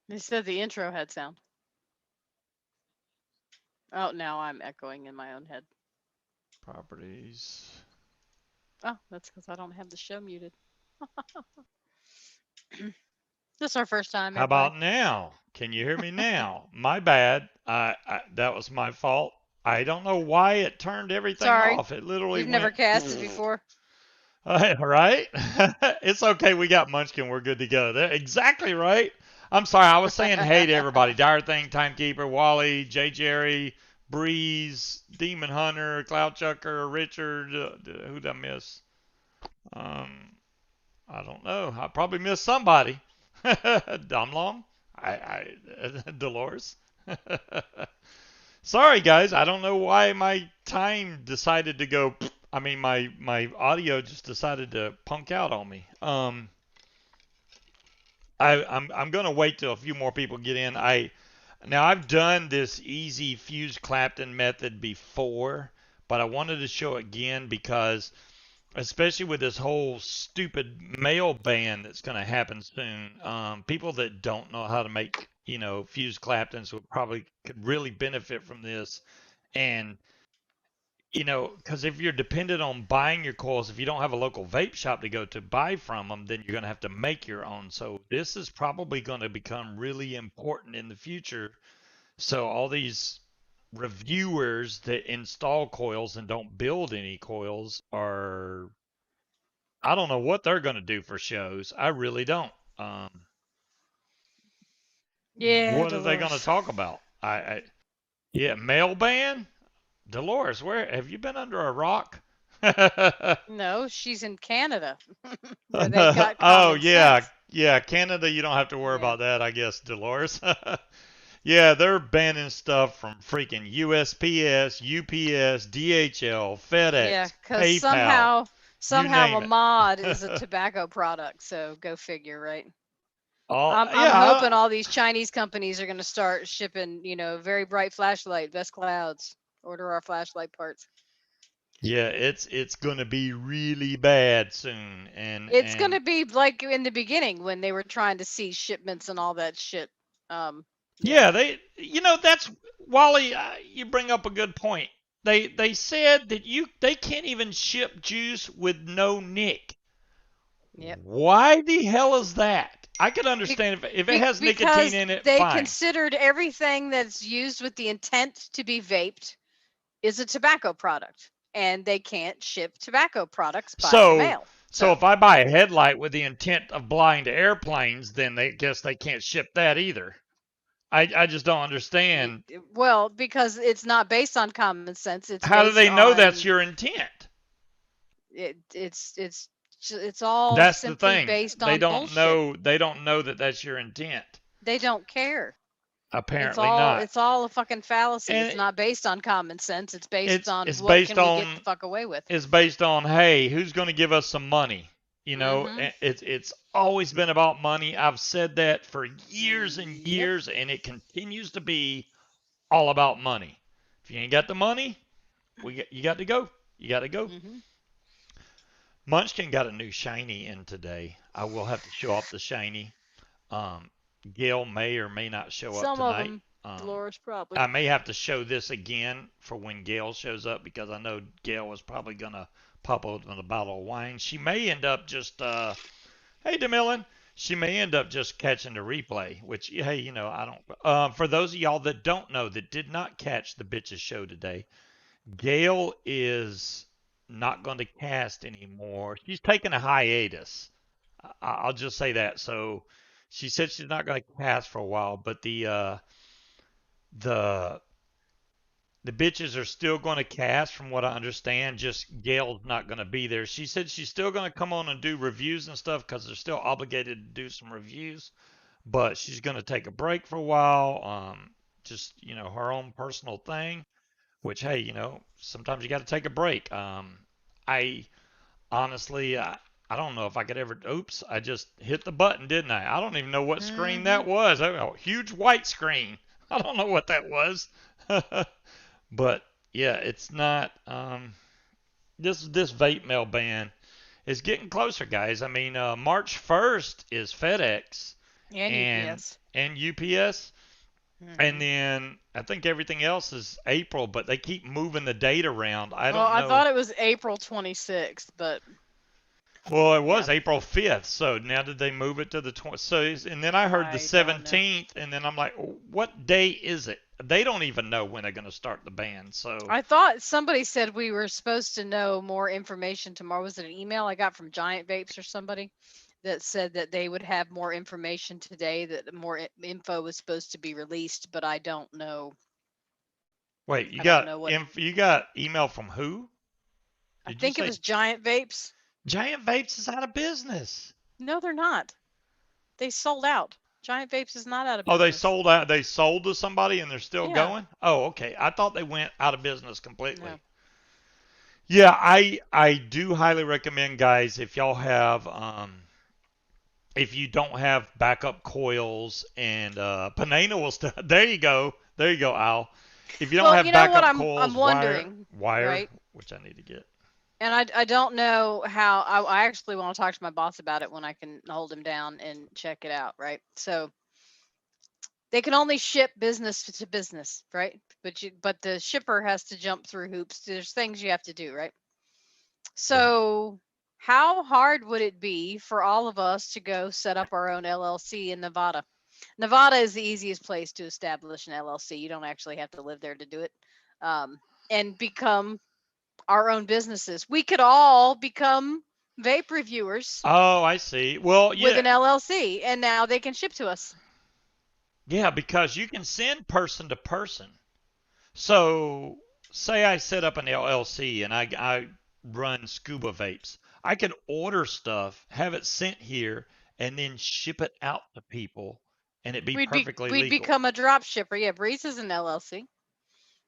They said the intro had sound. Oh, now I'm echoing in my own head. Properties. Oh, that's because I don't have the show muted. This is our first time, How everybody. about now? Can you hear me now? My bad. That was my fault. I don't know why it turned everything Sorry, off. It literally we've never went. casted before. Right? It's okay. We got Munchkin. We're good to go. Exactly right. I'm sorry. I was saying hey to everybody. Dire Thing, Timekeeper, Wally, J. Jerry, Breeze, Demon Hunter, Cloud Chucker, Richard. Who did I miss? Um, I don't know. I probably missed somebody. Domlong? Dolores? Sorry, guys. I don't know why my time decided to go. I mean, my audio just decided to punk out on me. I'm gonna wait till a few more people get in. Now I've done this easy fuse Clapton method before, but I wanted to show again because especially with this whole stupid mail ban that's going to happen soon. People that don't know how to make, fuse Claptons would probably could really benefit from this. And, because if you're dependent on buying your coils, if you don't have a local vape shop to go to buy from them, then you're going to have to make your own. So this is probably going to become really important in the future. So all these reviewers that install coils and don't build any coils are I don't know what they're going to do for shows. I really don't. Um, Yeah, what are they going to Dolores. talk about? Yeah, mail ban. Dolores, where have you been under a rock? No, she's in Canada, where they've got Oh common yeah, sense. yeah. Canada, you don't have to worry Yeah, about that, I guess, Dolores. Yeah, they're banning stuff from freaking USPS, UPS, DHL, yeah, FedEx, because PayPal, you somehow a name it. mod is a tobacco product. So go figure, right? All I'm hoping yeah, all these Chinese companies are going to start shipping, very bright flashlight, best clouds. Order our flashlight parts. yeah, it's gonna be really bad soon, It's going and to be like in the beginning when they were trying to see shipments and all that shit. Yeah. yeah, that's Wally. You bring up a good point. They said that they can't even ship juice with no nick. Yep. Why the hell is that? I could understand if it has nicotine Because in it, they fine. considered everything that's used with the intent to be vaped is a tobacco product, and they can't ship tobacco products by the So mail. so So, if I buy a headlight with the intent of flying to airplanes, then they guess they can't ship that either. I just don't understand. well, because it's not based on common sense, it's How do based they know on that's your intent? it's all That's the simply thing. based on bullshit. They don't know that that's your intent. They don't care. Apparently not. It's all a fucking fallacy. It's And not based on common sense. It's based on it's what based can we get the on fuck away with. hey, who's going to give us some money? Mm-hmm. It's always been about money. I've said that for years and Yep. years, and it continues to be all about money. If you ain't got the money, you got to go. You got to go. Mm-hmm. Munchkin got a new shiny in today. I will have to show off the shiny. Um, Gail may or may not show up Some of tonight. them, Um, Dolores probably. I may have to show this again for when Gail shows up because I know Gail was probably gonna pop open a bottle of wine. She may end up just hey DeMillan, she may end up just catching the replay. Which hey, I don't. For those of y'all that don't know that did not catch the bitches show today, Gail is not going to cast anymore. She's taking a hiatus. I'll just say that. So she said she's not going to cast for a while, but the the bitches are still going to cast, from what I understand. Just Gail's not going to be there. She said she's still going to come on and do reviews and stuff because they're still obligated to do some reviews. But she's going to take a break for a while. Just her own personal thing. Which hey, sometimes you got to take a break. I honestly, I don't know if I could ever. Oops, I just hit the button, didn't I? I don't even know what screen Mm-hmm. that was. A huge white screen. I don't know what that was. But yeah, it's not. This vape mail ban is getting closer, guys. I mean, March 1st is FedEx, And and UPS. UPS. And Hmm. then I think everything else is April, but they keep moving the date around. I Well, don't I know. thought it was April 26th, but Well, it yeah, was April 5th, so now did they move it to the 20th? So, and then I heard the I don't know. 17th, and then I'm like, what day is it? They don't even know when they're going to start the band. So, I thought somebody said we were supposed to know more information tomorrow. Was it an email I got from Giant Vapes or somebody that said that they would have more information today, that more info was supposed to be released, but I don't know. wait, I don't know what. you got email from who? I Did you think it say was Giant Vapes. Giant Vapes is out of business? No, they're not. They sold out. Giant Vapes is not out of Oh, they business. sold out. They sold to somebody and they're still Yeah. going? Oh, okay. I thought they went out of business No. completely. Yeah, I do highly recommend, guys, if y'all have if you don't have backup coils and Panana will still there you go, Al. If you don't Well, you have know what backup I'm coils, wondering, wire, right? which I need to get. And I don't know how. I actually want to talk to my boss about it when I can hold him down and check it out, right? So they can only ship business to business, right? But the shipper has to jump through hoops. There's things you have to do, right? Yeah. So how hard would it be for all of us to go set up our own LLC in Nevada? Nevada is the easiest place to establish an LLC. You don't actually have to live there to do it. Um, and become our own businesses. We could all become vape reviewers Oh, I see. Well, with yeah, an LLC, and now they can ship to us. yeah, because you can send person to person. So, say I set up an LLC and I run Scuba Vapes. I can order stuff, have it sent here, and then ship it out to people, and it be perfectly We'd legal. become a drop shipper. Yeah, Breeze is an LLC.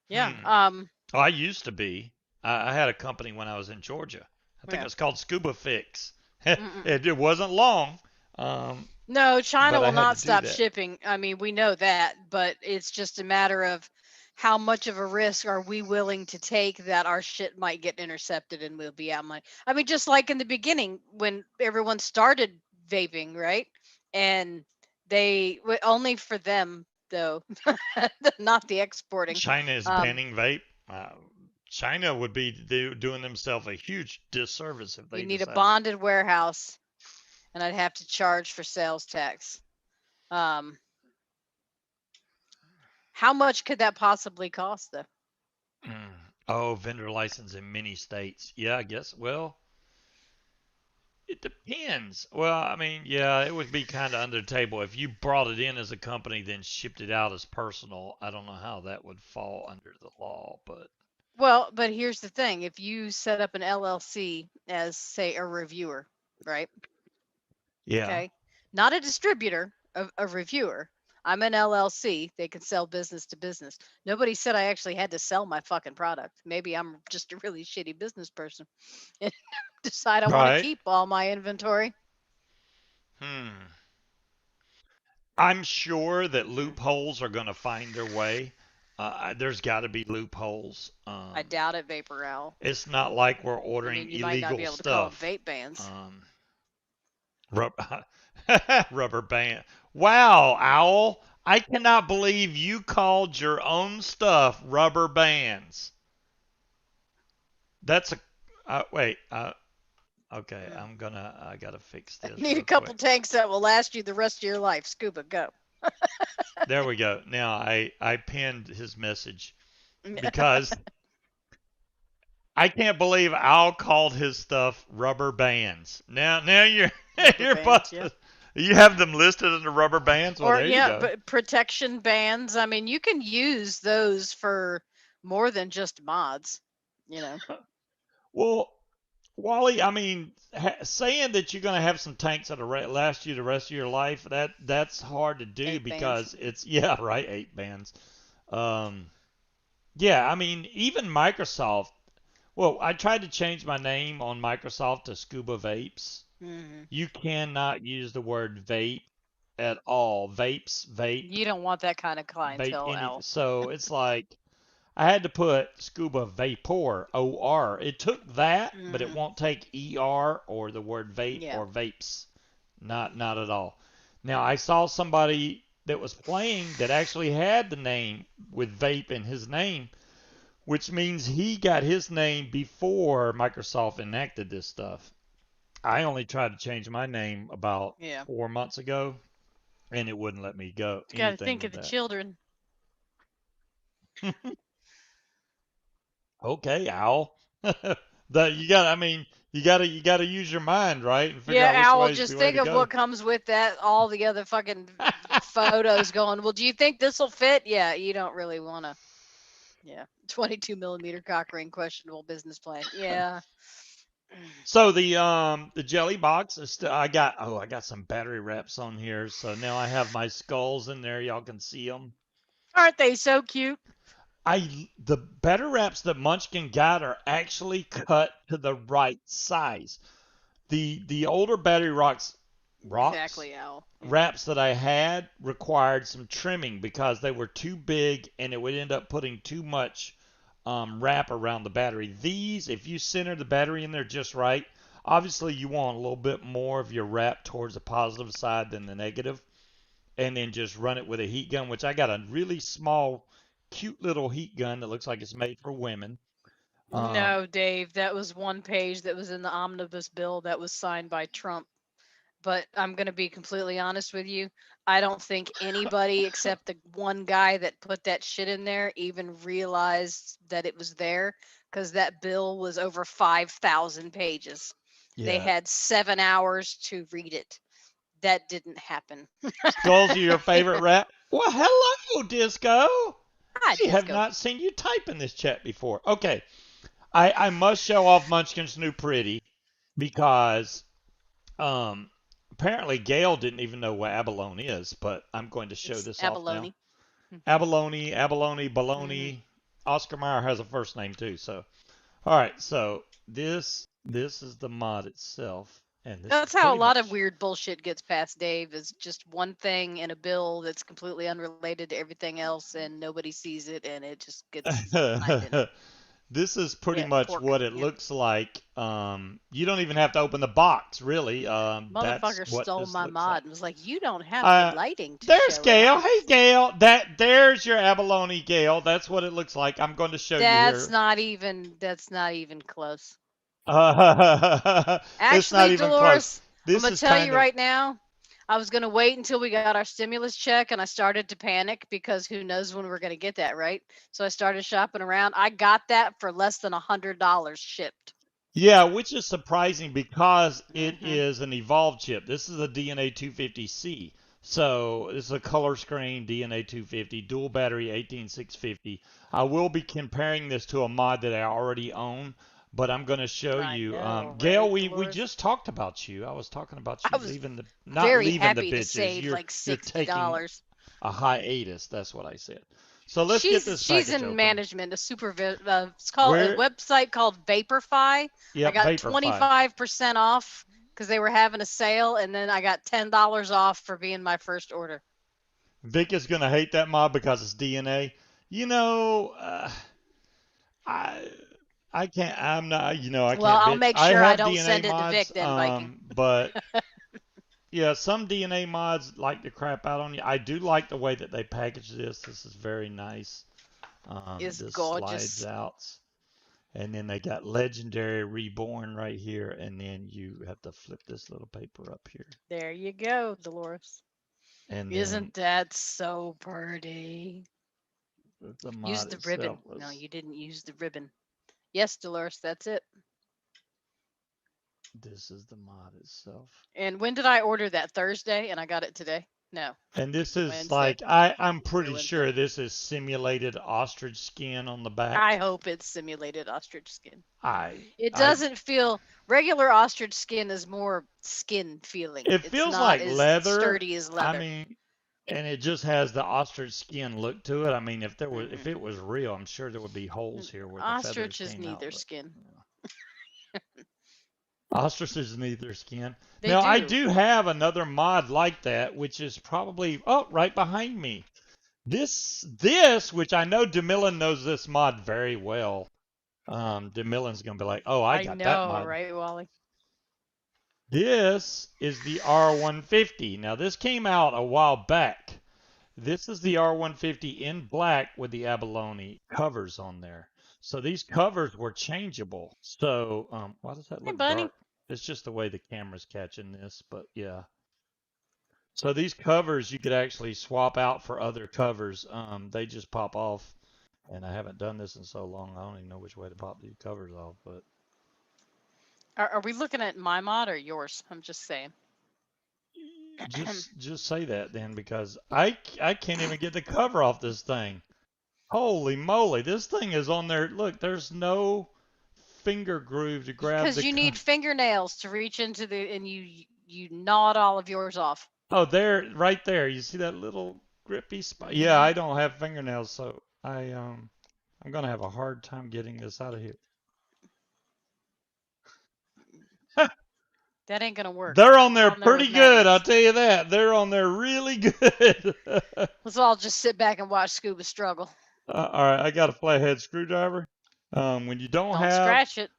Yeah. Hmm. Oh, I used to be. I had a company when I was in Georgia. I think it Yeah. was called Scuba Fix. Mm-mm. It wasn't long, um, No, China but I will had to not do stop that. shipping. I mean, we know that, but it's just a matter of how much of a risk are we willing to take that our shit might get intercepted and we'll be out money. I mean, just like in the beginning when everyone started vaping, right? And only for them though, not the exporting. China is Um, banning vape. Uh, China would be doing themselves a huge disservice if you they need a decided. bonded warehouse, and I'd have to charge for sales tax. Um, how much could that possibly cost though? Mm. Oh, vendor license in many states. Yeah, I guess. Well, it depends. Well, I mean, yeah, it would be kind of under the table. If you brought it in as a company, then shipped it out as personal, I don't know how that would fall under the law, but Well, but here's the thing. If you set up an LLC as, say, a reviewer, right? yeah. Okay. Not a distributor, a reviewer. I'm an LLC. They can sell business to business. Nobody said I actually had to sell my fucking product. Maybe I'm just a really shitty business person and decide I want to Right. keep all my inventory. Hmm. I'm sure that Mm, loopholes are going to find their way. There's got to be loopholes. I doubt it, Vapor Owl. It's not like we're I ordering mean, you might not be illegal able to call them stuff. vape bans. Um, rubber, rubber band. Wow, Owl. I cannot believe you called your own stuff rubber bands. That's a. Wait. Okay, Mm. I gotta fix this Need a real couple quick. tanks that will last you the rest of your life. Scuba, go. There we go. Now I pinned his message because I can't believe Al called his stuff rubber bands. Now you're Rubber you're bands, yeah. busted. You have them listed under rubber bands. Well, Or there you yeah, go. but protection bands. I mean, you can use those for more than just mods, you know. Well, Wally, I mean, saying that you're going to have some tanks that'll last you the rest of your life, that's hard to do Eight bands. because it's yeah, right, 8 bands. Um, yeah, I mean, even Microsoft. Well, I tried to change my name on Microsoft to Scuba Vapes. Hmm. You cannot use the word vape at all. Vapes, vape, You don't want that kind of vape clientele, any. Al. So it's like I had to put Scuba Vapor, OR. It took that, but it Hmm. won't take ER or the word vape Yeah. or vapes. Not at all. Now I saw somebody that was playing that actually had the name with vape in his name, which means he got his name before Microsoft enacted this stuff. I only tried to change my name about Yeah. 4 months ago, and it wouldn't let me go Got to anything think of with the that. children. Okay, owl. That you got. I mean, you gotta use your mind, right, and figure Yeah, out which Owl, way is the just way think to of go. what comes with that. All the other fucking photos going, well, do you think this will fit? Yeah, you don't really want to. Yeah. 22 millimeter cock ring, questionable business plan. Yeah. So the jelly box is still. I got some battery wraps on here. So now I have my skulls in there. Y'all can see them. Aren't they so cute? The battery wraps that Munchkin got are actually cut to the right size. The older battery rocks Exactly, Owl. Yeah. wraps that I had required some trimming because they were too big and it would end up putting too much wrap around the battery. These, if you center the battery in there just right, obviously you want a little bit more of your wrap towards the positive side than the negative, and then just run it with a heat gun, which I got a really small, cute little heat gun that looks like it's made for women. Um, No, Dave, that was one page that was in the omnibus bill that was signed by Trump. But I'm going to be completely honest with you. I don't think anybody except the one guy that put that shit in there even realized that it was there because that bill was over 5,000 pages. They yeah, had 7 hours to read it. That didn't happen. skulls are your favorite wrap? Well, hello, Disco. Ah, I have disco. not seen you type in this chat before. Okay, I must show off Munchkin's new pretty because um, apparently Gail didn't even know what abalone is, but I'm going to show It's this off now. abalone. Abalone, Hmm. baloney. Oscar Mayer has a first name too. So, all right. So this is the mod itself, and this is That's how a pretty lot of much. weird bullshit gets past Dave is just one thing in a bill that's completely unrelated to everything else and nobody sees it and it just gets signed in it. This is pretty Yeah, much pork. what it Yeah. looks like. You don't even have to open the box, really. That's Motherfucker what stole this my looks like. mod and was like, "You don't have the Uh, lighting to there's show it Gail. off." Hey, Gail. There's your abalone, Gail. That's what it looks like. I'm going to show you here. That's not even close. It's not Actually, even close. Dolores, I'm This gonna is tell you kind of right now, I was gonna wait until we got our stimulus check and I started to panic because who knows when we're gonna get that, right? So I started shopping around. I got that for less than $100 shipped. yeah, which is surprising because it Hmm. is an evolved chip. This is a DNA 250C. So this is a color screen DNA 250 dual battery 18650. I will be comparing this to a mod that I already own, but I'm going to show I you. know, Gail, right, we Dolores? just talked about you. I was talking about I you was leaving the not very leaving the happy to bitches. save You're like you're sixty taking dollars. a hiatus. That's what I said. So let's get She's this she's package in open. management, it's called a Where? website called Vaporfy. I Yep, got Vaporfy. 25% off because they were having a sale, and then I got $10 off for being my first order. Vic is gonna hate that mod because it's DNA. You know, I I can't. I'm not. I Well, can't I'll bitch. make I sure I have don't DNA send it to mods. Vic then, Viking. But yeah, some DNA mods like to crap out on you. I do like the way that they package this. This is very nice. Is This slides gorgeous. out, and then they got Legendary Reborn right here, and then you have to flip this little paper up here, There you go, Dolores. and then Isn't that so pretty? the Use mod the itself ribbon. No, was. you didn't use the ribbon. Yes, Dolores, that's it. This is the mod itself. And when did I order that? Thursday, and I got it today? No, And this is Wednesday. like I'm Yeah, pretty Wednesday. sure this is simulated ostrich skin on the back. I hope it's simulated ostrich skin. I It I doesn't feel regular ostrich skin is more skin feeling. it It's feels not like as leather. sturdy as I leather. mean, and it just has the ostrich skin look to it. I mean, if Mm-mm. it was real, I'm sure there would be holes here where the feathers Ostriches came need out. their But skin. ostriches need their skin. They Now I do. do have another mod like that, which is probably right behind me. This which I know Demillen knows this mod very well. Demillen's gonna be like, "Oh, I I got that know, mod." right, Wally? This is the R150. Now, this came out a while back. This is the R150 in black with the abalone covers on there. So these covers were changeable. So, why does that Hey, look bunny. dark? It's just the way the camera's catching this, but yeah. So these covers you could actually swap out for other covers. They just pop off, and I haven't done this in so long. I don't even know which way to pop these covers off, but Are we looking at my mod or yours? I'm just saying. just say that then because I can't even get the cover off this thing. Holy moly, this thing is on there. Look, there's no finger groove to grab Because the you need fingernails to reach into the and you gnawed all of yours off. Oh, there, right there. You see that little grippy spot? Yeah, Mm-hmm. I don't have fingernails, so I'm gonna have a hard time getting this out of here. That ain't gonna work. They're on It's there on there with pretty good, I'll magnets. tell you that. They're on there really good. Let's all just sit back and watch Scuba struggle. All right, I got a flathead screwdriver. When you don't Don't have scratch it.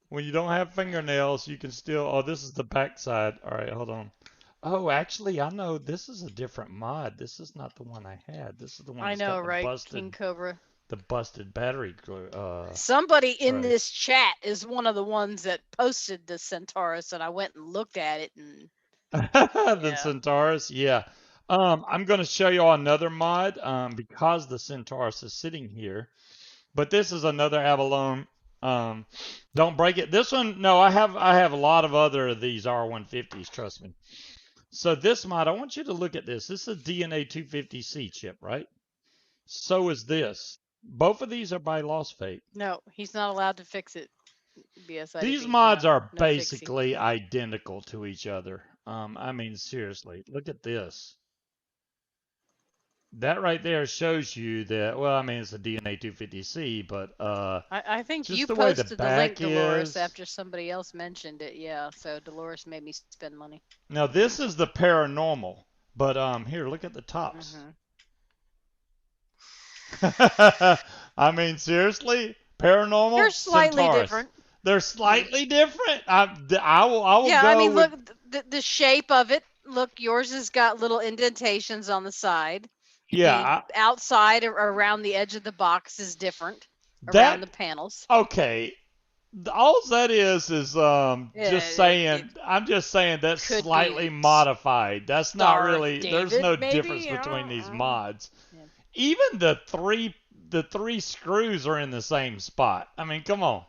fingernails, you can still. Oh, this is the back side. All right, hold on. Oh, actually, I know this is a different mod. This is not the one I had. This is the one I that's know, got right? King Cobra. the busted battery Somebody in tray. this chat is one of the ones that posted the Centaurus, and I went and looked at it, and The yeah. Centaurus, yeah. I'm going to show you all another mod because the Centaurus is sitting here. But this is another abalone. Um, don't break it. This one, no, I have a lot of other of these R150s. Trust me. So this mod, I want you to look at this. This is a DNA 250C chip, right? So is this. Both of these are by Lost Fate. No, he's not allowed to fix it. These BSIDB. mods No, are no fixie. basically identical to each other. I mean, seriously, look at this. That right there shows you that, well, I mean, it's a DNA 250C, but I think you just the way the posted the link, back Dolores, is. after somebody else mentioned it. Yeah, so Dolores made me spend money. Now, this is the paranormal, but here, look at the tops. Hmm. I mean, seriously, They're paranormal, slightly Centaurus. different. They're Mm. slightly different. I will Yeah, I go mean, with look, the shape of it. Look, yours has got little indentations on the side. yeah. The outside or around the edge of the box is different around That the panels. okay. All that is Yeah, I'm just saying that's could slightly be modified. That's not Star of really there's David, no difference maybe. between these mods. Yeah. Even the three screws are in the same spot. I mean, come on.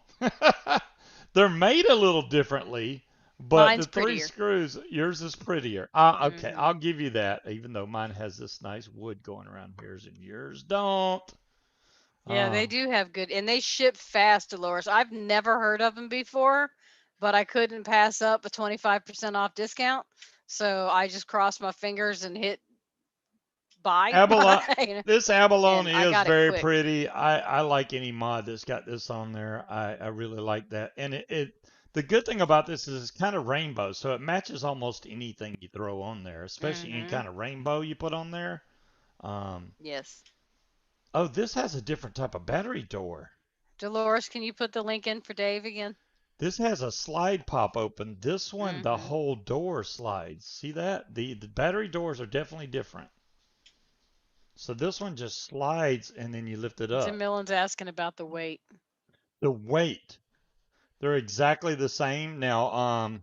They're made a little differently, but the Mine's three prettier. screws, yours is prettier. Okay, Hmm. I'll give you that, even though mine has this nice wood going around here and yours don't. Yeah, Uh, they do have good, and they ship fast, Dolores. I've never heard of them before, but I couldn't pass up a 25% off discount. So I just crossed my fingers and hit buy. Abalone, this And abalone I is got it very quick. pretty. I like any mod that's got this on there. I really like that. And the good thing about this is it's kind of rainbow, so it matches almost anything you throw on there, especially any Hmm. kind of rainbow you put on there. Um, Yes. oh, this has a different type of battery door. Dolores, can you put the link in for Dave again? This has a slide pop open. This one, the Hmm. whole door slides. See that? The battery doors are definitely different. So this one just slides and then you lift it Tim up. Millen's asking about the weight. The weight, they're exactly the same. Now,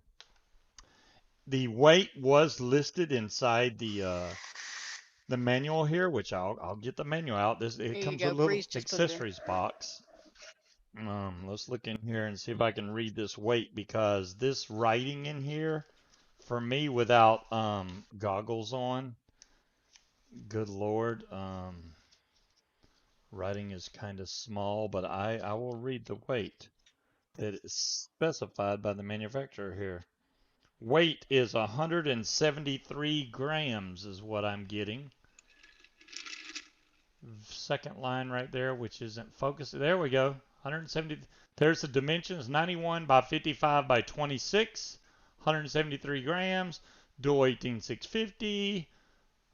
the weight was listed inside the manual here, which I'll get the manual out. It Here you comes with go. a little Breeze just put it in. accessories box. Let's look in here and see if I can read this weight because this writing in here for me without goggles on, good lord, writing is kind of small, but I will read the weight that is specified by the manufacturer here. Weight is 173 grams is what I'm getting. Second line right there, which isn't focused. There we go. 170. There's the dimensions: 91 by 55 by 26. 173 grams. Dual 18650.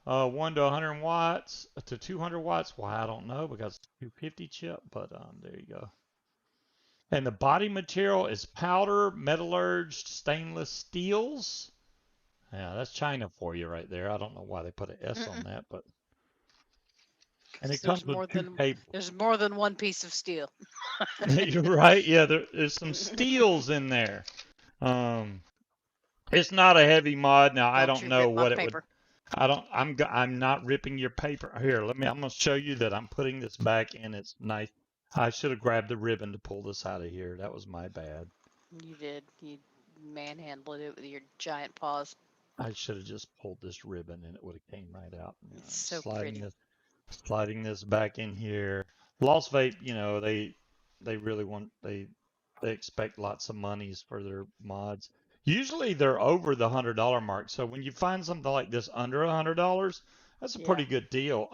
1 to 100 watts to 200 watts. Why, I don't know because it's 250 chip, but there you go. And the body material is powder metallurged stainless steels. Yeah, that's China for you right there. I don't know why they put an S on that, but and 'Cause it comes with two cables. there's more than one piece of steel. You're right. Yeah, there's some steels in there. Um, it's not a heavy mod. Now I Don't don't you know rip my what it would. paper. I don't. I'm not ripping your paper. Here, let me. I'm gonna show you that I'm putting this back in its nice. I should have grabbed the ribbon to pull this out of here. That was my bad. You did. You manhandled it with your giant paws. I should have just pulled this ribbon and it would have came right out. You know, It's I'm so pretty. sliding this back in here. Lost Vape, they really want they expect lots of monies for their mods. Usually they're over the $100 mark. So when you find something like this under $100, that's a Yeah. pretty good deal.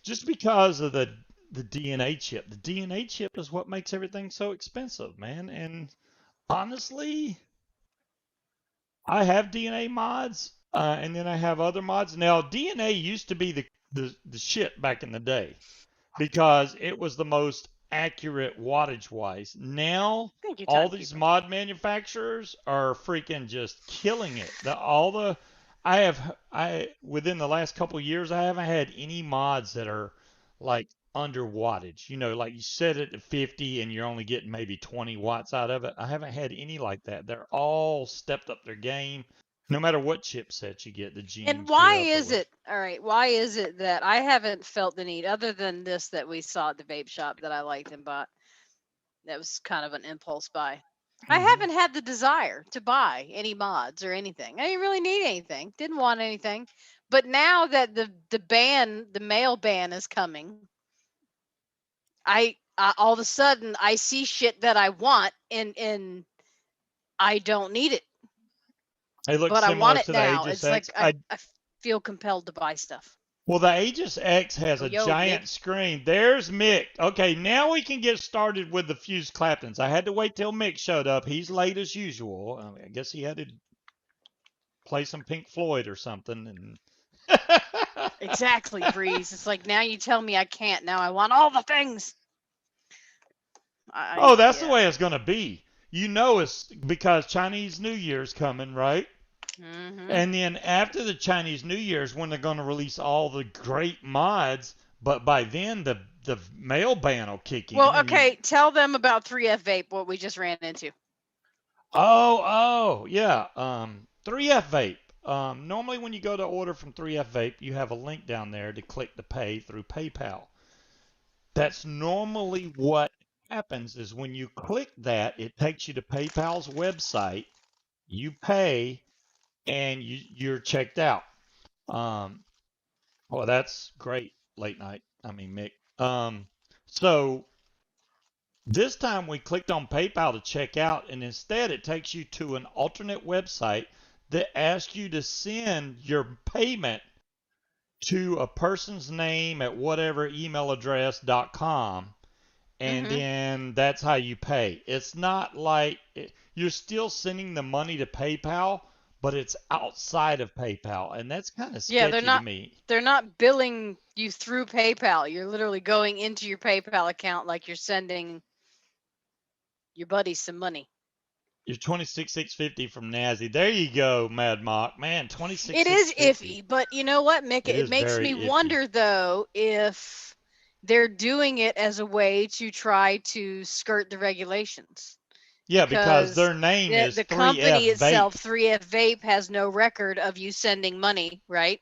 Just because of the DNA chip. The DNA chip is what makes everything so expensive, man. And honestly, I have DNA mods, and then I have other mods. Now, DNA used to be the shit back in the day because it was the most accurate wattage wise. Now, Thank you, all these timekeeper. mod manufacturers are freaking just killing it. All the I within the last couple of years, I haven't had any mods that are like under wattage. Like you set it to 50 and you're only getting maybe 20 watts out of it. I haven't had any like that. They're all stepped up their game. No matter what chipset you get, the Gene And why chip or is what. it, all right, why is it that I haven't felt the need, other than this that we saw at the vape shop that I liked and bought? That was kind of an impulse buy. I Hmm. haven't had the desire to buy any mods or anything. I didn't really need anything. Didn't want anything. But now that the mail ban is coming, I all of a sudden I see shit that I want, and I don't need it, It looks but I similar want it to the now. Aegis It's like X. I feel compelled to buy stuff. Well, the Aegis X has Oh, a yo, Mick. giant screen. There's Mick. Okay, now we can get started with the fused Claptons. I had to wait till Mick showed up. He's late as usual. I guess he had to play some Pink Floyd or something. And Exactly, Breeze. It's like now you tell me I can't. Now I want all the things. oh, that's the Yeah. way it's gonna be. It's because Chinese New Year's coming, right? Mhm. And then after the Chinese New Year's, when they're going to release all the great mods, but by then the mail ban will kick in, Well, and okay, tell them about 3F Vape, what we just ran into. yeah, 3F Vape. Normally when you go to order from 3F Vape, you have a link down there to click to pay through PayPal. That's normally what happens is when you click that, it takes you to PayPal's website. You pay, and you're checked out. Um, Well, that's great. Late night. I mean, Mick. So this time we clicked on PayPal to check out, and instead it takes you to an alternate website that asks you to send your payment to a person's name at whatever email address.com, and Mhm. then that's how you pay. It's not like you're still sending the money to PayPal, but it's outside of PayPal, and that's kind of Yeah, sketchy to me. they're not billing you through PayPal. You're literally going into your PayPal account like you're sending your buddy some money. You're 26,650 from Nazi. There you go, Mad Mock. Man, It is 26,650. iffy, but you know what, Mick? It It is makes very me iffy. wonder though if they're doing it as a way to try to skirt the regulations, Yeah, because because their name is the 3F company Vape. itself, 3F Vape, has no record of you sending money, right?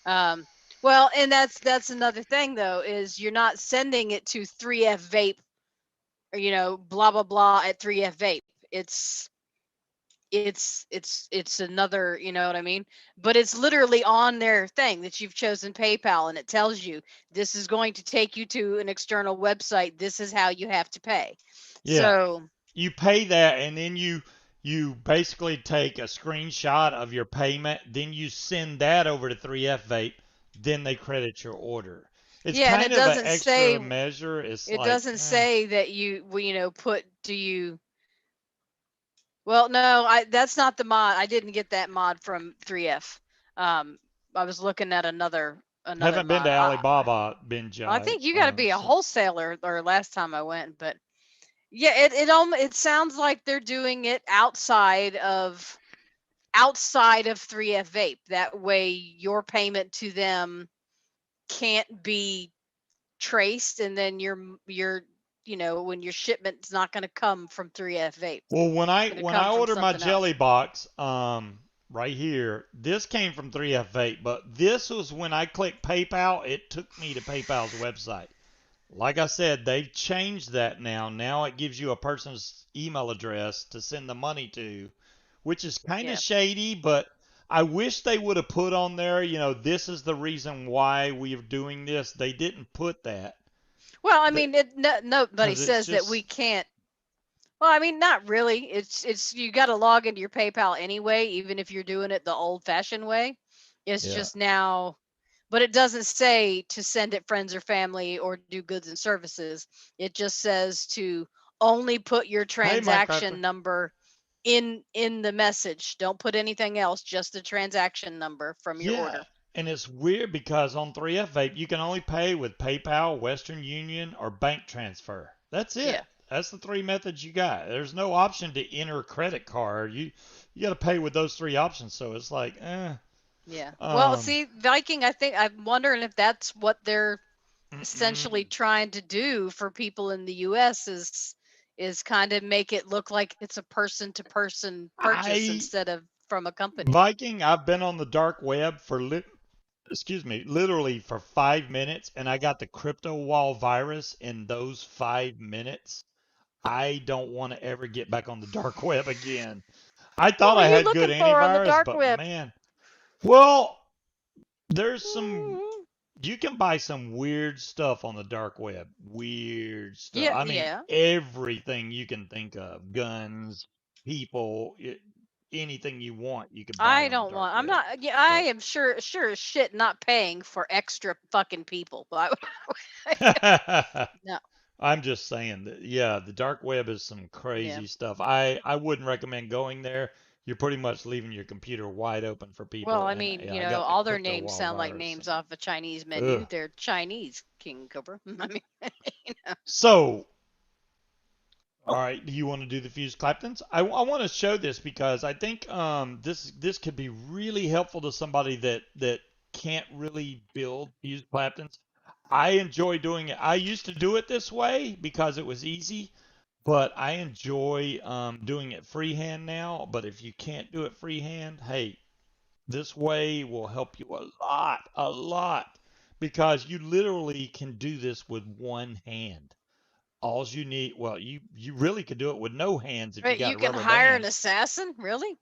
Um, well, and that's another thing though, is you're not sending it to 3F Vape, or blah blah blah at 3F Vape. It's another, you know what I mean? But it's literally on their thing that you've chosen PayPal, and it tells you this is going to take you to an external website. This is how you have to pay. Yeah, So you pay that, and then you basically take a screenshot of your payment, then you send that over to 3F Vape, then they credit your order. It's yeah, and kind of an extra measure. It's it like, doesn't say that put do you. Well, no, that's not the mod. I didn't get that mod from 3F. Um, I was looking at another haven't been to mod. Alibaba, Ben I Jai. think you got to be a wholesaler. Or last time I went, but yeah, it sounds like they're doing it outside of 3F Vape. That way your payment to them can't be traced, and then your when your shipment's not going to come from 3F Vape. Well, when It's I going to when come I from ordered my something else. jelly box, right here, this came from 3F Vape, but this was when I clicked PayPal, it took me to PayPal's website. Like I said, they've changed that now. Now it gives you a person's email address to send the money to, which is kind of Yeah. shady, but I wish they would have put on there, this is the reason why we're doing this. They didn't put that. Well, I mean, nobody Because it's says that we just, can't. Well, I mean, not really. It's you got to log into your PayPal anyway, even if you're doing it the old-fashioned way. It's yeah. just now, but it doesn't say to send it friends or family or do goods and services. It just says to only put your Hey, transaction Minecrafter. number in the message. Don't put anything else, just the transaction number from your Yeah, order. and it's weird because on 3F Vape you can only pay with PayPal, Western Union, or bank transfer. That's it. Yeah. That's the three methods you got. There's no option to enter a credit card. You got to pay with those three options. So it's like, Yeah. Well, um, see, Viking, I think I'm wondering if that's what they're essentially mm-mm. trying to do for people in the US is kind of make it look like it's a person to person purchase I instead of from a company. Viking. I've been on the dark web for excuse me, literally for 5 minutes, and I got the crypto wall virus in those 5 minutes. I don't want to ever get back on the dark web again. I What thought were I you had good looking for on the antivirus, dark but web? man, well, there's some, Mm, you can buy some weird stuff on the dark web. Weird stuff. yeah, I mean, yeah. everything you can think of, guns, people, anything you want, you can buy I it on the don't dark want. I'm web. not. Yeah, I But am sure as shit not paying for extra fucking people. But no. I'm just saying that, yeah, the dark web is some Yeah. crazy stuff. I wouldn't recommend going there. You're pretty much leaving your computer wide open for Well, people. I And mean, yeah, I got the all their crypto names wall sound like virus. names off a Chinese Ugh. menu. They're Chinese, King Cobra. I mean, So, all right, do you want to do the fused Claptons? I want to show this because I think this could be really helpful to somebody that can't really build fused Claptons. I enjoy doing it. I used to do it this way because it was easy. But I enjoy doing it freehand now. But if you can't do it freehand, hey, this way will help you a lot, because you literally can do this with one hand. All you need, well, you really could do it with no hands if you right, got you a can rubber hire an band. assassin, really?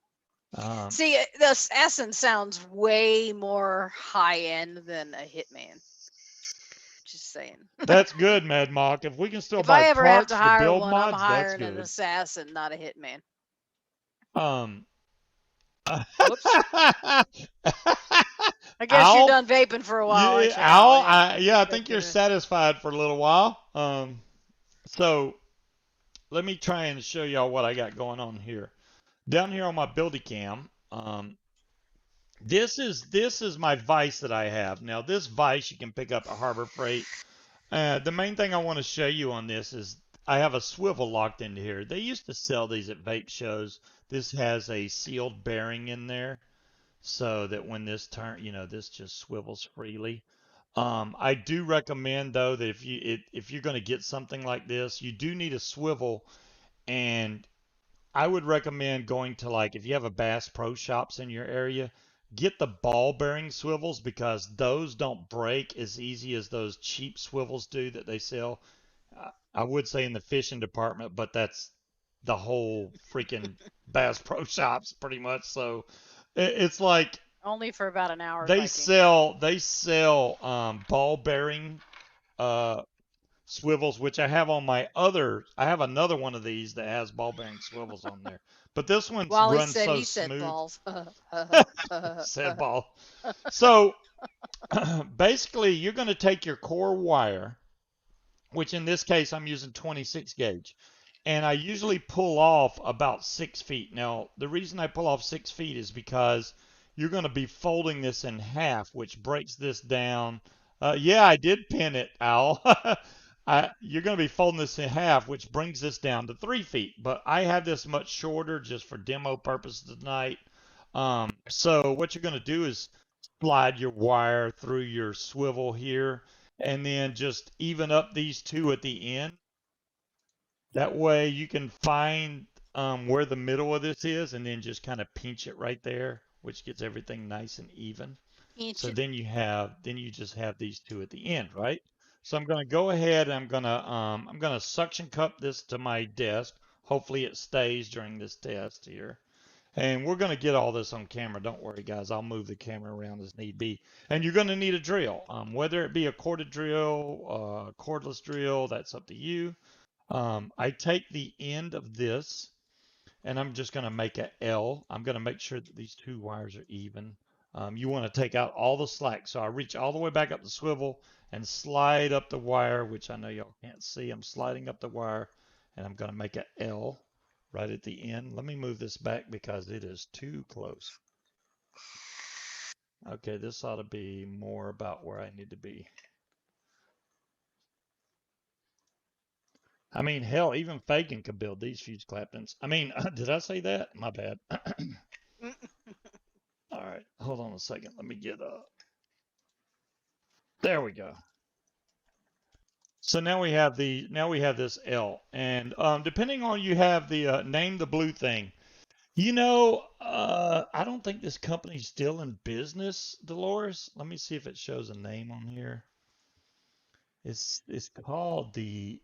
Um, See, the assassin sounds way more high end than a hitman. Just saying. that's good, Mad Mock. If we can still If buy I ever have to parts to hire build one, I'm mods, that's hiring an good. assassin, not a hitman. Um, Whoops. I guess you're Owl, done vaping for a while, yeah, aren't you, Al? Owl. Yeah. Yeah, I think you're satisfied for a little while. So let me try and show y'all what I got going on here. Down here on my buildy cam, this is my vise that I have. Now this vise you can pick up at Harbor Freight. The main thing I want to show you on this is I have a swivel locked into here. They used to sell these at vape shows. This has a sealed bearing in there so that when this just swivels freely. I do recommend though that if you're going to get something like this, you do need a swivel, and I would recommend going to, like, if you have a Bass Pro Shops in your area, get the ball bearing swivels, because those don't break as easy as those cheap swivels do that they sell. I would say in the fishing department, but that's the whole freaking Bass Pro Shops pretty much. So it's like Only for about an hour, they Viking. sell ball bearing uh swivels, which I have on my other. I have another one of these that has ball bearing swivels on there, but this one's Wally runs said so he said smooth. balls. Said ball. So basically, you're going to take your core wire, which in this case I'm using 26 gauge, and I usually pull off about 6 feet. Now, the reason I pull off 6 feet is because you're going to be folding this in half, which breaks this down. Yeah, I did pin it, Al. You're going to be folding this in half, which brings this down to 3 feet. But I have this much shorter just for demo purposes tonight. So what you're going to do is slide your wire through your swivel here and then just even up these two at the end. That way you can find where the middle of this is and then just kind of pinch it right there, which gets everything nice and even. Inch So it. then you just have these two at the end, right? So I'm going to go ahead and I'm going to suction cup this to my desk. Hopefully it stays during this test here. And we're going to get all this on camera. Don't worry, guys. I'll move the camera around as need be. And you're going to need a drill, whether it be a corded drill, cordless drill. That's up to you. I take the end of this and I'm just going to make a L. I'm going to make sure that these two wires are even. You want to take out all the slack. So I reach all the way back up the swivel and slide up the wire, which I know y'all can't see. I'm sliding up the wire and I'm going to make a L right at the end. Let me move this back because it is too close. Okay, this ought to be more about where I need to be. I mean, hell, even Fagin could build these fuse Claptons. I mean, did I say that? My bad. All right, hold on a second. Let me get up. There we go. So now we have this L, and depending on you have the name the blue thing. I don't think this company's still in business, Dolores. Let me see if it shows a name on here. It's called the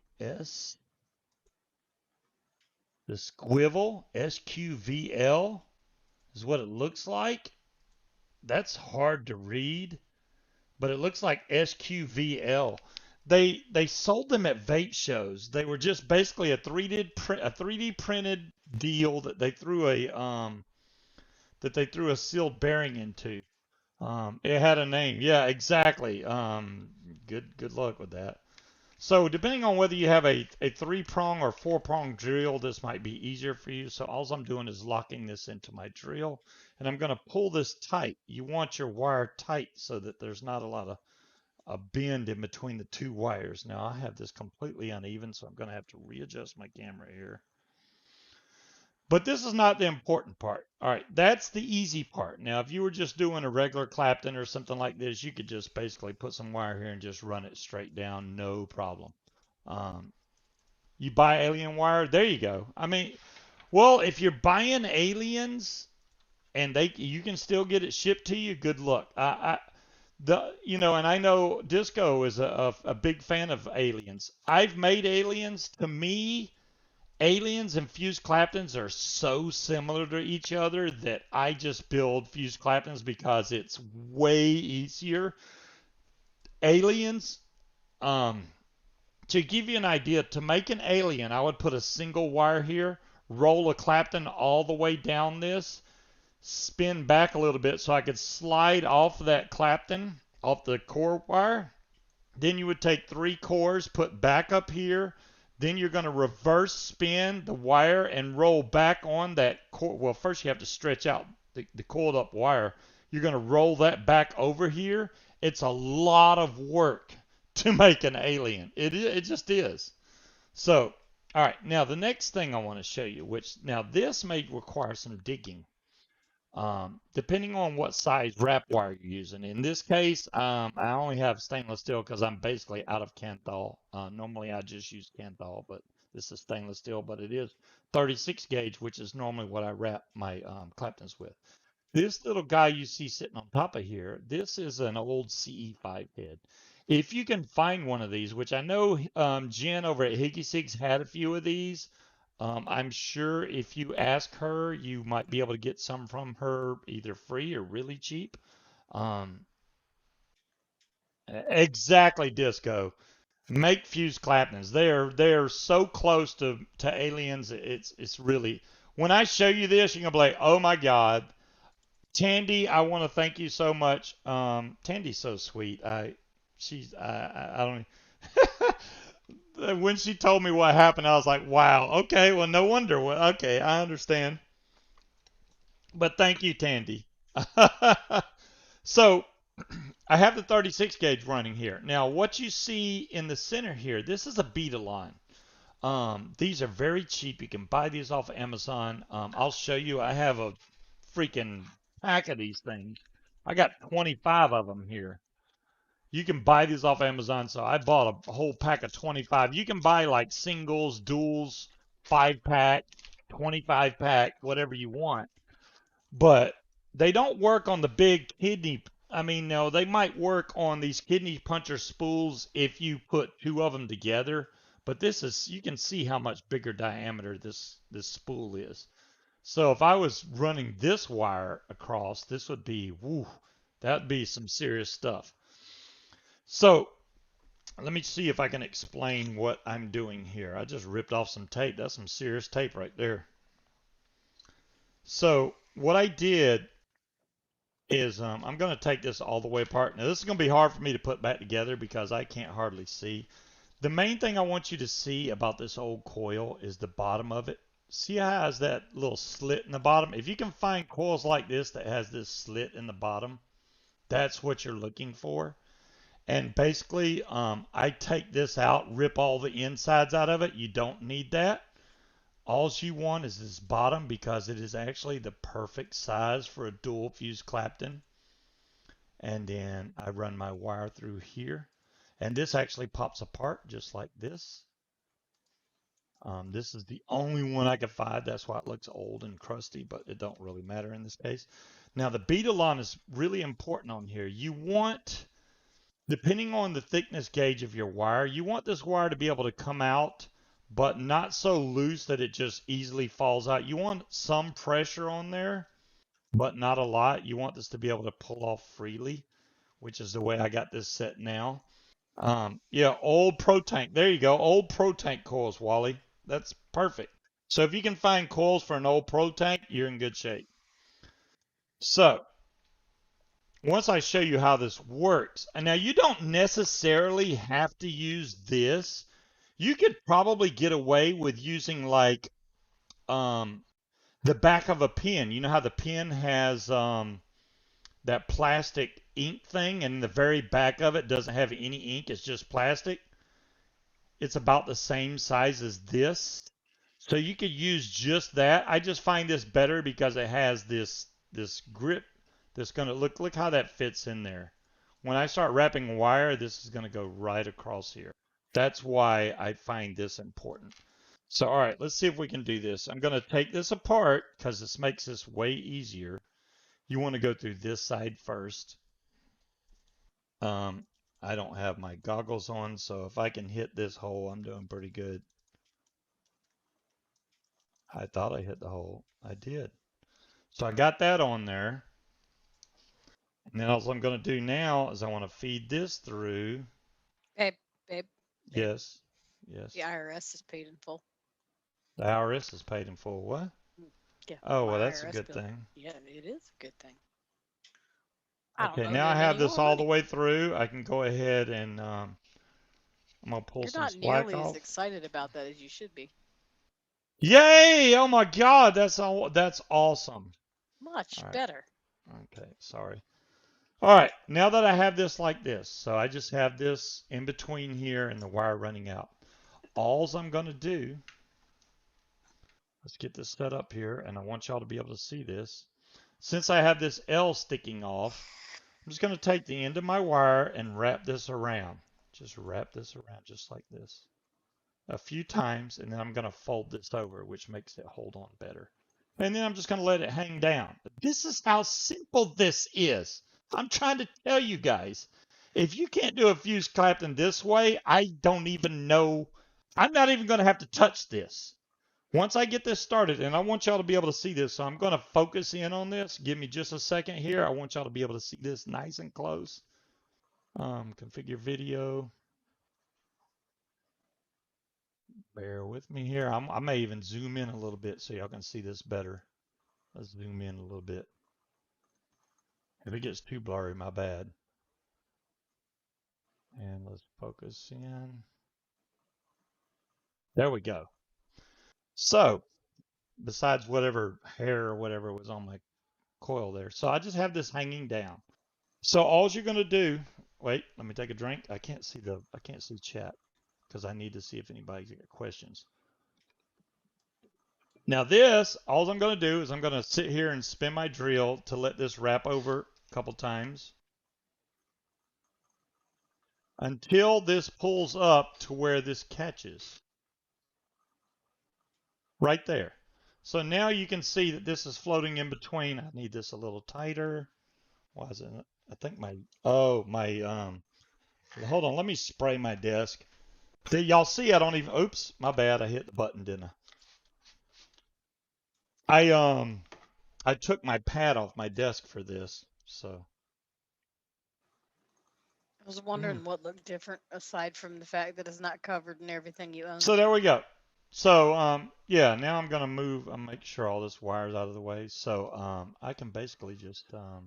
Squivel, SQVL is what it looks like. That's hard to read, but it looks like SQVL. They sold them at vape shows. They were just basically a 3D printed deal that they threw a sealed bearing into. It had a name. Yeah, exactly. Good luck with that. So depending on whether you have a three prong or four prong drill, this might be easier for you. So all I'm doing is locking this into my drill and I'm going to pull this tight. You want your wire tight so that there's not a lot of a bend in between the two wires. Now I have this completely uneven, so I'm going to have to readjust my camera here. But this is not the important part. All right, that's the easy part. Now, if you were just doing a regular Clapton or something like this, you could just basically put some wire here and just run it straight down, no problem. Um, you buy alien wire, there you go. I mean, well, if you're buying aliens and you can still get it shipped to you, good luck. And I know Disco is a big fan of aliens. I've made aliens. To me, aliens and fuse Claptons are so similar to each other that I just build fuse Claptons because it's way easier. Aliens, um, to give you an idea, to make an alien, I would put a single wire here, roll a Clapton all the way down this, spin back a little bit so I could slide off that Clapton, off the core wire. Then you would take 3 cores, put back up here. Then you're going to reverse spin the wire and roll back on that core. Well, first you have to stretch out the coiled up wire. You're going to roll that back over here. It's a lot of work to make an alien. It just is. So, all right. Now the next thing I want to show you, which now this may require some digging. Depending on what size wrap wire you're using. In this case, I only have stainless steel because I'm basically out of Kanthal. Normally I just use Kanthal, but this is stainless steel, but it is 36 gauge, which is normally what I wrap my Claptons with. This little guy you see sitting on top of here, this is an old CE5 head. If you can find one of these, which I know Jen over at e-cigs had a few of these, I'm sure if you ask her, you might be able to get some from her either free or really cheap. Um, exactly, Disco. Make fuse Claptons. They're so close to aliens. It's really when I show you this, you're gonna be like, oh my God, Tandy, I want to thank you so much. Tandy's so sweet. I don't. When she told me what happened, I was like, wow, okay, well, no wonder. Well, okay, I understand. But thank you, Tandy. So I have the 36 gauge running here. Now, what you see in the center here, this is a beta line. These are very cheap. You can buy these off of Amazon. I'll show you. I have a freaking pack of these things. I got 25 of them here. You can buy these off Amazon, so I bought a whole pack of 25. You can buy like singles, duals, 5 pack, 25 pack, whatever you want. But they don't work on the big kidney. I mean, no, they might work on these kidney puncher spools if you put two of them together. But this is, you can see how much bigger diameter this spool is. So if I was running this wire across, this would be, woo, that'd be some serious stuff. So let me see if I can explain what I'm doing here. I just ripped off some tape. That's some serious tape right there. So what I did is I'm going to take this all the way apart. Now this is going to be hard for me to put back together because I can't hardly see. The main thing I want you to see about this old coil is the bottom of it. See how it has that little slit in the bottom? If you can find coils like this that has this slit in the bottom, that's what you're looking for. And basically, I take this out, rip all the insides out of it. You don't need that. All you want is this bottom because it is actually the perfect size for a dual fuse Clapton. And then I run my wire through here. And this actually pops apart just like this. This is the only one I could find. That's why it looks old and crusty, but it don't really matter in this case. Now the bead-alon is really important on here. You want, depending on the thickness gauge of your wire, you want this wire to be able to come out, but not so loose that it just easily falls out. You want some pressure on there, but not a lot. You want this to be able to pull off freely, which is the way I got this set now. Yeah, old Pro Tank. There you go. Old Pro Tank coils, Wally. That's perfect. So if you can find coils for an old Pro Tank, you're in good shape. So once I show you how this works, and now you don't necessarily have to use this. You could probably get away with using like the back of a pen. You know how the pen has that plastic ink thing, and the very back of it doesn't have any ink, it's just plastic. It's about the same size as this. So you could use just that. I just find this better because it has this grip that's gonna look how that fits in there. When I start wrapping wire, this is gonna go right across here. That's why I find this important. So all right, let's see if we can do this. I'm gonna take this apart because this makes this way easier. You want to go through this side first. Um, I don't have my goggles on, so if I can hit this hole, I'm doing pretty good. I thought I hit the hole. I did. So I got that on there. And then all I'm going to do now is I want to feed this through. Babe, babe, babe. Yes. Yes. The IRS is paid in full. The IRS is paid in full. What? Yeah. Oh, well, my that's a IRS good bill. thing. Yeah, it is a good thing. I don't Okay, know now I them have this anymore, all the honey. way through. I can go ahead and I'm going to pull You're some not slack nearly as off. excited about that as you should be. Yay! Oh my God, that's awesome. Much All right. better. Okay, sorry. All right, now that I have this like this, so I just have this in between here and the wire running out. Alls I'm going to do, let's get this set up here, and I want y'all to be able to see this. Since I have this L sticking off, I'm just going to take the end of my wire and wrap this around. Just wrap this around just like this a few times, and then I'm going to fold this over, which makes it hold on better. And then I'm just going to let it hang down. This is how simple this is. I'm trying to tell you guys. If you can't do a fuse Clapton this way, I don't even know. I'm not even going to have to touch this. Once I get this started, and I want y'all to be able to see this, so I'm going to focus in on this. Give me just a second here. I want y'all to be able to see this nice and close. Configure video. Bear with me here. I may even zoom in a little bit so y'all can see this better. Let's zoom in a little bit. If it gets too blurry, my bad. And let's focus in. There we go. So, besides whatever hair or whatever was on my coil there. So I just have this hanging down. So all you're going to do, wait, let me take a drink. I can't see chat because I need to see if anybody's got questions. Now this, all I'm going to do is I'm going to sit here and spin my drill to let this wrap over a couple times until this pulls up to where this catches. Right there. So now you can see that this is floating in between. I need this a little tighter. Why is it? I think hold on, let me spray my desk. Did y'all see I don't even, oops, my bad, I hit the button, didn't I? I took my pad off my desk for this, so. I was wondering what looked different aside from the fact that it's not covered in everything you own. So there we go. So, yeah, now I'm going to move, I'll make sure all this wire's out of the way. So, I can basically just, I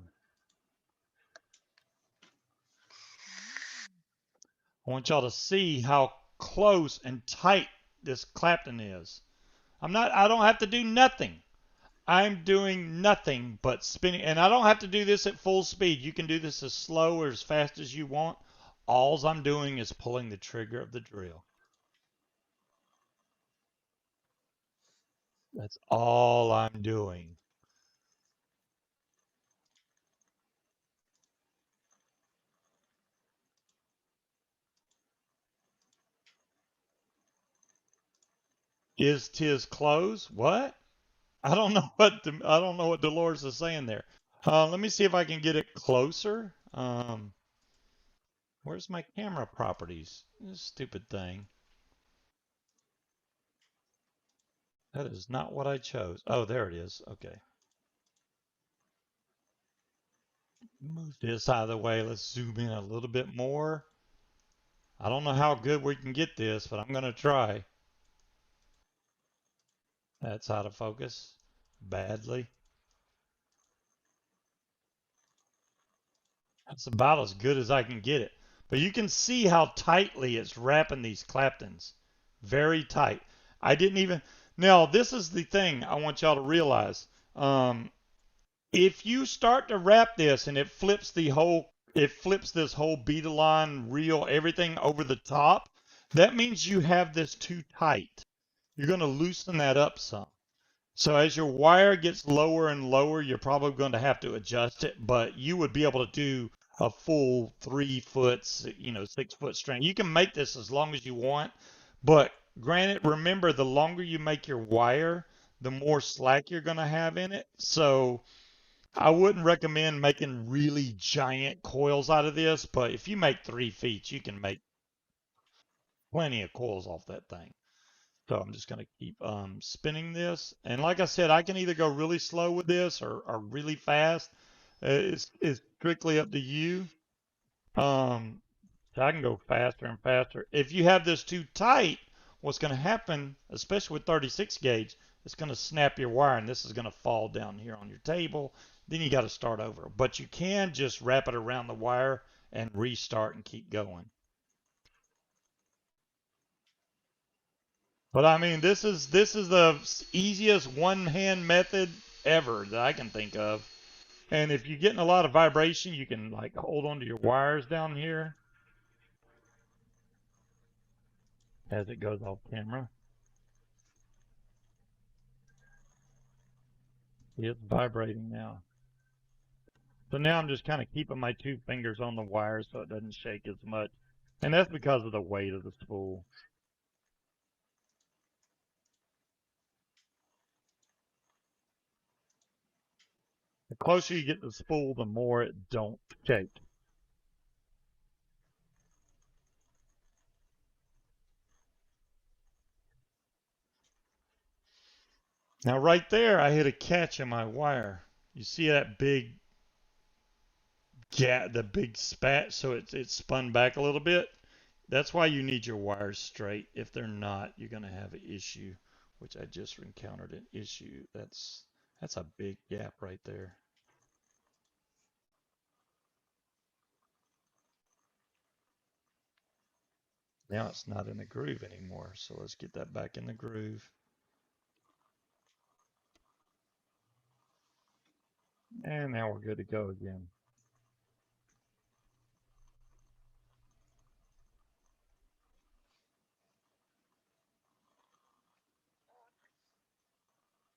want y'all to see how close and tight this Clapton is. I don't have to do nothing. I'm doing nothing but spinning, and I don't have to do this at full speed. You can do this as slow or as fast as you want. All I'm doing is pulling the trigger of the drill. That's all I'm doing. Is tis close? What? I don't know I don't know what Dolores is saying there. Let me see if I can get it closer. Where's my camera properties? This stupid thing. That is not what I chose. Oh, there it is. Okay. Move this out of the way. Let's zoom in a little bit more. I don't know how good we can get this, but I'm going to try. That's out of focus. Badly. That's about as good as I can get it. But you can see how tightly it's wrapping these Claptons. Very tight. I didn't even... Now, this is the thing I want y'all to realize. If you start to wrap this and it flips this whole bead-align reel, everything over the top, that means you have this too tight. You're going to loosen that up some. So as your wire gets lower and lower, you're probably going to have to adjust it, but you would be able to do a full 3 foot, 6 foot string. You can make this as long as you want, but granted, remember the longer you make your wire, the more slack you're going to have in it. So I wouldn't recommend making really giant coils out of this, but if you make 3 feet, you can make plenty of coils off that thing. So I'm just going to keep spinning this. And like I said, I can either go really slow with this or really fast. It's strictly up to you. So I can go faster and faster. If you have this too tight, what's going to happen, especially with 36 gauge, it's going to snap your wire and this is going to fall down here on your table. Then you got to start over. But you can just wrap it around the wire and restart and keep going. But I mean, this is the easiest one-hand method ever that I can think of. And if you're getting a lot of vibration, you can like hold onto your wires down here as it goes off camera. It's vibrating now. So now I'm just kind of keeping my 2 fingers on the wire so it doesn't shake as much. And that's because of the weight of the spool. The closer you get to the spool, the more it don't shake. Now right there, I hit a catch in my wire. You see that big the big spat, so it spun back a little bit. That's why you need your wires straight. If they're not, you're going to have an issue, which I just encountered an issue. That's a big gap right there. Now it's not in the groove anymore, so let's get that back in the groove. And now we're good to go again.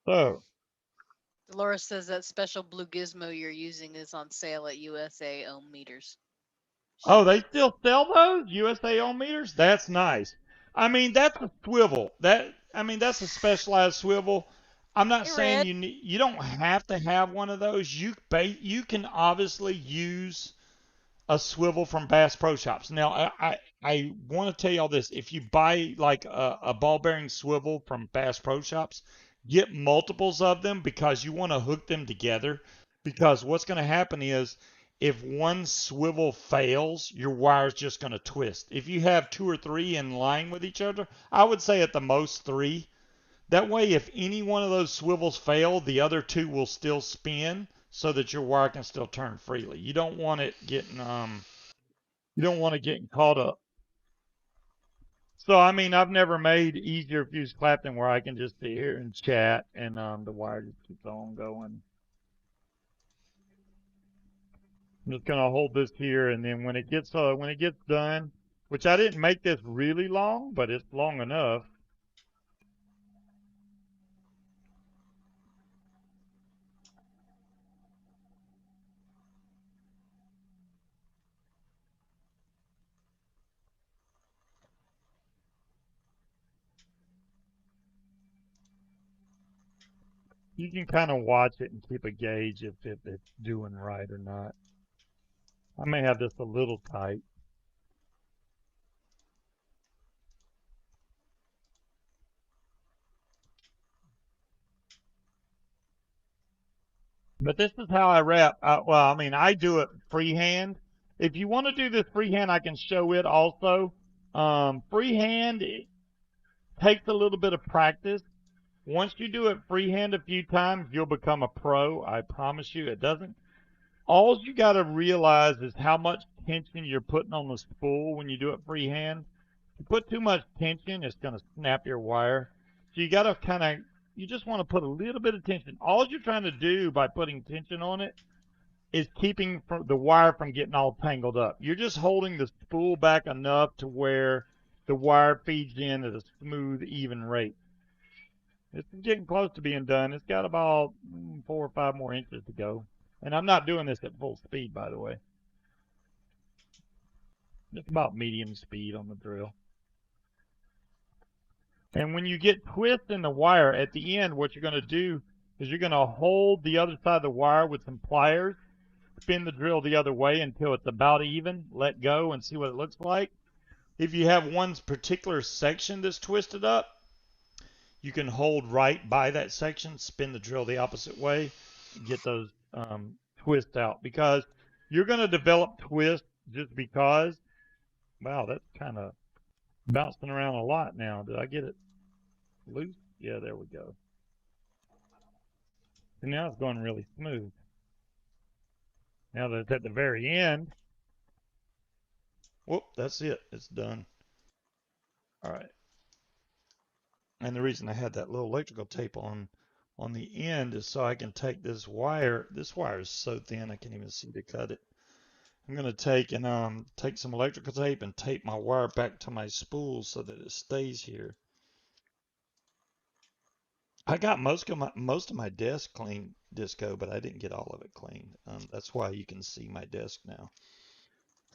So, Dolores says that special blue gizmo you're using is on sale at USA Ohm Meters. oh, they still sell those USA ohm meters? That's nice. I mean, that's a swivel. That's a specialized swivel. I'm not Hey, saying Red. you don't have to have one of those. You can obviously use a swivel from Bass Pro Shops. Now, I want to tell y'all this. If you buy like a ball bearing swivel from Bass Pro Shops, get multiples of them because you want to hook them together. Because what's going to happen is if one swivel fails, your wire's just going to twist. If you have two or three in line with each other, I would say at the most three. That way, if any one of those swivels fail, the other two will still spin so that your wire can still turn freely. You don't want it getting caught up. So I mean, I've never made easier fuse Clapton where I can just sit here and chat and the wire just keeps on going. I'm just gonna hold this here and then when it gets done, which I didn't make this really long, but it's long enough. You can kind of watch it and keep a gauge if it's doing right or not. I may have this a little tight. But this is how I wrap. Well, I mean, I do it freehand. If you want to do this freehand, I can show it also. Freehand takes a little bit of practice. Once you do it freehand a few times, you'll become a pro. I promise you, it doesn't. All you got to realize is how much tension you're putting on the spool when you do it freehand. If you put too much tension, it's going to snap your wire. So you got to you just want to put a little bit of tension. All you're trying to do by putting tension on it is keeping the wire from getting all tangled up. You're just holding the spool back enough to where the wire feeds in at a smooth, even rate. It's getting close to being done. It's got about 4 or 5 more inches to go. And I'm not doing this at full speed, by the way. Just about medium speed on the drill. And when you get twist in the wire, at the end, what you're going to do is you're going to hold the other side of the wire with some pliers, spin the drill the other way until it's about even, let go and see what it looks like. If you have one particular section that's twisted up, you can hold right by that section, spin the drill the opposite way, get those twists out. Because you're going to develop twist just because, wow, that's kind of bouncing around a lot now. Did I get it loose? Yeah, there we go. And now it's going really smooth. Now that it's at the very end, whoop, that's it. It's done. All right. And the reason I had that little electrical tape on the end is so I can take this wire. This wire is so thin I can't even see to cut it. I'm gonna take some electrical tape and tape my wire back to my spool so that it stays here. I got most of my desk clean, Disco, but I didn't get all of it clean. That's why you can see my desk now.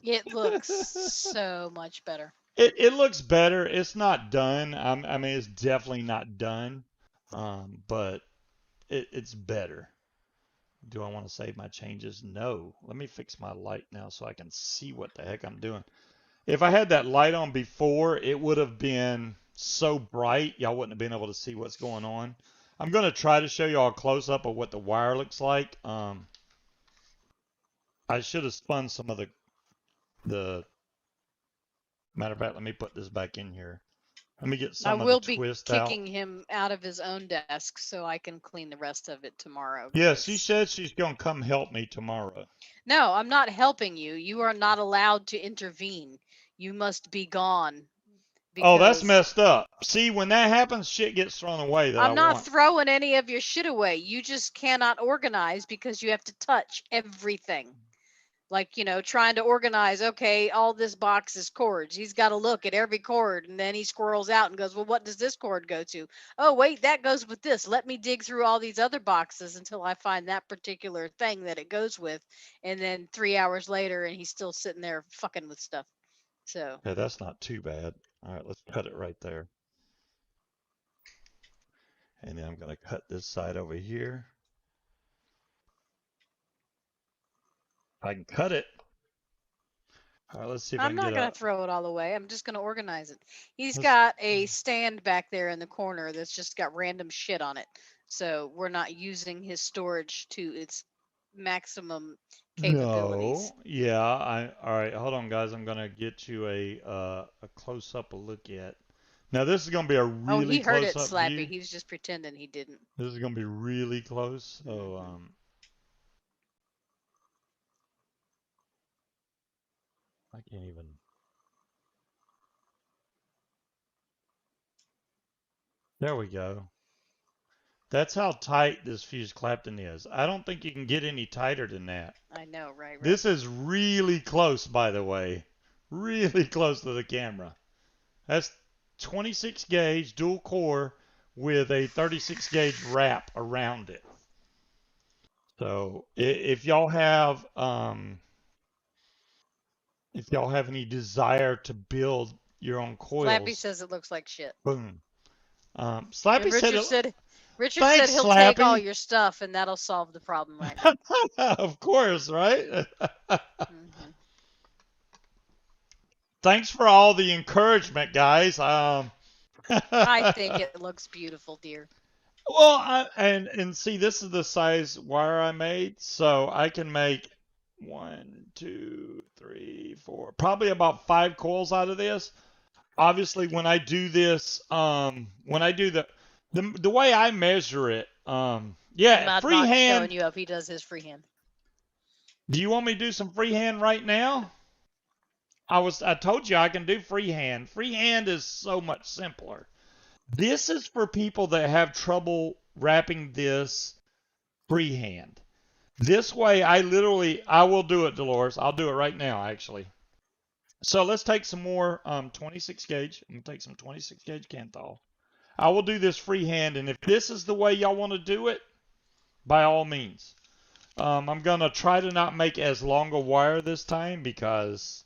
It looks so much better. It looks better. It's not done. I mean, it's definitely not done, but it's better. Do I want to save my changes? No. Let me fix my light now so I can see what the heck I'm doing. If I had that light on before, it would have been so bright, y'all wouldn't have been able to see what's going on. I'm going to try to show y'all a close-up of what the wire looks like. I should have spun some of the matter of fact, let me put this back in here. Let me get some of the twist out. I will be kicking him out of his own desk so I can clean the rest of it tomorrow. Yeah, she said she's going to come help me tomorrow. No, I'm not helping you. You are not allowed to intervene. You must be gone. Oh, that's messed up. See, when that happens, shit gets thrown away that I'm not throwing any of your shit away. You just cannot organize because you have to touch everything. like, trying to organize, okay, all this box is cords. He's got to look at every cord, and then he squirrels out and goes, well, what does this cord go to? Oh, wait, that goes with this. Let me dig through all these other boxes until I find that particular thing that it goes with. And then 3 hours later, and he's still sitting there fucking with stuff. So. Okay, that's not too bad. All right, let's cut it right there. And then I'm going to cut this side over here. I can cut it. All right, let's see if I I'm can not get going a... to throw it all away. I'm just going to organize it. He's got a stand back there in the corner that's just got random shit on it. So we're not using his storage to its maximum capabilities. No. Yeah, all right, hold on guys. I'm going to get you a close up look at. Now this is going to be a Oh, really he heard close it, up Slappy. view. He was just pretending he didn't. This is going to be really close. So I can't even. There we go. That's how tight this fused Clapton is. I don't think you can get any tighter than that. I know, right? This is really close, by the way. Really close to the camera. That's 26 gauge dual core with a 36 gauge wrap around it. So if y'all have any desire to build your own coils, Slappy says it looks like shit. boom. Slappy Richard thanks, said he'll Slappy. take all your stuff and that'll solve the problem right now. Of course, right? Thanks for all the encouragement, guys. I think it looks beautiful, dear. Well, and see, this is the size wire I made, so I can make 1, 2, 3, 4, probably about 5 coils out of this. Obviously, when I do this, when I do the way I measure it, yeah, freehand. Showing you up, he does his freehand. Do you want me to do some freehand right now? I told you I can do freehand. Freehand is so much simpler. This is for people that have trouble wrapping this freehand. This way, I will do it, Dolores. I'll do it right now, actually. So let's take some more 26 gauge. I'm going to take some 26 gauge Kanthal. I will do this freehand, and if this is the way y'all want to do it, by all means. I'm going to try to not make as long a wire this time because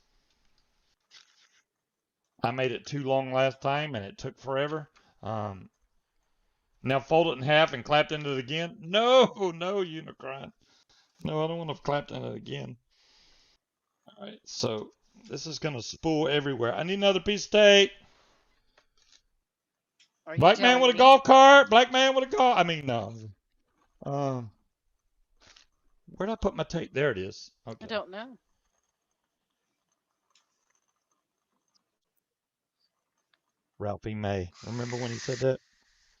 I made it too long last time and it took forever. Now fold it in half and clapped into it again. No, Unicron. No, I don't want to clap into it again. All right, so this is going to spool everywhere. I need another piece of tape. Black man with a golf cart. Black man with a golf. I mean, no. Where'd I put my tape? There it is. Okay. I don't know. Ralphie May. Remember when he said that?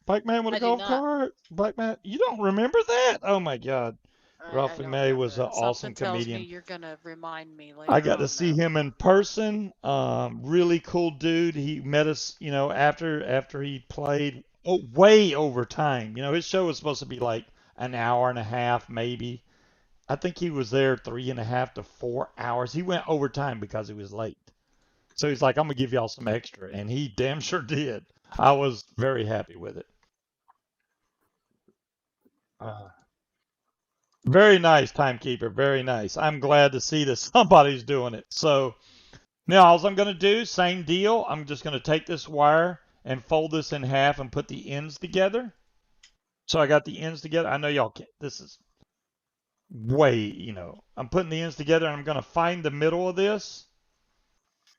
Black man with a golf cart. Black man. You don't remember that? Oh my God. Ralphie May was an awesome comedian. Tells me you're gonna remind me later. I got to see him in person. Really cool dude. He met us, after he played way over time. His show was supposed to be like an hour and a half, maybe. I think he was there 3.5 to 4 hours. He went overtime because he was late. So he's like, I'm going to give y'all some extra. And he damn sure did. I was very happy with it. Very nice, timekeeper. Very nice. I'm glad to see that somebody's doing it. So now all I'm going to do, same deal. I'm just going to take this wire and fold this in half and put the ends together. So I got the ends together. I know y'all can't. This is way, I'm putting the ends together and I'm going to find the middle of this.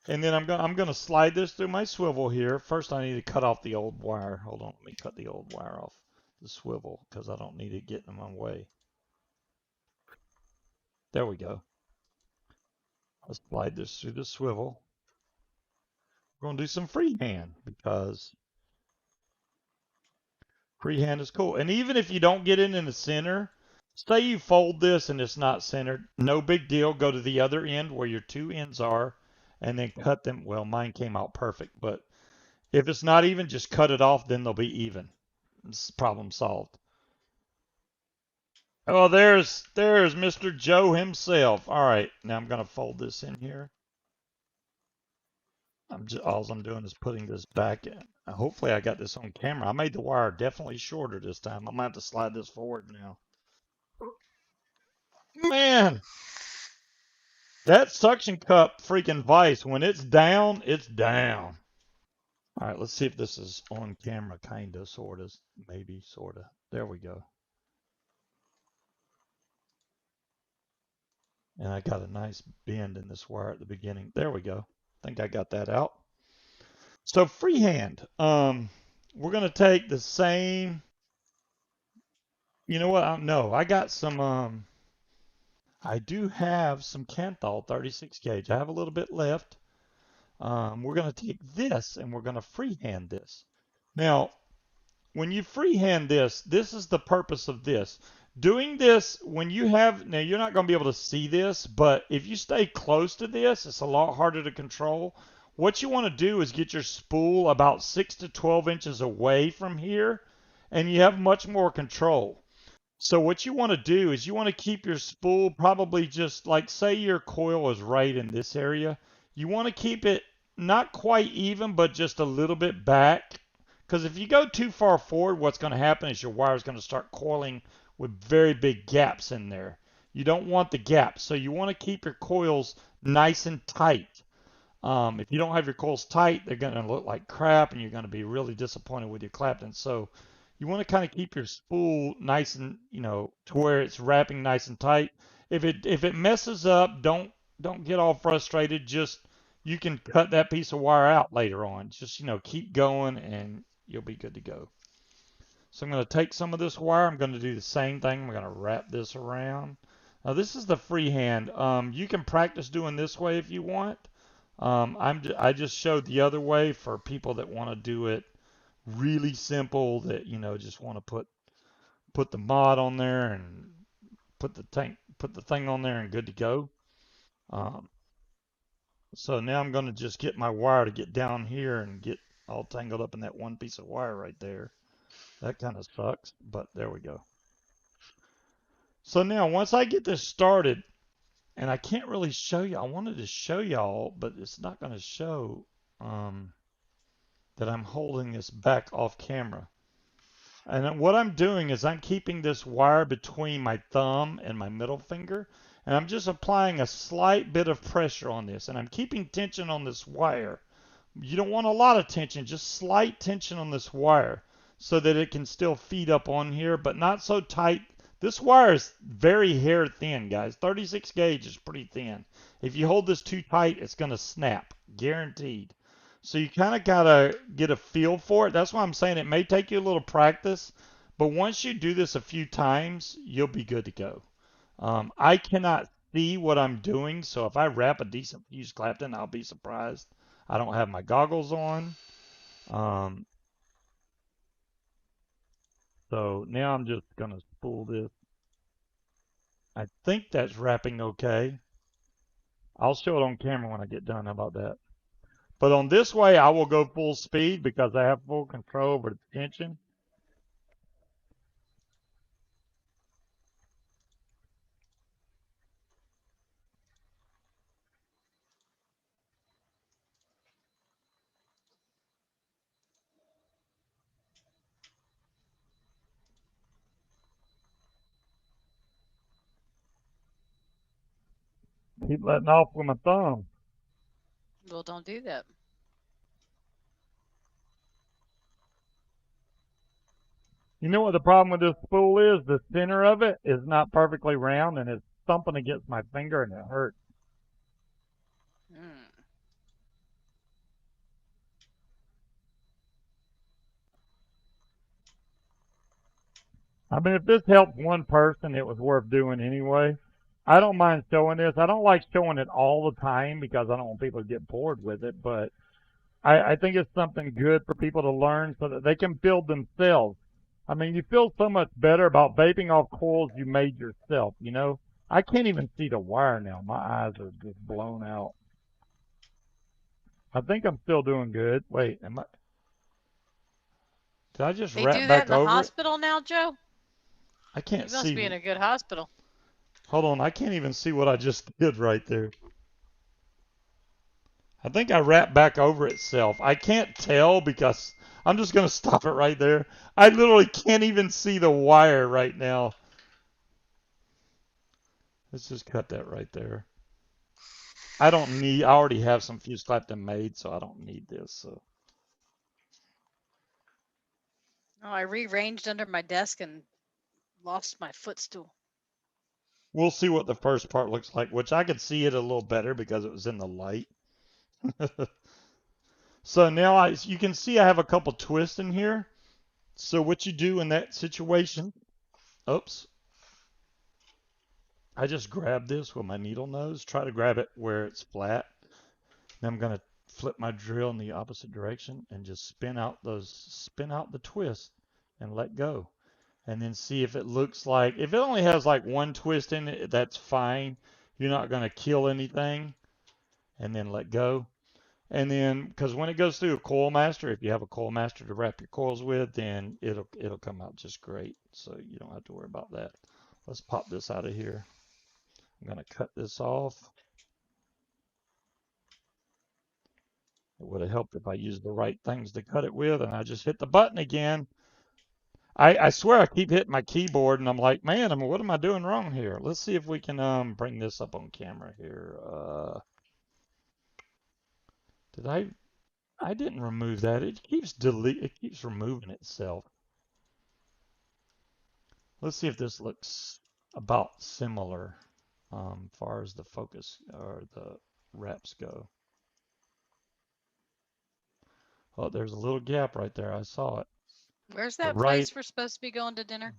And then I'm going to slide this through my swivel here. First, I need to cut off the old wire. Hold on. Let me cut the old wire off the swivel because I don't need it getting in my way. There we go. Let's slide this through the swivel. We're going to do some freehand because freehand is cool. And even if you don't get it in the center, say you fold this and it's not centered, no big deal. Go to the other end where your two ends are and then cut them. Well, mine came out perfect, but if it's not even, just cut it off, then they'll be even. It's problem solved. Oh, there's Mr. Joe himself. All right, now I'm gonna fold this in here. All I'm doing is putting this back in. Hopefully I got this on camera. I made the wire definitely shorter this time. I'm gonna have to slide this forward now. Man, that suction cup freaking vise, when it's down, it's down. All right, let's see if this is on camera, kinda, sorta, maybe, sorta. There we go. And I got a nice bend in this wire at the beginning. There we go. I think I got that out. So freehand. We're gonna take the same. You know what? No, I got some. I do have some Canthal 36 gauge. I have a little bit left. We're gonna take this and we're gonna freehand this. Now, when you freehand this, this is the purpose of this. Doing this when you have, now you're not going to be able to see this, but if you stay close to this, it's a lot harder to control. What you want to do is get your spool about 6 to 12 inches away from here, and you have much more control. So what you want to do is you want to keep your spool probably just like, say your coil is right in this area. You want to keep it not quite even, but just a little bit back. Because if you go too far forward, what's going to happen is your wire is going to start coiling with very big gaps in there. You don't want the gaps. So you want to keep your coils nice and tight. If you don't have your coils tight, they're going to look like crap and you're going to be really disappointed with your Clapton. So you want to kind of keep your spool nice and, to where it's wrapping nice and tight. If it messes up, don't get all frustrated. Just you can cut that piece of wire out later on. Just, keep going and you'll be good to go. So I'm going to take some of this wire. I'm going to do the same thing. I'm going to wrap this around. Now this is the freehand. You can practice doing this way if you want. I just showed the other way for people that want to do it really simple, that just want to put the mod on there and put the thing on there and good to go. Um, so now I'm going to just get my wire to get down here and get all tangled up in that one piece of wire right there. That kind of sucks, but there we go. So now once I get this started, and I can't really show you, I wanted to show y'all, but it's not going to show that I'm holding this back off camera. And what I'm doing is I'm keeping this wire between my thumb and my middle finger, and I'm just applying a slight bit of pressure on this, and I'm keeping tension on this wire. You don't want a lot of tension, just slight tension on this wire so that it can still feed up on here, but not so tight. This wire is very hair thin, guys. 36 gauge is pretty thin. If you hold this too tight, it's going to snap, guaranteed. So you kind of got to get a feel for it. That's why I'm saying it may take you a little practice, but once you do this a few times, you'll be good to go. I cannot see what I'm doing, so if I wrap a decent fuse Clapton, I'll be surprised. I don't have my goggles on. Um, so now I'm just going to spool this. I think that's wrapping okay. I'll show it on camera when I get done. How about that? But on this way, I will go full speed because I have full control over the tension. Keep letting off with my thumb. Well, don't do that. You know what the problem with this spool is? The center of it is not perfectly round and it's thumping against my finger and it hurts. Mm. I mean, if this helped one person, it was worth doing anyway. I don't mind showing this. I don't like showing it all the time because I don't want people to get bored with it, but I think it's something good for people to learn so that they can build themselves. I mean, you feel so much better about vaping off coils you made yourself. I can't even see the wire now. My eyes are just blown out. I think I'm still doing good. Wait, did I just They wrap do that back in the over it? hospital now, Joe? I can't You must see. be in a good hospital. Hold on, I can't even see what I just did right there. I think I wrapped back over itself. I can't tell because I'm just going to stop it right there. I literally can't even see the wire right now. Let's just cut that right there. I already have some fuse Clapton made, so I don't need this. So Oh, I rearranged under my desk and lost my footstool. we'll see what the first part looks like, which I could see it a little better because it was in the light. So now you can see I have a couple twists in here. So what you do in that situation, oops, I just grab this with my needle nose, try to grab it where it's flat. Then I'm going to flip my drill in the opposite direction and just spin out the twist and let go. And then see if it looks like, if it only has like one twist in it, that's fine. You're not going to kill anything. And then let go. And then, because when it goes through a coil master, if you have a coil master to wrap your coils with, then it'll come out just great. So you don't have to worry about that. Let's pop this out of here. I'm going to cut this off. It would have helped if I used the right things to cut it with, and I just hit the button again. I swear I keep hitting my keyboard, and I'm like, man, what am I doing wrong here? Let's see if we can bring this up on camera here. Did I didn't remove that. It keeps removing itself. Let's see if this looks about similar far as the focus or the wraps go. Oh, there's a little gap right there. I saw it. Where's The that right, place we're supposed to be going to dinner?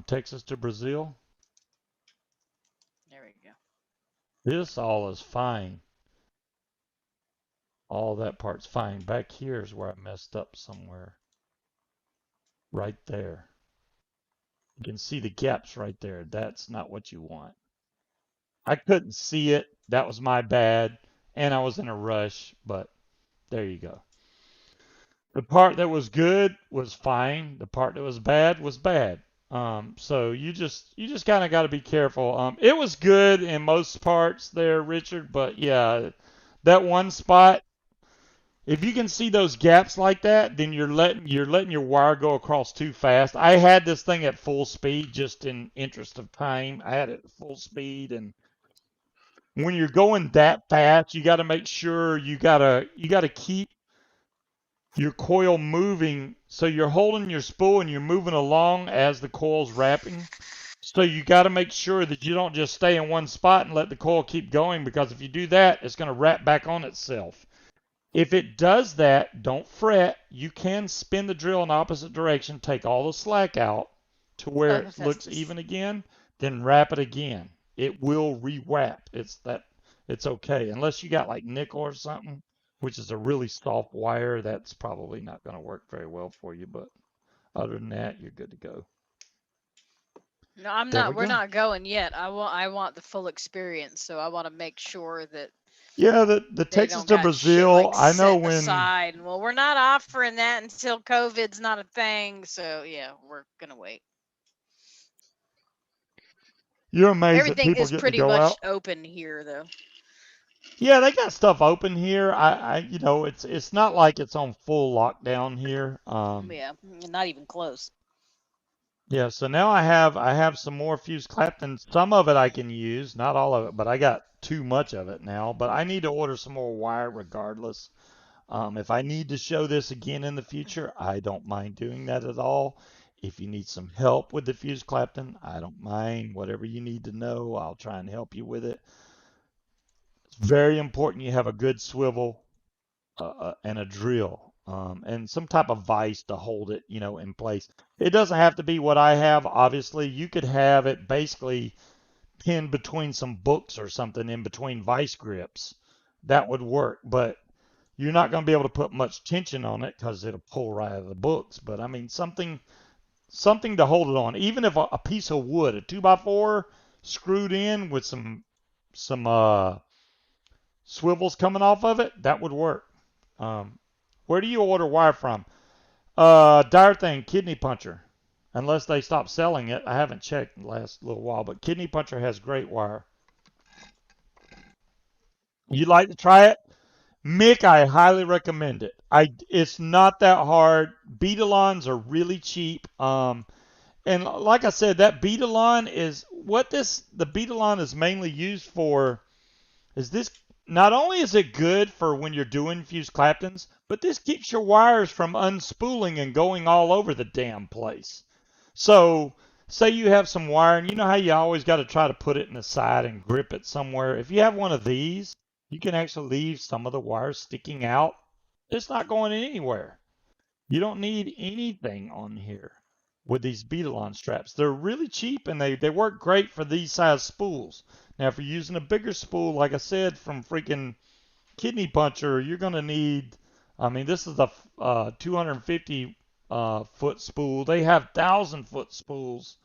Texas to Brazil. There we go. This all is fine. All that part's fine. Back here is where I messed up somewhere. Right there. You can see the gaps right there. That's not what you want. I couldn't see it. That was my bad. And I was in a rush, but there you go. The part that was good was fine. The part that was bad was bad. So you just kind of got to be careful. It was good in most parts there, Richard, but yeah, that one spot, if you can see those gaps like that, then you're letting your wire go across too fast. I had this thing at full speed just in interest of time. I had it at full speed, and when you're going that fast, you got to make sure you got to keep your coil moving. So you're holding your spool and you're moving along as the coil's wrapping. So you got to make sure that you don't just stay in one spot and let the coil keep going, because if you do that, it's going to wrap back on itself. If it does that, don't fret. You can spin the drill in the opposite direction, take all the slack out to where Oh, it looks Hephaestus. even again, then wrap it again. It will re-wrap. It's okay. Unless you got like nickel or something, which is a really soft wire, that's probably not going to work very well for you. But other than that, you're good to go. No, I'm There we not. We're go. not going yet. I want the full experience, so I want to make sure that Yeah, the they Texas don't to got shit Brazil, like I know set when aside. And well, we're not offering that until COVID's not a thing. So yeah, we're gonna wait. you're amazed that Everything people is get to pretty go much out. open here, though. Yeah, they got stuff open here. It's not like it's on full lockdown here. Yeah, not even close. Yeah, so now I have some more fused Clapton. Some of it I can use, not all of it, but I got too much of it now. But I need to order some more wire regardless. If I need to show this again in the future, I don't mind doing that at all. If you need some help with the fused Clapton, I don't mind. Whatever you need to know, I'll try and help you with it. It's very important you have a good swivel and a drill and some type of vise to hold it, in place. It doesn't have to be what I have. Obviously, you could have it basically pinned between some books or something in between vice grips. That would work, but you're not going to be able to put much tension on it because it'll pull right out of the books. But I mean, something to hold it on. Even if a piece of wood, a 2x4 screwed in with some swivels coming off of it, that would work. Where do you order wire from? Dire Thing Kidney Puncher. unless they stop selling it. I haven't checked in the last little while, but Kidney Puncher has great wire. You'd like to try it? Mick, I highly recommend it. It's not that hard. Beadalons are really cheap. And like I said, that Beadalon is what the Beadalon is mainly used for. Is this not only is it good for when you're doing fused Claptons, but this keeps your wires from unspooling and going all over the damn place. So, say you have some wire, and you know how you always got to try to put it in the side and grip it somewhere. If you have one of these, you can actually leave some of the wires sticking out. It's not going anywhere. You don't need anything on here with these Beadalon straps. They're really cheap and they work great for these size spools. Now, if you're using a bigger spool, like I said, from freaking Kidney Puncher, you're going to need, I mean, this is a 250 foot spool. They have 1,000-foot spools.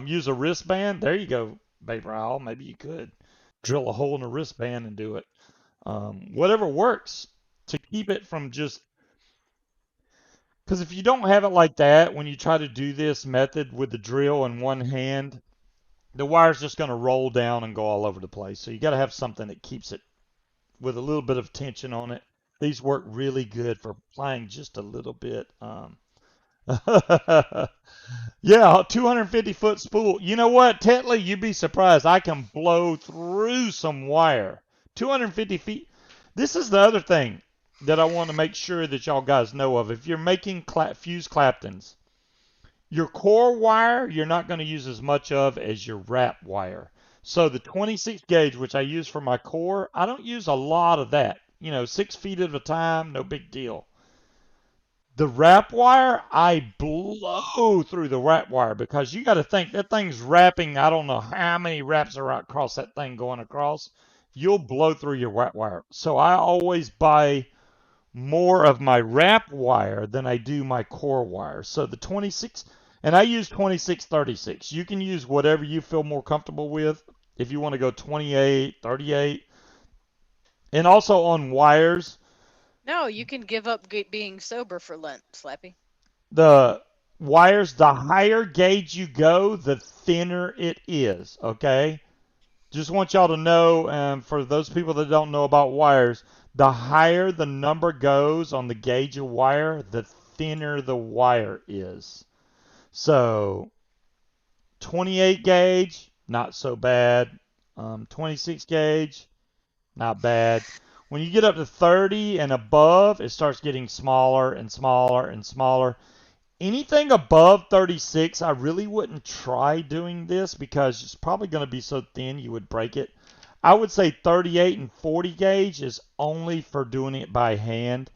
Use a wristband. There you go, Vapor Owl. Maybe you could drill a hole in a wristband and do it. Whatever works to keep it from just, because if you don't have it like that, when you try to do this method with the drill in one hand, the wire's just going to roll down and go all over the place. So you got to have something that keeps it with a little bit of tension on it. These work really good for applying just a little bit. Yeah, 250-foot spool. You know what, Tetley, you'd be surprised. I can blow through some wire. 250 feet. This is the other thing that I want to make sure that y'all guys know of. If you're making fused Claptons, your core wire you're not going to use as much of as your wrap wire. So the 26 gauge, which I use for my core, I don't use a lot of that. 6 feet at a time, no big deal. The wrap wire, I blow through the wrap wire because you got to think that thing's wrapping. I don't know how many wraps are across that thing going across. You'll blow through your wrap wire. So I always buy more of my wrap wire than I do my core wire. So the 26, and I use 2636. You can use whatever you feel more comfortable with. If you want to go 28, 38. And also on wires, No, you can give up being sober for Lent, Slappy. the the higher gauge you go, the thinner it is. Okay? Just want y'all to know, for those people that don't know about wires, the higher the number goes on the gauge of wire, the thinner the wire is. So 28 gauge, not so bad. 26 gauge, not bad. When you get up to 30 and above, it starts getting smaller and smaller and smaller. Anything above 36, I really wouldn't try doing this because it's probably going to be so thin you would break it. I would say 38 and 40 gauge is only for doing it by hand.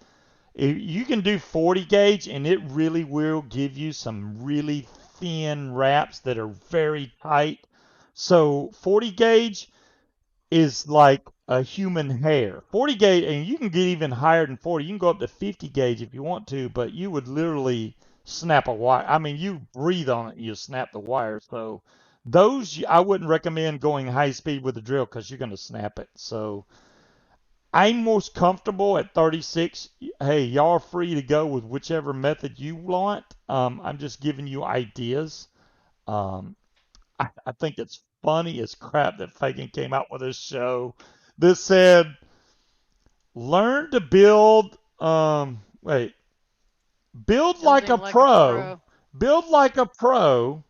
You can do 40 gauge and it really will give you some really thin wraps that are very tight. So 40 gauge is like a human hair. 40 gauge, and you can get even higher than 40. You can go up to 50 gauge if you want to, but you would literally snap a wire. I mean, you breathe on it, you snap the wire. So those, I wouldn't recommend going high speed with the drill because you're going to snap it. So I'm most comfortable at 36. Hey, y'all are free to go with whichever method you want. I'm just giving you ideas. Um, I think it's funny as crap that Fagan came out with a show that said, learn to build, build like Building a like a pro, pro. build like a pro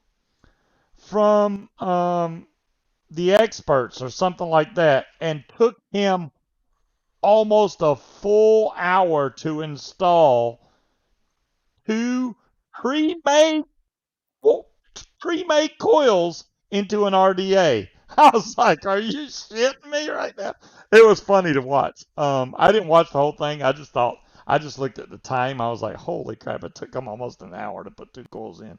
from the experts or something like that, and took him almost a full hour to install two pre-made pre-made coils into an RDA. I was like, "Are you shitting me right now?" It was funny to watch. I didn't watch the whole thing. I just looked at the time. I was like, "Holy crap!" It took him almost an hour to put two coils in.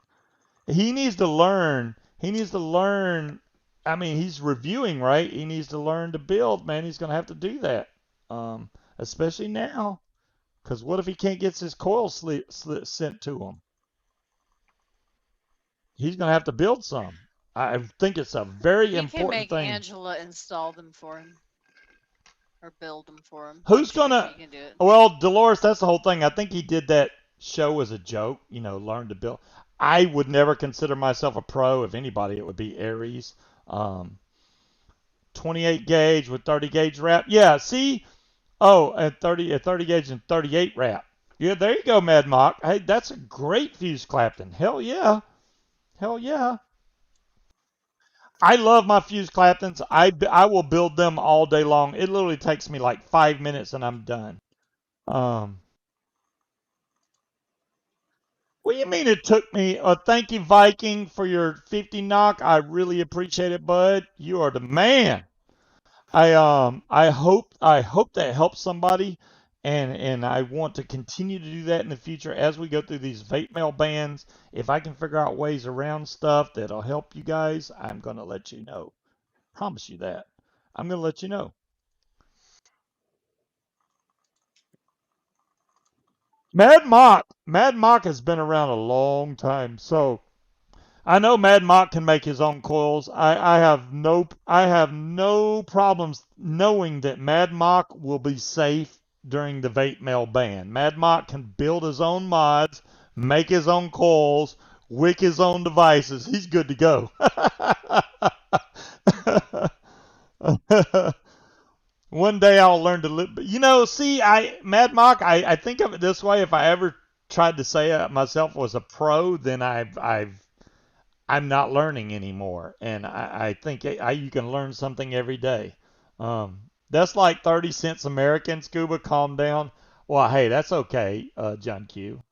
He needs to learn. He needs to learn. I mean, he's reviewing, right? He needs to learn to build, man. He's gonna have to do that, especially now. Because what if he can't get his coil sent to him? He's going to have to build some. I think it's a very He can important make thing. Angela install them for him or build them for him. Who's going If to, she can do it. well, Dolores, that's the whole thing. I think he did that show as a joke, learn to build. I would never consider myself a pro. If anybody, it would be Aries. Um, 28 gauge with 30 gauge wrap. Yeah, see? Oh, at 30 gauge and 38 wrap. Yeah, there you go, Mad Mock. Hey, that's a great fuse, Clapton. Hell yeah. Hell yeah. I love my fuse Claptons. I will build them all day long. It literally takes me like 5 minutes and I'm done. Um, what do you mean it took me? Thank you, Viking, for your 50 knock. I really appreciate it, bud. You are the man. I hope that helps somebody, and I want to continue to do that in the future as we go through these vape mail bans. If I can figure out ways around stuff that'll help you guys, I'm gonna let you know. Promise you that. I'm gonna let you know. Mad Mock has been around a long time, so I know Mad Mock can make his own coils. I have no problems knowing that Mad Mock will be safe during the vape mail ban. Mad Mock can build his own mods, make his own coils, wick his own devices. He's good to go. One day I'll learn to live. See, Mad Mock. I think of it this way: if I ever tried to say myself was a pro, then I'm not learning anymore, and I think you can learn something every day. That's like 30 cents American. Scuba, calm down. Well, hey, that's okay, John Q.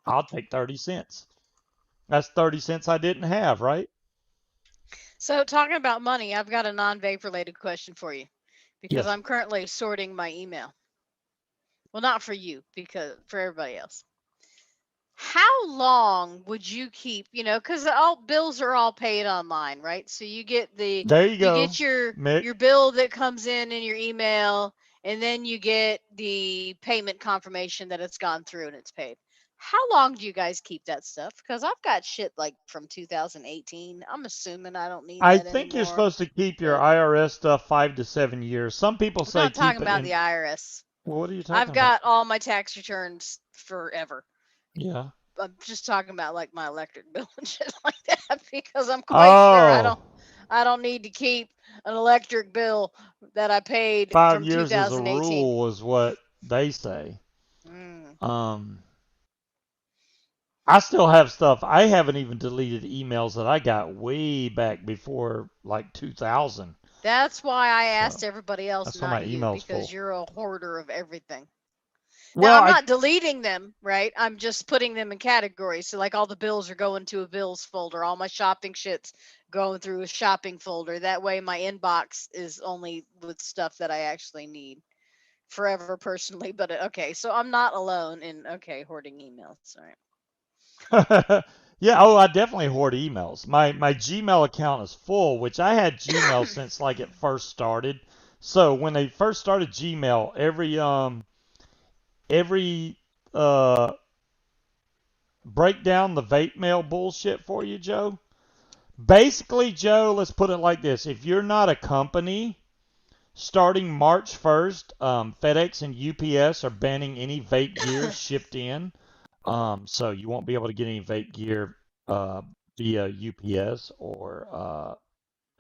I'll take 30 cents. That's 30 cents I didn't have, right? So, talking about money, I've got a non-vape related question for you because Yes. I'm currently sorting my email. Well, not for you, because for everybody else. How long would you keep, because all bills are all paid online, right? So There you you go, get your Mick. your bill that comes in your email, and then you get the payment confirmation that it's gone through and it's paid. How long do you guys keep that stuff? Because I've got shit like from 2018. I'm assuming I don't need I that think you're anymore, supposed to keep your but IRS stuff 5 to 7 years. Some people I'm say not talking keep it about in. the IRS. Well, what are you talking I've about? got all my tax returns forever. Yeah. I'm just talking about like my electric bill and shit like that because I'm quite sure I don't Oh, I don't need to keep an electric bill that I paid five from years is a 2018. rule, is what they say. Mm. Um, I still have stuff. I haven't even deleted emails that I got way back before like 2000. That's why I asked So everybody else, that's why my not you, email's because full. you're a hoarder of everything. Now, Well, I'm I not deleting them, right? I'm just putting them in categories. So, like, all the bills are going to a bills folder. All my shopping shit's going through a shopping folder. That way, my inbox is only with stuff that I actually need forever personally. But okay, so I'm not alone in hoarding emails. All right. yeah, I definitely hoard emails. My Gmail account is full, which I had Gmail since like it first started. So when they first started Gmail, every uh break down the vape mail bullshit for you, Joe. Basically, Joe, let's put it like this. If you're not a company, starting March 1st, FedEx and UPS are banning any vape gear shipped in. So you won't be able to get any vape gear uh, via UPS or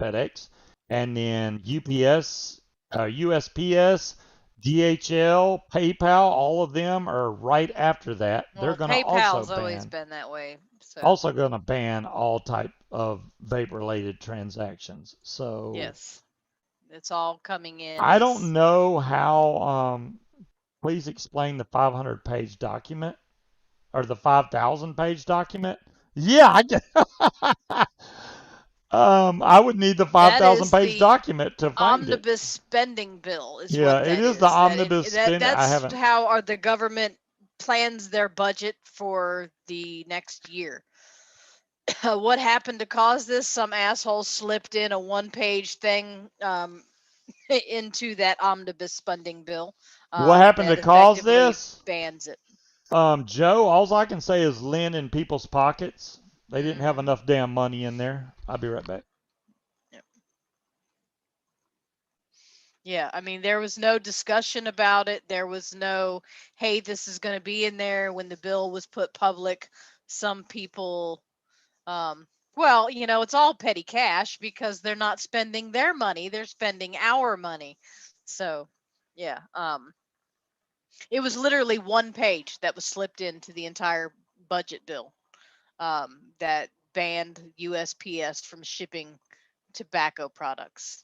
FedEx. And then UPS, USPS, DHL, PayPal, all of them are right after that. They're Well, going to also PayPal's always ban been that way. So, also going to ban all type of vape related transactions. So yes, it's all coming in I don't as know how. Please explain the 500 page document or the 5,000 page document. Yeah, I get. I would need the that 5,000 is page the document to find it. omnibus spending bill is Yeah, what it that is the is. omnibus spend. I That's haven't. how the government plans their budget for the next year. What happened to cause this? Some asshole slipped in a one-page thing into that omnibus spending bill What happened to that cause effectively this? bans it. Joe, all I can say is lint in people's pockets. They didn't have Hmm. enough damn money in there. I'll be right back. Yeah, I mean, there was no discussion about it. There was no, hey, this is going to be in there when the bill was put public. some people, well, it's all petty cash because they're not spending their money, they're spending our money. So, yeah, it was literally one page that was slipped into the entire budget bill, that banned USPS from shipping tobacco products.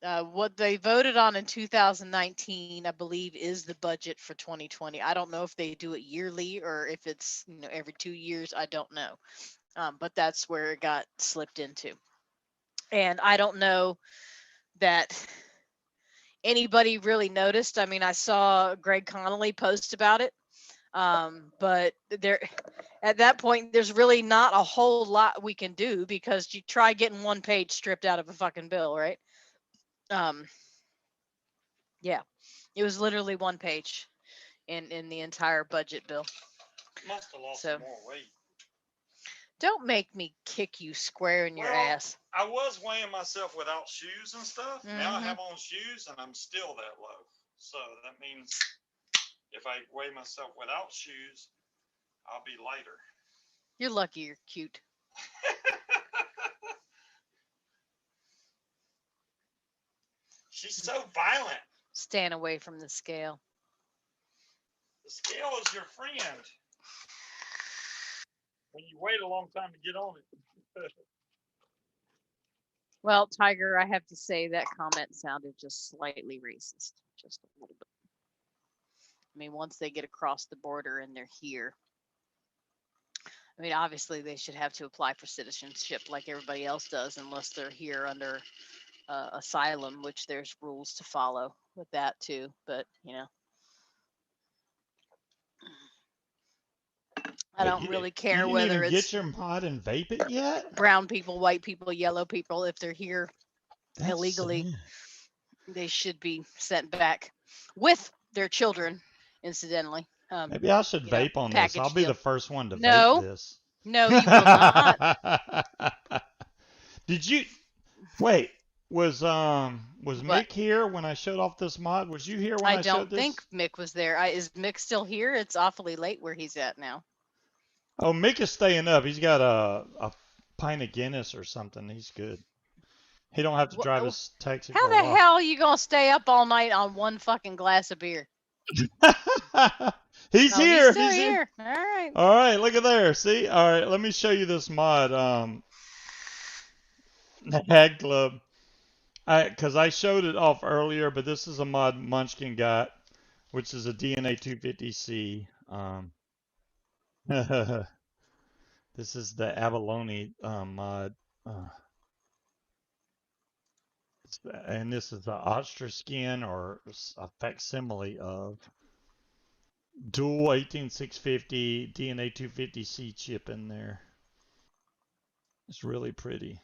What they voted on in 2019, I believe, is the budget for 2020. I don't know if they do it yearly or if it's every 2 years. I don't know, but that's where it got slipped into. And I don't know that anybody really noticed. I mean, I saw Greg Connolly post about it, but there, at that point, there's really not a whole lot we can do because you try getting one page stripped out of a fucking bill, right? Um, yeah, it was literally one page in the entire budget bill. Must have lost So more weight. don't make me kick you square in your ass. I was weighing myself without shoes and stuff. Now I Mhm. have on shoes and I'm still that low. So that means if I weigh myself without shoes, I'll be lighter. You're lucky you're cute. She's so violent. Stand away from the scale. The scale is your friend. When you wait a long time to get on it. Well, Tiger, I have to say that comment sounded just slightly racist. Just a little bit. I mean, once they get across the border and they're here, I mean, obviously they should have to apply for citizenship like everybody else does, unless they're here under asylum, which there's rules to follow with that too. But I don't really care you didn't whether even it's get your mod and vape it yet? brown people, white people, yellow people. If they're here That's illegally, sad. they should be sent back with their children, incidentally. Maybe I should vape on this. I'll be deal. the first one to No. vape this. No, you will not. Did you wait? Was What? Mick here when I showed off this mod? Was you here when I showed don't this? think Mick was there. Is Mick still here? It's awfully late where he's at now. Oh, Mick is staying up. He's got a pint of Guinness or something. He's good. He don't have to drive his taxi How for a the while. hell are you gonna stay up all night on one fucking glass of beer? He's here. He's still here. All right. All right, look at there. See? All right, let me show you this mod. Hag Club. Because I showed it off earlier, but this is a mod Munchkin got, which is a DNA 250C. This is the abalone mod. And this is the ostrich skin or a facsimile of dual 18650 DNA 250C chip in there. It's really pretty.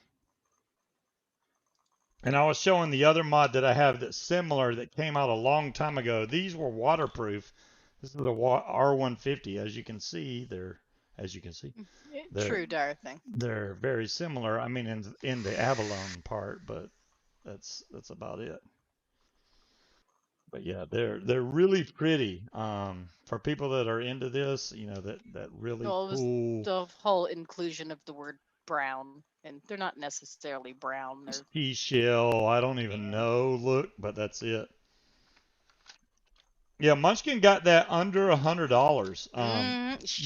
And I was showing the other mod that I have that's similar that came out a long time ago. These were waterproof. This is the R150. As you can see, True dire thing. They're very similar. I mean, in the abalone part, but that's about it. But yeah, they're really pretty. For people that are into this, that really cool. The whole inclusion of the word brown, and they're not necessarily brown. They're pea shell. I don't even know. Look, but that's it. Yeah, Munchkin got that under $100.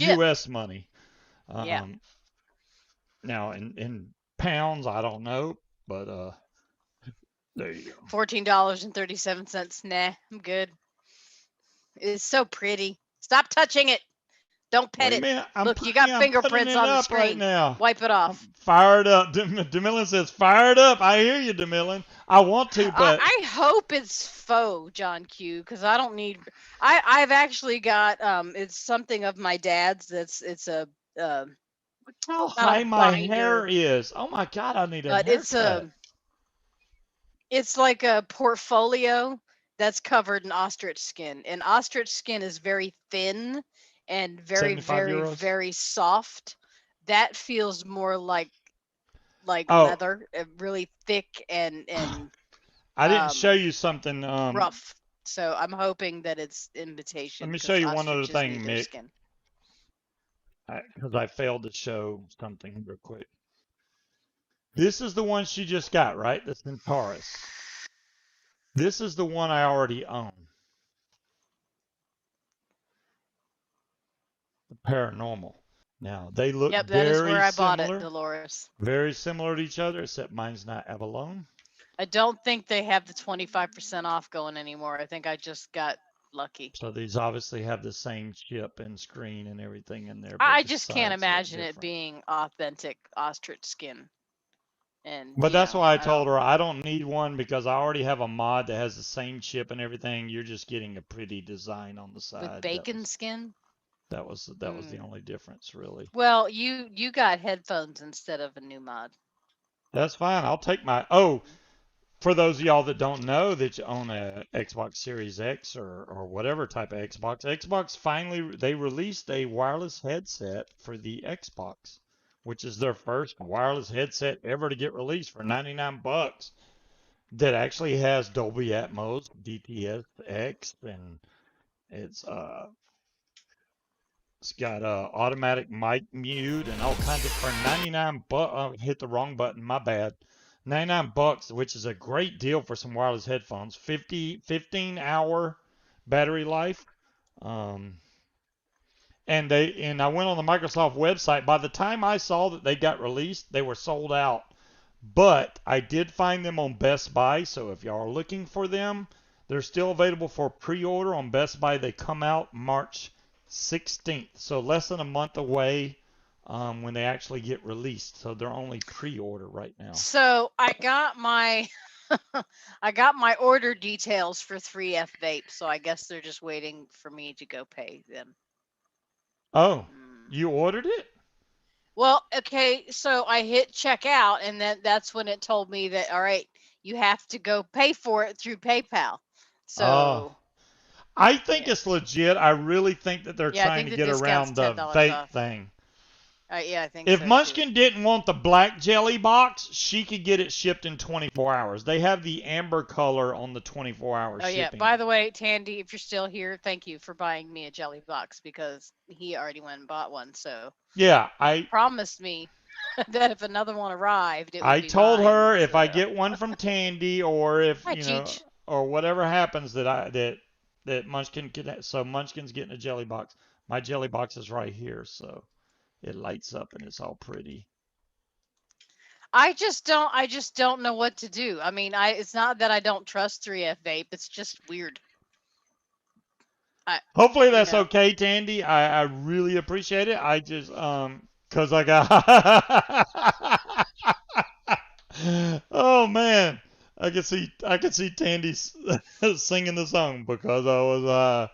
U.S. money. Yeah. Now in pounds, I don't know, but there you go. $14.37. Nah, I'm good. It's so pretty. Stop touching it. Don't pet it. Look, you got fingerprints on the screen. Right now. Wipe it off. I'm fired up. DeMillan says, fired up. I hear you, DeMillan. I want to, but I hope it's faux, John Q, because I don't need. I've actually got it's something of my dad's. It's a. Look how high my hair is. Oh my God, I need a haircut. It's like a portfolio that's covered in ostrich skin, and ostrich skin is very thin and very, very, very soft. That feels more like leather, really thick and I didn't show you something rough. So I'm hoping that it's imitation. Let me show you one other thing, Mick. because I failed to show something real quick. This is the one she just got, right? The Centaurus. This is the one I already own. The Paranormal. Now, they look Yep, that is where I bought it, similar. Dolores. Very similar to each other, except mine's not abalone. I don't think they have the 25% off going anymore. I think I just got lucky. So these obviously have the same chip and screen and everything in there, but I the just can't sides look imagine it different. being authentic ostrich skin. And But that's why I I told don't. her I don't need one because I already have a mod that has the same chip and everything. You're just getting a pretty design on the With side. bacon skin? That was the only difference, really. Well, you got headphones instead of a new mod. That's fine. I'll take my. Oh, for those of y'all that don't know that you own a Xbox Series X or whatever type of Xbox finally they released a wireless headset for the Xbox, which is their first wireless headset ever to get released for $99 that actually has Dolby Atmos, DTS-X, and it's uh it's got automatic mic mute and all kinds of for 99 bucks. Hit the wrong button, my bad. $99, which is a great deal for some wireless headphones. 15-hour battery life. Um, and I went on the Microsoft website. By the time I saw that they got released, they were sold out. But I did find them on Best Buy, so if y'all are looking for them, they're still available for pre-order on Best Buy. They come out March 16th, so less than a month away when they actually get released. So they're only pre-order right now. So I got my I got my order details for 3F Vape, so I guess they're just waiting for me to go pay them. Oh, you ordered it? Well, okay, so I hit checkout, and then that's when it told me that, all right, you have to go pay for it through PayPal. So I think it's legit. I really think that they're yeah, I trying think to the get discount's around the $10 vape off. thing. Yeah, I think If so too. Munchkin didn't want the black jelly box, she could get it shipped in 24 hours. They have the amber color on the 24-hour Oh yeah. shipping. By the way, Tandy, if you're still here, thank you for buying me a jelly box because he already went and bought one. So Yeah, he promised me that if another one arrived, it would I be told mine. her if I So. get one from Tandy or if Hi, Cheech. or whatever happens that Munchkin can, so Munchkin's getting a jelly box. My jelly box is right here, so it lights up and it's all pretty. I just don't know what to do. I mean, it's not that I don't trust 3F Vape. It's just weird. Hopefully that's okay, Tandy. I really appreciate it. I just cuz I got Oh man. I could see Tandy singing the song because I was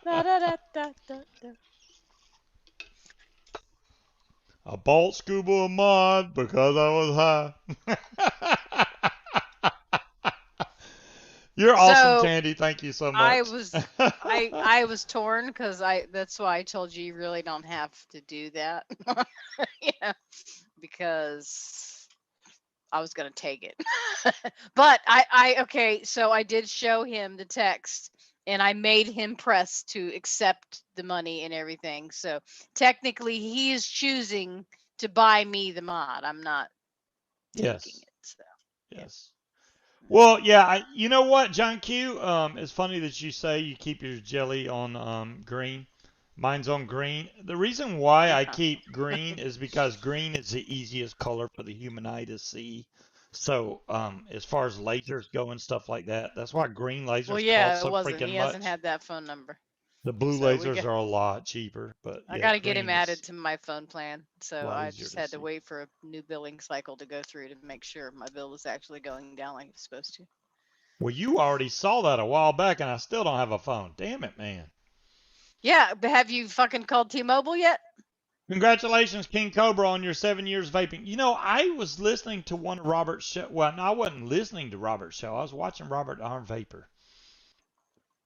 Da, da, da, da, da, da. I bought Scuba a mod because I was high. You're awesome, Tandy. Thank you so much. I was torn because that's why I told you really don't have to do that. Yeah, because I was gonna take it. But okay, so I did show him the text and I made him press to accept the money and everything. So technically he is choosing to buy me the mod. I'm not taking it. So yes. Well, yeah, you know what, John Q? It's funny that you say you keep your jelly on green. Mine's on green. The reason why I keep green is because green is the easiest color for the human eye to see. So, as far as lasers go and stuff like that, that's why green lasers well, yeah, cost so it wasn't. freaking He much. hasn't had that phone number. The blue So lasers are a lot cheaper, but I yeah, got to get him green added is to my phone plan. a So lot I easier just to had to see. wait for a new billing cycle to go through to make sure my bill was actually going down like it's supposed to. Well, you already saw that a while back, and I still don't have a phone. Damn it, man. Yeah, but have you fucking called T-Mobile yet? Congratulations, King Cobra, on your 7 years vaping. You know, I was listening to one of Robert's show. Well, no, I wasn't listening to Robert's show. I was watching Robert our Vapor.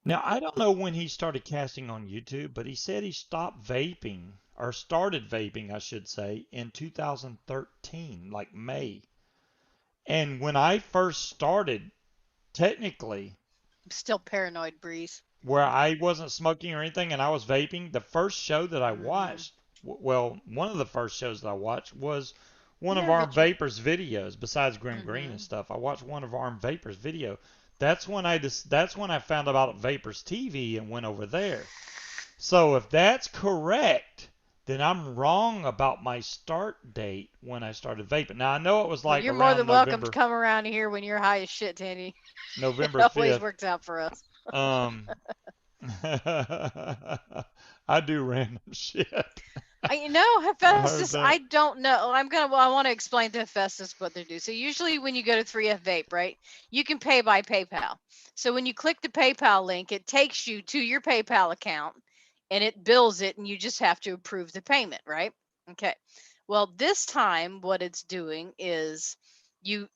Now, I don't know when he started casting on YouTube, but he said he stopped vaping, or started vaping, I should say, in 2013, like May. And when I first started, technically, I'm still paranoid, Breeze. where I wasn't smoking or anything and I was vaping, the first show that I Mm-hmm. watched, well, one of the first shows that I watched was one of Yeah, Arm get your. Vapor's videos. Besides Grim Green and Mm-hmm. stuff, I watched one of Arm Vapor's video. That's when I found about Vapor's TV and went over there. So if that's correct, then I'm wrong about my start date when I started vaping. Now I know it was Well, like you're more around than welcome to come around here when you're high as shit, Tanny. It November always 5th. works out for us. Um, I do random shit. You know, I heard Hephaestus, that. I don't know. Well, I want to explain to Hephaestus what they do. So usually when you go to 3F Vape, right, you can pay by PayPal. So when you click the PayPal link, it takes you to your PayPal account and it bills it, and you just have to approve the payment, right? Okay. Well, this time what it's doing is you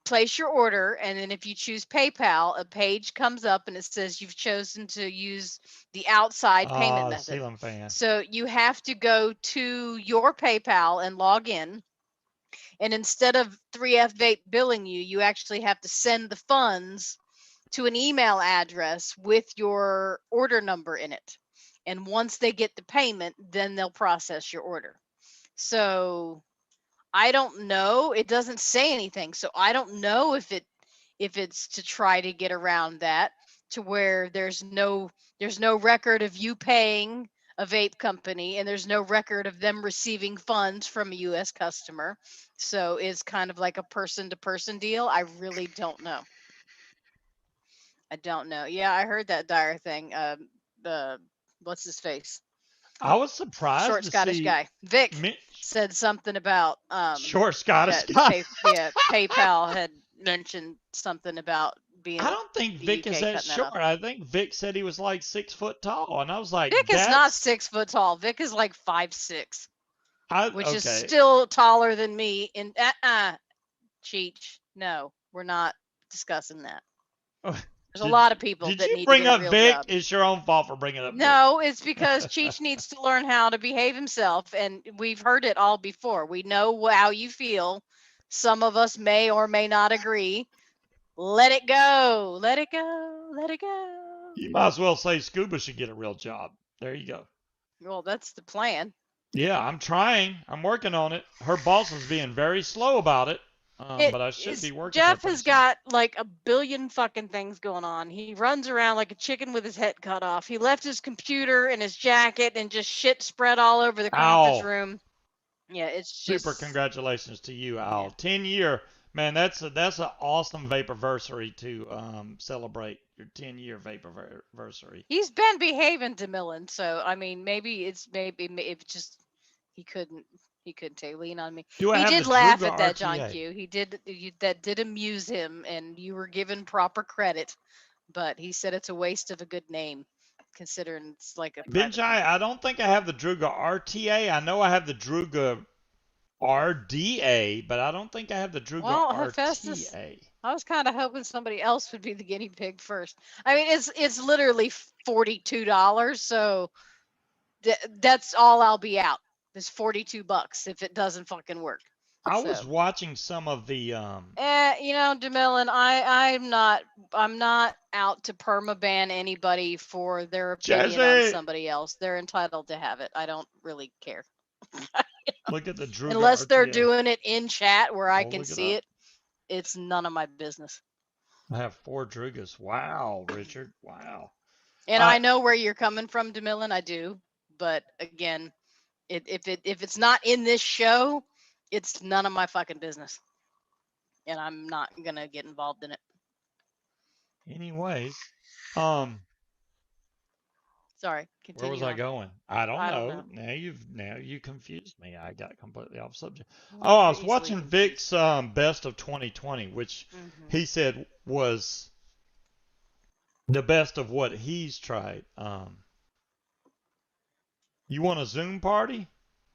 place your order, and then if you choose PayPal, a page comes up and it says you've chosen to use the outside payment Ah, method. ceiling fan. So you have to go to your PayPal and log in, and instead of 3F Vape billing you, you actually have to send the funds to an email address with your order number in it. And once they get the payment, then they'll process your order. So I don't know. It doesn't say anything. So I don't know if it's to try to get around that, to where there's no record of you paying a vape company, and there's no record of them receiving funds from a US customer. So it's kind of like a person to person deal. I really don't know. I don't know. Yeah, I heard that dire thing. The What's his face? I was surprised Short to Scottish see guy. Vic Mitch, said something about short Scottish that guy. PayPal had mentioned something about I being don't think the Vic is UK that cutting that short. off. I think Vic said he was like 6 foot tall, and I was like, Vic is not 6 foot tall. Vic is like 5'6", which is okay. still taller than me. And Cheech, no, we're not discussing that. There's a Did lot of people did that you need to bring get a up real Vic? job. It's your own fault for bringing up Vic. No, it's because Cheech needs to learn how to behave himself, and we've heard it all before. We know how you feel. Some of us may or may not agree. Let it go. Let it go. Let it go. You might as well say Scuba should get a real job. There you go. Well, that's the plan. Yeah, I'm trying. I'm working on it. Her boss is being very slow about it, It but I should is be working there Jeff pretty has soon. got like a billion fucking things going on. He runs around like a chicken with his head cut off. He left his computer and his jacket and just shit spread all over the conference Ow! room. Yeah, it's Super just congratulations to you, yeah. Al. 10 year, man. That's an awesome vaporversary to celebrate your 10 year vaporversary. He's been behaving to Millen, so I mean, maybe if just he couldn't he couldn't take lean on me. Do I He have did the laugh Druga at that, John RTA? Q. That did amuse him, and you were given proper credit. But he said it's a waste of a good name, considering it's like a private Benjai, company. I don't think I have the Druga RTA. I know I have the Druga RDA, but I don't think I have the Druga Well, Hephaestus, RTA. I was kind of hoping somebody else would be the guinea pig first. I mean, it's literally $42, so that's all I'll be out. Is $42 if it doesn't fucking work. I was So, watching some of the DeMillan, I'm not out to permaban anybody for their opinion on Jesse. somebody else. They're entitled to have it. I don't really care. Look at the Druga Unless they're RTA. doing it in chat where I Oh, can look it see up. it, it's none of my business. I have 4 Drugas. Wow, Richard. Wow. And I know where you're coming from, DeMillan. I do, but again, if it's not in this show, it's none of my fucking business, and I'm not gonna get involved in it. Anyways, um, Sorry, where was continue I on. going? I don't I don't know. know. Now you confused me. I got completely off subject. Well, Oh, I you're was easily watching confused. Vic's best of 2020, which Mm-hmm. he said was the best of what he's tried. You want a Zoom party?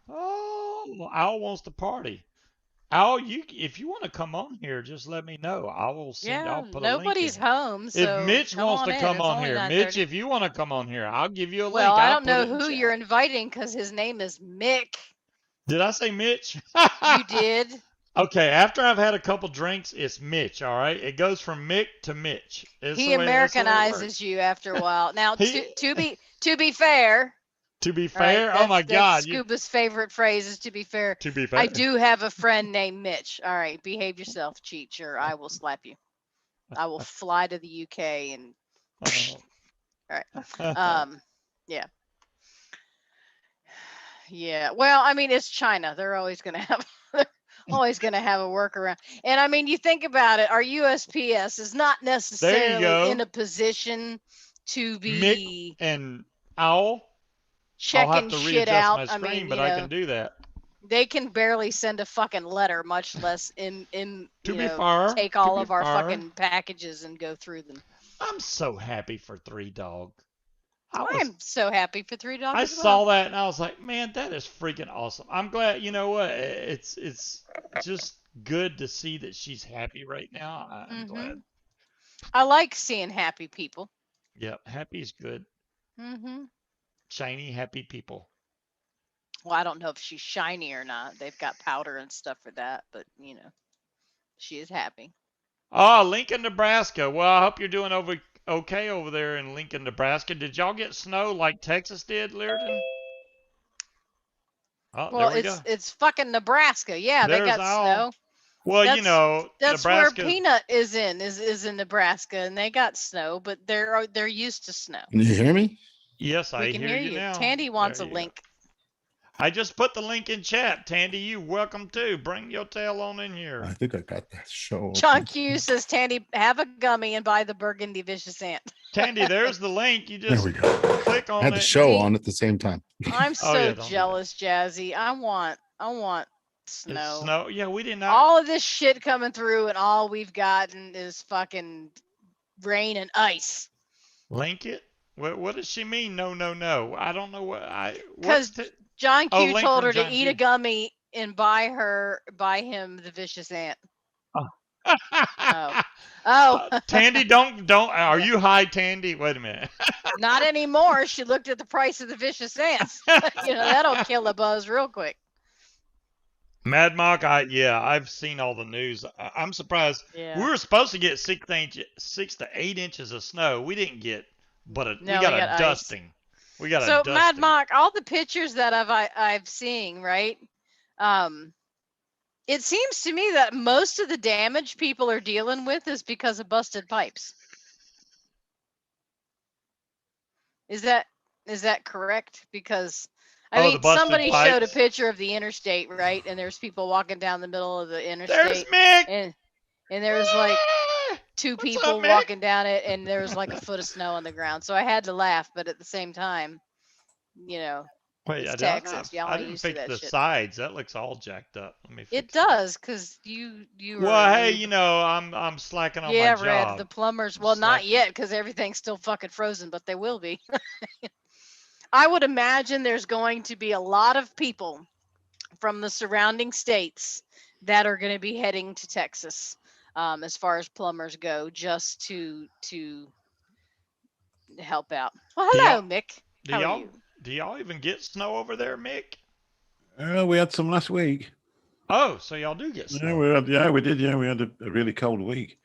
Oh, Al wants to party. Al, if you want to come on here, just let me know. I'll Yeah, put a link in nobody's here. home, If so Mitch come wants on to in. come It's on only here, Mitch, 9:30. if you want to come on here, I'll give you a Well, link. I I'll don't put know it in who you're chat. inviting because his name is Mick. Did I say Mitch? You did. Okay, after I've had a couple drinks, it's Mitch. All right, it goes from Mick to Mitch. It's the He way. That's the way it works. Americanizes you after a while. Now, He, to be fair, to be all right, fair, oh my that's God, Scuba's favorite phrase is to be fair. to be I fair. do have a friend named Mitch. All right, behave yourself, Cheech, or I will slap you. I will fly to the UK and Oh. all right. Yeah. Yeah. Well, I mean, it's China. They're always going to have they're always going to have a workaround. And I mean, you think about it, our USPS is not There you necessarily in go, a position to Mick be and Owl. I'll have checking to shit readjust out. my I mean, screen, but I can do that. they can barely send a fucking letter, much less To be fair, take to all be of our fair, fucking packages and go through them. I'm so happy for Three Dog. I was I'm so happy for Three Dog I as well. saw that and I was like, man, that is freaking awesome. I'm glad. You know what? It's just good to see that she's happy right now. I'm Hmm. glad. I like seeing happy people. Yep, happy is good. Hmm. Shiny, happy people. Well, I don't know if she's shiny or not. They've got powder and stuff for that, but she is happy. Oh, Lincoln, Nebraska. Well, I hope you're doing okay over there in Lincoln, Nebraska. Did y'all get snow like Texas did, Learton? Oh, there Well, we go. it's fucking Nebraska. Yeah, they There's got Al. snow. Well, That's that's where Nebraska's. Peanut is in Nebraska, and they got snow, but they're used to snow. Can you hear me? Yes, We I can hear hear you you. now. Tandy There wants a you go. link. I just put the link in chat. Tandy, you welcome too. Bring your tail on in here. I think I got that show. John Open. Q says, Tandy, have a gummy and buy the Burgundy Vicious Ant. Tandy, there's the link. You There just we go. click I on had the it. show See? on at the same time. I'm Oh so yeah, don't do that. jealous, Jazzy. I want It's snow. snow. Yeah, we did not. All of this shit coming through, and all we've gotten is fucking rain and ice. Link it. What does she mean? No, no, no. I don't know what I. What's Because the? John Oh, Q link told from her to John eat a Q. gummy and buy him the Vicious Ant. Oh. Oh. Oh. Tandy, don't. Are Yeah. you high, Tandy? Wait a minute. Not anymore. She looked at the price of the Vicious Ants. That'll kill a buzz real quick. Mad Mock, I've seen all the news. I'm surprised. Yeah. We were supposed to get 6 to 8 inches of snow. We didn't get, but we No, got we a got ice. dusting. We got So a Mad dusting. Mock, all the pictures that I've seen, right? It seems to me that most of the damage people are dealing with is because of busted pipes. Is that correct? Because I Oh, the mean, busted somebody showed a pipes. picture of the interstate, right? And there's people walking down the middle of the There's interstate, Mick. and there was like two What's up, people Mick? walking down it, and there was like a foot of snow on the ground. So I had to laugh, but at the same time, Wait, it's Texas. Y'all I ain't didn't used to fix that the shit. sides. That looks all jacked up. Let me It fix that. does, cause you Well, are a hey, noob. I'm slacking on my Yeah, Red. job. The plumbers. I'm Well, not slacking. yet, because everything's still fucking frozen, but they will be. I would imagine there's going to be a lot of people from the surrounding states that are going to be heading to Texas, as far as plumbers go, just to help out. Well, Do y'all hello, Mick. do How are y'all you? do y'all even get snow over there, Mick? We had some last week. Oh, so y'all do get Yeah, snow. we did. Yeah, we had a really cold week.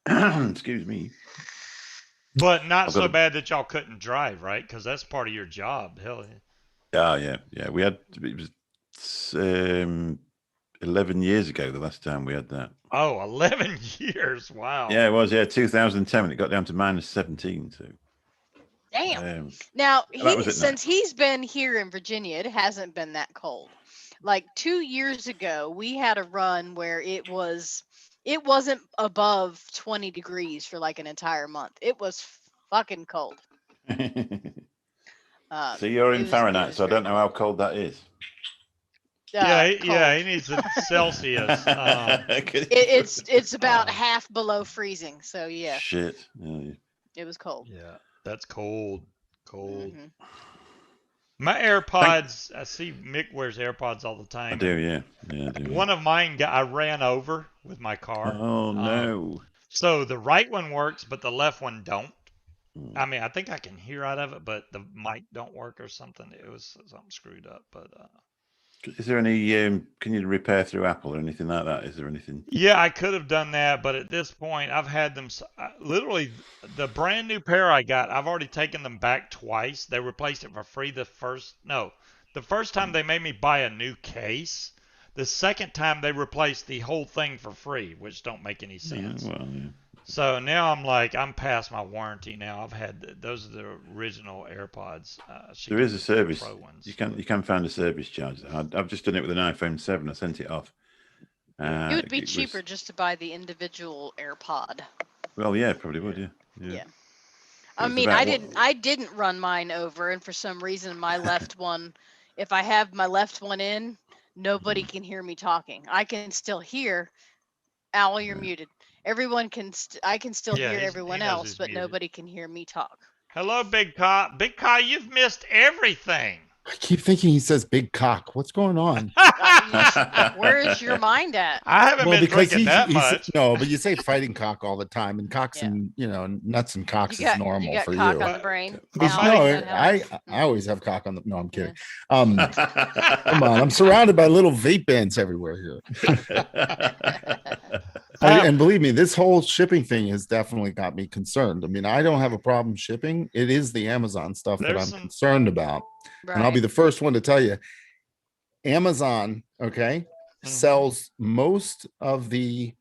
Excuse me. But not I've so got a- bad that y'all couldn't drive, right? Because that's part of your job. Hell Yeah. We had it was 11 years ago the last time we had that. Oh, 11 years. Wow. Yeah, it was. Yeah, 2010. When it got down to -17. So Damn. Now, that was it. since he's been here in Virginia, it hasn't been that cold. Like 2 years ago, we had a run where it wasn't above 20 degrees for like an entire month. It was fucking cold. So you're in it Fahrenheit, was so I very don't know how cold that is. Yeah, he cold. needs a Celsius. It's about half below freezing. So yeah, Shit. Yeah. it was cold. Yeah, that's cold. Cold. Mhm. My AirPods, I see Mick wears AirPods all the time. I do, yeah. I do. One of mine I ran over with my car. Oh no. So the right one works, but the left one don't. Hmm. I mean, I think I can hear out of it, but the mic don't work or something. It was something screwed up, but Is there any? Can you repair through Apple or anything like that? Is there anything? Yeah, I could have done that, but at this point, I've had them literally the brand new pair I got. I've already taken them back twice. They replaced it for free the first time they made me buy a new case. The second time they replaced the whole thing for free, which don't make any sense. Well, yeah. So now I'm past my warranty now. I've had those are the original AirPods. There is a service. Pro ones. You can find a service charge. I've just done it with an iPhone 7. I sent it off. It would be cheaper just to buy the individual AirPod. Well, yeah, probably would. Yeah. I mean, I didn't run mine over, and for some reason, my left one, if I have my left one in, nobody can hear me talking. I can still hear. Owl, you're muted. Everyone can. I can still hear everyone else, but nobody can hear me talk. Hello, Big Cock. Big Cock, you've missed everything. I keep thinking he says big cock. What's going on? Where is your mind at? I haven't been drinking that much. No, but you say fighting cock all the time, and cocks and nuts and cocks is normal for cock you. On the brain. No, I always have cock on the. No, I'm kidding. Come on, I'm surrounded by little vape bands everywhere here. And believe me, this whole shipping thing has definitely got me concerned. I mean, I don't have a problem shipping. It is the Amazon stuff that I'm concerned about. Right. And I'll be the first one to tell you, Amazon, sells most of the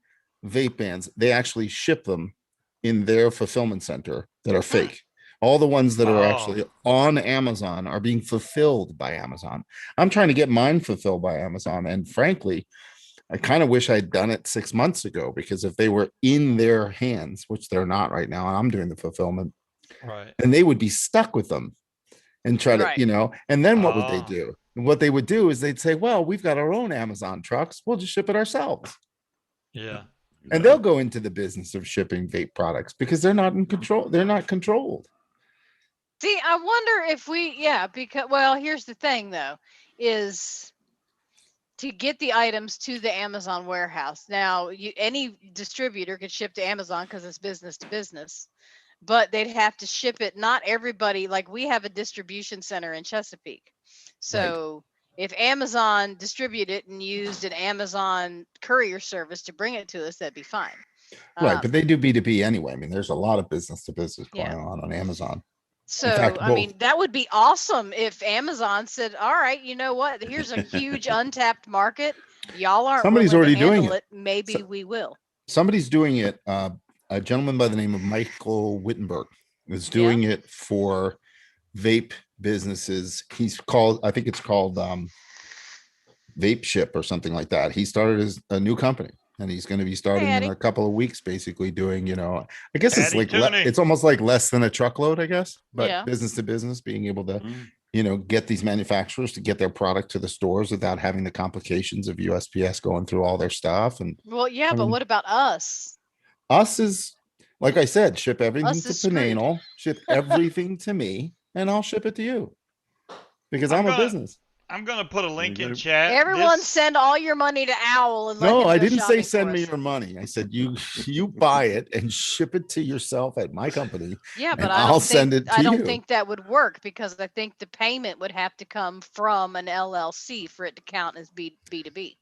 vape bands. They actually ship them in their fulfillment center that are fake. All the ones that are actually on Amazon are being fulfilled by Amazon. I'm trying to get mine fulfilled by Amazon. And frankly, I kind of wish I'd done it 6 months ago, because if they were in their hands, which they're not right now, and I'm doing the fulfillment, and they would be stuck with them and try to, and then what would they do? What they would do is they'd say, well, we've got our own Amazon trucks. We'll just ship it ourselves. Yeah. And they'll go into the business of shipping vape products because they're not in control. They're not controlled. See, I wonder if because, well, here's the thing though, is to get the items to the Amazon warehouse. Now, any distributor could ship to Amazon because it's business to business, but they'd have to ship it. Not everybody, like we have a distribution center in Chesapeake. So if Amazon distributed it and used an Amazon courier service to bring it to us, that'd be fine. Right, but they do B2B anyway. I mean, there's a lot of business to business going on Amazon. So, I mean, that would be awesome if Amazon said, all right, you know what? Here's a huge untapped market. Y'all aren't Somebody's already doing it. Maybe we will. Somebody's doing it. A gentleman by the name of Michael Wittenberg is doing it for vape businesses. I think it's called Vape Ship or something like that. He started a new company. And he's going to be starting in a couple of weeks, basically doing, I guess it's like, it's almost like less than a truckload, I guess, but business to business, being able to, get these manufacturers to get their product to the stores without having the complications of USPS going through all their stuff. And but what about us? Us is, like I said, ship everything to Penanal, ship everything to me, and I'll ship it to you because I'm a business. I'm going to put a link in chat. Everyone send all your money to Owl. And no, I didn't say send me your money. I said you buy it and ship it to yourself at my company. Yeah, but I'll send it to you. I don't think that would work because I think the payment would have to come from an LLC for it to count as B2B.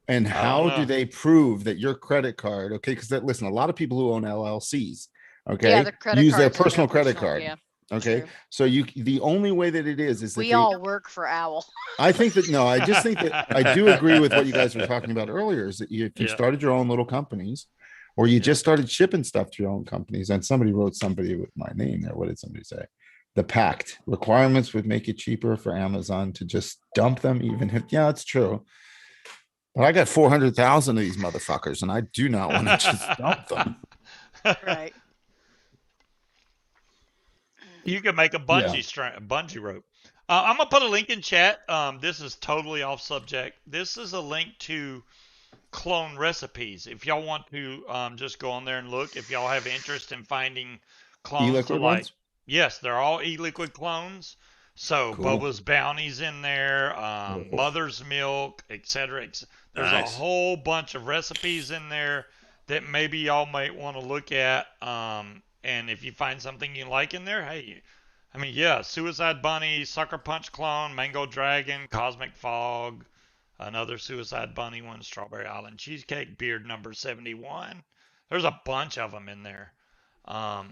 And how do they prove that your credit card, because listen, a lot of people who own LLCs, use their personal credit card. Yeah. Okay. True. So the only way that it is we all work for Owl. I think that, no, I just think that I do agree with what you guys were talking about earlier, is that if you started your own little companies, or you just started shipping stuff to your own companies, and somebody wrote somebody with my name there. What did somebody say? The pact requirements would make it cheaper for Amazon to just dump them, even if, it's true. But I got 400,000 of these motherfuckers, and I do not want to just dump them. Right. You can make a bungee rope. I'm gonna put a link in chat. This is totally off subject. This is a link to clone recipes. If y'all want to just go on there and look. If y'all have interest in finding clones, e-liquid ones? Yes, they're all e-liquid clones. So Bubba's Bounty's in there, Mother's Milk, etc. There's a whole bunch of recipes in there that maybe y'all might want to look at. And if you find something you like in there, hey, I mean, yeah, Suicide Bunny, Sucker Punch Clone, Mango Dragon, Cosmic Fog, another Suicide Bunny one, Strawberry Island Cheesecake, Beard number 71. There's a bunch of them in there. Oh,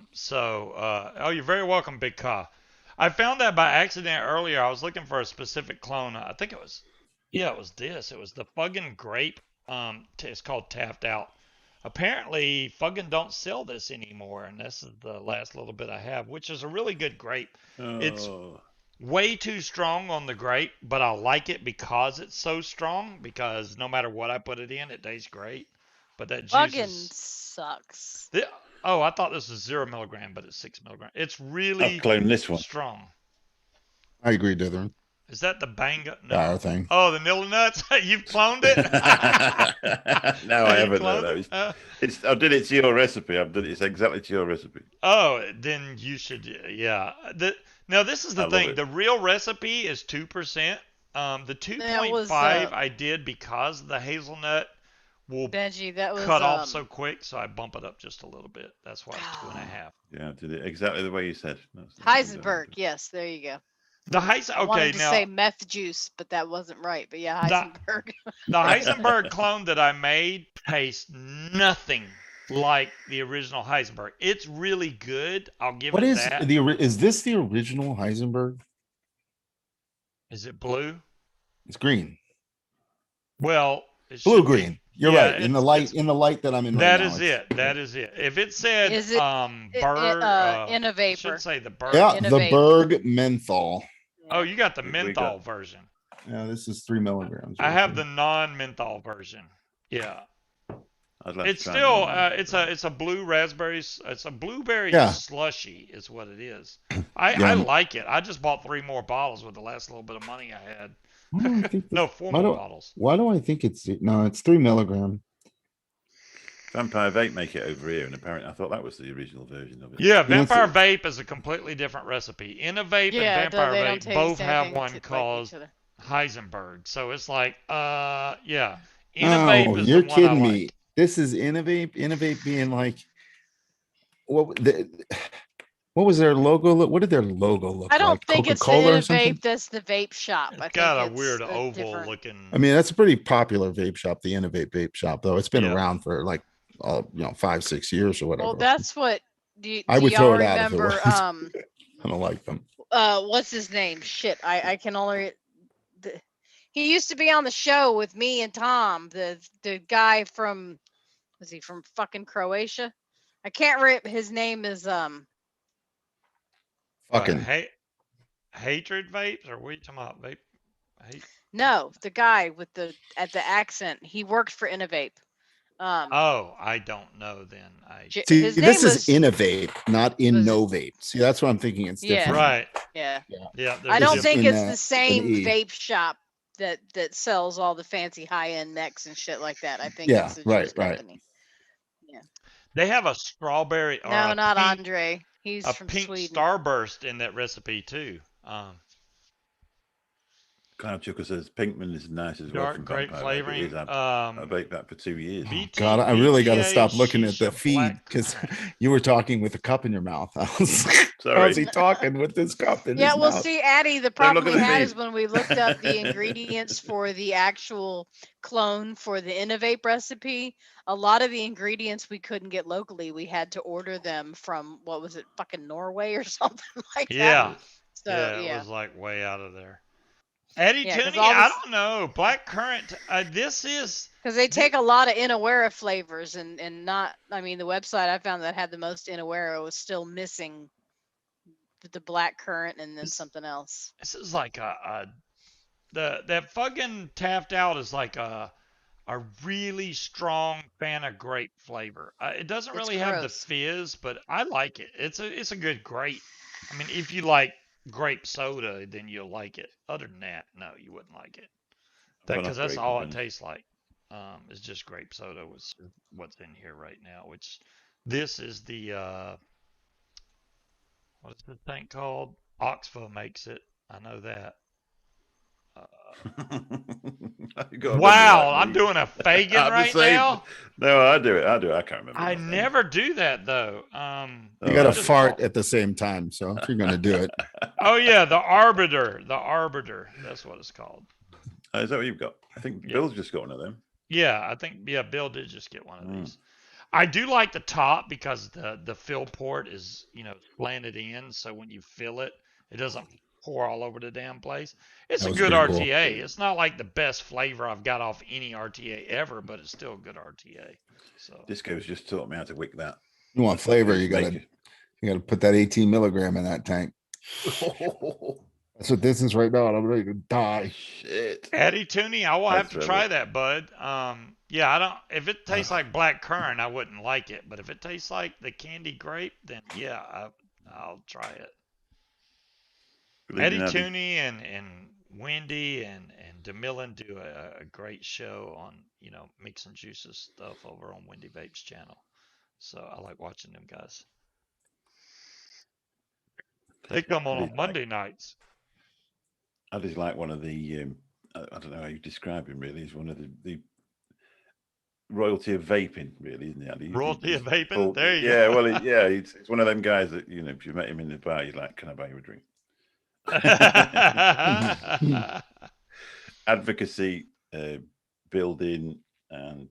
you're very welcome, Big Ka. I found that by accident earlier. I was looking for a specific clone. I think it was, yeah, it was this. It was the Fuggin' Grape. It's called Tapped Out. Apparently, Fuggin' don't sell this anymore, and this is the last little bit I have, which is a really good grape. It's Oh, way too strong on the grape, but I like it because it's so strong. Because no matter what I put it in, it tastes great. But that juice Buggin is. sucks. Oh, I thought this was 0 milligram, but it's 6 milligram. It's I've really cloned this one. strong. I agree, Dithering. Is that the Banga? Our No. thing. Oh, the Nilla Nuts. You've cloned it. No, I You haven't. cloned No, it? it's. I did it to your recipe. I've done it. It's exactly to your recipe. Oh, then you should. Yeah. Now this is the I love thing. it. The real recipe is 2%. The 2.5 I did because the hazelnut will Benji, that was cut off so quick, so I bump it up just a little bit. That's why it's 2.5. Yeah, I did it exactly the way you said. That's Heisenberg. Yes, there you go. The Heisen. I wanted Okay, to now say meth juice, but that wasn't right. But yeah, the Heisenberg. the Heisenberg clone that I made tastes nothing like the original Heisenberg. It's really good. I'll give What it is that. is this the original Heisenberg? Is it blue? It's green. Well, it Blue should be. green. You're Yeah, right. In the light that I'm in right That now. is it. That is it. If it said Is it Berg, I should Innovator? say the Berg. Yeah, the Innovate. Berg menthol. Oh, you got the We menthol got- version. Yeah, this is 3 milligrams. I right have there. the non-menthol version. Yeah. I'd like to It's try still it. it's a blue raspberries. It's a blueberry Yeah. slushy is what it is. I Yeah. like it. I just bought 3 more bottles with the last little bit of money I had. Why do I think No, this- 4 why more do- bottles. Why do I think it's no? It's 3 milligram. Vampire Vape make it over here, and apparently I thought that was the original version of it. Yeah, You know, Vampire Vape is a completely different recipe. Innovate Yeah, and Vampire they don't Vape taste both have anything one like called each other. Heisenberg. So it's like, yeah. Innovate Oh, is you're the one kidding I me. like. This is Innovate. Innovate being like, what was their logo? What did their logo look I don't like? think it's the Coca-Cola or something? Innovate. That's the vape shop. I It's think got a it's weird a oval different. looking. I mean, that's a pretty popular vape shop, the Innovate Vape Shop, though. It's been Yeah. around for like, 5-6 years or whatever. Well, that's what. Do I would y'all throw it out if it remember? was. I don't like them. What's his name? Shit, I can only. He used to be on the show with me and Tom. The guy from, was he from fucking Croatia? I can't remember. His name is Fucking Hatred vapes, or we talking about vape? No, the guy with the accent. He worked for Innovate. Oh, I don't know then. see, his this name is Innovate, not Innovate. See, that's what I'm thinking. It's Yeah. different. Right. Yeah. Yeah. I there's don't a think in, it's the an same E. vape shop that sells all the fancy high end mechs and shit like that. I think Yeah, it's a right, juice right. company. They have a strawberry or No, a not pink, Andre. He's a from pink Sweden. starburst in that recipe too. Cloud Chucker says Pinkman is nice as well Dark from grape Vampire Vape. It flavoring. is. I baked that for 2 years. God, I really got to stop looking at the Shisha feed Black because Currant. you were talking with a cup in your mouth. I was, Sorry. how's he talking with this cup in Yeah, his well, mouth? see, Addie, the look problem at we the had feed. is when we looked up the ingredients for the actual clone for the Innovate recipe, a lot of the ingredients we couldn't get locally. We had to order them from, what was it, fucking Norway or something like Yeah. that. So, It yeah. was like way out of there. Eddie Yeah, 'cause Tooney, all I this- don't know. Black currant. This is. Because they take a lot of Inawera flavors and not, I mean, the website I found that had the most Inawera was still missing the black currant and then something else. This is like that fucking tapped out is like a really strong fan of grape flavor. It doesn't It's really have the gross. fizz, but I like it. It's a good grape. I mean, if you like grape soda, then you'll like it. Other than that, no, you wouldn't like it. Because that's grape, all to it be tastes like. It's just grape soda was what's in here right now. Which this is the what is the thing called? Oxfa makes it. I know that. Wow, I'm doing a Fagin I'm the right same. now. No, I do it. I can't remember. I never do that though. You got to just fart call- at the same time, so if you're going to do it. Oh yeah, the arbiter. The arbiter. That's what it's called. Is that what you've got? I think Bill's just got one of them. Yeah, I think Bill did just get one of these. I do like the top because the fill port is, slanted in, so when you fill it, it doesn't pour all over the damn place. It's a good RTA. Cool. It's not like the best flavor I've got off any RTA ever, but it's still a good RTA. So Disco's just taught me how to wick that. You want flavor, you gotta put that 18 milligram in that tank. That's what this is right now, and I'm ready to die. Shit. Eddie Tooney, I will have to try that, bud. Yeah, I don't. If it tastes like black currant, I wouldn't like it. But if it tastes like the candy grape, then yeah, I'll try it. Eddie Tooney and Wendy and DeMillan do a great show on Mix and Juices stuff over on Wendy Vape's channel. So I like watching them guys. They come on Monday nights. I just like one of the I don't know how you describe him really. He's one of the royalty of vaping, really, isn't he? Royalty of vaping? There you go. Yeah, well, it's one of them guys that, if you met him in the bar, you're like, can I buy you a drink? Advocacy, building, and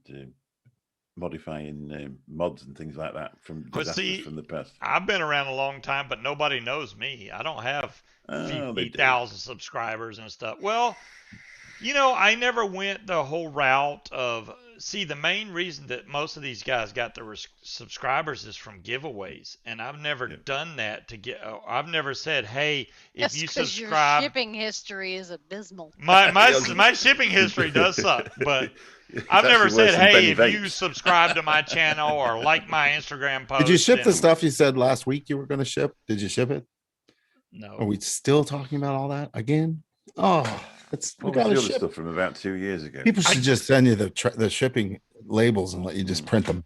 modifying mods and things like that from disasters from the past. I've been around a long time, but nobody knows me. I don't have 50,000 subscribers and stuff. Well, I never went the whole route of. See, the main reason that most of these guys got their subscribers is from giveaways, and I've never done that to get. I've never said, "Hey, if you subscribe." Your shipping history is abysmal. My shipping history does suck, but I've never said, "Hey, if you subscribe to my channel or like my Instagram post." Did you ship the stuff you said last week you were going to ship? Did you ship it? No. Are we still talking about all that again? Oh. We got the stuff from about 2 years ago. People should just send you the shipping labels and let you just print them.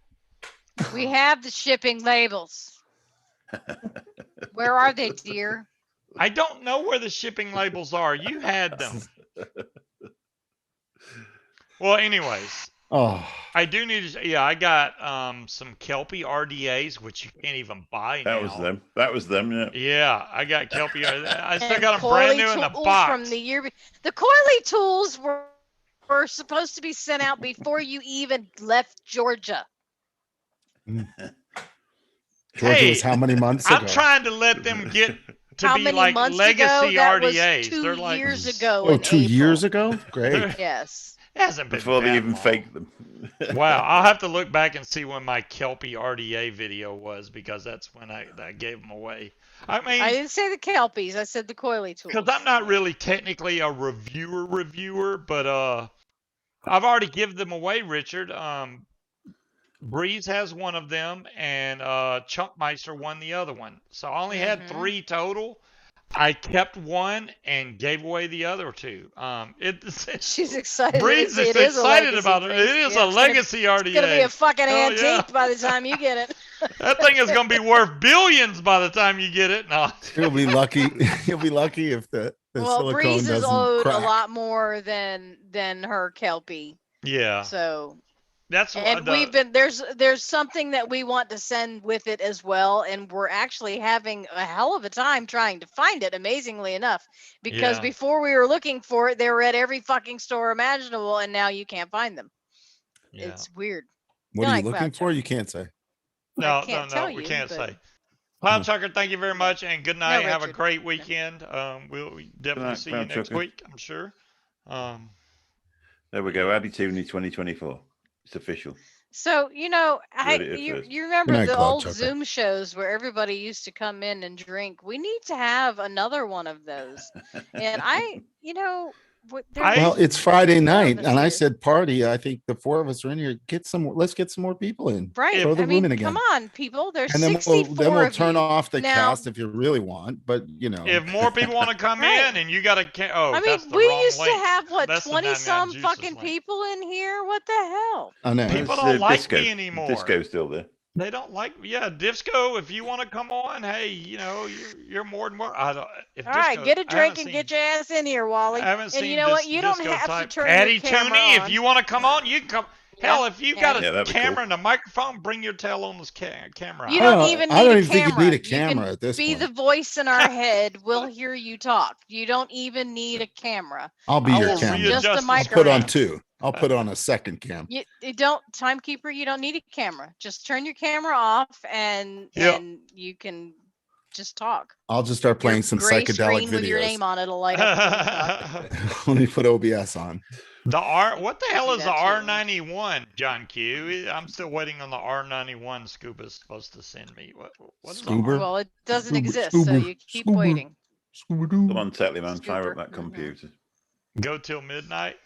We have the shipping labels. Where are they, dear? I don't know where the shipping labels are. You had them. Well, anyways. Oh. I do need to. Yeah, I got some Kelpie RDAs, which you can't even buy now. That was them. Yeah. Yeah, I got Kelpie. I still got them brand new in the box. From the year, the coily tools were supposed to be sent out before you even left Georgia. Georgia was how many months ago? I'm trying to let them get to how be many like months legacy ago? That RDAs. Was 2 They're like years ago. Oh, 2 years ago? Great. Yes. It hasn't been before they even long. faked them. Wow, I'll have to look back and see when my Kelpie RDA video was, because that's when I gave them away. I mean, I didn't say the Kelpies. I said the coily tools. Because I'm not really technically a reviewer, but I've already given them away, Richard. Breeze has one of them, and Chunkmeister won the other one. So I only had 3 total. I kept one and gave away the other 2. She's excited. Breeze is excited about it. It is a legacy RDA. It's gonna be a fucking antique by the time you get it. That thing is gonna be worth billions by the time you get it. No, you'll be lucky. You'll be lucky if the silicone Breeze is doesn't owed crack. a lot more than her Kelpie. Yeah. So. That's and we've been there's something that we want to send with it as well, and we're actually having a hell of a time trying to find it, amazingly enough, because before we were looking for it, they were at every fucking store imaginable, and now you can't find them. It's weird. What are you looking for? You can't say. No, we can't say. Cloud Chucker, thank you very much, and good night. Have a great weekend. We'll definitely see you next week, I'm sure. There we go. Abby Tooney 2024. It's official. So, you remember the old Zoom shows where everybody used to come in and drink. We need to have another one of those. And well, it's Friday night, and I said party. I think the 4 of us are in here. Let's get some more people in. Right. Throw the room in again. Come on, people. There's and then 64 we'll turn off the cast if you really want. But if more people want to come in, and you got to, we used to have 20-some fucking people in here. What the hell? I know. People don't like me anymore. Disco's still there. They don't like, yeah, Disco. If you want to come on, hey, you're more than welcome. I don't. If All Disco, right, get a I haven't drink and seen, get your ass in here, I Wally. haven't And you seen know what? You don't Disco have to type. turn your Patty camera Tooney, if on. you want to come on, you can come. Yeah, Hell, if you got Yeah, a that'd be camera cool. and a microphone, bring your tail on this camera. You I don't don't. even I need don't a even think you camera. need a You camera can at this be point. the voice in our head. We'll hear you talk. You don't even need a camera. I'll be I your will camera. Just a readjust the I'll put on microphone. two. I'll put on a second cam. You don't, timekeeper. You don't need a camera. Just turn your camera off, and Yep. you can just talk. I'll just start playing Your some gray psychedelic screen with your videos. name on it'll light up when you talk. Let me put OBS on. What the hell Do is the that too. R91, John Q? I'm still waiting on the R91 Scuba's supposed to send me. What is the Scuba? Well, it doesn't Scuba, exist, so scuba, you keep scuba. waiting. Come on, Tetley, man, fire up Scooper. that computer. Go till midnight?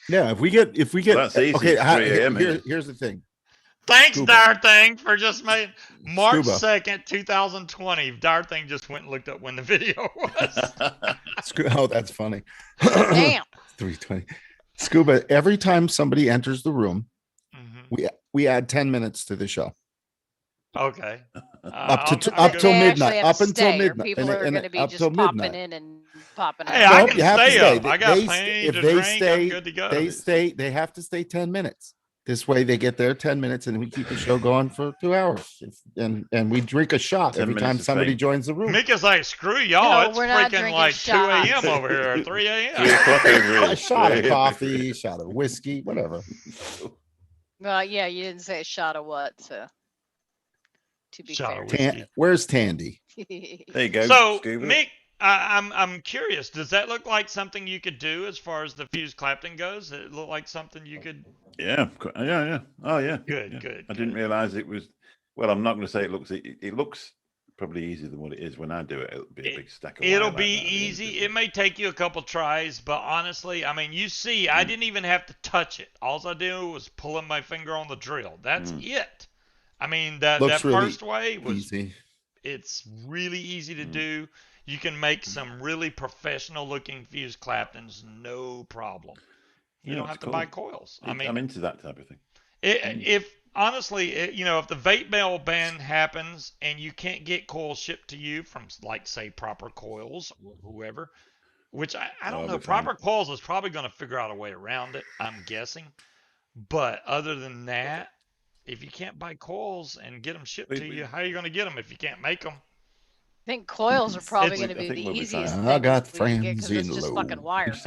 Yeah, if we get Well, that's easy. okay. It's 3 a.m., isn't it? Here's the thing. Thanks, Scuba. Darthing, for just making March Scuba. 2nd, 2020. Darthing just went and looked up when the video was. Oh, that's funny. Damn. 3:20. Scuba. Every time somebody enters the room, Mhm. we add 10 minutes to the show. Okay. Up till They midnight. actually have Up to until stay, or midnight. people are going to be up just till popping midnight. in and popping Hey, out. I Nope, can you have to stay stay. up. I got plenty to drink. I'm good to go. They have to stay 10 minutes. This way they get their 10 minutes and we keep the show going for 2 hours. And we drink a shot 10 every minutes time of somebody fame. joins the room. Mika's like, screw y'all. No, It's we're not freaking drinking like 2 shots. a.m. over here, or 3 a.m. 3 o'clock over here. A shot of 3 a.m. coffee, a shot of whiskey, whatever. Well, yeah, you didn't say a shot of what, so to be Shot fair. of whiskey. Where's Tandy? There you go, So, Scuba. Mick, I'm curious. Does that look like something you could do as far as the fuse Clapton goes? Does it look like something you could? Yeah. Oh, yeah. Good, yeah. good. I didn't realize it was. Well, I'm not going to say it looks. It looks probably easier than what it is. When I do it, it'll be a big stack of wire It'll like be that at the end, easy. isn't It may take you a couple tries, but honestly, I mean, you see, I didn't even have to touch it. All I did was pulling my finger on the drill. That's it. I mean, that Looks really first way was easy. It's really easy to do. You can make some really professional looking fuse Claptons, no problem. You Yeah, don't it's have to cool. buy coils. I mean, I'm into that type of thing. if honestly, if the vape mail ban happens and you can't get coils shipped to you from, like, say, Proper Coils or whoever, which I don't Oh, know, they're fine. Proper Coils is probably going to figure out a way around it, I'm guessing. But other than that, if you can't buy coils and get them shipped to you, how are you going to get them if you can't make them? I think coils are probably It's- going to be I think the we'll be easiest fine. thing I got we can get, friends 'cause it's in just low. fucking wires.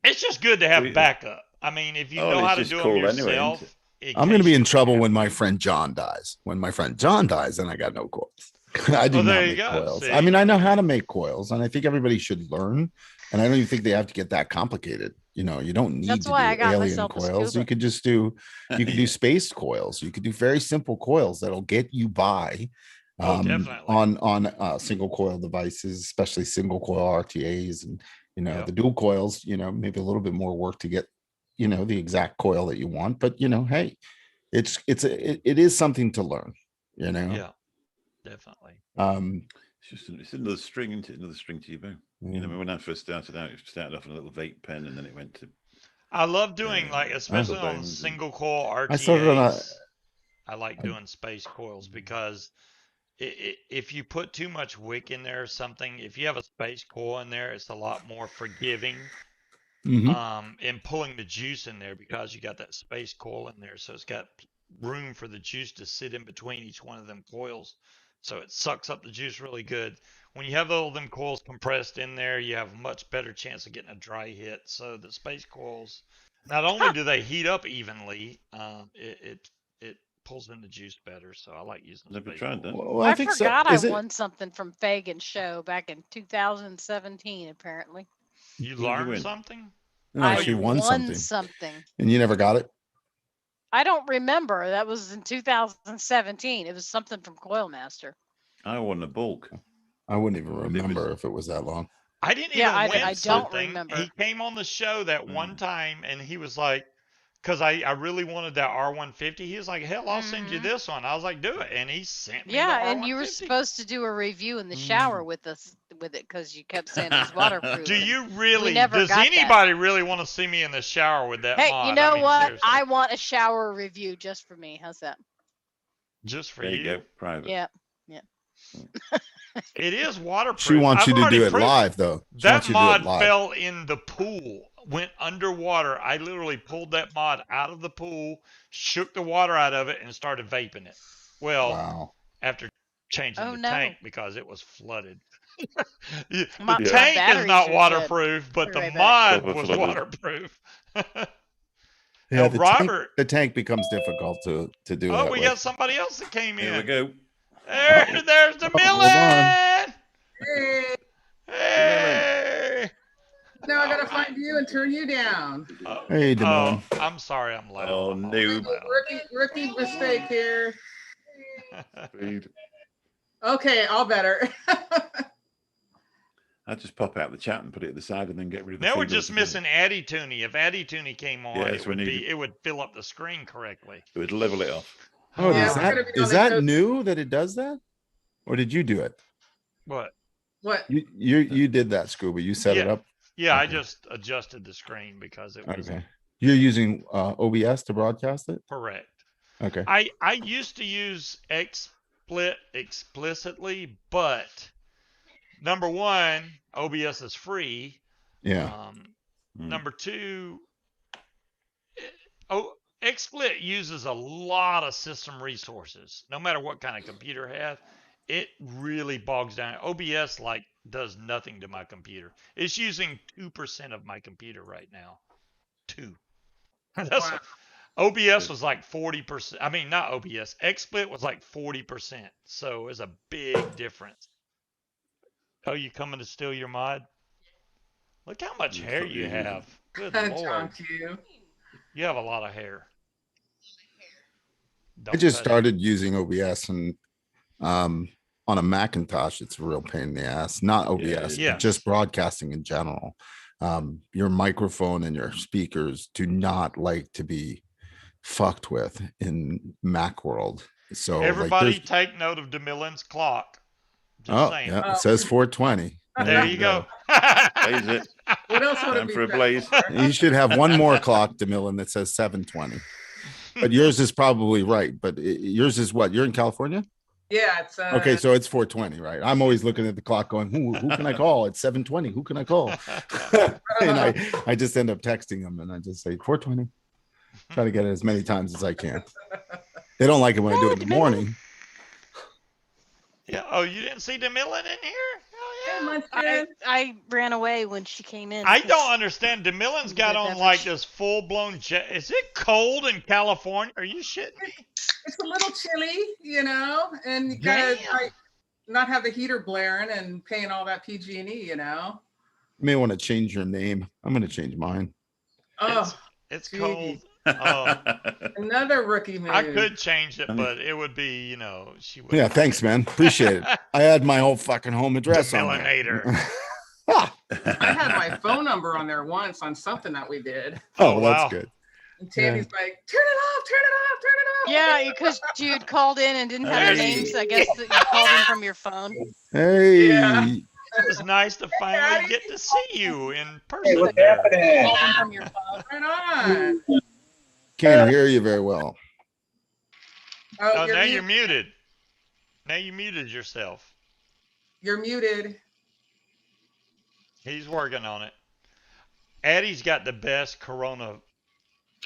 It's just good to have We- backup. I mean, if you Oh, know it's how to just do them cool anyway, yourself. isn't I'm going to be in trouble when my friend John dies. When my friend John dies, then I got no coils. I do Oh, not there you make go. coils. See? I mean, I know how to make coils, and I think everybody should learn. And I don't even think they have to get that complicated. You don't need That's to why I do got alien myself a coils. Scuba. You could just do spaced coils. You could do very simple coils that'll get you by definitely. on single coil devices, especially single coil RTAs, and the dual coils. Maybe a little bit more work to get the exact coil that you want. But hey, it is something to learn. Yeah, definitely. It's another string, isn't it? Another string to your bow. When I first started out, it started off on a little vape pen, and then it went to. I love doing especially on bones single coil RTAs. I started on I like doing space coils because if you put too much wick in there or something, if you have a space coil in there, it's a lot more forgiving. In pulling the juice in there because you got that space coil in there, so it's got room for the juice to sit in between each one of them coils, so it sucks up the juice really good. When you have all them coils compressed in there, you have a much better chance of getting a dry hit. So the space coils, not only do they heat up evenly, it pulls in the juice better. So I like using. Never tried that. Well, I think forgot so. I won something from Fagan's show back in 2017. Apparently, you What did you learned win? something. No, I she won something, and you never got it. I don't remember. That was in 2017. It was something from Coilmaster. I won a bulk. I wouldn't even remember if it was that long. I didn't Yeah, even win I don't something. remember. He came on the show that one time, and he was like, because I really wanted that R150. He was like, hell, I'll send you this one. I was like, do it. And he sent me the Yeah, and R150. you were supposed to do a review in the shower with us with it because you kept saying it's waterproof. Do you really? never Does got anybody really want to see me in the shower with that Hey, mod? you know I mean, what? seriously. I want a shower review just for me. How's that? Just for There you you. go, private. Yeah. It is waterproof. She wants I've you to already do it proved live, though. She that wants you to do it mod live. fell in the pool, went underwater. I literally pulled that mod out of the pool, shook the water out of it, and started vaping it. Well, Wow. after changing Oh, the no. tank because it was flooded. The My tank is batteries not are waterproof, but Be the right back. mod was Flooded. waterproof. Yeah, Now, the Robert. the tank becomes difficult to do Oh, that we with. got somebody else that came Here we in. go. There's the hold on. Hey, Hey. now I gotta find you and turn you down. Hey, DeMillon. I'm sorry, I'm loud. Oh, I'm always noob. loud. Rookie mistake here. Speed. Okay, all better. I'll just pop out the chat and put it at the side and then get rid of the Now we're feed just altogether. missing Addy Tooney. If Addy Tooney came on, Yes, it would fill up the screen correctly. It would level it off. Oh, Yeah, is we're that gonna be on is the that show- new that it does that, or did you do it? What? What? You did that, Scuba. You set it Yeah. up. Yeah, I Okay. just adjusted the screen because it was Okay. You're using OBS to broadcast it. correct. Okay. I used to use XSplit explicitly, but number one, OBS is free. Yeah. Number two, XSplit uses a lot of system resources. No matter what kind of computer it has, it really bogs down. OBS does nothing to my computer. It's using 2% of my computer right now. 2. That's Wow. OBS was like 40%. I mean, not OBS. XSplit was like 40%. So it's a big difference. Oh, you coming to steal your mod? Look how much hair you have. Good John Lord. Q. You have a lot of hair. I Don't just touch it. started using OBS, and on a Macintosh, it's a real pain in the ass. Not OBS, Yeah. but just broadcasting in general. Your microphone and your speakers do not like to be fucked with in Mac world. So Everybody take note of DeMillen's clock. Just saying. Yeah, it says 420. There you go. Blaze it. What else would it Time be? for a blaze. You should have one more clock, DeMillen, that says 720. But yours is probably right. But yours is what? You're in California? Yeah, it's Okay, so it's 420, right? I'm always looking at the clock going, who can I call? It's 720. Who can I call? And I just end up texting them and I just say 420. Try to get it as many times as I can. They don't like it when I do it in the morning. Yeah. Oh, you didn't see DeMillen in here? Hey, Oh, Munchkin. I ran away when she came in. I don't understand. DeMillen's got Good on beverage. like this full-blown Is it cold in California? Are you shitting me? It's a little chilly, and you gotta Damn. not have the heater blaring and paying all that PG&E, You may want to change your name. I'm going to change mine. Oh, It's gee. cold. Another rookie move. I could change it, but it would be, she would. Yeah, thanks, man. Appreciate it. I had my whole fucking home address on there. DeMillenator. I had my phone number on there once on something that we did. Oh, Oh, well, that's wow. good. And Tammy's like, turn it off, turn it off, turn it off. Yeah, because you had called in and didn't have your Hey. name, so I guess that you called in from your phone. Hey, Yeah. It's nice to finally get to see you in person. Hey, what's there. happening? Called in from your phone. Right on. can't hear you very well. Oh, Oh, now you're, you're muted. Now you muted yourself. you're muted. He's working on it. Addie's got the best Corona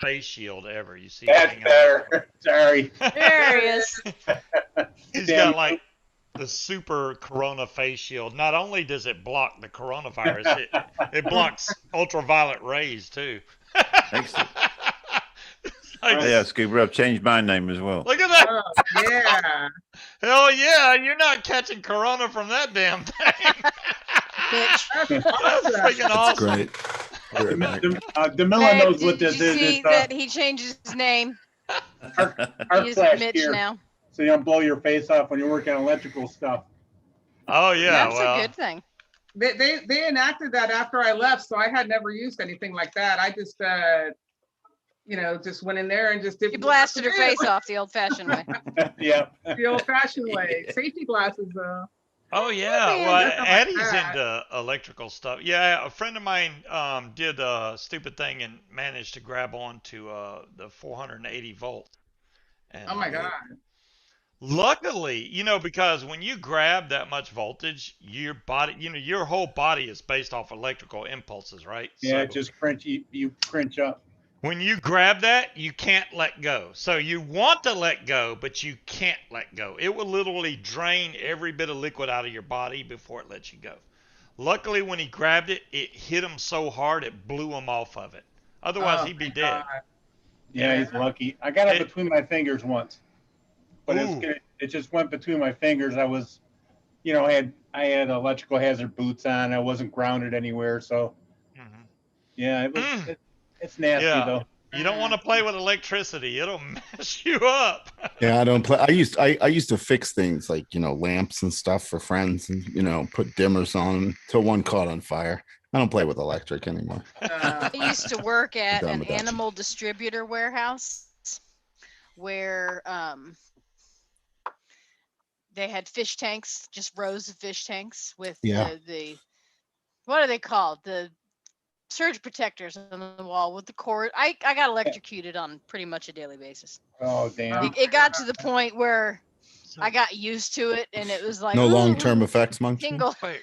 face shield ever. You see? That's hanging better. Sorry. There he is. He's Damn. got like the super Corona face shield. Not only does it block the coronavirus, it blocks ultraviolet rays too. Excellent. It's like, Yeah, Scuba, I've changed my name as well. look at that. Oh, yeah. Hell yeah, you're not catching Corona from that damn thing. Bitch. That's That's awesome. freaking That's awesome. great. All right, Mike. DeMillo Hey, knows what did this you is. see It's that he changed his name? our He's flash Mitch gear, now. so you don't blow your face off when you're working on electrical stuff. Oh yeah, That's well, a good thing. They enacted that after I left, so I had never used anything like that. I just just went in there and just did You blasted her face off the old-fashioned way. Yeah. the old-fashioned way. Safety glasses, though. oh yeah. man, Well, that's not Addie's bad. into electrical stuff. Yeah, a friend of mine did a stupid thing and managed to grab on to the 480 volt. And, Oh my god. Luckily, because when you grab that much voltage, your body, your whole body is based off electrical impulses, right? Yeah, So just crunch. You crunch up. when you grab that, you can't let go. So you want to let go, but you can't let go. It will literally drain every bit of liquid out of your body before it lets you go. Luckily, when he grabbed it, it hit him so hard it blew him off of it. Otherwise, Oh, he'd be thank dead. God. Yeah, he's lucky. I got it It, between my fingers once, but it's ooh, good. It just went between my fingers. I was, I had electrical hazard boots on. I wasn't grounded anywhere, so mhm. yeah, Mm, it's nasty yeah. though. You don't want to play with electricity. It'll mess you up. Yeah, I don't play. I used to fix things like lamps and stuff for friends, and put dimmers on till one caught on fire. I don't play with electric anymore. I used to work at Done an with that. animal distributor warehouse where they had fish tanks, just rows of fish tanks with Yeah. the what are they called? The surge protectors on the wall with the cord. I got electrocuted on pretty much a daily basis. Oh damn. It got to the point where So, I got used to it, and it was like No long-term ooh, effects, Munchkin. tingle. wait,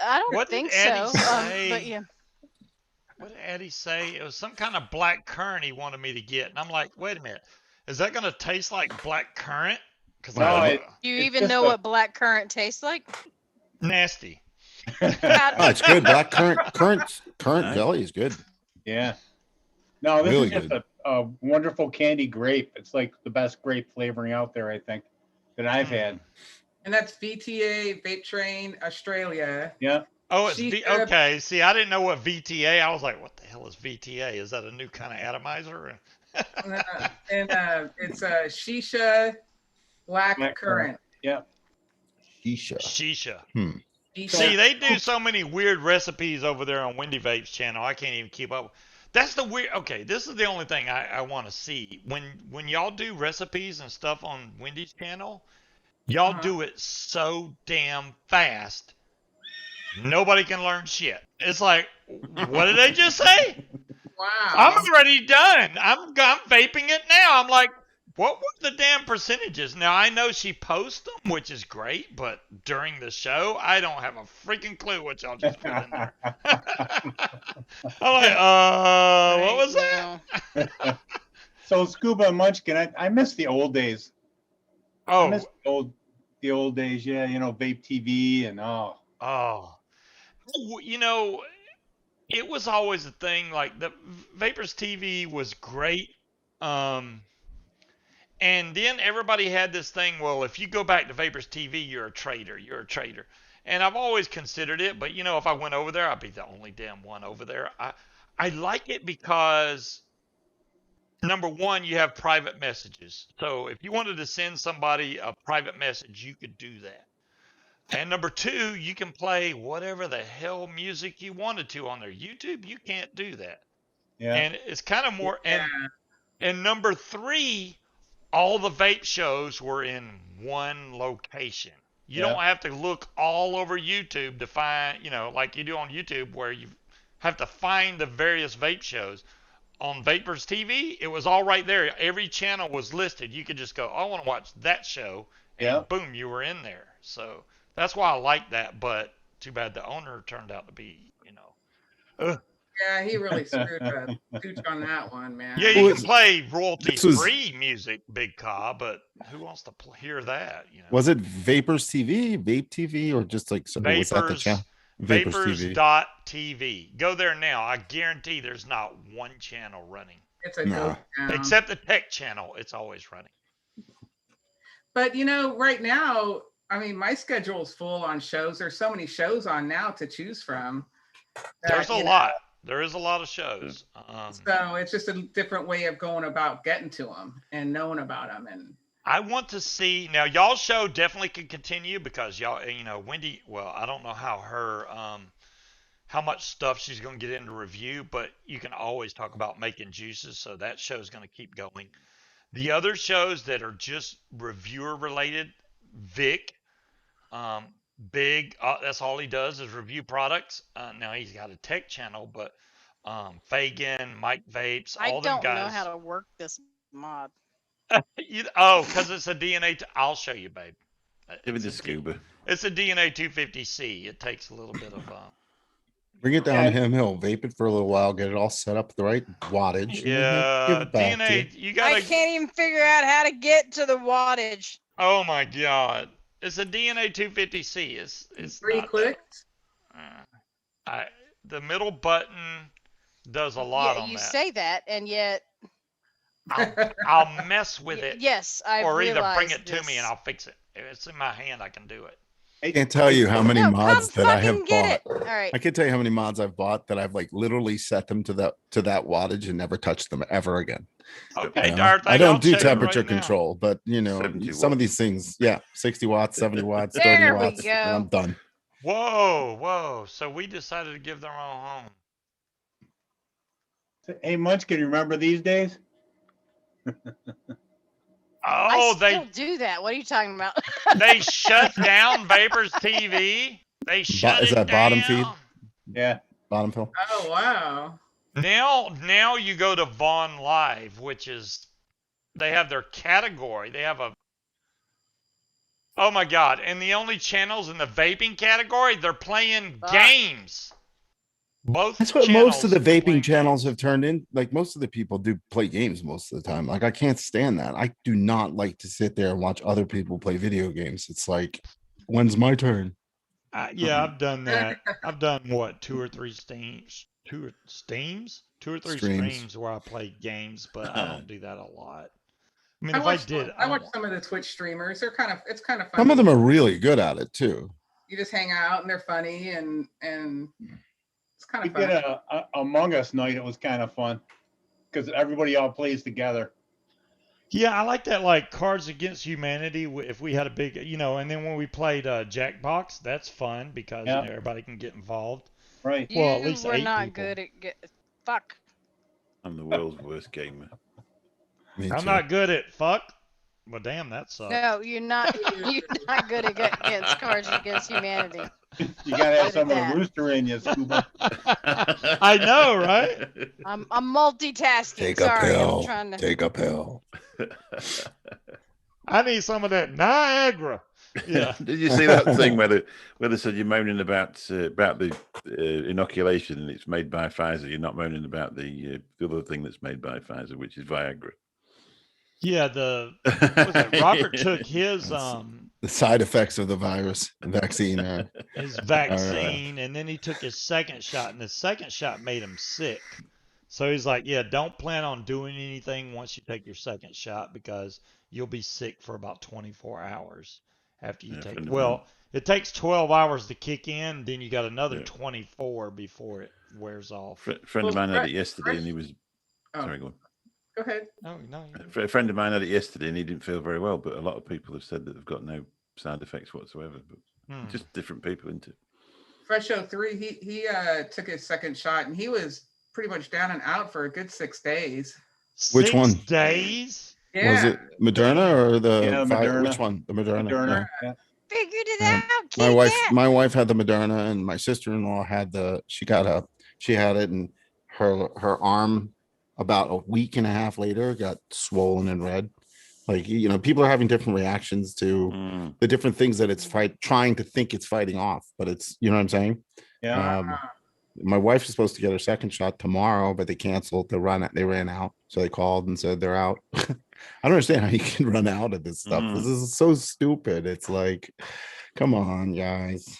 I don't what did think Eddie so. say? But yeah, What did Eddie say? It was some kind of black currant he wanted me to get, and I'm like, wait a minute, is that gonna taste like black currant? Because No, do you it's even just know what black currant tastes like? nasty. Oh, it's good. Black currant Nice. jelly is good. Yeah. No, this Really is just good. a wonderful candy grape. It's like the best grape flavoring out there, I think, that I've had. And that's VTA, Vape Train, Australia. Yeah. Oh, it's She okay. See, I didn't know what VTA. I was like, what the hell is VTA? Is that a new kind of atomizer? and it's a shisha black Black currant. Yeah. Shisha. Shisha. Shisha. See, they do so many weird recipes over there on Wendy Vape's channel. I can't even keep up. That's the weird. Okay, this is the only thing I want to see when y'all do recipes and stuff on Wendy's channel. Y'all do it so damn fast. Nobody can learn shit. It's like, what did they just say? Wow. I'm already done. I'm vaping it now. I'm like, what were the damn percentages? Now I know she posts them, which is great, but during the show, I don't have a freaking clue what y'all just put in there. I'm like, what was that? So Scuba-Munchkin, I miss the old days. I Oh, miss the old days. Yeah, Vape TV and oh, it was always a thing. Like the Vapors TV was great. Um, And then everybody had this thing, well, if you go back to Vapors TV, you're a traitor. You're a traitor. And I've always considered it, but if I went over there, I'd be the only damn one over there. I like it because number one, you have private messages. So if you wanted to send somebody a private message, you could do that. And number two, you can play whatever the hell music you wanted to on their YouTube. You can't do that. yeah. And it's kind of more Yeah. and number three, all the vape shows were in one location. You Yeah. don't have to look all over YouTube to find, like you do on YouTube where you have to find the various vape shows. On Vapors TV, it was all right there. Every channel was listed. You could just go, I want to watch that show, and Yeah. boom, you were in there. So that's why I like that, but too bad the owner turned out to be, Yeah, he really screwed the pooch on that one, man. Yeah, you can play royalty-free was- music, Big Ka, but who wants to hear that? Was it Vapors TV, Vape TV, or just like was that the Vapors, channel? Vapors TV. Vapors.tv. Go there now. I guarantee there's not one channel running. It's a No. ghost town. Except the tech channel. It's always running. But right now, I mean, my schedule is full on shows. There's so many shows on now to choose from. There's a lot. There is a lot of shows. So it's just a different way of going about getting to them and knowing about them. And I want to see now. Y'all's show definitely could continue because y'all, Wendy. Well, I don't know how much stuff she's going to get into review, but you can always talk about making juices, so that show's going to keep going. The other shows that are just reviewer related, Vic, Big, that's all he does is review products. Now he's got a tech channel, but Fagan, Mike Vapes, all I them don't guys. know how to work this mod. Because it's a DNA. I'll show you, babe. Give it the Scuba. It's a DNA 250C. It takes a little bit of. Bring it down to him. He'll vape it for a little while, get it all set up the right wattage. Yeah, give it back DNA. to You gotta. I can't even figure out how to get to the wattage. Oh my God! It's a DNA 250C. It's 3 not clicks. the middle button does a lot on you that. say that, and yet I'll mess with it. Yes, I or either bring realized it to me and I'll fix it. If it's in my hand, I can do it. I can't tell you how many mods that I have get bought. it. All right. I can tell you how many mods I've bought that I've like literally set them to that wattage and never touched them ever again. Okay, You know? Darth. I don't I'll do check it temperature right now. control, but you know, 70 some of watts. these things, yeah, 60 watts, 70 watts, 30 There we watts, go. and I'm done. Whoa. So we decided to give them all home. Hey, Munchkin, you remember these days? I still do that. What are you talking about? They shut down Vapor's TV. They shut Is it that down. bottom feed? Yeah. Bottom fill. Oh wow. Now you go to Vaughn Live, which is they have their category. They have a oh my God! And the only channels in the vaping category, they're playing games. Both. That's what most of the channels vaping channels have turned in. Like most of the people do play games most of the time. Like I can't stand that. I do not like to sit there and watch other people play video games. It's like, when's my turn? Yeah, I've done that. I've done what, 2 or 3 streams, 2 or 3 streams where I play games, but I don't do that a lot. I mean, if I did, I watch some of the Twitch streamers. It's kind of fun. Some of them are really good at it too. You just hang out and they're funny and it's kind of We fun. did a Among Us night. It was kind of fun because everybody all plays together. Yeah, I like that, like Cards Against Humanity. If we had a big, and then when we played Jackbox, that's fun because everybody can get involved. Right. Well, at least we're 8 not people. good at fuck. I'm the world's worst gamer. I'm not good at fuck. Well, damn, that sucks. No, you're not. You're not good against Cards Against Humanity. You gotta have some of the rooster in you, Scuba. I know, right? I'm multitasking. Take Sorry, a pill. I'm trying to Take a pill. I need some of that Niagara. Yeah. Did you see that thing where they said you're moaning about the inoculation and it's made by Pfizer? You're not moaning about the other thing that's made by Pfizer, which is Viagra. Yeah, Robert took his the side effects of the virus vaccine. His vaccine, and then he took his second shot, and the second shot made him sick. So he's like, yeah, don't plan on doing anything once you take your second shot because you'll be sick for about 24 hours after you take it. Well, it takes 12 hours to kick in, then you got another 24 before it wears off. Friend of mine had it yesterday, and he was sorry, go on. Go ahead. No. A friend of mine had it yesterday, and he didn't feel very well. But a lot of people have said that they've got no side effects whatsoever. But just different people, isn't it? Fresh 03, he took his second shot, and he was pretty much down and out for a good 6 days. Which one? 6 days? Yeah. Was it Moderna or the Moderna. Which one? The Moderna. Yeah. figured it out. My wife had the Moderna, and my sister-in-law had she had it, and her arm about a week and a half later got swollen and red. Like, people are having different reactions to the different things that it's trying to think it's fighting off, but it's, what I'm saying? Yeah. My wife is supposed to get her second shot tomorrow, but they canceled. They ran out. So they called and said they're out. I don't understand how you can run out of this stuff. This is so stupid. It's like, come on, guys.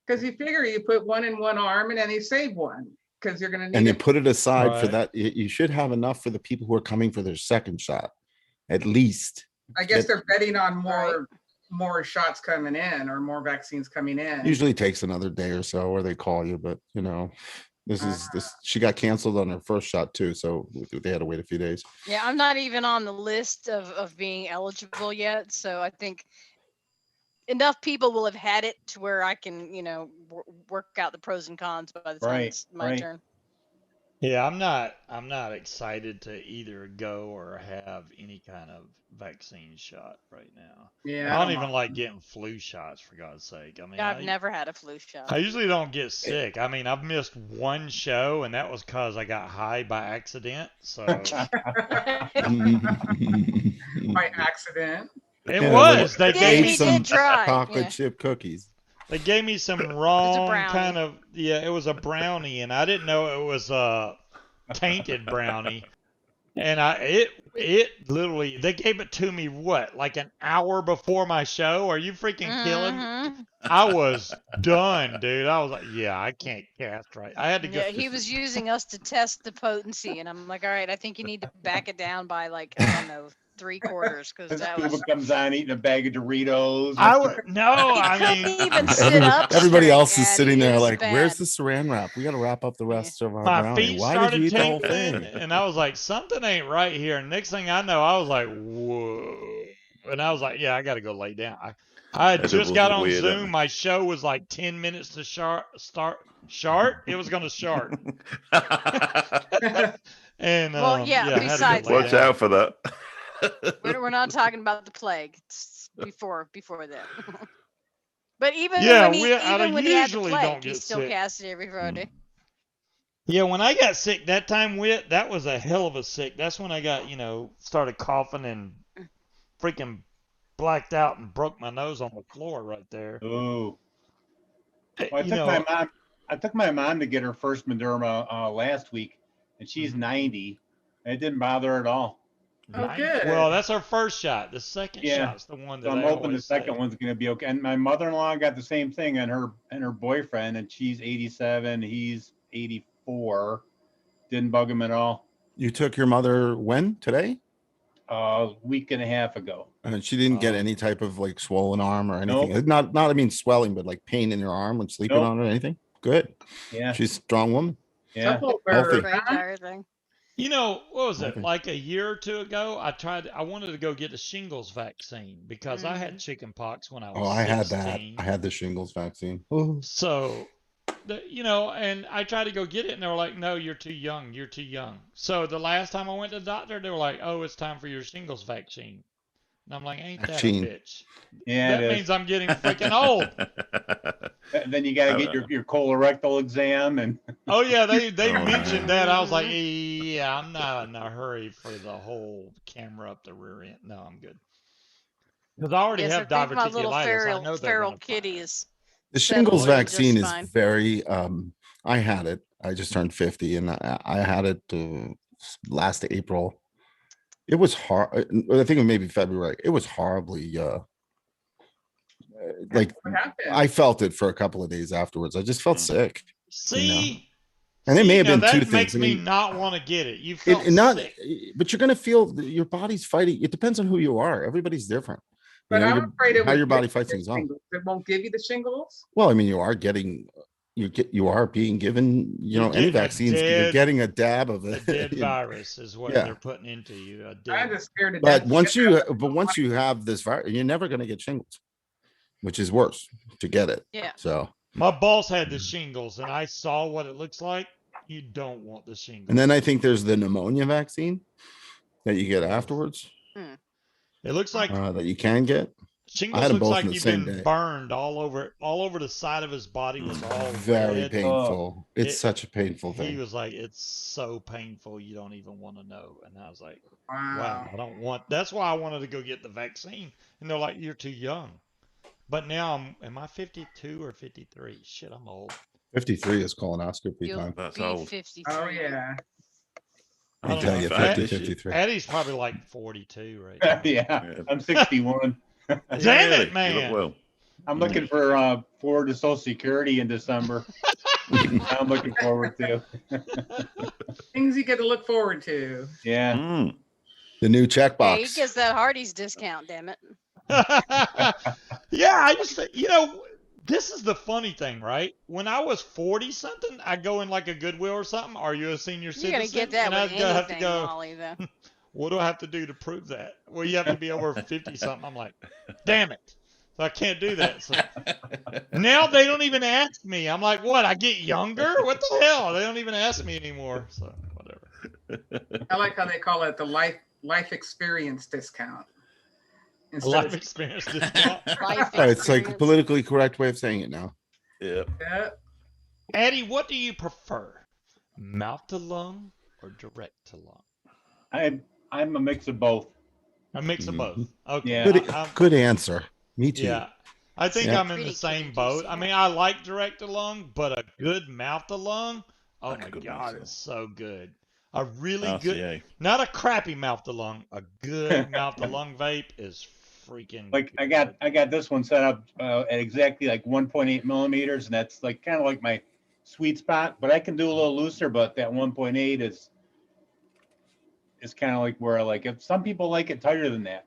Because you figure you put one in one arm and then you save one because you're going to need and you it. put it aside for that. You should have enough for the people who are coming for their second shot, at least. I guess they're betting on more shots coming in or more vaccines coming in. Usually takes another day or so, or they call you. But this she got canceled on her first shot too, so they had to wait a few days. Yeah, I'm not even on the list of being eligible yet, so I think enough people will have had it to where I can work out the pros and cons by the time it's my turn. Yeah, I'm not excited to either go or have any kind of vaccine shot right now. Yeah, I I don't don't even mind. like getting flu shots for God's sake. I mean, I've never had a flu shot. I usually don't get sick. I mean, I've missed one show and that was cuz I got high by accident. So By accident. it Yeah, was. He They did, gave he me did try. chocolate Yeah. chip cookies. they gave me some It was a wrong brownie. kind of yeah, it was a brownie and I didn't know it was a tainted brownie. And it literally they gave it to me what like an hour before my show. Are you freaking killing me? Mm-hmm. I was done, dude. I was like, yeah, I can't cast right. I had to go. Yeah, he was using us to test the potency, and I'm like, all right, I think you need to back it down by like I don't know 3/4 because And that Scuba was. comes on eating a bag of Doritos. I would no. He I couldn't mean, even sit up. Everybody straight, else is Addy. sitting It there was like, "Where's bad. the saran wrap? We got to wrap up the Yeah. rest of our my brownie. feet Why did you started eat the whole tingling, thing?" and I was like, something ain't right here. And next thing I know, I was like, whoa. And I was like, yeah, I got to go lay down. I had just Edibles got are on weird, Zoom. aren't My show was like 10 minutes to start. Shart? It was going to shart. they? And Well, yeah. yeah, I had to go Besides lay Watch that, down. out for that. we're not talking about the plague. It's before that. But even Yeah, when he I even when he had the usually plague, don't he get still sick. casted every Friday. Yeah, when I got sick that time, that was a hell of a sick. That's when I got, started coughing and freaking blacked out and broke my nose on the floor right there. Ooh. Well, You know, I took my mom to get her first Moderna last week, and she's Mhm. 90. It didn't bother her at all. Oh, good. Well, that's our first shot. The second Yeah. shot's the one So that I'm I hoping the always second say. one's going to be okay. And my mother-in-law got the same thing, and her boyfriend, and she's 87, he's 84. Didn't bug him at all. You took your mother when? Today? A week and a half ago. And she didn't get Uh, any type of like swollen arm or anything. Nope. Not I mean swelling, but like pain in your arm when sleeping Nope. on it or anything. Good. Yeah. She's a strong woman. Yeah. Couple Healthy. Great to everything. What was it? Okay. Like a year or two ago, I wanted to go get a shingles vaccine because I had chicken pox when I was Oh, I had that. 16. I had the shingles vaccine. Oh. So, and I tried to go get it, and they were like, "No, you're too young. You're too young." So the last time I went to the doctor, they were like, "Oh, it's time for your shingles vaccine." And I'm like, "Ain't that a Vaccine. bitch?" Yeah. That means I'm getting freaking old. Then you got to get your colorectal exam and. Oh yeah, they Oh, mentioned man. that. I was like, "Yeah, I'm not in a hurry for the whole camera up the rear end. No, I'm good." Because I already Yes, I have think my little diverticulitis. I know they're feral gonna kitty find. is The settled shingles in vaccine just is fine. very I had it. I just turned 50 and I had it last April. It was hard. I think it may be February. It was horribly like What happened? I felt it for a couple of days afterwards. I just felt sick. See, And it may have now been two that makes things. I me mean, not want to get it. You felt not, sick. but you're gonna feel your body's fighting. It depends on who you are. Everybody's different. But I'm afraid it how would your body give fights you things the off. shingles. It won't give you the shingles. Well, I mean, you are being given, You're any getting a vaccines. You're getting a dab of A it. dead virus is what Yeah. they're putting into you. A I'm dead. just scared to But death. once you have this virus, you're never gonna get shingles, which is worse to get it. Yeah. So, My boss had the shingles, and I saw what it looks like. You don't want the shingles. and then I think there's the pneumonia vaccine that you get afterwards it looks like that you can get. I shingles had them looks both like in the you've same been day. burned all over the side of his body was all Very red. painful. It's It- such a painful He thing. was like, "It's so painful, you don't even want to know." And I was like, Wow. "Wow, I don't want." That's why I wanted to go get the vaccine. And they're like, "You're too young." But now am I 52 or 53? Shit, I'm old. 53 is colonoscopy You'll time. That's be old. 53. Oh yeah. I I don't tell know. you, Fat 50, this year. 53. Eddie's probably like 42 right now. Yeah. I'm 61. Damn Really? it, man. You look well. I'm looking for forward to Social Security in December. I'm looking forward to. Things you get to look forward to. Yeah. Mm. The new Hey, he checkbox. gets that Hardee's discount, damn it. Yeah, I just, this is the funny thing, right? When I was 40 something, I'd go in like a Goodwill or something. Are you a senior You're citizen? gonna get that And with I'd have to anything, go, Molly, though. what do I have to do to prove that? Well, you have to be over 50 something. I'm like, damn it. So I can't do that. So now they don't even ask me. I'm like, what? I get younger? What the hell? They don't even ask me anymore. So whatever. I like how they call it the life experience discount. Life experience discount. It's like a politically correct way of saying it now. Yeah. Addie, what do you prefer? Mouth to lung or direct to lung? I'm a mix of both. A mix of both. Okay. Yeah. Good answer. Me too. Yeah. I think I'm in the same boat. I mean, I like direct to lung, but a good mouth to lung, oh my God, it's so good. A really good, not a crappy mouth to lung, a good mouth to lung vape is freaking like good. I got this one set up at exactly like 1.8 millimeters, and that's like kind of like my sweet spot. But I can do a little looser, but that 1.8 is kind of like where I like it. Some people like it tighter than that.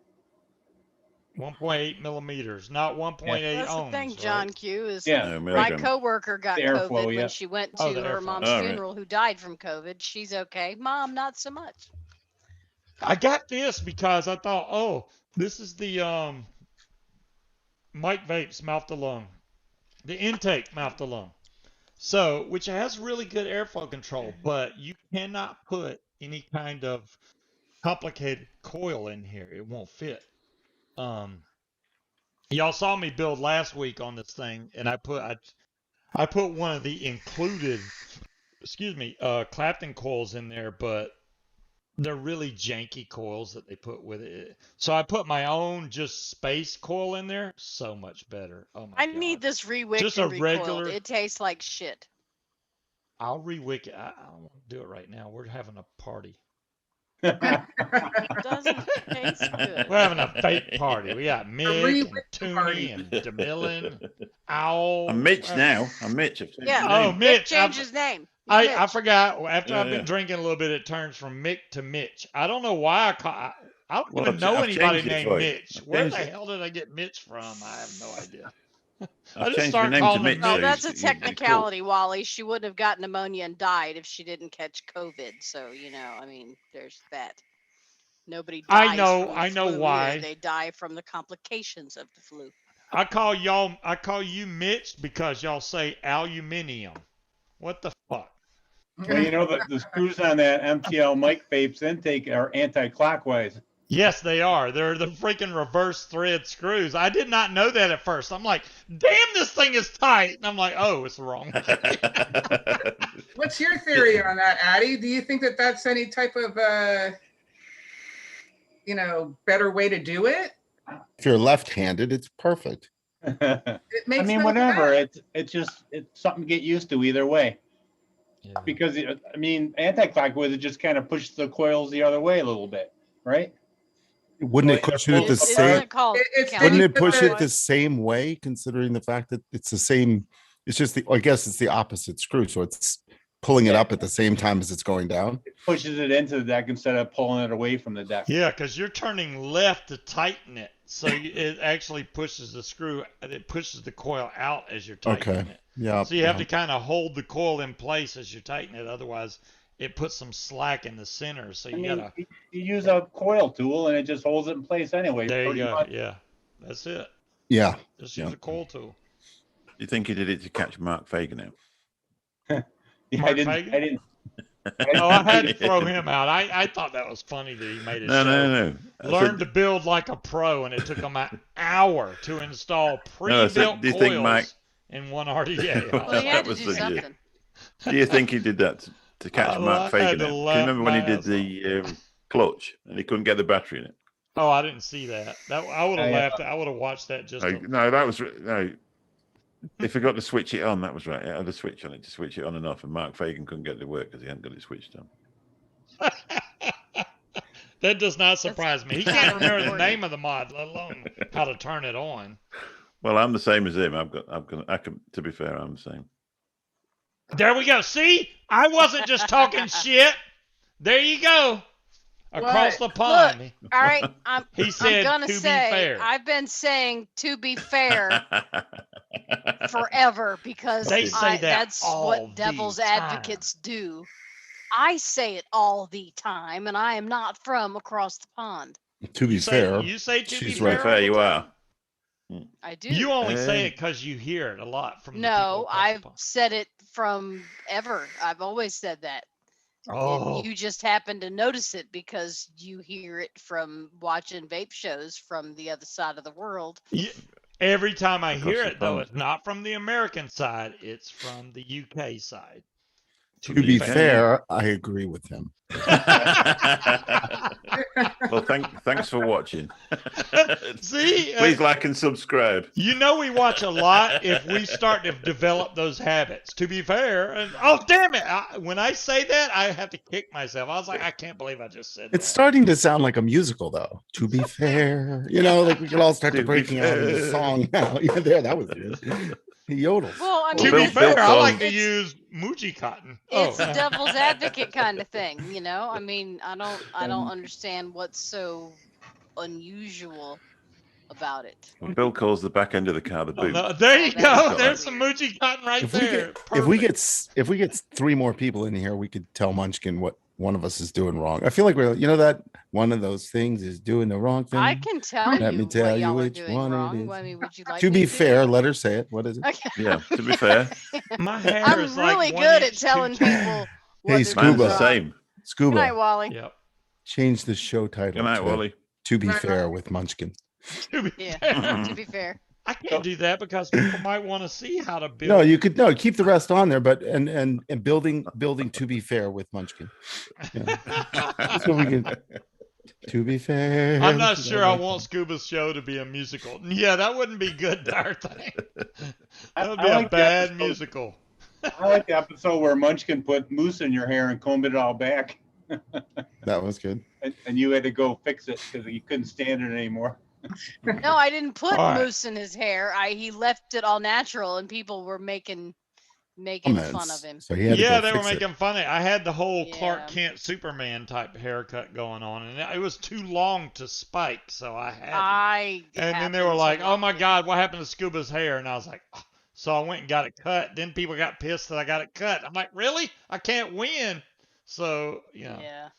1.8 millimeters, not 1.8 That's ohms. the thing, John Q. Is my coworker got COVID when she went to her mom's funeral, who died from COVID. She's okay. Mom, not so much. I got this because I thought, oh, this is the Mike Vapes mouth to lung, the intake mouth to lung. So, which has really good airflow control, but you cannot put any kind of complicated coil in here. It won't fit. Y'all saw me build last week on this thing, and I put one of the included, Clapton coils in there, but they're really janky coils that they put with it. So I put my own just space coil in there. So much better. Oh my God. I need this re-wicked just and a recoiled. regular. It tastes like shit. I'll re-wick it. I don't want to do it right now. We're having a party. It doesn't taste good. We're having a fake party. We got Mick and Tooney and DeMillan, Owl. I'm Mitch now. I'm Mitch. Yeah. Oh, Mitch. Changed his name. I forgot. After I've been drinking a little bit, it turns from Mick to Mitch. I don't know why I don't even know anybody named Mitch. Where the hell did I get Mitch from? I have no idea. I just started calling him. No, that's a technicality, Wally. She would have gotten pneumonia and died if she didn't catch COVID. So, I mean, there's that. Nobody dies I know why. Either. They die from the complications of the flu. I call you Mitch because y'all say aluminium. What the fuck? Well, the screws on that MTL Mike Vapes intake are anti-clockwise. Yes, they are. They're the freaking reverse thread screws. I did not know that at first. I'm like, damn, this thing is tight. And I'm like, oh, it's wrong. What's your theory on that, Addie? Do you think that that's any type of, better way to do it? If you're left-handed, it's perfect. It makes whatever. It's something to get used to either way. Yeah. Because, anti-clockwise, it just kind of pushes the coils the other way a little bit, right? Wouldn't it push it the same? Wouldn't it push it the same way, considering the fact that it's the same? It's just I guess it's the opposite screw, so it's pulling it up at the same time as it's going down. It pushes it into the deck instead of pulling it away from the deck. Yeah, because you're turning left to tighten it, so it actually pushes the screw. It pushes the coil out as you're tightening it. Yeah. So you have to kind of hold the coil in place as you're tightening it, otherwise it puts some slack in the center. So you use a coil tool and it just holds it in place anyway. There you go. Yeah, that's it. Yeah. Just use a coil tool. You think he did it to catch Mark Fagan out? I didn't. I had to throw him out. I thought that was funny that he made it. No. Learned to build like a pro, and it took him an hour to install pre-built coils in one RDA. Well, he had to do something. Do you think he did that to catch Mark Fagan out? Do you remember when he did the clutch and he couldn't get the battery in it? Oh, I didn't see that. I would have laughed. I would have watched that just. They forgot to switch it on. That was right. It had a switch on it to switch it on and off, and Mark Fagan couldn't get it to work because he hadn't got it switched on. That does not surprise me. He can't remember the name of the mod, let alone how to turn it on. Well, I'm the same as him. I can. To be fair, I'm the same. There we go. See, I wasn't just talking shit. There you go. Across the pond. Look, all right. He said, I'm gonna to say, be fair. I've been saying to be fair forever because that's what devil's advocates do. I say it all the time, and I am not from across the pond. To be fair, you say to be fair. You are. I do. You only say it because you hear it a lot from the No, people. I've said it from ever. I've always said that. Oh, You just happen to notice it because you hear it from watching vape shows from the other side of the world. every time I Across hear the it, though, pond. it's not from the American side, it's from the UK side. To be fair, I agree with him. Well, thanks for watching. See, please like and subscribe. You know we watch a lot if we start to develop those habits. To be fair, and oh damn it! When I say that, I have to kick myself. I was like, I can't believe I just said that. It's starting to sound like a musical, though. To be fair, like we could all start to breaking out in the song now. Yeah, that was good. He yodels. Well, I mean, to be fair, I like to use Muji cotton. It's a devil's advocate kind of thing, I mean, I don't understand what's so unusual about it. Well, Bill calls the back end of the car the boot. No, there you go. There's some Muji cotton right there. If we get 3 more people in here, we could tell Munchkin what one of us is doing wrong. I feel like we're, that one of those things is doing the wrong thing. I can tell you. Let me tell you which one wrong. it is. I mean, would you like to be me fair, let her say it. What is it? Okay. Yeah, to be fair. My hair I'm is really like good at telling people. Hey, Scuba. The same. Scuba. Good night, Wally. Yep. Change the show title. Good night, Wally. To be fair with Munchkin. To be fair. To be fair. I can't do that because people might want to see how to build. No, you could keep the rest on there, but and building to be fair with Munchkin. That's what we can. To be fair. I'm not sure I want Scuba's show to be a musical. Yeah, that wouldn't be good, Darth. That would be a bad musical. I like the episode where Munchkin put mousse in your hair and combed it all back. That was good. And you had to go fix it because you couldn't stand it anymore. No, I didn't put mousse in his hair. He left it all natural, and people were making fun of him. So he had they were making fun of it. I had the whole Clark Kent Superman type haircut going on, and it was too long to spike, so I had to. And then they were like, "Oh my God, what happened to Scuba's hair?" And I was like, oh. So I went and got it cut. Then people got pissed that I got it cut. I'm like, really? I can't win. So yeah.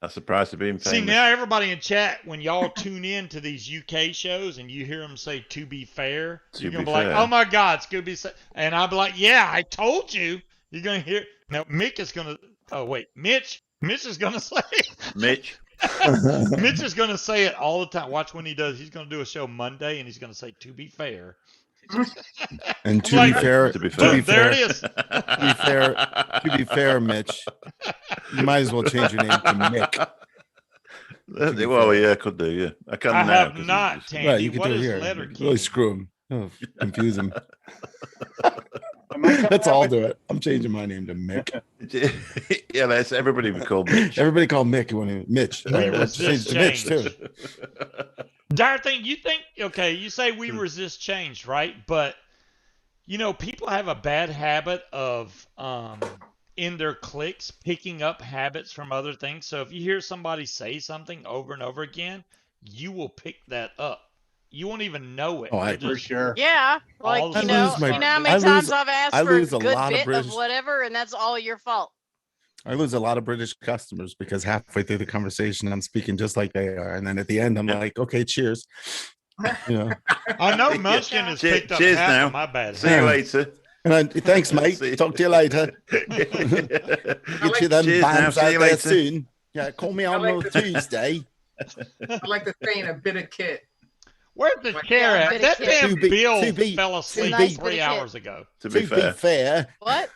That's the price of being famous. See, now everybody in chat, when y'all tune in to these UK shows and you hear them say "to be fair," you're gonna be like, "Oh my God, Scooby!" And I'll be like, "Yeah, I told you." You're gonna hear now. Mick is gonna. Oh wait, Mitch. Mitch is gonna say. Mitch. Mitch is gonna say it all the time. Watch when he does. He's gonna do a show Monday and he's gonna say "to be fair." And to be fair, there it is. To be fair, Mitch, you might as well change your name to Mick. Well, yeah, I could do. Yeah, I have not, Tandy. Right, you could what do it is here. letter key? Really screw him. Oh, confuse him. Let's all do it. I'm changing my name to Mick. Yeah, that's everybody would call Mitch. Everybody call Mick. Mitch. All right, let's change to Mitch too. Darth, you think, okay, you say we resist change, right? But, people have a bad habit of, in their cliques, picking up habits from other things. So if you hear somebody say something over and over again, you will pick that up. You won't even know it. Oh, for sure. Yeah. Like, you know how many times I've asked for a good bit of whatever, and that's all your fault. I lose a lot of British customers because halfway through the conversation, I'm speaking just like they are. And then at the end, I'm like, okay, cheers. I know Munchkin has picked up half of my bad. See you later. And thanks, mate. Talk to you later. Get you them bands out there soon. Yeah, call me on Tuesday. I like to say in a bit of kit. Where's the chair at? That damn Bill fell asleep 3 hours ago. To be fair. What?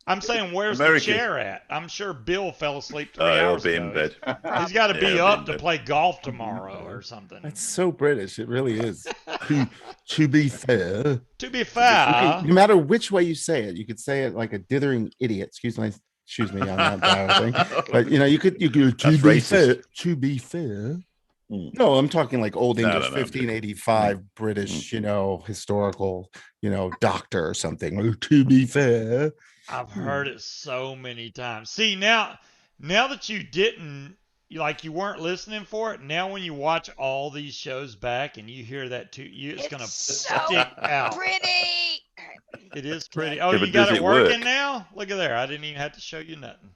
I'm saying, where's the chair at? I'm sure Bill fell asleep 3 hours ago. He'll be in bed. He's got to be up to play golf tomorrow or something. That's so British. It really is. To be fair. To be fair. No matter which way you say it, you could say it like a dithering idiot. Excuse me on that thing. But you could to be fair. No, I'm talking like old English, 1585 British, historical, doctor or something. To be fair. I've heard it so many times. See, now that you didn't, you weren't listening for it, now when you watch all these shows back and you hear that too, it's going to stick out. Pretty. It is pretty. Oh, you got it working now? Look at there. I didn't even have to show you nothing.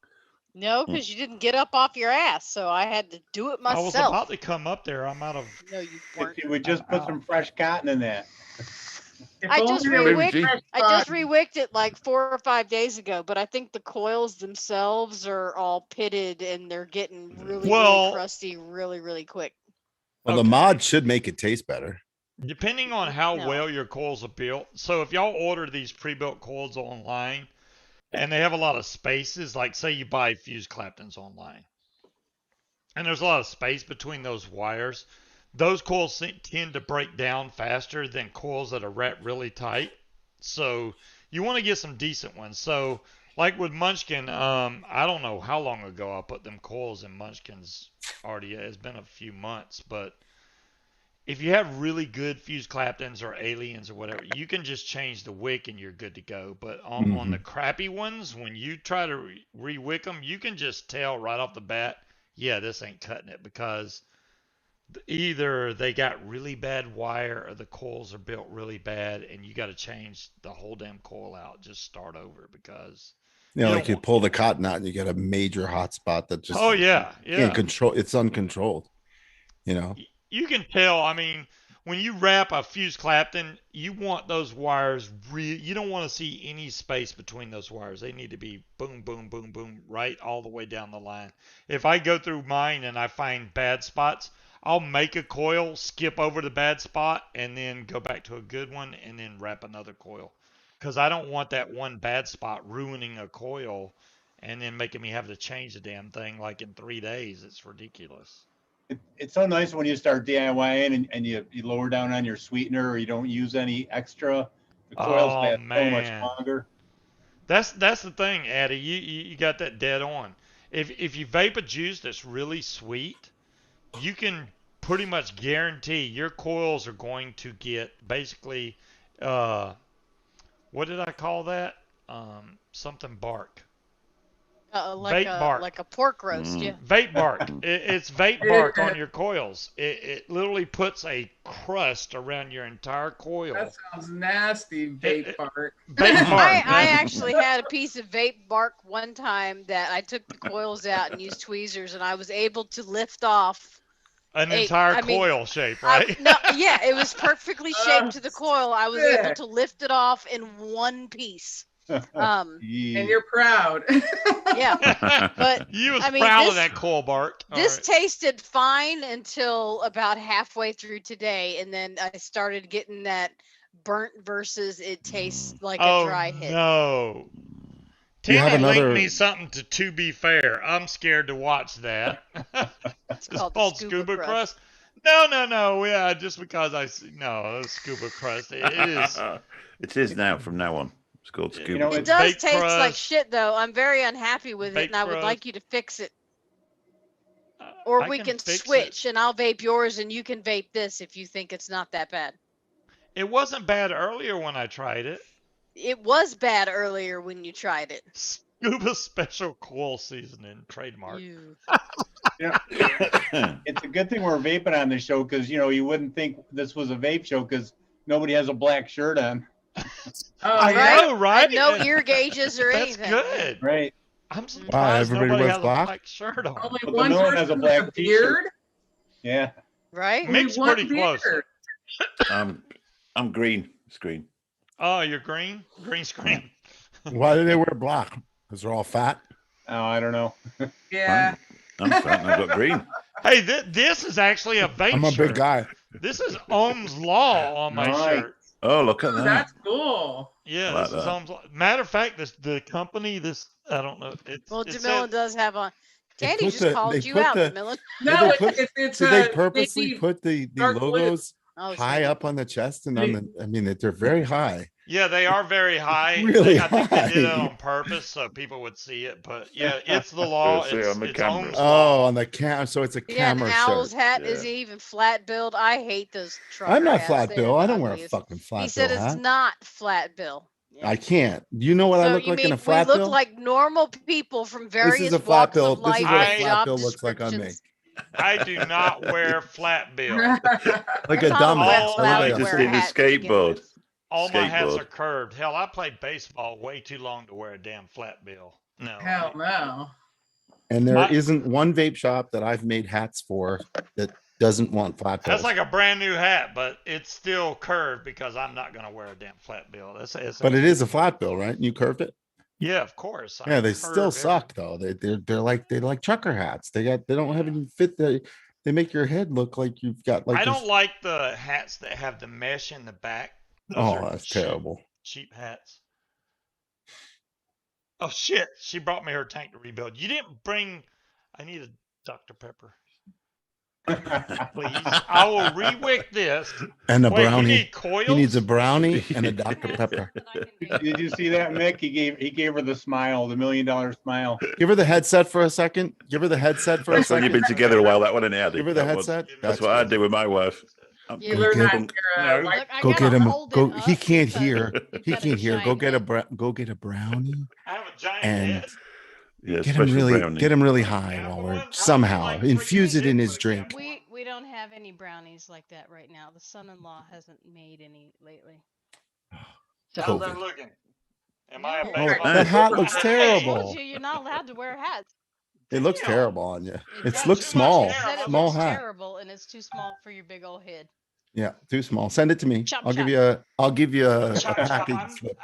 No, because you didn't get up off your ass, so I had to do it I myself. was about to come up there. I'm out of. No, you weren't. If you would just put some fresh cotton in that. I just only- rewicked it like 4 or 5 days ago, but I think the coils themselves are all pitted and they're getting really crusty really, really quick. Well, the mod should make it taste better. Depending on how well your coils are built. So if y'all order these pre-built coils online and they have a lot of spaces, like say you buy fuse Claptons online and there's a lot of space between those wires, those coils tend to break down faster than coils that are wrapped really tight. So you want to get some decent ones. So like with Munchkin, I don't know how long ago I put them coils in Munchkins already. It's been a few months, but if you have really good fuse Claptons or aliens or whatever, you can just change the wick and you're good to go. But on the crappy ones, when you try to re-wick them, you can just tell right off the bat, yeah, this ain't cutting it, because either they got really bad wire or the coils are built really bad and you got to change the whole damn coil out. Just start over, because like you pull the cotton out and you get a major hot spot that just can't control. It's uncontrolled. You can tell. I mean, when you wrap a fuse Clapton, you want those wires you don't want to see any space between those wires. They need to be boom, boom, boom, boom, right all the way down the line. If I go through mine and I find bad spots, I'll make a coil, skip over the bad spot, and then go back to a good one, and then wrap another coil. Because I don't want that one bad spot ruining a coil and then making me have to change the damn thing like in 3 days. It's ridiculous. It's so nice when you start DIYing and you lower down on your sweetener, or you don't use any extra. The coils last so much longer. That's the thing, Addie. You got that dead on. If you vape a juice that's really sweet, you can pretty much guarantee your coils are going to get basically, what did I call that? Something bark. Like a pork roast, yeah. Vape bark. It's vape bark on your coils. It literally puts a crust around your entire coil. That sounds nasty, vape bark. Vape bark. I actually had a piece of vape bark one time that I took the coils out and used tweezers, and I was able to lift off an entire coil shape, right? It was perfectly shaped to the coil. I was able to lift it off in one piece. And you're proud. Yeah, but you was proud of that coil bark. This tasted fine until about halfway through today, and then I started getting that burnt versus it tastes like a dry hit. No. Tammy linked me something to Be Fair. I'm scared to watch that. It's called Scuba Crust. No. Yeah, just because Scuba Crust. It is. It is now from now on. It's called Scuba. It does taste like shit, though. I'm very unhappy with it, and I would like you to fix it. Or we can switch, and I'll vape yours, and you can vape this if you think it's not that bad. It wasn't bad earlier when I tried it. It was bad earlier when you tried it. Scuba Special Coil Seasoning, trademark. It's a good thing we're vaping on this show, because, you wouldn't think this was a vape show because nobody has a black shirt on. I know, right? No ear gauges or anything. That's good. Right. I'm surprised nobody has a black shirt on. Only one person has a black beard. Yeah. Right? Mixed pretty close. I'm green. It's green. Oh, you're green? Green screen. Why do they wear black? Because they're all fat? Oh, I don't know. Yeah. I'm fat and I've got green. Hey, this is actually a vape I'm a big guy. This is Ohm's Law on my shirt. Oh, look at that. That's cool. Yeah, like this is Ohm's Law. Matter of fact, the company, I don't know. DeMillen does have on. Danny just called you out, DeMillen. No, it's did they purposely put the logos high up on the chest and they're very high. Yeah, they are very high. Really I think they did it on purpose so people would see it. But yeah, it's the law. It's on the camera. Ohm's Law. On the camera. So it's a camera and Owl's shirt. hat is even flat billed. I hate those trucker I'm not hats. flat bill. I don't wear a Ugliest. fucking flat bill. He said it's hat. not flat bill. Yeah. I can't. Do you know what I look like in a flat bill? We look like normal people from various This is a flat walks bill. of life. This is what a and flat job bill looks like on me. descriptions. I do not wear flat bill. Like a That's dumb all ass. I'm allowed to Just wear in a hats to begin skateboard. with. All my hats Skateboard. are curved. Hell, I played baseball way too long to wear a damn flat bill. No. Hell no. And there isn't one vape shop that I've made hats for that doesn't want flat bills. That's like a brand new hat, but it's still curved because I'm not going to wear a damn flat bill. But it is a flat bill, right? You curved it. Yeah, of course. Yeah, they still suck though. They're like trucker hats. They don't have any fit. They make your head look like you've got like. I don't like the hats that have the mesh in the back. Oh, that's terrible. Cheap hats. Oh shit! She brought me her tank to rebuild. You didn't bring. I need a Dr. Pepper. Please, I will re-wick this. And a Wait, brownie. You need coils? He needs a brownie and a Dr. Pepper. Did you see that, Mick? He gave her the smile, the $1 million smile. Give her the headset for a second. Give her the headset for a That's when second. you've been together a while. That one in there. Give her the headset. That's what I do with my wife. You learn that in your, No. Go get him. Go. He can't so hear. He got a can't hear. Go giant get a head. go get a brownie I have a giant and head. Yeah, get him special really brownie. high while we're somehow infuse it in his drink. We don't have any brownies like that right now. The son-in-law hasn't made any lately. How's COVID. that looking? Am I a No. Oh, bad the hat looks I terrible. told you you're not allowed to wear hats. It looks Damn. terrible on you. It does. looks Too much small. hair. Said it Small looks hat. terrible and it's too small for your big old head. Yeah, too small. Send it to me. Chop, I'll give chop. you a Chop, chop. package slip.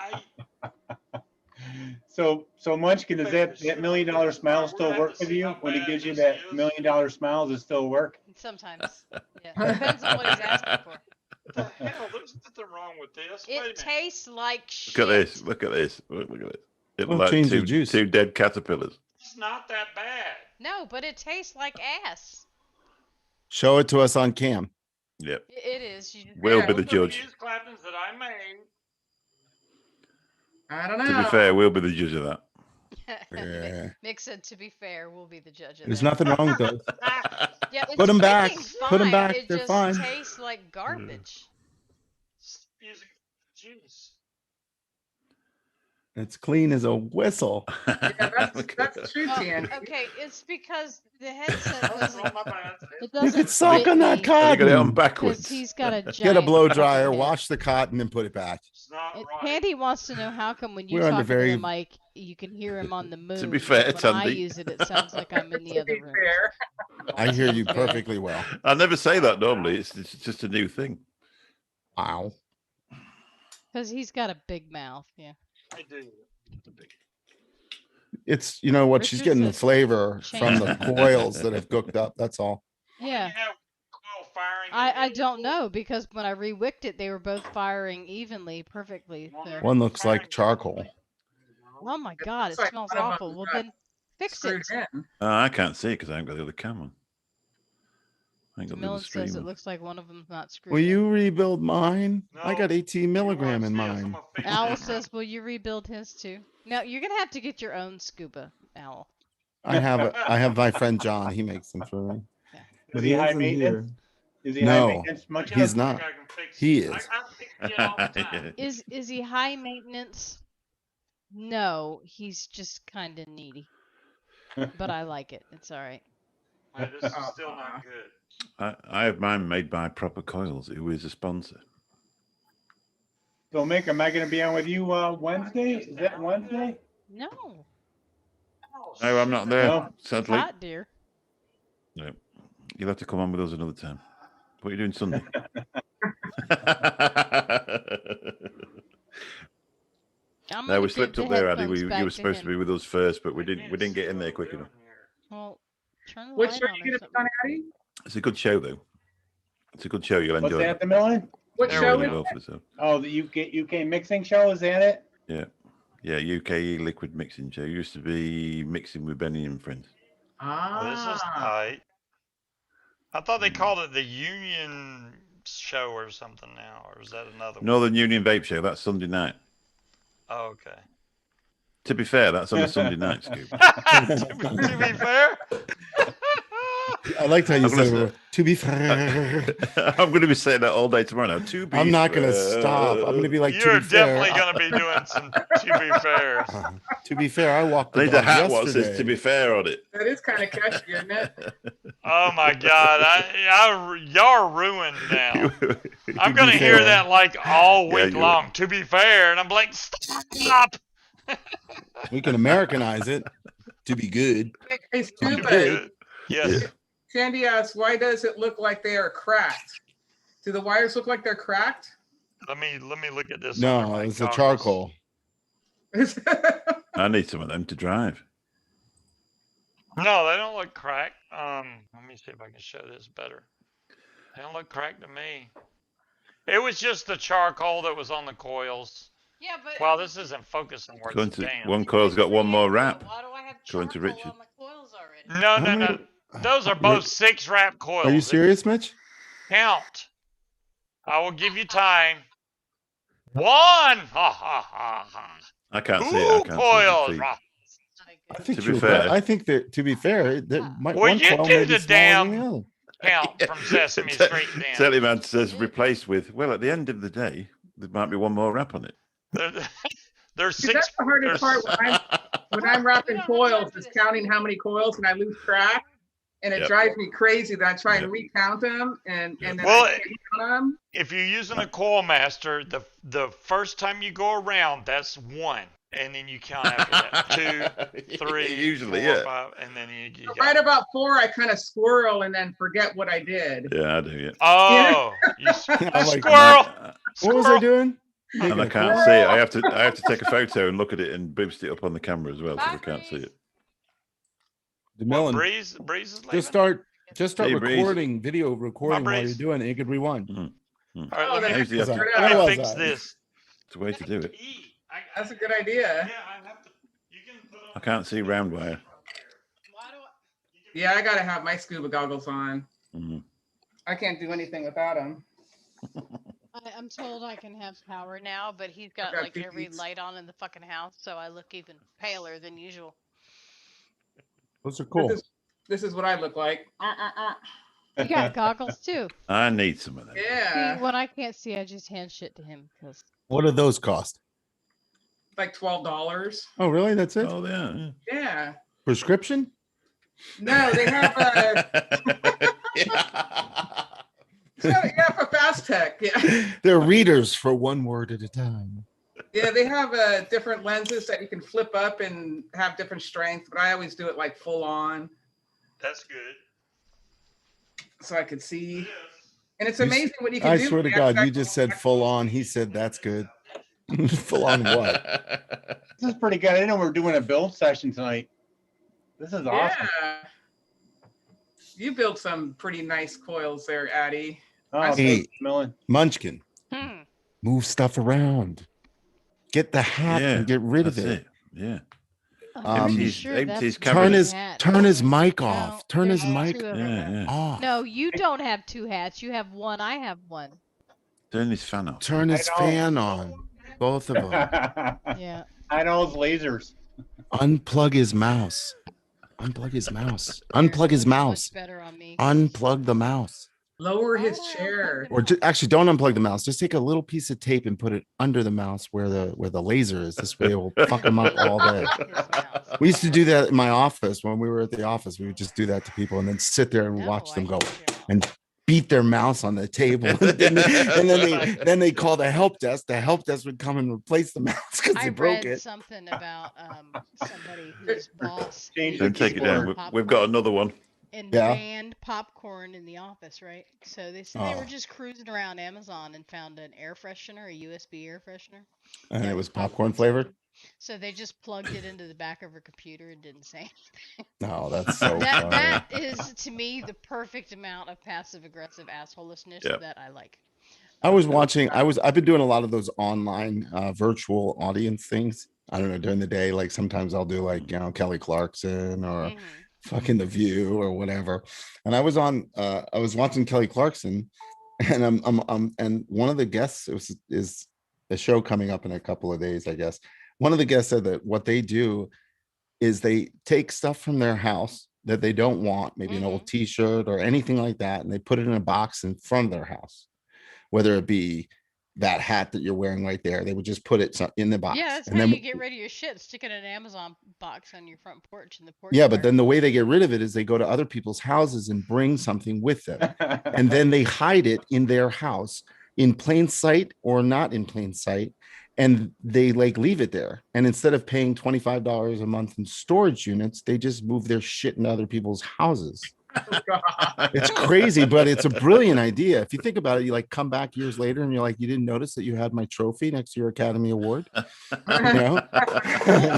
So Munchkin, does that $1 million smile still work with you? When he gives you that $1 million smile, does it still work? Sometimes. Yeah. Depends on what he's asking for. What the hell? There's nothing wrong with this. Wait a It minute. tastes like shit. Look at this. Look at this. Look at this. It Well, looks like change the juice. two dead caterpillars. It's not that bad. No, but it tastes like ass. Show it to us on cam. Yep. It is. You just We'll gotta be the look judge. These Claptons that I made. I don't know. To be fair, we'll be the judge of that. Yeah. Mick said, to be fair, we'll be the judge of There's that. nothing wrong with those. Yeah, it's Put 'em back. tasting Put 'em fine. back. It They're just fine. tastes like garbage. Using juice. It's clean as a whistle. Yeah, that's true, Oh, Tan. okay, it's because the headset Oh, doesn't. my bad. It You doesn't could suck fit on that me You got it on cotton. backwards. because he's got a giant. Get a blow dryer, head. wash the cotton, and put it back. It's not And right. Tandy wants to know how come when you We're under talk very- to the mic, you can hear him on the moon. be fair, but when I Tandy. use it, it sounds like I'm in the To other be room. fair. I hear you perfectly well. I never say that normally. It's just a new thing. Wow. Because he's got a big mouth. Yeah. I do. It's, you know what, she's Richard getting the says flavor from the change. coils that have cooked up. That's all. Yeah. You have coil firing. I don't know because when I re-wicked it, they were both firing evenly, perfectly. So. One looks like charcoal. Oh my god, it It's like smells one of awful. them Well got then, fix Screwed it. in. I can't see it because I haven't got the other camera. I ain't got the Millen other says it stream. looks like one of them's not screwed. Will in. you rebuild mine? I No, got 18 You milligram wanna in see us? I'm mine. gonna fix Owl it. says, will you rebuild his too? Now you're gonna have to get your own scuba, Owl. I have my friend John. He makes them for me. Is he high maintenance? Is he high No. maintenance? Munchkin? He's I not. think I can fix He it. is. I fix it all the time. Is he high maintenance? No, he's just kind of needy. But I like it. It's all right. This is still not good. I have mine made by Proper Coils, who is a sponsor. So, Mick, am I going to be on with you Wednesday? Is that Wednesday? No, No, I'm not there, No. it's sadly. hot, dear. No. You'll have to come on with us another time. What are you doing Sunday? I'm No, gonna we give slipped the up there, Addy. headphones You back were supposed to him. be with us first, but we didn't get in there quick enough. Well, turn the Which light show on you or gonna something. put on, Addy? It's a good show, though. It's a good show. You'll What's enjoy that, it. the Millen? What There show we is go. Well for yourself. Oh, the UK mixing show, is that it? Yeah, UKE liquid mixing show. Used to be mixing with Benny and friends. Oh, this is Ah, tight. I thought they called it the Union Show or something now, or is that another one? Northern Union Vape Show. That's Sunday night. Oh, okay. To be fair, that's on a Sunday night, Scoop. to be fair. I liked how you I'm gonna said, to be fair. I'm going to be saying that all day tomorrow. Now, to be I'm not going to fair. stop. I'm going to be like, You're to be fair. definitely going to be doing some to be fair. To be fair, I walked I the need a dog hat what yesterday. says "to be fair" on it. that is kind of catchy, isn't it? Oh my God, y'all are ruined now. I'm going to hear that like all Yeah, week you're- long. To be fair, and I'm like, stop. We can Americanize it. to be good. Hey, Pretty Scuba, good. Yes. Yeah. Sandy asks, why does it look like they are cracked? Do the wires look like they're cracked? Let me look at this. No, under my it's a goggles. charcoal. I need some of them to drive. No, they don't look cracked. Let me see if I can show this better. They don't look cracked to me. It was just the charcoal that was on the coils. Yeah, but Well, this isn't focusing worth Going a to, damn. one coil's got one more wrap. Why do I have Going to charcoal Richard. on my coils already? No, How no, no. many- Those are both 6 wrap coils. Are you serious, Mitch? Count. I will give you time. 1. Ha ha ha ha. I can't 2 see it. I can't coils. see it. Rah. I think To be you're fair- right. I think that to be fair, that might Well, one you coil do may be the smaller than damn- the other. Count from Sesame Street down. Teleman says replaced with, well, at the end of the day, there might be one more wrap on it. There's See, 6. that's the hardest part when I'm wrapping coils is counting how many coils and I lose track. And it Yep. drives me crazy that I try and Yep. recount them and then Well, I can't count them. If you're using a coil master, the first time you go around, that's 1, and then you count after that. 2, 3, Usually, 4, yeah. 5, and then you But got right about 4, I kind of squirrel and then forget what I did. Yeah, I do. Yeah. Oh, you I'm like, squirrel. what was I doing? And Taking I a can't coil? see it. I have to take a photo and look at it and boost it up on the camera as well, so we can't see it. Well, DeMillan, Breeze is leaving. just start Hey, Breeze. recording, video recording while you're Breeze. doing it. You could rewind. All right, Oh, let me, How's the How's other- that? Let me How was fix that? this. It's a way to do it. That's a good idea. Yeah, I have to. You can put I can't see round wire. Yeah, I gotta have my scuba goggles on. Mhm. I can't do anything without them. I'm told I can have power now, but he's got got like every beads. light on in the fucking house, so I look even paler than usual. Those are cool. This is what I look like. You got goggles too. I need some of them. Yeah, See, when I can't see, I just hand shit to him because What do those cost? like $12. Oh, really? That's it? Oh, yeah. Yeah. Prescription? No, they have yeah, for Fast Tech. Yeah. They're readers for one word at a time. Yeah, they have different lenses that you can flip up and have different strength, but I always do it like full on That's good. so I could see. Yes. And it's You s- amazing what you can I do. swear to with God, the you just said full on. He said that's good. Full on what? This is pretty good. I didn't know we were doing a build session tonight. This is awesome. Yeah. You built some pretty nice coils there, Addie. Oh, Hey. thanks, Millen. Munchkin, move stuff around. Get the hat Yeah, and get rid of That's it. it. Yeah. I'm pretty Empties- sure empties that's cabinet. Turn the his hat. turn his mic No, off. Turn his there's mic two of Yeah, them. yeah. off. No, you don't have 2 hats. You have one. I have one. Turn this fan off. Turn his I know. fan on. Both of them. Yeah. I know it's lasers. Unplug his mouse. Unplug his mouse. Unplug his mouse. Much better on me. Unplug the mouse. Lower his Oh, chair. Or actually, don't unplug the mouse. Just take a little piece of tape and put it under the mouse where the laser is. This way, it will fuck him up all day. We used to do that in my office when we were at the office. We would just do that to people and then sit there and watch them go and beat their mouse on the table. and then they call the help desk. The help desk would come and replace the mouse because I they broke read it. something about somebody whose boss Change the Don't take it down. keyboard. We've got another one. and Yeah. banned popcorn in the office, right? So they said they were Oh. just cruising around Amazon and found an air freshener, a USB air freshener. And that it was popcorn flavored. So they just plugged it into the back of her computer and didn't say anything. No, that's so that funny. that is to me the perfect amount of passive aggressive assholishness Yep. that I like. I was watching. I've been doing a lot of those online virtual audience things. I don't know, during the day. Like sometimes I'll do like Kelly Clarkson or Mhm. fucking The View or whatever. And I was watching Kelly Clarkson, and and one of the guests is a show coming up in a couple of days, I guess. One of the guests said that what they do is they take stuff from their house that they don't want, maybe an old T-shirt or anything like that, and they put it in a box in front of their house. Whether it be that hat that you're wearing right there, they would just put it in the box. Yeah, that's and how then you get rid of your shit. Stick it in an Amazon box on your front porch in the porch. yeah, but bar. then the way they get rid of it is they go to other people's houses and bring something with them. And then they hide it in their house in plain sight or not in plain sight. and they like leave it there. And instead of paying $25 a month in storage units, they just move their shit into other people's houses. It's crazy, but it's a brilliant idea. If you think about it, you like come back years later and you're like, you didn't notice that you had my trophy next to your Academy Award, you know?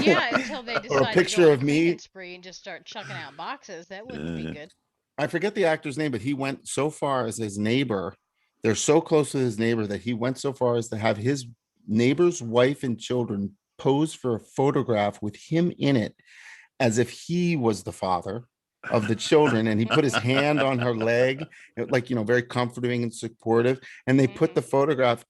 Yeah, until they decide Or a picture to go on of a me. cleaning spree and just start chucking out boxes. That wouldn't be good. I forget the actor's name, but he went so far as his neighbor. They're so close to his neighbor that he went so far as to have his neighbor's wife and children pose for a photograph with him in it, as if he was the father of the children. And he put his hand on her leg, like, you know, very comforting and supportive. And they put the photograph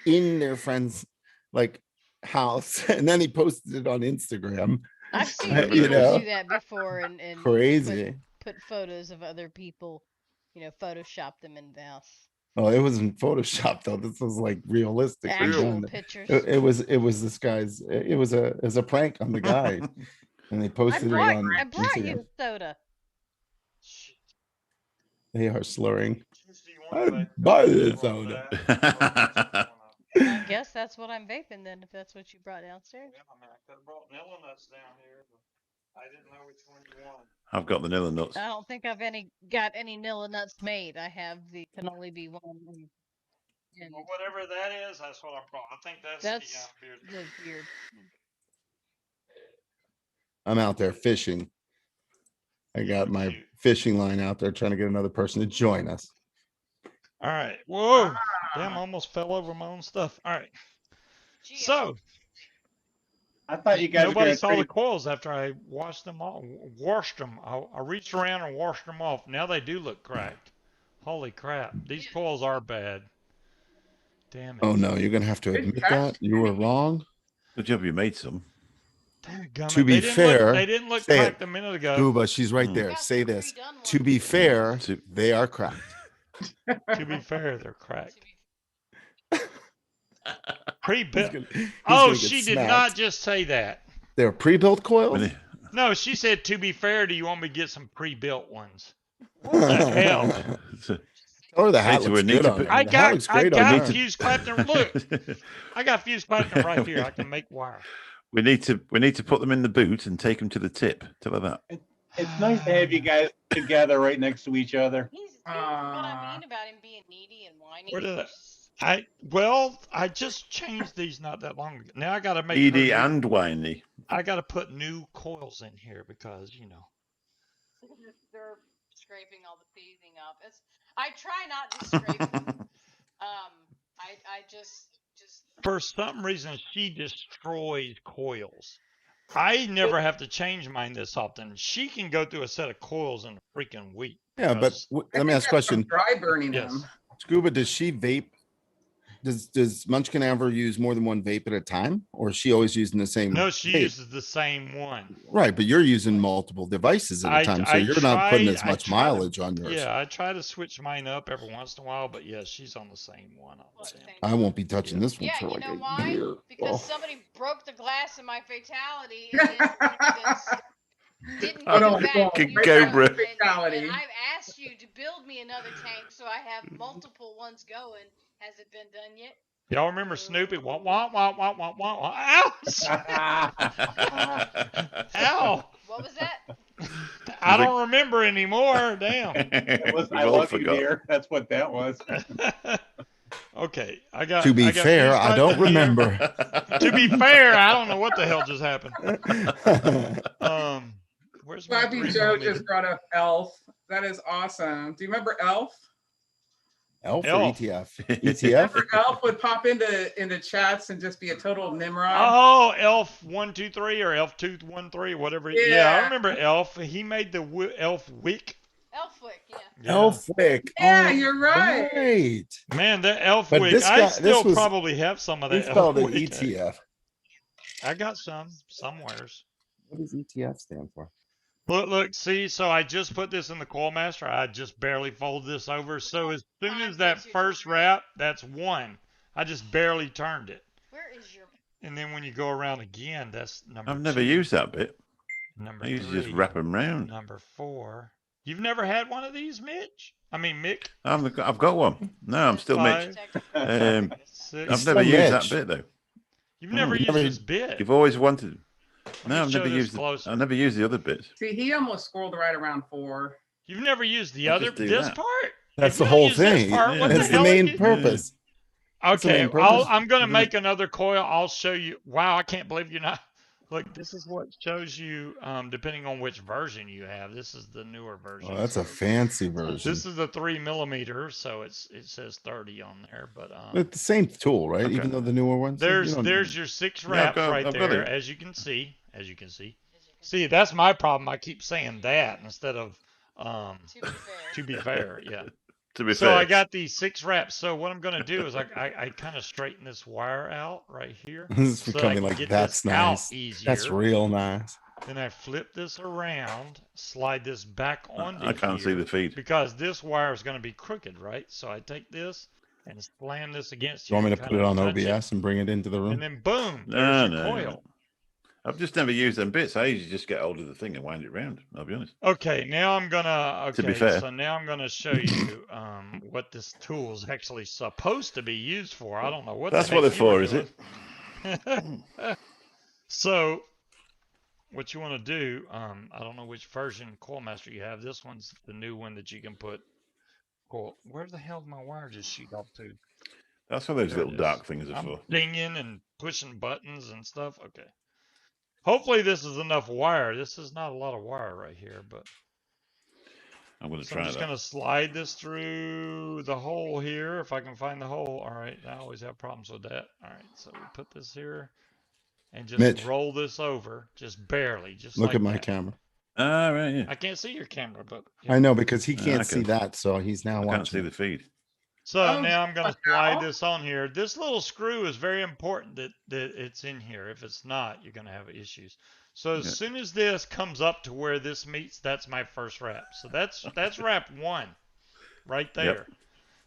in their friend's like house. And then he posted it on Instagram. I've seen You people know? do that before and Crazy. put photos of other people, you know, Photoshop them in the house. Oh, it wasn't Photoshop though. This was like realistic. Actual pictures. It was this guy's. It was a prank on the guy, and they posted it on I brought Instagram. you soda. They are slurring. I buy this soda. I guess that's what I'm vaping then, if that's what you brought downstairs. Yeah, I mean, I could have brought Nilla nuts down here, but I didn't know which one you wanted. I've got the Nilla nuts. I don't think I've got any Nilla nuts made. I have can only be one. And Well, whatever that is, that's what I brought. I think that's the beard. the beard. I'm out there fishing. I got my fishing line out there trying to get another person to join us. All right. Whoa. Damn, I almost fell over my own stuff. All right. So I thought you guys were nobody gonna saw trade- the coils after I washed them off. Washed them. I reached around and washed them off. Now they do look cracked. Holy crap. These coils are bad. Damn it. Oh no, you're gonna have to admit that you were wrong. Good job you made some. To be fair, they didn't look say it. cracked a minute ago. Scuba, she's right there. Say this. To be fair, they are cracked. To be fair, they're cracked. Pre-built. He's Oh, gonna get she did smacked. not just say that. They're pre-built coils. No, she said, to be fair, do you want me to get some pre-built ones? What the hell? Or the hat Hey, so looks we need good to on put- her. I The hat got, looks I great on got her. fused Clapton. Look, I got fused Clapton right here. I can make wire. We need to put them in the boot and take them to the tip. Tell her that. It's nice to have you guys together right next to each other. He's what I mean about him being needy and whiny. Where did I just changed these not that long ago. Now I got to make Edie her new- and Whiny. I got to put new coils in here because, you know. They're scraping all the seasoning off. I try not to scrape them. I just For some reason, she destroys coils. I never have to change mine this often. She can go through a set of coils in a freaking week. Yeah, but let me ask a question. Dry burning Yes. them. Scuba, does she vape? Does Munchkin ever use more than one vape at a time, or is she always using the same? No, she vape? uses the same one. Right, but you're using multiple devices at a time, so you're not putting as much mileage on yours. Yeah, I try to switch mine up every once in a while, but yeah, she's on the same one all the time. I won't be touching this one yeah, for you like know a why? year. Because Oh. somebody broke the glass in my fatality and didn't Oh, give no, it back. no, Good You Cobra. know, Fatality. and I've asked you to build me another tank, so I have multiple ones going. Has it been done yet? Y'all remember Snoopy? Wah, wah, wah, wah, wah, wah, wah. Ouch! Ow! What was that? I don't remember anymore. Damn. It was, We've I all love you, forgot. dear. That's what that was. Okay, I got. To be I got fair, fused I don't Clapton here. remember. To be fair, I don't know what the hell just happened. Where's my Slappy 3 Joe millimeter? just brought up Elf. That is awesome. Do you remember Elf? Elf or Elf. ETF? ETF? Remember Elf would pop into chats and just be a total Nimrod. Oh, Elf 123 or Elf 213, whatever. Yeah, I Yeah. remember Elf. He made the Elf Wick. Elfwick, yeah. Yeah. Elfwick. Yeah, Oh, you're right. Right. Man, the Elf But Wick. this I guy- still this was- probably have some of He that. spelled Elf it Wick. ETF. I got some somewheres. What does ETF stand for? Look, see, so I just put this in the coil master. I just barely fold this over. So as soon as that first wrap, that's one. I just barely turned it. Where is your? And then when you go around again, that's number I've never 2. used that bit. Number I used to 3. just wrap them round. Number 4. You've never had one of these, Mitch? I mean, Mick? I've got one. No, I'm still Mitch. 5, Um, 6. I've still never used that Mitch. bit though. You've never used this bit. You've always wanted. No, I've never used I never used the other bits. See, he almost scored right around 4. You've never used the I other just do this that. part. That's If the you don't whole use this thing. part, what That's the the hell are main you- purpose. That's the Okay, main purpose. I'm gonna make another coil. I'll show you. Wow, I can't believe you're not. Look, this is what shows you. Depending on which version you have, this is the newer version. Oh, that's a fancy version. This is the 3mm, so it says 30 on there. But It's the same tool, right? Okay. Even though the newer ones. there's your 6 wraps right I've got there, it. as you can see. See, that's my problem. I keep saying that instead of to be fair, yeah. To be So fair, I got these 6 wraps. So what I'm gonna do is I kind of straighten this wire out right here. This is so I becoming can like get that's this out nice. easier. That's real nice. Then I flip this around, slide this back onto I can't see here, the feed. because this wire is going to be crooked, right? So I take this and slam this against You want me to here, put it on kinda touch OBS and bring it into the and room? then boom, No, there's your no, coil. I've just never used them bits. I usually just get hold of the thing and wind it round. I'll be honest. Okay, now I'm gonna. To be Okay, fair. so now I'm gonna show you what this tool is actually supposed to be used for. I don't know what. That's the what heck they're you were for, is doing. So, what you want to do? I don't know which version Coil Master you have. This one's the new one that you can put. Coil. Where the hell did my wire just shoot off to? That's what those There little it dark is. things are I'm for. dinging and pushing buttons and stuff. Okay. Hopefully this is enough wire. This is not a lot of wire right here, but I'm going to so I'm try just that. going to slide this through the hole here if I can find the hole. All right, I always have problems with that. All right, so we put this here and just Mitch. roll this over, just barely, just Look like at my that. camera. Ah, right, yeah. I can't see your camera, but I know because he Yeah, can't I see can. that, so he's now I can't see watching. the feed. So Oh, now I'm going to what slide now? this on here. This little screw is very important that it's in here. If it's not, you're going to have issues. So as Yeah. soon as this comes up to where this meets, that's my first wrap. So that's wrap 1 right there. Yep.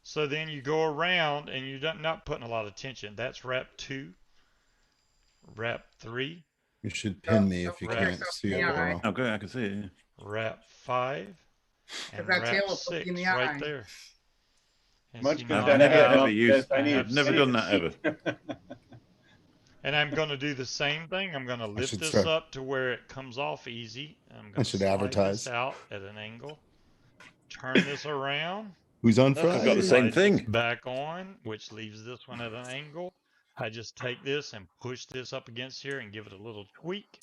So then you go around and you're not putting a lot of tension. That's wrap 2, wrap 3, You should pin me if you Don't Right. can't yourself see in it the eye. well. Okay, I can see it. Yeah. wrap 5, and that tail wrap will put 6 you in the right eye. there. And Munchkins now done I it. have- never used- I need I've never to done see that it. ever. And I'm going to do the same thing. I'm going to lift should this start- up to where it comes off easy. I'm I going to should slide advertise. this out at an angle. Turn this around. Who's on I've got Friday? the same slide this thing. back on, which leaves this one at an angle. I just take this and push this up against here and give it a little tweak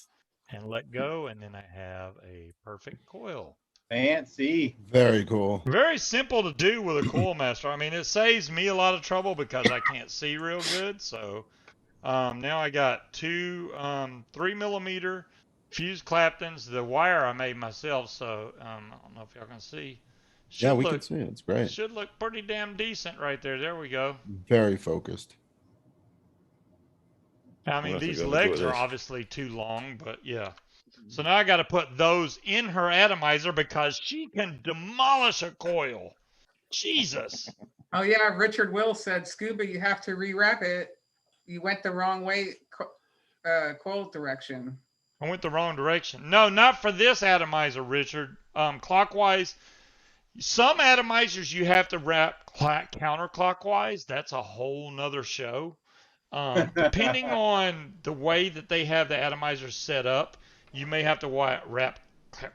and let go. And then I have a perfect coil. Fancy. Very cool. Very simple to do with a coil master. I mean, it saves me a lot of trouble because I can't see real good. So now I got 2 3mm fused Claptons. The wire I made myself, so I don't know if y'all can see. Yeah, we look, can see it. It's great. Should look pretty damn decent right there. There we go. Very focused. I mean, We'll have to these go look at legs are this. obviously too long, but yeah. So now I got to put those in her atomizer because she can demolish a coil. Jesus. Oh yeah, Richard Will said, Scuba, you have to rewrap it. You went the wrong way, coil direction. I went the wrong direction. No, not for this atomizer, Richard. Clockwise. Some atomizers you have to wrap counterclockwise. That's a whole nother show. Depending on the way that they have the atomizer set up, you may have to wrap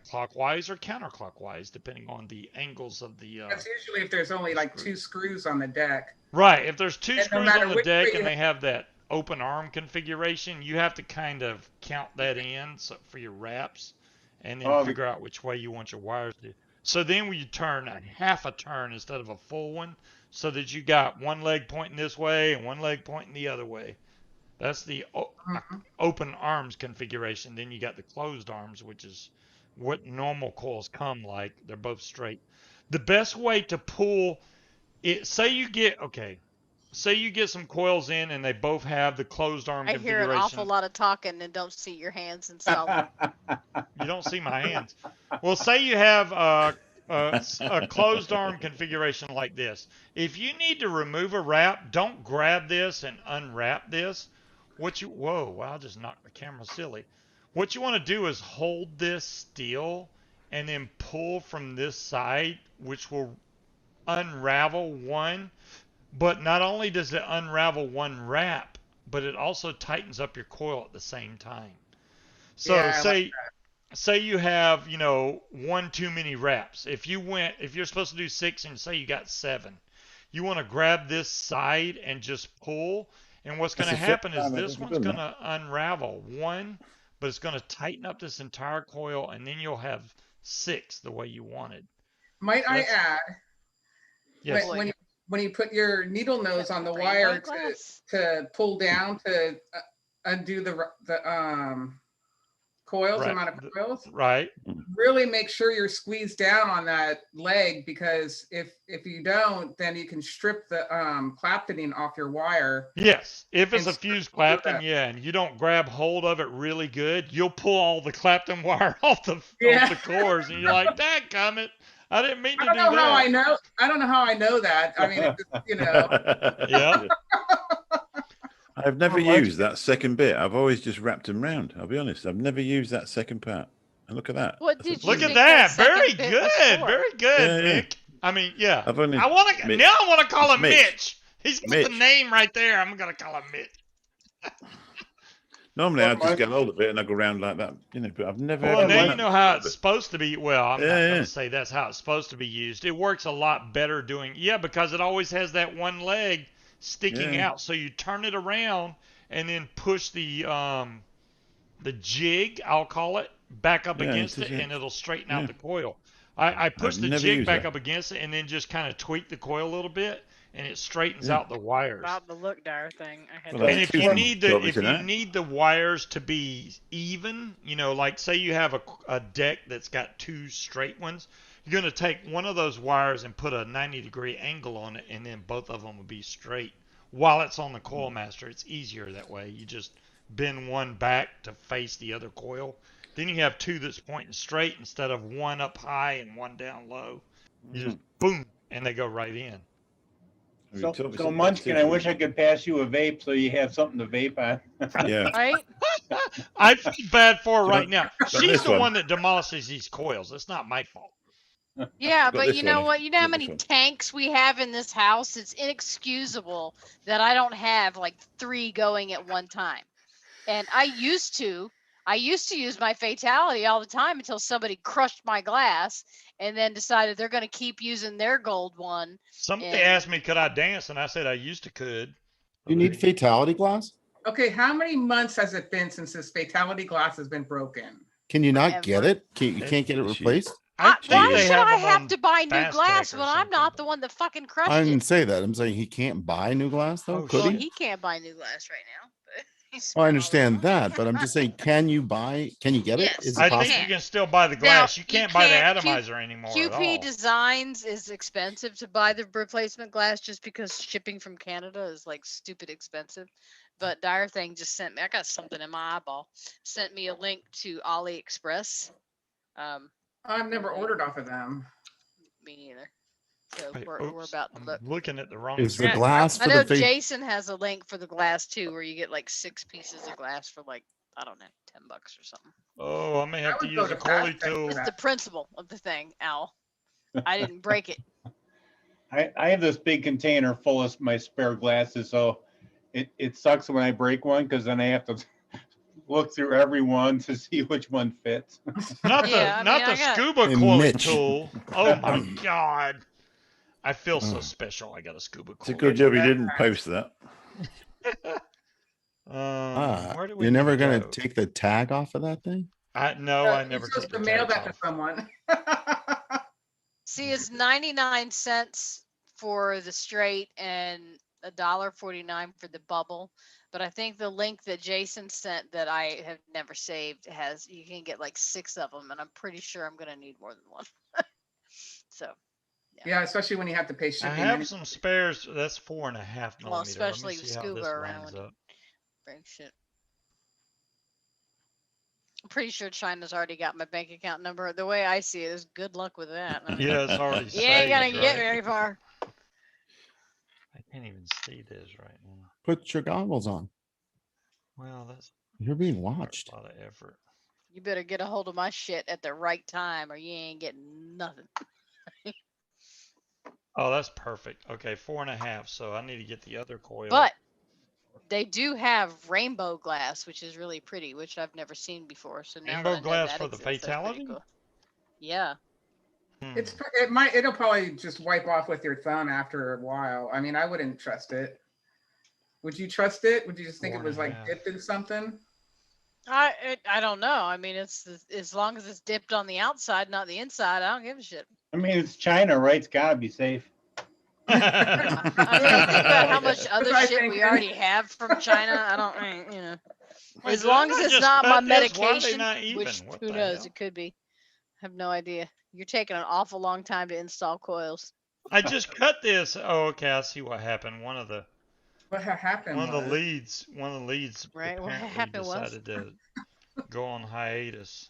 clockwise or counterclockwise, depending on the angles of the. That's usually if there's only like 2 screws on the deck. Right. If there's 2 And no screws matter on the which deck way and you- they have that open arm configuration, you have to kind of count that in for your wraps and then figure out which way you want your wires to. So then when you turn a half a turn instead of a full one, so that you got one leg pointing this way and one leg pointing the other way. That's the open arms configuration. Then you got the closed arms, which is what normal coils come like. They're both straight. The best way to pull it, say you get some coils in and they both have the closed arm I hear configuration. an awful lot of talking and don't see your hands inside. You don't see my hands. Well, say you have a closed arm configuration like this. If you need to remove a wrap, don't grab this and unwrap this. Whoa, I just knocked the camera silly. What you want to do is hold this still and then pull from this side, which will unravel one. But not only does it unravel one wrap, but it also tightens up your coil at the same time. So Yeah, say you have, one too many wraps. If you're supposed to do 6 and say you got 7, you want to grab this side and just pull. And what's going to happen is this one's going to unravel one, but it's going to tighten up this entire coil, and then you'll have 6 the way you wanted. Might I add, yes. when you put your needle nose on the wire to pull down to undo the coils, right. amount of coils, right? Really make sure you're squeezed down on that leg, because if you don't, then you can strip the Claptoning off your wire. Yes, if it's a fused Clapton, and you don't grab hold of it really good, you'll pull all the Clapton wire off the cores, and you're like, "Dadgummit, I didn't mean to do that." I don't know how I know that. I mean, Yeah. I've never used that second bit. I've always just wrapped them round. I'll be honest. I've never used that second part. And look at that. What did you look think at that? Very good. Very good, Mick. I mean, yeah. I want to call him Mitch. He's got the name right there. I'm gonna call him Mitch. Normally, I just get hold of it and I go around like that, But I've never. Well, now you know how it's supposed to be. Well, I'm not gonna say that's how it's supposed to be used. It works a lot better because it always has that one leg sticking out. So you turn it around and then push the jig, I'll call it, back up against it, and it'll straighten out the coil. I push the jig back up against it and then just kind of tweak the coil a little bit, and it straightens out the wires. About the look dire thing. And if you need the wires to be even, like say you have a deck that's got 2 straight ones, you're going to take one of those wires and put a 90-degree angle on it, and then both of them will be straight while it's on the coil master. It's easier that way. You just bend one back to face the other coil. Then you have 2 that's pointing straight instead of one up high and one down low. You just boom, and they go right in. So Munchkin, I wish I could pass you a vape so you have something to vape on. Yeah. Right? I feel bad for her right now. She's the one that demolishes these coils. It's not my fault. Yeah, but you know what? You know how many tanks we have in this house? It's inexcusable that I don't have like 3 going at one time. And I used to use my fatality all the time until somebody crushed my glass and then decided they're going to keep using their gold one. Somebody asked me, could I dance? And I said, I used to could. You need fatality glass? Okay, how many months has it been since this fatality glass has been broken? Can you not get it? You can't get it replaced? Why should I have to buy new glass when I'm not the one that fucking crushed it? I didn't say that. I'm saying he can't buy new glass, though. Could he? He can't buy new glass right now. I understand that, but I'm just saying, can you get it? Yes. Is it I possible? think you can still buy the glass. You can't buy the atomizer anymore at all. QP Designs is expensive to buy the replacement glass just because shipping from Canada is like stupid expensive. But Dire Thing just sent me, I got something in my eyeball, sent me a link to AliExpress. I've never ordered off of them. Me neither. So we're about to look. Looking at the wrong. Is the glass? I know Jason has a link for the glass too, where you get like 6 pieces of glass for like, I don't know, $10 or something. Oh, I may have to use a Coley tool. It's the principle of the thing, Al. I didn't break it. I have this big container full of my spare glasses, so it sucks when I break one because then I have to look through every one to see which one fits. Not the scuba Coley tool. Oh my God. I feel so special. I got a scuba. It's a good job you didn't post that. You're never gonna take the tag off of that thing? I never took the mail that to someone. See, it's 99 cents for the straight and $1.49 for the bubble. But I think the link that Jason sent that I have never saved you can get like 6 of them, and I'm pretty sure I'm gonna need more than one. So. Yeah, especially when you have to pay shipping. I have some spares. That's 4.5 millimeter. Well, especially with scuba around. Bring shit. I'm pretty sure China's already got my bank account number. The way I see it is good luck with that. Yeah, it's already. You ain't gonna get very far. I can't even see this right now. Put your goggles on. Well, you're being watched. A lot of effort. You better get a hold of my shit at the right time, or you ain't getting nothing. Oh, that's perfect. Okay, 4.5. So I need to get the other coil. But they do have rainbow glass, which is really pretty, which I've never seen before. So now Rainbow that I know glass that for the exists, that's pretty fatality? cool. Yeah. It'll probably just wipe off with your thumb after a while. I mean, I wouldn't trust it. Would you trust it? Would you just think it was like dipped in something? I don't know. I mean, it's as long as it's dipped on the outside, not the inside. I don't give a shit. I mean, it's China, right? It's gotta be safe. I mean, think about how much other shit we already have from China. I don't, you know. As long as it's not my medication, which who knows, it could be. I have no idea. You're taking an awful long time to install coils. I just cut this. Oh, okay. I see what happened. One of the leads. Right. What happened decided to go on hiatus.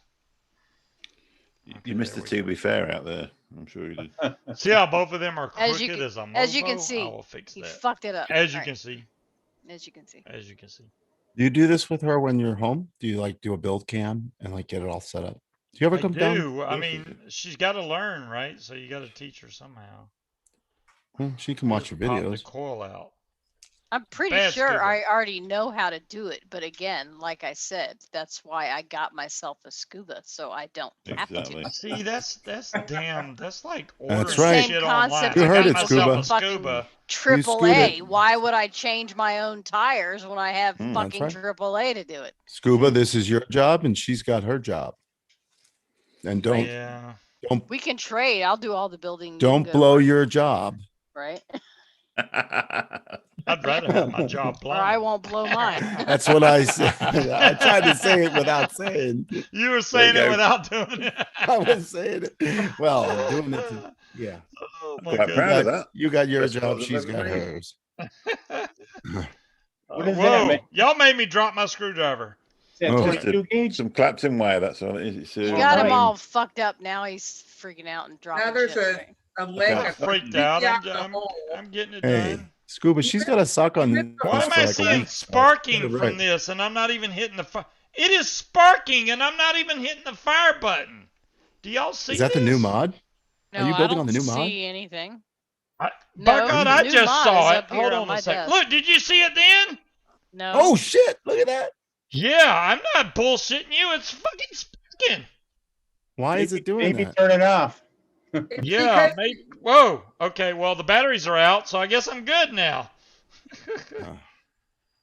You missed the to be fair out there. I'm sure you did. See how both of them are crooked as a mofo? As you can see, I will fix that. He fucked it up. As you can see. As you can see. As you can see. Do you do this with her when you're home? Do you like do a build cam and like get it all set up? Do you ever come down? I mean, she's got to learn, right? So you got to teach her somehow. Well, she can watch your Pop the videos. coil out. I'm pretty sure I already know how to do it, but again, like I said, that's why I got myself a scuba, so I don't have to. See, that's damn. That's like that's right. Shit Same concept. online. You heard it, Scuba. AAA. Why would I change my own tires when I have fucking right. AAA to do it? Scuba, this is your job, and she's got her job. And don't. We can trade. I'll do all the building. Don't blow your job. Right. I'd rather have my job blown. Or I won't blow mine. That's what I said. I tried to say it without saying. You were saying it without doing it. I was saying it. Well, doing it. Yeah. Oh my God. You got your job. She's got hers. What is that? Y'all made me drop my screwdriver. Some Clapton wire. That's all it is. You got him all fucked up. Now he's freaking out and dropping. Now there's a leg. I'm freaked out. I'm getting it done. Scuba, she's got to suck on. Why am I seeing sparking from this and I'm not even hitting the fire? It is sparking and I'm not even hitting the fire button. Do y'all see Is that the new mod? No, are you building on the new mod? I don't mod? see anything. By God, I just saw it. Hold on a second. Desk. Look, did you see it then? No. Oh, shit. Look at that. Yeah, I'm not bullshitting you. It's fucking sparking. Why is it doing that? Maybe turn it off. Yeah, maybe. Whoa. Okay, well, the batteries are out, so I guess I'm good now.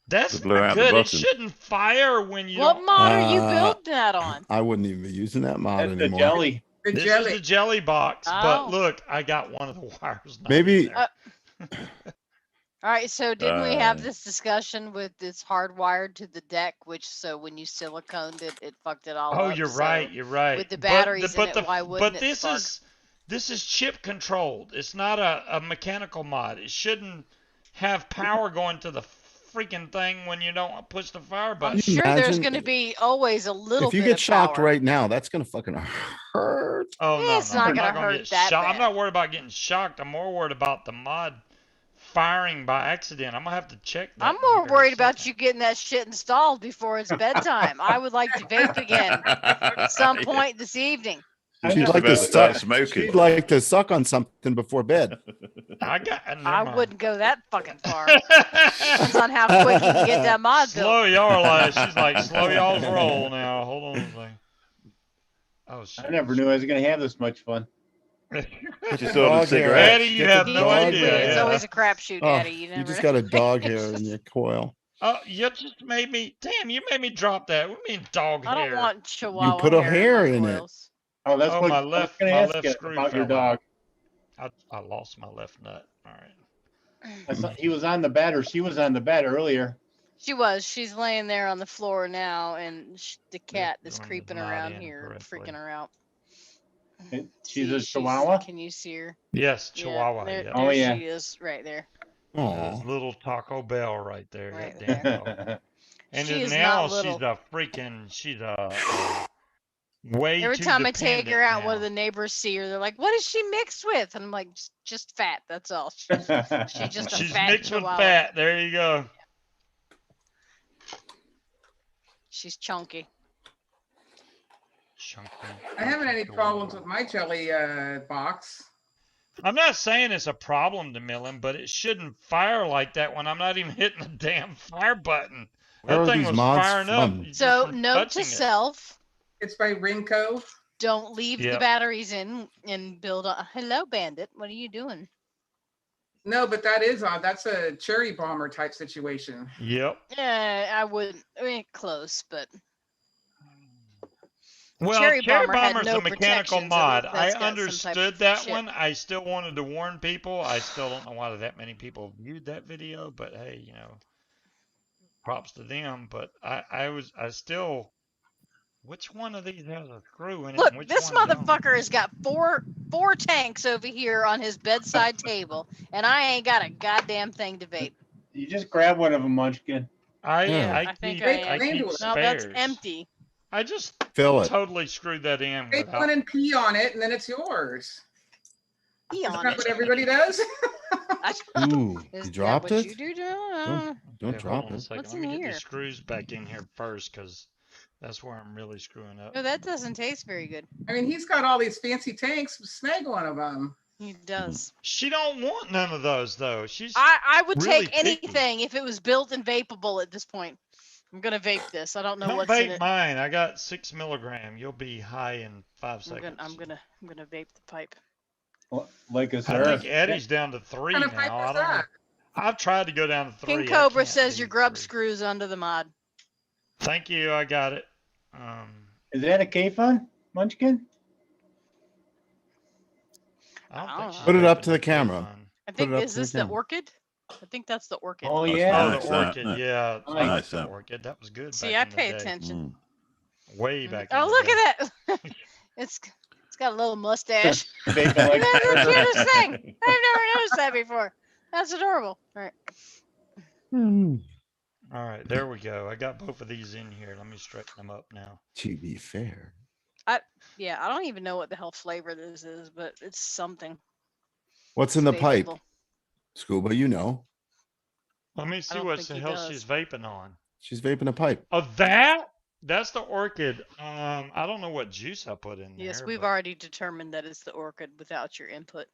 That's not good. It shouldn't fire when you What mod are you building that on? I wouldn't even be using that mod anymore. The jelly. This is the jelly box, but look, I got one of the wires. Maybe. All right, so didn't we have this discussion with this hardwired to the deck, which so when you siliconed it, it fucked it all up? Oh, you're right. You're right. With the batteries in it, why wouldn't it spark? This is chip controlled. It's not a mechanical mod. It shouldn't have power going to the freaking thing when you don't push the fire button. I'm sure there's going to be always a little bit If you get of shocked power. right now, that's going to fucking hurt. Oh, no, it's not going to hurt that bad. I'm not worried about getting shocked. I'm more worried about the mod firing by accident. I'm going to have to check that. I'm more worried about you getting that shit installed before it's bedtime. I would like to vape again at some point this evening. She'd like to suck. She'd like to suck on something before bed. I wouldn't go that fucking far. Depends on how quick you can get that mod built. Slow y'all like she's like slow y'all's roll now. Hold on a second. Oh shit. I never knew I was gonna have this much fun. Just ordered cigarettes. Daddy, you have no idea. It's always a crapshoot, Daddy. You just got a dog hair in your coil. Oh, you just made me. Damn, you made me drop that. What do you mean dog hair? I don't want Chihuahua. You put a hair in it. Oh, that's what my left screw about your dog. I lost my left nut. All right. He was on the bed, or she was on the bed earlier. She was. She's laying there on the floor now, and the cat is creeping around here, freaking her out. She's a Chihuahua? Can you see her? Yes, Chihuahua. There, yeah. there she is, right there. Oh, little Taco Bell right there. Right damn there. And She is now not little. she's way Every too time I take her out, now. one of the neighbors see her. They're like, "What is she mixed with?" And I'm like, "Just fat. That's all. She's just a She's fat mixed with Chihuahua. fat. There you go. She's chunky." I haven't any problems with my jelly box. I'm not saying it's a problem to Millen, but it shouldn't fire like that when I'm not even hitting the damn fire button. Where That are thing these was mods firing from? up. Just So from note to touching it. self: It's by Rinco. don't leave the Yep. batteries in and build a. Hello, Bandit. What are you doing? No, but that is odd. That's a cherry bomber type situation. Yep. I wouldn't. I mean, close, but Well, Cherry Cherry Bomber had Bomber's no a mechanical protections, at mod. least I that's got some type understood of that shit. one. I still wanted to warn people. I still don't know why that many people viewed that video, but hey, you know, props to them. But I still. Which one of these has a screw in it? Look, and which this one don't? motherfucker has got four tanks over here on his bedside table, and I ain't got a goddamn thing to vape. You just grab one of them, Munchkin. Yeah. I think keep, I I am. keep No, No, spares. that's empty. I just Fill it. totally screwed that in Take without. one and pee on it, and then it's yours. Pee Isn't on that it. what everybody does? Ooh, Is you that dropped what it? you do, John? Don't Okay, hold drop on a it. second. What's Let me in get here? these screws back in here first, because that's where I'm really screwing up. No, that doesn't taste very good. I mean, he's got all these fancy tanks. Snag one of them. He does. She don't want none of those though. She's I would really take picky. anything if it was built and vapable at this point. I'm gonna vape this. I don't know Come what's in vape it. mine. I got 6 milligram. You'll be high in 5 I'm seconds. gonna vape the pipe. Like a I sir. think Eddie's down to 3 What kind of now. pipe I is don't know. that? I've tried to go down to 3. King I Cobra can't says do your grub 3. screws under the mod. Thank you. I got it. Is that a K-Fun, Munchkin? I don't I think don't she's know. Put it up vaping to the a camera. K-Fun. I Put think it up is to the this the camera. orchid? I think that's the orchid. Oh That's yeah. Oh, nice, the that, orchid. that. Yeah, Oh, I like nice, the that. orchid. That was good. See, back I in the pay day. attention. Way back in Oh, the look day. at that! it's got a little mustache. Vaping That's like the cutest thing. I've never noticed that before. That's adorable. All right. All right, there we go. I got both of these in here. Let me straighten them up now. To be fair. Yeah, I don't even know what the hell flavor this is, but it's something. What's in the pipe? Vapable. Scuba, you know. Let me see don't what think the he hell does. she's vaping on. She's vaping a pipe. Oh, that's the orchid. I don't know what juice I put in there. Yes, we've but already determined that it's the orchid without your input.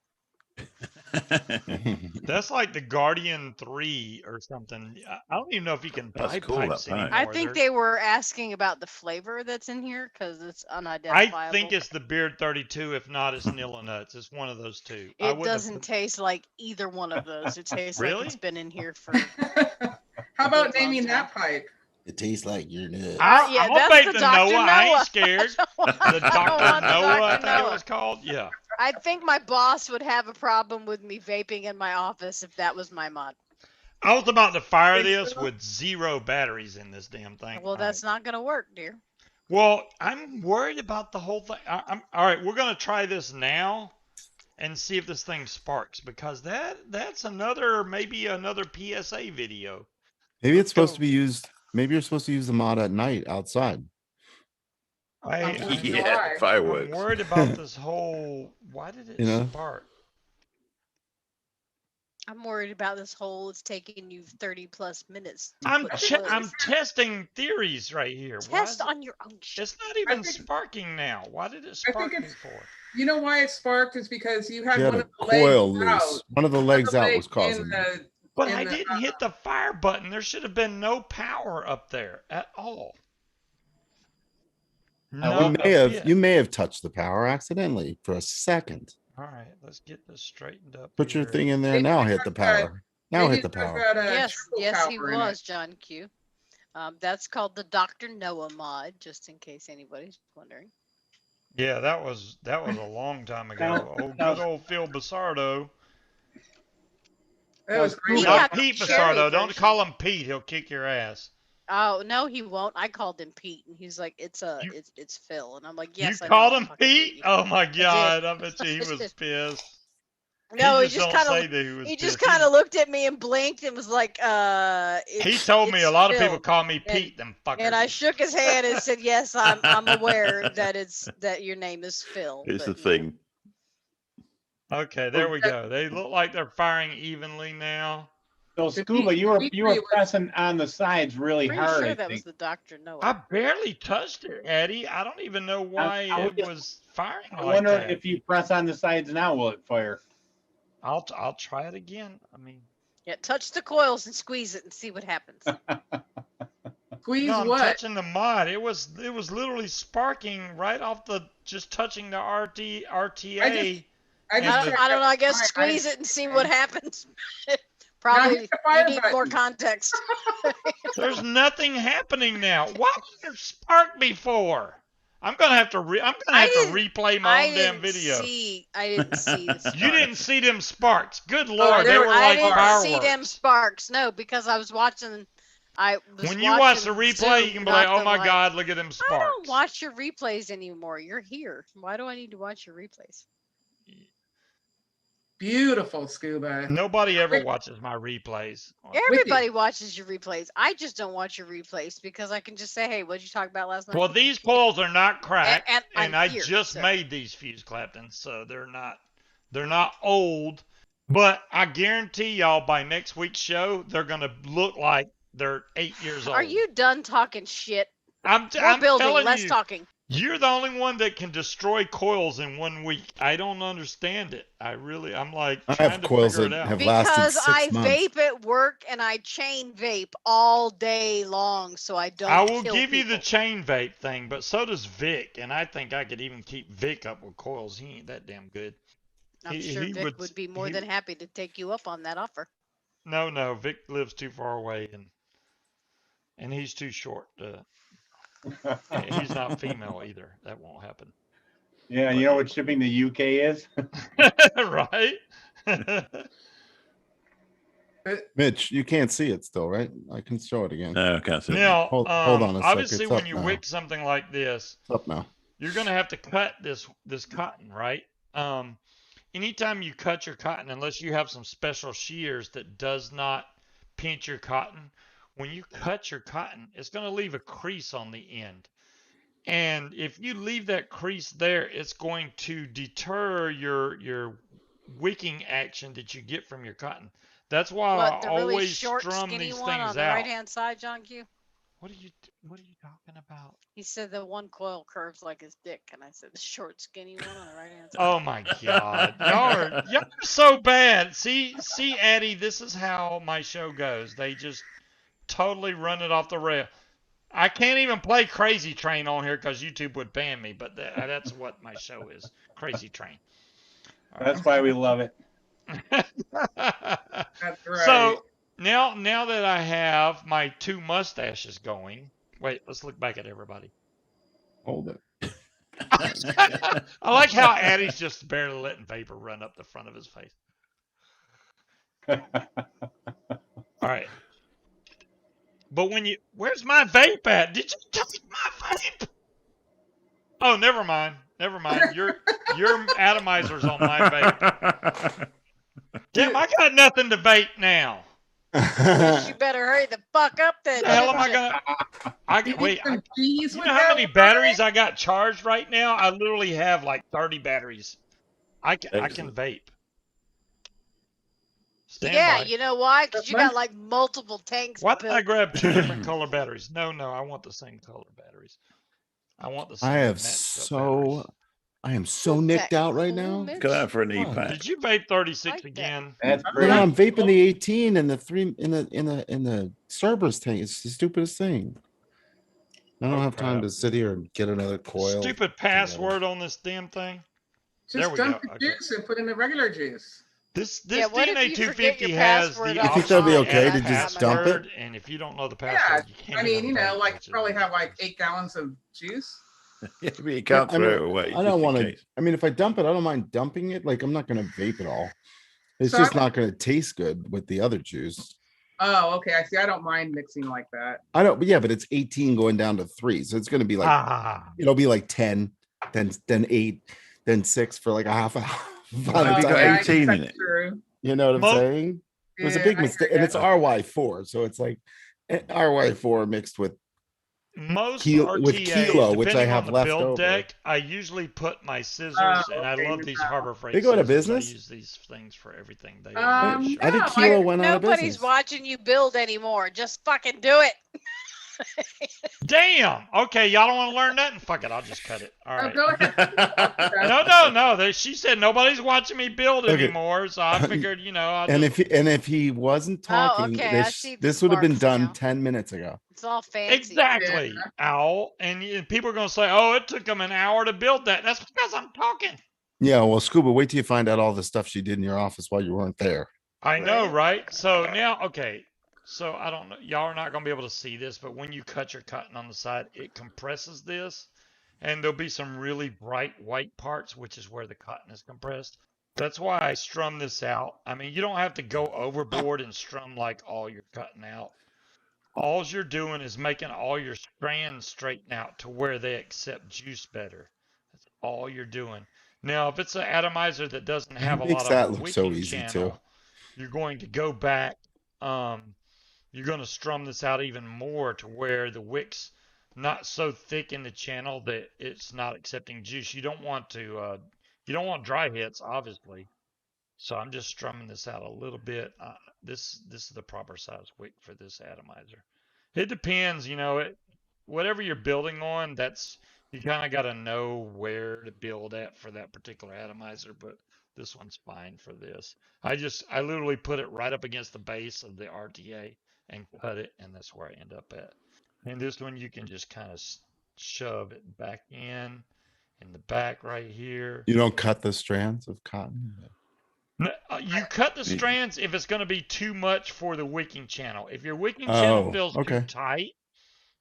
That's like the Guardian 3 or something. I don't even know if you can That's buy cool, pipes that pipe. anymore. I think they were asking about the flavor that's in here because it's unidentifiable. I think it's the Beard 32. If not, it's Nilla Nuts. It's one of those two. I It wouldn't have doesn't put- taste like either one of those. It tastes like Really? it's been in here for. How about Good long naming time. that pipe? It tastes like your nut. Yeah, I'll that's vape the the Dr. Noah. I Noah. ain't scared. The I don't Dr. want the Noah, I Dr. think it Noah. was called. Yeah. I think my boss would have a problem with me vaping in my office if that was my mod. I was about to fire Think this so? with 0 batteries in this damn thing. Well, that's not gonna work, dear. Well, I'm worried about the whole thing. I'm all right. We're gonna try this now and see if this thing sparks, because that's maybe another PSA video. Maybe it's supposed go. to be used. Maybe you're supposed to use the mod at night outside. I'm Yeah, fireworks. worried about this whole. Why did it You know? spark? I'm worried about this hole. It's taking you 30+ minutes. To I'm put close. I'm testing theories right here. Why Test is it- on your own shit. It's not even think- sparking now. Why did it I think spark it's- before? You know why it sparked is because you had She had one a of the coil legs out. loose. One of the legs The out leg was causing in it. the- But in I the, didn't hit the fire button. There should have been no power up there at all. You Not may a have bit. you may have touched the power accidentally for a second. All right, let's get this straightened up. Put your here. thing in there Maybe now. it's Hit the got that- power. Now maybe hit the it's got power. that, Yes, triple yes, he power in it. was, John Q. That's called the Dr. Noah mod, just in case anybody's wondering. Yeah, that was a long time ago. Now- Oh, good old Phil Basardo. That was He great. got Not Pete cherry Basardo. Don't version. call him Pete. He'll kick your ass. Oh no, he won't. I called him Pete, and he's like, "It's You- it's Phil," and I'm like, "Yes." You I called know, him fucking with Pete? you." Oh my did. God! I bet you he I was did. pissed. No, he he just just don't kind say of that he was he pissed. just kind of looked at me and blinked and was like, He It's, told me it's a lot of Phil." people call me And- Pete. Them fuckers. And I shook his hand and said, "Yes, I'm aware that your name is Phil." It's the but, you know. thing. Okay, there we go. They look like they're firing evenly now. So Scuba, you were pressing on the sides really Pretty hard. sure I that was think. the Dr. Noah. I barely touched it, Eddie. I don't even know why I it was firing I like wonder that. if you press on the sides now, will it fire? I'll try it again. I mean, Yeah, touch the coils and squeeze it and see what happens. Squeeze no, I'm what? touching the mod. It was literally sparking right off just touching the RTA. I don't know. I guess squeeze it and see what happens. Probably you need more context. There's nothing happening now. Why did it spark before? I'm gonna have to replay my own damn video. I didn't see the sparks. You didn't see them sparks. Good Lord, they were I like fireworks. didn't see them sparks. No, because I was watching. When you watch the replay, you can be like, "Oh my God, look at them sparks." I don't watch your replays anymore. You're here. Why do I need to watch your replays? Beautiful, Scuba. Nobody ever watches my replays. Everybody watches your replays. I just don't watch your replays because I can just say, "Hey, what did you talk about last night?" Well, these coils are not cracked, and I just made these fuse Claptons, so they're not old. But I guarantee y'all, by next week's show, they're gonna look like they're 8 years old. Are you done talking shit? I'm building, less you, talking. You're the only one that can destroy coils in 1 week. I don't understand it. I'm like I trying have to coils figure that it out. have lasted Because 6 I months. vape at work and I chain vape all day long, so I don't. I will give you the chain vape thing, but so does Vic, and I think I could even keep Vic up with coils. He ain't that damn good. I'm sure Vic would be more than happy to take you up on that offer. No, Vic lives too far away, and he's too short. He's not female either. That won't happen. Yeah, you know what shipping the UK is? Right? Mitch, you can't see it still, right? I can show it again. No, I can't see it. Now, Hold on a second. obviously, It's when up you now. wick something like this, It's up now. you're going to have to cut this cotton, right? Anytime you cut your cotton, unless you have some special shears that does not pinch your cotton, when you cut your cotton, it's going to leave a crease on the end. And if you leave that crease there, it's going to deter your wicking action that you get from your cotton. That's why I the really always short, strum skinny these one things on the out. right-hand side, John Q? What are you talking about? He said the one coil curves like his dick, and I said the short, skinny one on the right-hand side. Oh my God, y'all are so bad. See, Addie, this is how my show goes. They just totally run it off the rail. I can't even play Crazy Train on here because YouTube would ban me, but that's what my show is, Crazy Train. That's why we love it. That's right. So now that I have my 2 mustaches going, wait, let's look back at everybody. Hold it. I like how Addie's just barely letting vapor run up the front of his face. All right. But where's my vape at? Did you take my vape? Oh, never mind. Your atomizer's on my vape. Damn, I got nothing to vape now. You better hurry the fuck up then. The hell am I gonna? Wait, you know how many batteries I got charged right now? I literally have like 30 batteries. I can vape. Stand by. You know why? Because you got like multiple tanks. Why did I grab 2 different color batteries? No, I want the same color batteries. I want the same. I am so nicked out right now. Go out for an e-pack. Did you vape 36 again? That's No, great. I'm vaping the 18 and the 3 in the Cerberus tank. It's the stupidest thing. I don't have time to sit here and get another coil. Stupid password on this damn thing. Just dump the juice and put in the regular juice. This what if DNA you 250 forget has your the password You think that'd be okay to password, just dump it? And if you don't know the Yeah, password, you can't. I mean, even vape, like which is probably weird. have like 8 gallons of juice. Yeah, but you can't throw it away. I don't want to. I mean, if I dump it, I don't mind dumping it. Like, I'm not going to vape it all. It's just not going to taste good with the other juice. Oh, okay. I see. I don't mind mixing like that. I don't. But yeah, but it's 18 going down to 3, so it's going to be like it'll be like 10, then 8, then 6 for like a half hour. Have you got 18 in it? True. You know what I'm saying? It was a big mistake, and it's RY4, so it's like RY4 mixed with most with RTA, kilo, which I depending have on the left build over. deck, I usually put my scissors, and I love these Harbor Freight. They go out of scissors. business? I use these things for everything. They I think Kilo went out of Nobody's business. watching you build anymore. Just fucking do it. Damn. Okay, y'all don't want to learn nothing? Fuck it, I'll just cut it. All right. Go ahead. No. She said nobody's watching me build Okay. anymore, so I figured, And if he wasn't talking, okay, I see the this would have been sparks done now. 10 minutes ago. It's all fancy. Exactly, Owl. And people are going to say, oh, it took them an hour to build that. That's because I'm talking. Yeah, well, Scuba, wait till you find out all the stuff she did in your office while you weren't there. I know, right? So now, okay. So I don't know. Y'all are not going to be able to see this, but when you cut your cotton on the side, it compresses this. And there'll be some really bright white parts, which is where the cotton is compressed. That's why I strum this out. I mean, you don't have to go overboard and strum like all you're cutting out. All you're doing is making all your strands straighten out to where they accept juice better. That's all you're doing. Now, if it's an atomizer that doesn't have a lot of a wicking channel, you're going to go back. You're going to strum this out even more to where the wick's not so thick in the channel that it's not accepting juice. You don't want to. You don't want dry hits, obviously. So I'm just strumming this out a little bit. This is the proper size wick for this atomizer. It depends, whatever you're building on, you kind of got to know where to build at for that particular atomizer, but this one's fine for this. I literally put it right up against the base of the RTA and cut it, and that's where I end up at. And this one you can just kind of shove it back in the back right here. You don't cut the strands of cotton? No, you cut the strands if it's going to be too much for the wicking channel. If your wicking channel feels too tight,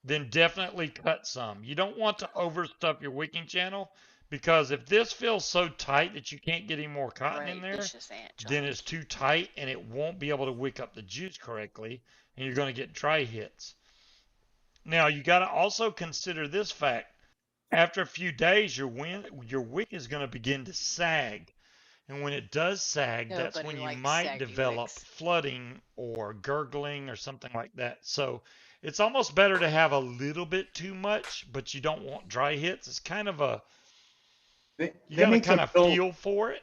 then definitely cut some. You don't want to overstuff your wicking channel, because if this feels so tight that you can't get any more cotton in there, then it's too tight and it won't be able to wick up the juice correctly, and you're going to get dry hits. Now, you got to also consider this fact. After a few days, your wick is going to begin to sag. And when it does sag, that's when you might develop flooding or gurgling or something like that. So it's almost better to have a little bit too much, but you don't want dry hits. It's kind of you got to kind of feel for it.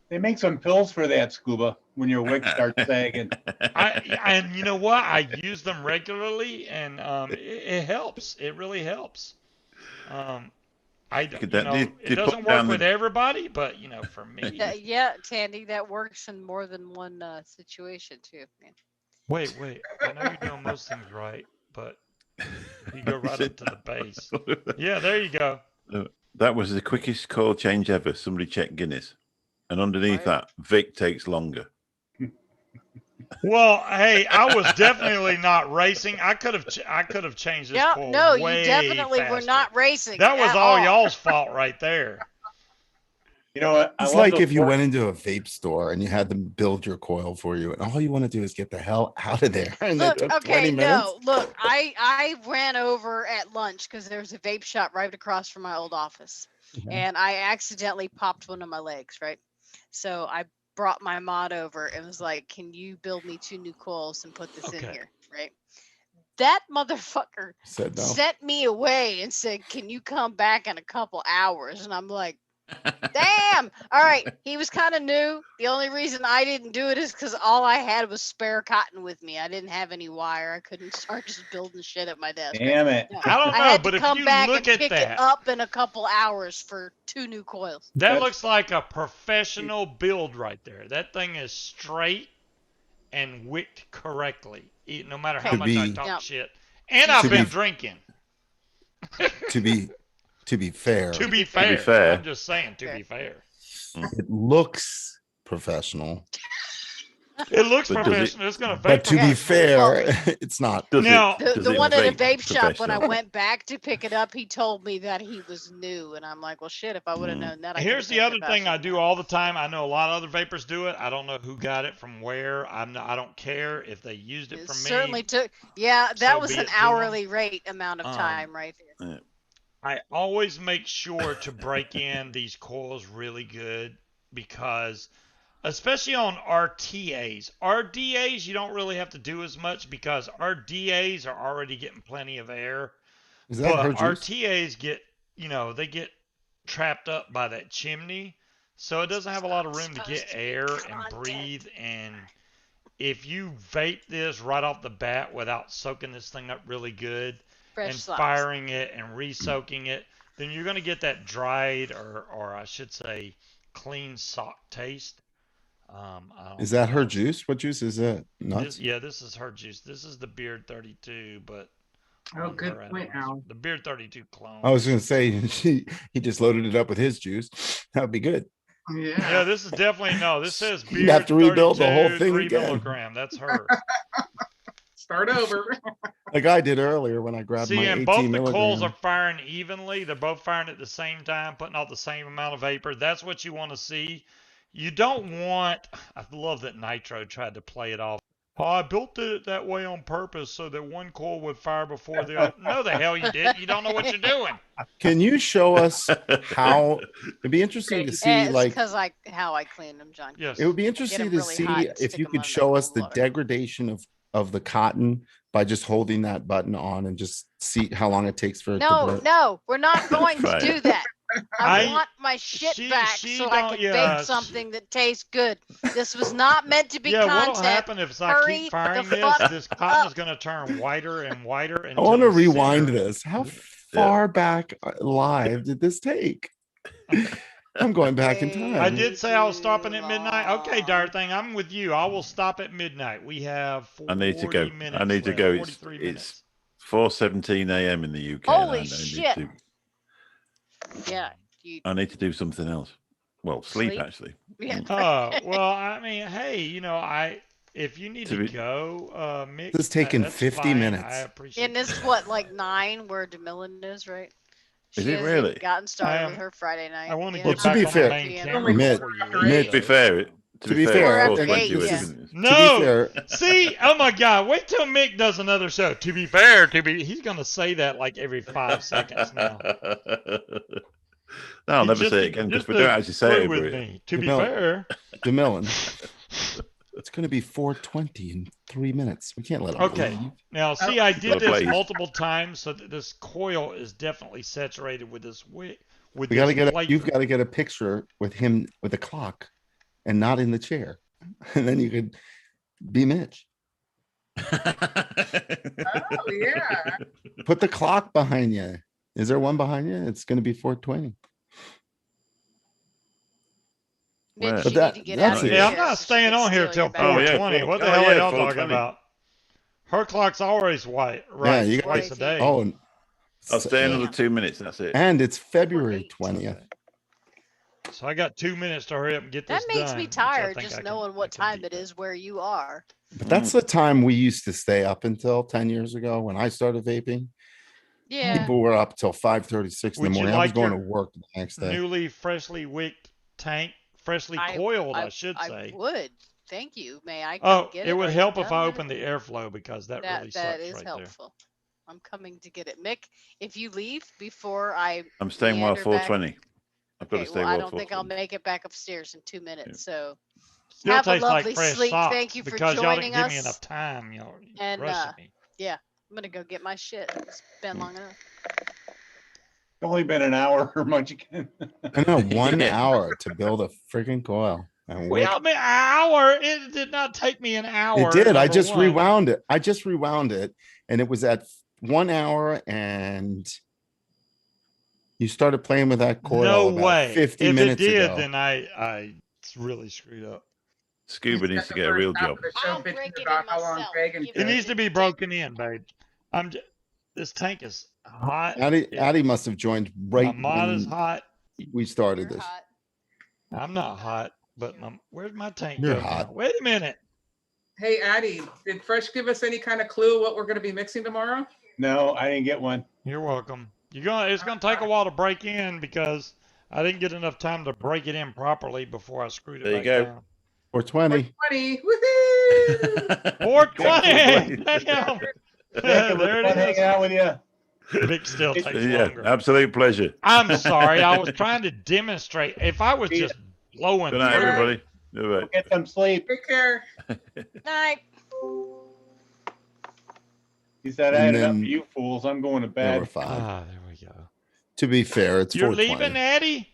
They make some pills for that, Scuba, when your wick starts sagging. And you know what? I use them regularly, and it helps. It really helps. It doesn't work with everybody, but for me. Yeah, Tandy, that works in more than one situation too. Man. Wait. I know you're doing most things right, but you go right up to the base. Yeah, there you go. That was the quickest coil change ever. Somebody checked Guinness, and underneath that, Vic takes longer. Well, hey, I was definitely not racing. I could have changed this coil. No, way you definitely faster. were not racing. That was all y'all's fault right there. You know what? It's like if you went into a vape store and you had them build your coil for you, and all you want to do is get the hell out of there. And look, I ran over at lunch because there was a vape shop right across from my old office, and I accidentally popped one of my legs. Right, so I brought my mod over and was like, can you build me 2 new coils and put this in here, right? That motherfucker said no. Sent me away and said, can you come back in a couple hours? And I'm like, damn. All right. He was kind of new. The only reason I didn't do it is because all I had was spare cotton with me. I didn't have any wire. I couldn't start just building shit at my desk. Damn it. No, I don't know, I had but to if come you back look and at pick that, it up in a couple hours for 2 new coils. That looks like a professional build right there. That thing is straight and wicked correctly, no matter how much I talk shit. And I've been drinking. To be fair. To be fair. I'm just saying, to be fair. It looks professional. It looks professional. It's gonna but to be fair, it's not. Now, the one at a vape shop, when I went back to pick it up, he told me that he was new, and I'm like, well, shit, if I would have known that. Here's the other thing I do all the time. I know a lot of other vapors do it. I don't know who got it from where. I don't care if they used it from me. Certainly took. Yeah, that was an hourly rate amount of time right there. I always make sure to break in these coils really good, because especially on RTAs. RDAs, you don't really have to do as much because RDAs are already getting plenty of air. Is that but RTAs get, they get trapped up by that chimney. So it doesn't have a lot of room to get air and breathe. And if you vape this right off the bat without soaking this thing up really good, Fresh and socks. firing it and re-soaking it, then you're going to get that dried or I should say clean sock taste. Is that her juice? What juice is that? Nuts? This is her juice. This is the Beard 32, but Oh, good point, Al. the Beard 32 clone. I was going to say he just loaded it up with his juice. That would be good. Yeah, this is definitely This says Beard You'd have to rebuild 32, the whole thing 3 again. milligram. That's her. Start over. Like I did earlier when I grabbed my 18 and both the milligram. coils are firing evenly. They're both firing at the same time, putting out the same amount of vapor. That's what you want to see. You don't want. I love that Nitro tried to play it off. Oh, I built it that way on purpose so that one coil would fire before the other. No, the hell you didn't. You don't know what you're doing. Can you show us how? It'd be interesting to see, like, because how I clean them, John. Yes. it would be interesting to really see hot and if stick you 'em could under show us cold the water. degradation of the cotton by just holding that button on and just see how long it takes for it to burn. No, we're not going to Right. do that. I I- want my shit she- back she so I don't- can yeah, bake something that tastes good. This was not meant to be Yeah, what'll content. happen if I Hurry keep firing the this? fuck This cotton is going to turn whiter and whiter. I want to until the rewind center- this. How far back live did this take? I'm going back in time. I did say I was stopping at Too midnight. Okay, long. Dart Thing, I'm with you. I will stop at midnight. We have 40 I need to go. minutes I need to left, go. 43 minutes. 4:17 a.m. in the UK. and Holy I need shit. to- Yeah. You, I need to do something else. Well, sleep Sleep? actually. yeah. Oh, well, I mean, hey, if you need To to be- go, Mick, This is taking that's 50 fine. minutes. I appreciate And it's that. what, like 9 where DeMillan is, right? Is She it hasn't even really? gotten started I with am- her Friday night. I want to Yeah. Well, get to back be on fair- the main It's camera. only Mitt- quarter before after you eight. To be fair, To be fair, We're it's at eight, 4:20 yeah. minutes. To be No, fair, see, oh my God, wait till Mick does another show. To be fair, he's gonna say that like every 5 seconds now. No, I'll He never just- say it again because just we to don't actually say screw it. with but- me. To be No. fair, DeMillan, it's going to be 4:20 in 3 minutes. We can't let him okay. leave. Now, see, I did Gotta this blaze. multiple times so that this coil is definitely saturated with this wick. With We got to this get. You've flavor. got to get a picture with him with a clock, and not in the chair, and then you could be Mitch. Oh, yeah. Put the clock behind you. Is there one behind you? It's going to be 4:20. Mitch, But you need that- to get that's out of it. your Yeah, I'm chair not so she staying can on here steal till your back. Oh, yeah, 4:20. What the oh, hell yeah, are y'all talking 4:20. about? Her clock's always right. Right, you twice guys- a day. Oh, and, I'll stay another Damn. 2 minutes. That's it. and it's February Eight. 20th. So I got 2 minutes to hurry up and get this That makes done, me which I tired think just I can- knowing I what can time beat it that. is where you are. But that's the time we used to stay up until 10 years ago when I started vaping. Yeah. People were up till 5:36 in the Would you morning. I was like going to your work the next day. Newly, freshly wicked tank, freshly coiled, I should say. I would. Thank you. May I come Oh, get it would Are you help if done I with opened it? the airflow because that really That sucks is right there. helpful. I'm coming to get it. Mick, if you leave before I I'm staying while meander back- 4:20. I've got to okay, stay well, I while don't think I'll 4:20. make it back upstairs in 2 minutes. So Still have a tastes like lovely fresh sleep. socks Thank you for because y'all joining didn't give me us. enough time. Y'all And, rushing me. I'm gonna go get my shit. It's been long enough. It's only been an hour, Munchkin. I know 1 Yeah. hour to build a freaking coil. And wait, Well, I mean, an hour. It did not take me an hour. it did. I number just one. rewound it. And it was at 1 hour, and you started playing with that coil. No about way. 50 if minutes it did, ago. then I really screwed up. Scuba needs to get a real job. I'll break it in About how long myself. Reagan Give It took. needs to be broken in, babe. This tank is hot. Addie must have joined right My mod is when hot. we started You're this. hot. I'm not hot, but where's my tank? You're go now? hot. Wait a minute. Hey, Addie, did Fresh give us any kind of clue what we're going to be mixing tomorrow? No, I didn't get one. You're welcome. It's gonna take a while to break in because I didn't get enough time to break it in properly before I screwed it There you back go. down. 420. 20. Woohoo! 420. Damn. Yeah, There it hanging is. out with you. Vic still takes Yeah, longer. absolute pleasure. I'm sorry. I was trying to demonstrate. If I was just blowing Good night, through it- everybody. Bye-bye. Get some sleep. Take care. Night. He said, I had And enough then- of you fools. I'm going to Number bed. 5. Ah, there we go. To be fair, it's You're 420. leaving, Addie?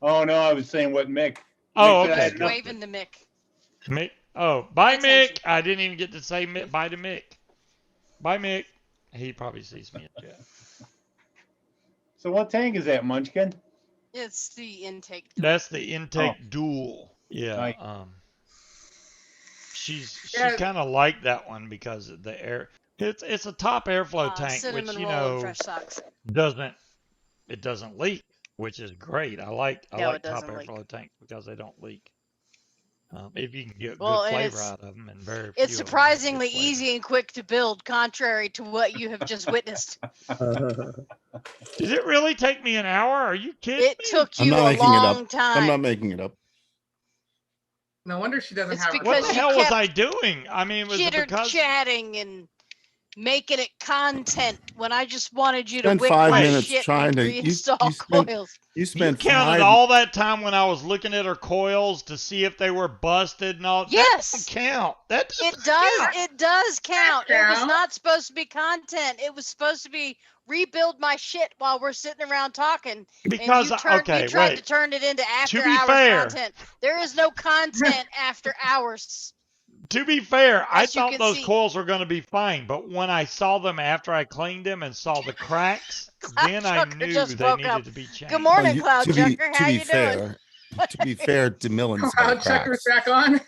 Oh, no, I was saying what Mick. Oh, Mick said I okay. had enough. Waving the Mick. Mick. Oh, bye, Attention. Mick. I didn't even get to say bye to Mick. Bye, Mick. He probably sees me in chat. So what tank is that, Munchkin? It's the intake. That's the intake dual. Yeah. Nice. She's Yeah. kind of like that one because of the air. It's a top airflow tank, Cinnamon which roll and fresh socks. doesn't leak, which is great. I like top leak. airflow tanks because they don't leak. If you can get Well, good and flavor out of them, and very few it's of them have good surprisingly flavor. easy and quick to build, contrary to what you have just witnessed. Did it really take me an hour? Are you kidding me? It took I'm you not a making it long up. time. I'm not making it up. No wonder she doesn't It's have. because What the you hell was kept I doing? I mean, was it chitter because chatting and making it content when I just wanted you to Spent wick 5 my minutes shit trying and to- you reinstall spent- coils. You you spent counted 5 all that time when I was looking at her coils to see if they were busted and all? Yes. That doesn't count. That It doesn't does. count. It does count. It was count. not supposed to be content. It was supposed to be rebuild my shit while we're sitting around talking. Because and you tried to turn it into after be hours fair- content. There is no content after hours. To be fair, I As you thought can those see. coils were going to be fine, but when I saw them after I cleaned them and saw the cracks, then I Cloudchucker knew just they woke needed up. to be changed. Good morning, to Cloud be, Chucker. to How be you fair, doing? to be fair, DeMillan saw Cloud the Chucker's cracks. back on.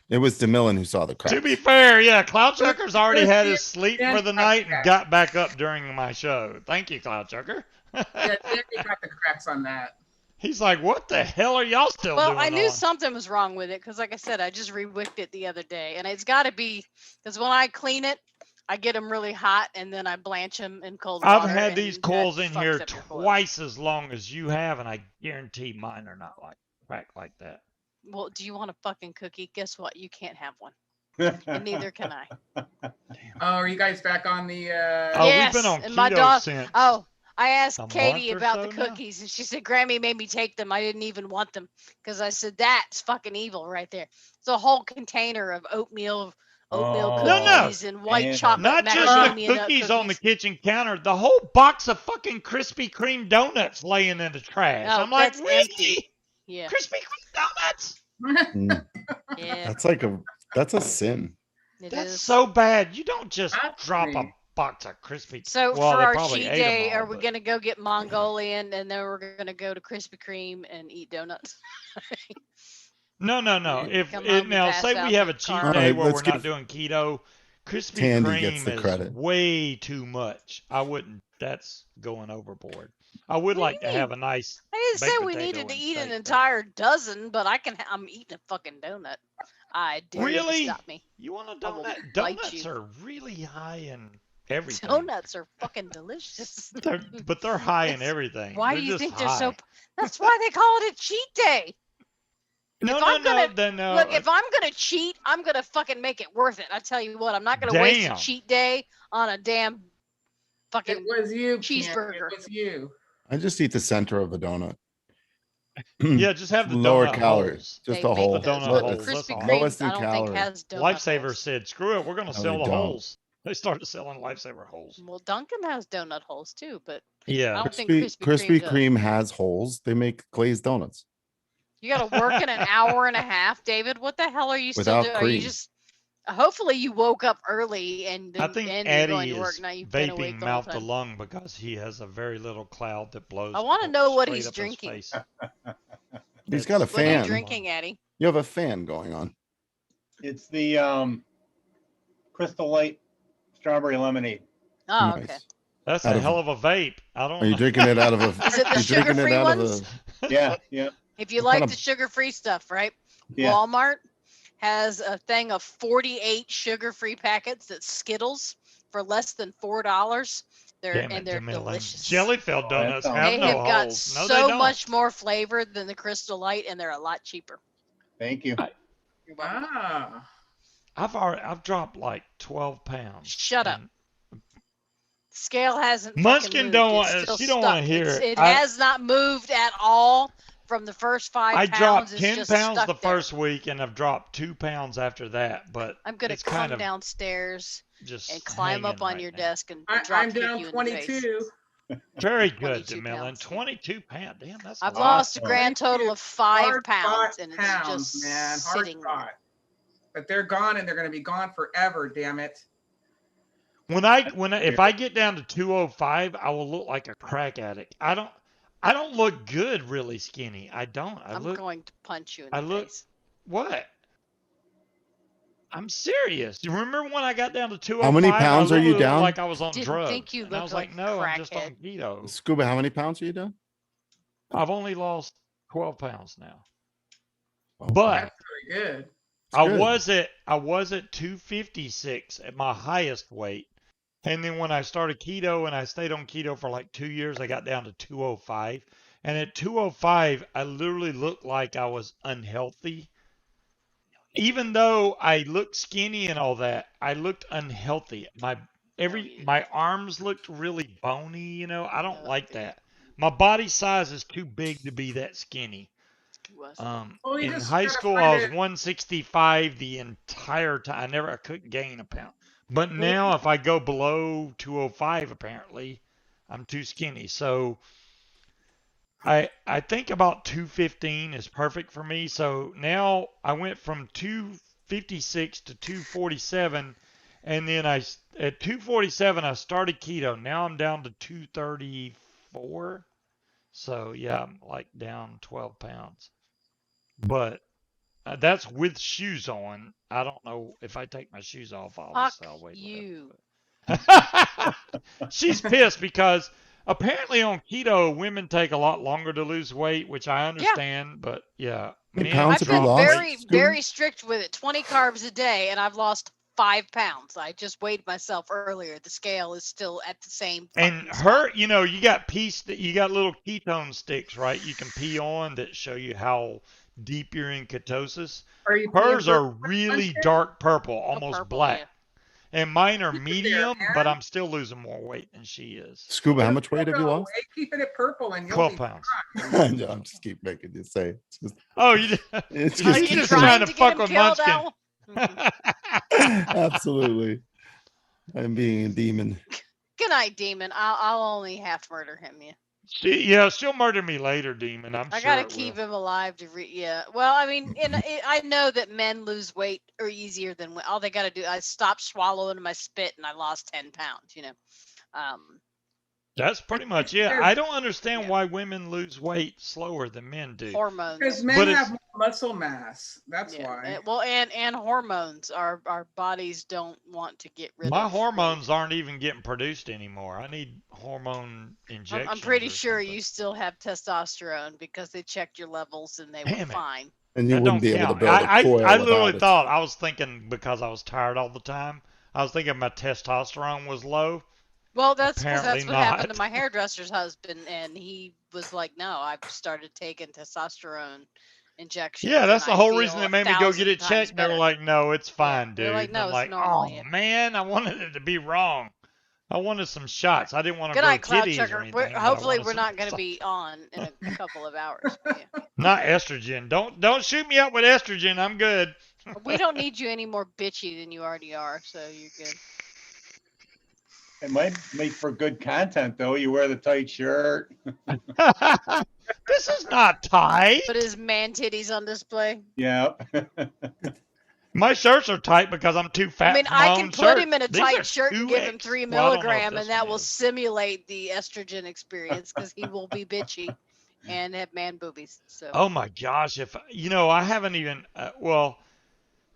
It was DeMillan who saw the cracks. To be fair, yeah, Cloud Chucker's already had his Yeah, sleep yeah, for the night and got back up during my show. Thank you, Cloud Chucker. Yeah, Danny got the cracks on that. He's like, what the hell are y'all still doing Well, I knew on? something was wrong with it because, like I said, I just re-wicked it the other day, and it's got to be because when I clean it, I get them really hot, and then I blanch them in cold water. I've had and these that coils in fucks here up your coils. twice as long as you have, and I guarantee mine are not like cracked like that. Well, do you want a fucking cookie? Guess what? You can't have one, and neither can I. Oh, are you guys back on the? Oh, Yes, we've been on and my keto dog- since. Oh, I asked A Katie month or about so the now? cookies, and she said Grammy made me take them. I didn't even want them because I said that's fucking evil right there. It's a whole container of oatmeal Oh, cookies and white damn. chocolate Not just macadamia the nut cookies on the cookies. kitchen counter, the whole box of fucking Krispy Kreme donuts laying in the trash. Oh, I'm like, that's really? empty. Yeah, Krispy Kreme donuts? Mm, yeah, that's a sin. it That's is. so bad. You don't just That's drop a me. box of Krispy. So well, for they our probably cheat ate 'em day, all, are we but- gonna go get Mongolian and then we're gonna go to Krispy Kreme and eat donuts? No. And If come it, home and now pass say out we have in a the cheat car. day Alright, where let's we're give not doing keto, Krispy Tandy gets Kreme the is credit. way too much. I wouldn't. That's going overboard. I would What do like you to have a mean? nice. I didn't say baked we potato needed to and eat an steak, though. entire dozen, but I'm eating a fucking donut. I dare you to Really? stop me. You want a I will donut? bite Donuts you. are really high in everything. Donuts are fucking delicious. But they're high in That's- everything. Why They're do you just think high. they're so? That's why they call it a cheat day. No, if no, I'm gonna- no. Then no. Look, if I'm gonna cheat, I'm gonna fucking make it worth it. I tell you what, I'm not gonna waste a Damn. cheat day on a damn It fucking. was you, cheeseburger. It was you. I just eat the center of a donut. Yeah, just have the Lower donut calories. holes. Just They a make hole. The donut those, but holes, the that's Krispy all. Kremes, Lowest in I don't think calories. has donut Lifesaver holes. said, "Screw it, we're going to No, sell they the don't. holes." They started selling Lifesaver holes. Well, Dunkin' has donut holes too, but I Yeah, don't think Krispy Krispy Kreme Kreme has holes. They make glazed donuts you got to work in an hour and a half, David. What the hell are you still without doing? Are you cream. just? Hopefully, you woke up early and I then think you're Addie going to work. is Now you've been awake vaping the whole mouth to time. lung because he has a very little cloud that blows. I wanna know what straight he's up his drinking. face. He's got a That's What are you fan. drinking, Addie? You have a fan going on. It's the Crystal Light Strawberry Lemonade. Oh, Nice. okay. That's Out a of- hell of a vape. I don't Are you know. drinking it out of a? Is it the you're drinking sugar-free it out ones? of a? Yeah, yeah, If you What kind like of- the sugar-free stuff, right? yeah. Walmart has a thing of 48 sugar-free packets that's Skittles for less than $4. They're Damn it, they're Jamila. delicious. Jellyfield donuts sounds have They no have got holes. No, they so don't. much more flavor than the Crystal Light, and they're a lot cheaper. Thank you. You're welcome. Ah. I've dropped like 12 pounds. Shut up. and Scale hasn't. Munchkin fucking moved. don't It's want- still she don't wanna stuck. hear It's- it. It I- has not moved at all from the first 5 I pounds. dropped It's 10 just pounds stuck the there. first week, and I've dropped 2 pounds after that. But I'm gonna it's come kind of downstairs just and climb up hanging on right your now. desk and I'm drop kick down you in the face. 22. Very good, 22 DeMillan. pounds. 22 pounds. Damn, that's I've a lot. lost a Awesome. grand total of 5 Hard pounds, fought and it's pounds, just man. Hard sitting fought. there. But they're gone, and they're going to be gone forever. Damn it. If I get down to 205, I will look like a crack addict. I don't look good really skinny. I don't. I'm going to punch you in the face. What? I'm serious. You remember when I got down to 205? How many pounds are you down? Like I was on Didn't drugs. think you And I looked was like no, a I'm just on crackhead. keto. Scuba, how many pounds are you down? I've only lost 12 pounds now. Okay. But That's really good. I was at 256 at my highest weight. And then when I started keto and I stayed on keto for like 2 years, I got down to 205. And at 205, I literally looked like I was unhealthy. Even though I looked skinny and all that, I looked unhealthy. My arms looked really bony, you know. I don't like that. My body size is too big to be that skinny. In high school, I was 165 the entire time. I couldn't gain a pound. But now, if I go below 205, apparently, I'm too skinny. So I think about 215 is perfect for me. So now I went from 256 to 247, and then at 247 I started keto. Now I'm down to 234. So yeah, I'm like down 12 pounds. But that's with shoes on. I don't know if I take my shoes off. Obviously, I'll weigh you. She's pissed because apparently on keto, women take a lot longer to lose weight, which I understand. But yeah, I've been very strict with it. 20 carbs a day, and I've lost 5 pounds. I just weighed myself earlier. The scale is still at the same. And you got little ketone sticks, right? You can pee on that show you how deep you're in ketosis. Hers are really dark purple, almost black. Yeah. And mine are medium, but I'm still losing more weight than she is. Scuba, how much weight have you lost? Keeping it purple and 12 pounds. I'm just keep making you say. You're just trying to fuck with Munchkin. Absolutely. I'm being a demon. Good night, demon. I'll only have to murder him. She'll murder me later, demon. I gotta keep him alive to Well, I mean, I know that men lose weight or easier than all they gotta do. I stopped swallowing my spit and I lost 10 pounds. That's pretty much it. I don't understand why women lose weight slower than men do. Hormones. Because men have more muscle mass. That's why. Well, and hormones. Our bodies don't want to get rid of. My hormones aren't even getting produced anymore. I need hormone injections. I'm pretty sure you still have testosterone because they checked your levels and they were fine. And you wouldn't be able to build a coil. I literally thought, I was thinking because I was tired all the time, I was thinking my testosterone was low. Well, that's what happened to my hairdresser's husband, and he was like, "No, I've started taking testosterone injections." Yeah, that's the whole reason they made me go get it checked. They were like, "No, it's fine, dude." They're like, "No, it's normal." Man, I wanted it to be wrong. I wanted some shots. I didn't want to grow titties or anything. Hopefully, we're not going to be on in a couple of hours. Not estrogen. Don't shoot me up with estrogen. I'm good. We don't need you any more bitchy than you already are, so you're good. It might make for good content, though. You wear the tight shirt. This is not tight. Put his man titties on display. Yeah. My shirts are tight because I'm too fat. I mean, I can put him in a tight shirt and give him 3 milligram, and that will simulate the estrogen experience because he will be bitchy and have man boobies. So. Oh my gosh! I haven't even.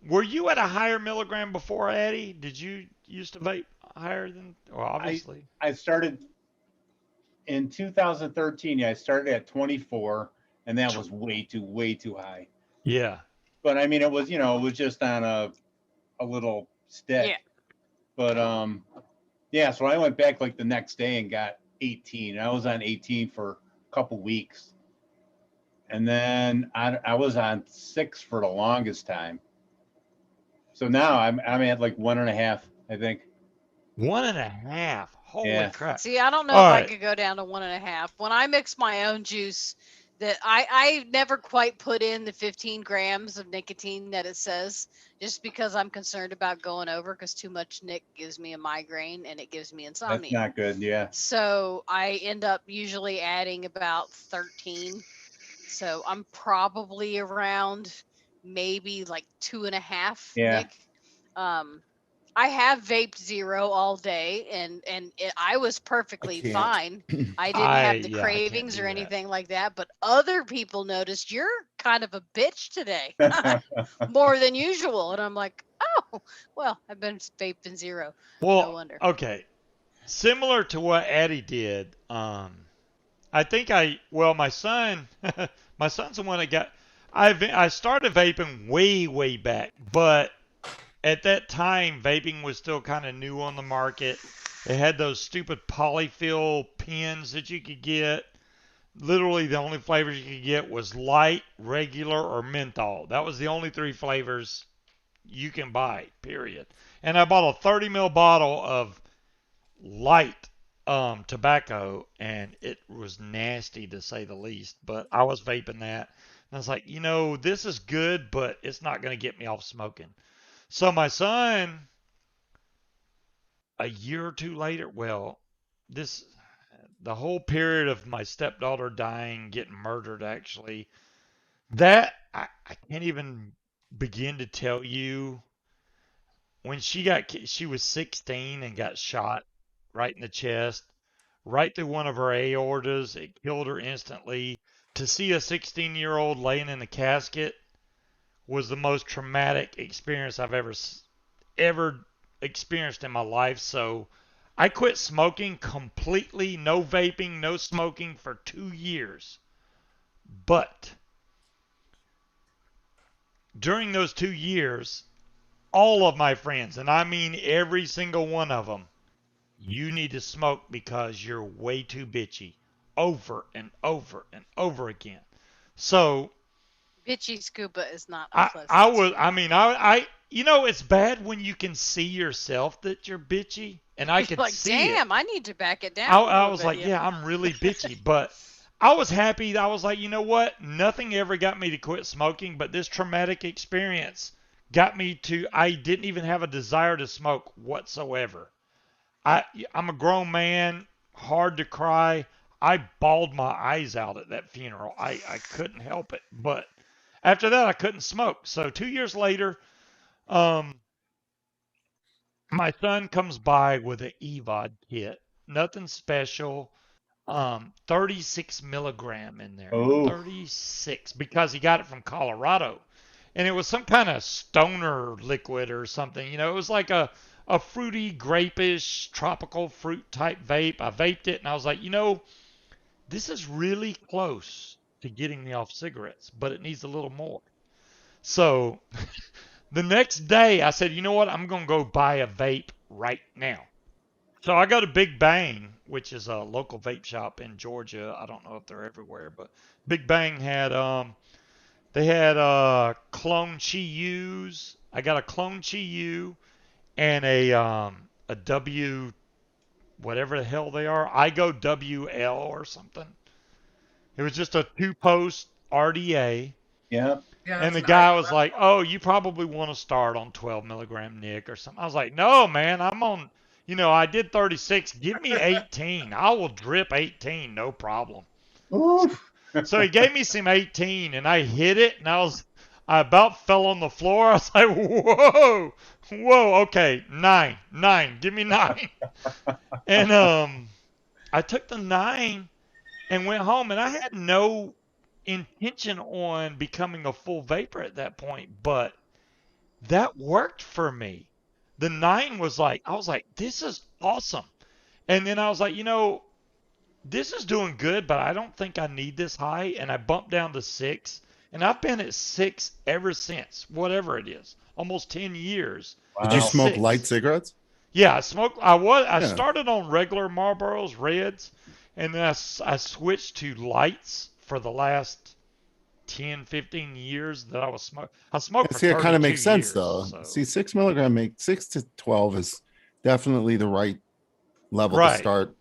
Were you at a higher milligram before, Addie? Did you used to vape higher than? Well, obviously. I started in 2013. I started at 24, and that was way too high. Yeah. But I mean, it was just on a little stick. Yeah. But so I went back like the next day and got 18. I was on 18 for a couple weeks, and then I was on 6 for the longest time. So now I'm at like 1.5, I think. 1.5. Holy crap! See, I don't know if I could go down to 1.5. When I mix my own juice, that I never quite put in the 15 grams of nicotine that it says, just because I'm concerned about going over, because too much nic gives me a migraine and it gives me insomnia. That's not good, yeah. So I end up usually adding about 13. So I'm probably around maybe like 2.5 nic. I have vaped zero all day, and I was perfectly fine. I didn't have the cravings or anything like that. But other people noticed you're kind of a bitch today, more than usual. And I'm like, oh, well, I've been vaping zero. Well, no wonder. Okay, similar to what Addie did. I think my son, my son's the one that got. I started vaping way back, but at that time, vaping was still kind of new on the market. It had those stupid polyfill pens that you could get. Literally, the only flavors you could get was light, regular, or menthol. That was the only 3 flavors you can buy, period. And I bought a 30 ml bottle of light tobacco, and it was nasty to say the least. But I was vaping that. And I was like, this is good, but it's not going to get me off smoking. So my son, a year or 2 later, the whole period of my stepdaughter dying, getting murdered, actually, that I can't even begin to tell you. When she was 16 and got shot right in the chest, right through one of her aortas. It killed her instantly. To see a 16-year-old laying in the casket was the most traumatic experience I've ever experienced in my life. So I quit smoking completely, no vaping, no smoking for 2 years. But during those 2 years, all of my friends, and I mean every single one of them, you need to smoke because you're way too bitchy, over and over and over again. So bitchy scuba is not pleasant. It's bad when you can see yourself that you're bitchy, and I could see damn, I need to back it down. I was like, yeah, I'm really bitchy, but I was happy. I was like, you know what? Nothing ever got me to quit smoking, but this traumatic experience got me to, I didn't even have a desire to smoke whatsoever. I'm a grown man, hard to cry. I bawled my eyes out at that funeral. I couldn't help it. But after that, I couldn't smoke. So 2 years later, my son comes by with an EVOD kit. Nothing special. 36 milligram in there. Oh. 36, because he got it from Colorado. And it was some kind of stoner liquid or something. It was like a fruity, grapish, tropical fruit type vape. I vaped it and I was like, this is really close to getting me off cigarettes, but it needs a little more. So the next day I said, you know what? I'm going to go buy a vape right now. So I go to Big Bang, which is a local vape shop in Georgia. I don't know if they're everywhere, but Big Bang had they had clone Chi U's. I got a clone Chi U and a W, whatever the hell they are. I go WL or something. It was just a 2-post RDA. Yeah. And the guy was like, oh, you probably want to start on 12 milligram Nick or something. I was like, no, man, I'm on, I did 36. Give me 18. I will drip 18, no problem. Oof. So he gave me some 18, and I hit it, and I about fell on the floor. I was like, whoa, okay, 9, give me 9. And I took the 9 and went home, and I had no intention on becoming a full vapor at that point, but that worked for me. The 9 was like, I was like, this is awesome. And then I was like, this is doing good, but I don't think I need this high. And I bumped down to 6, and I've been at 6 ever since, whatever it is, almost 10 years. Wow. Did you smoke light cigarettes? Yeah, I smoked. I started on regular Marlboros Reds, and then I switched to lights for the last 10, 15 years that I was smoking. I smoked for 32 years. See, it kind of makes sense, though. So. See, 6 milligram 6 to 12 is definitely the right level to start.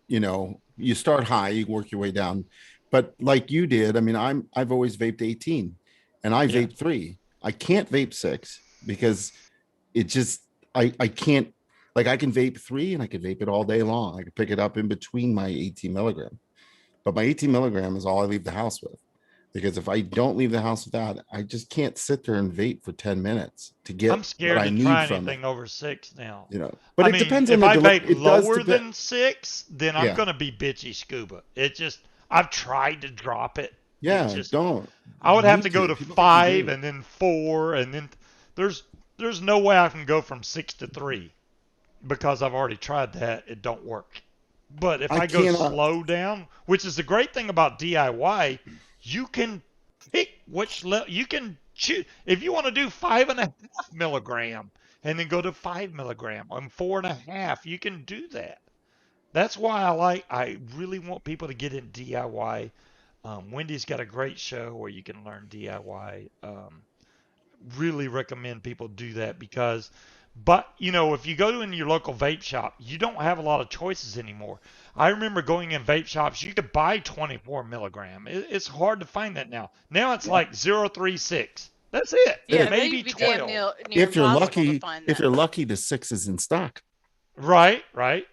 You start high, you work your way down. But like you did, I've always vaped 18, and I vape 3. I can't vape 6 because it just I can't. Like, I can vape 3 and I can vape it all day long. I can pick it up in between my 18 milligram. But my 18 milligram is all I leave the house with. because if I don't leave the house with that, I just can't sit there and vape for 10 minutes to get I'm scared what I to need try from anything it. over 6 now. But I it mean, depends on if the I vape it does lower depend. than 6, then I'm gonna be bitchy Scuba. It just I've tried to drop it. It Yeah, just don't. I would You have need to go to People think you 5 do. and then 4 and then there's no way I can go from 6 to 3 because I've already tried that. It don't work. But if I I go cannot. slow down, which is the great thing about DIY, you can pick which level you can choose. If you want to do 5.5 milligram and then go to 5 milligram and 4.5, you can do that. That's why I really want people to get in DIY. Wendy's got a great show where you can learn DIY. Really recommend people do that because, but if you go to in your local vape shop, you don't have a lot of choices anymore. I remember going in vape shops, you could buy 24 milligram. It's hard to find that now. Now it's like 0.36. That's it. Yeah, Maybe they'd be damn 12. near If you're impossible to lucky, find if that. you're lucky, the 6 is in stock. Right.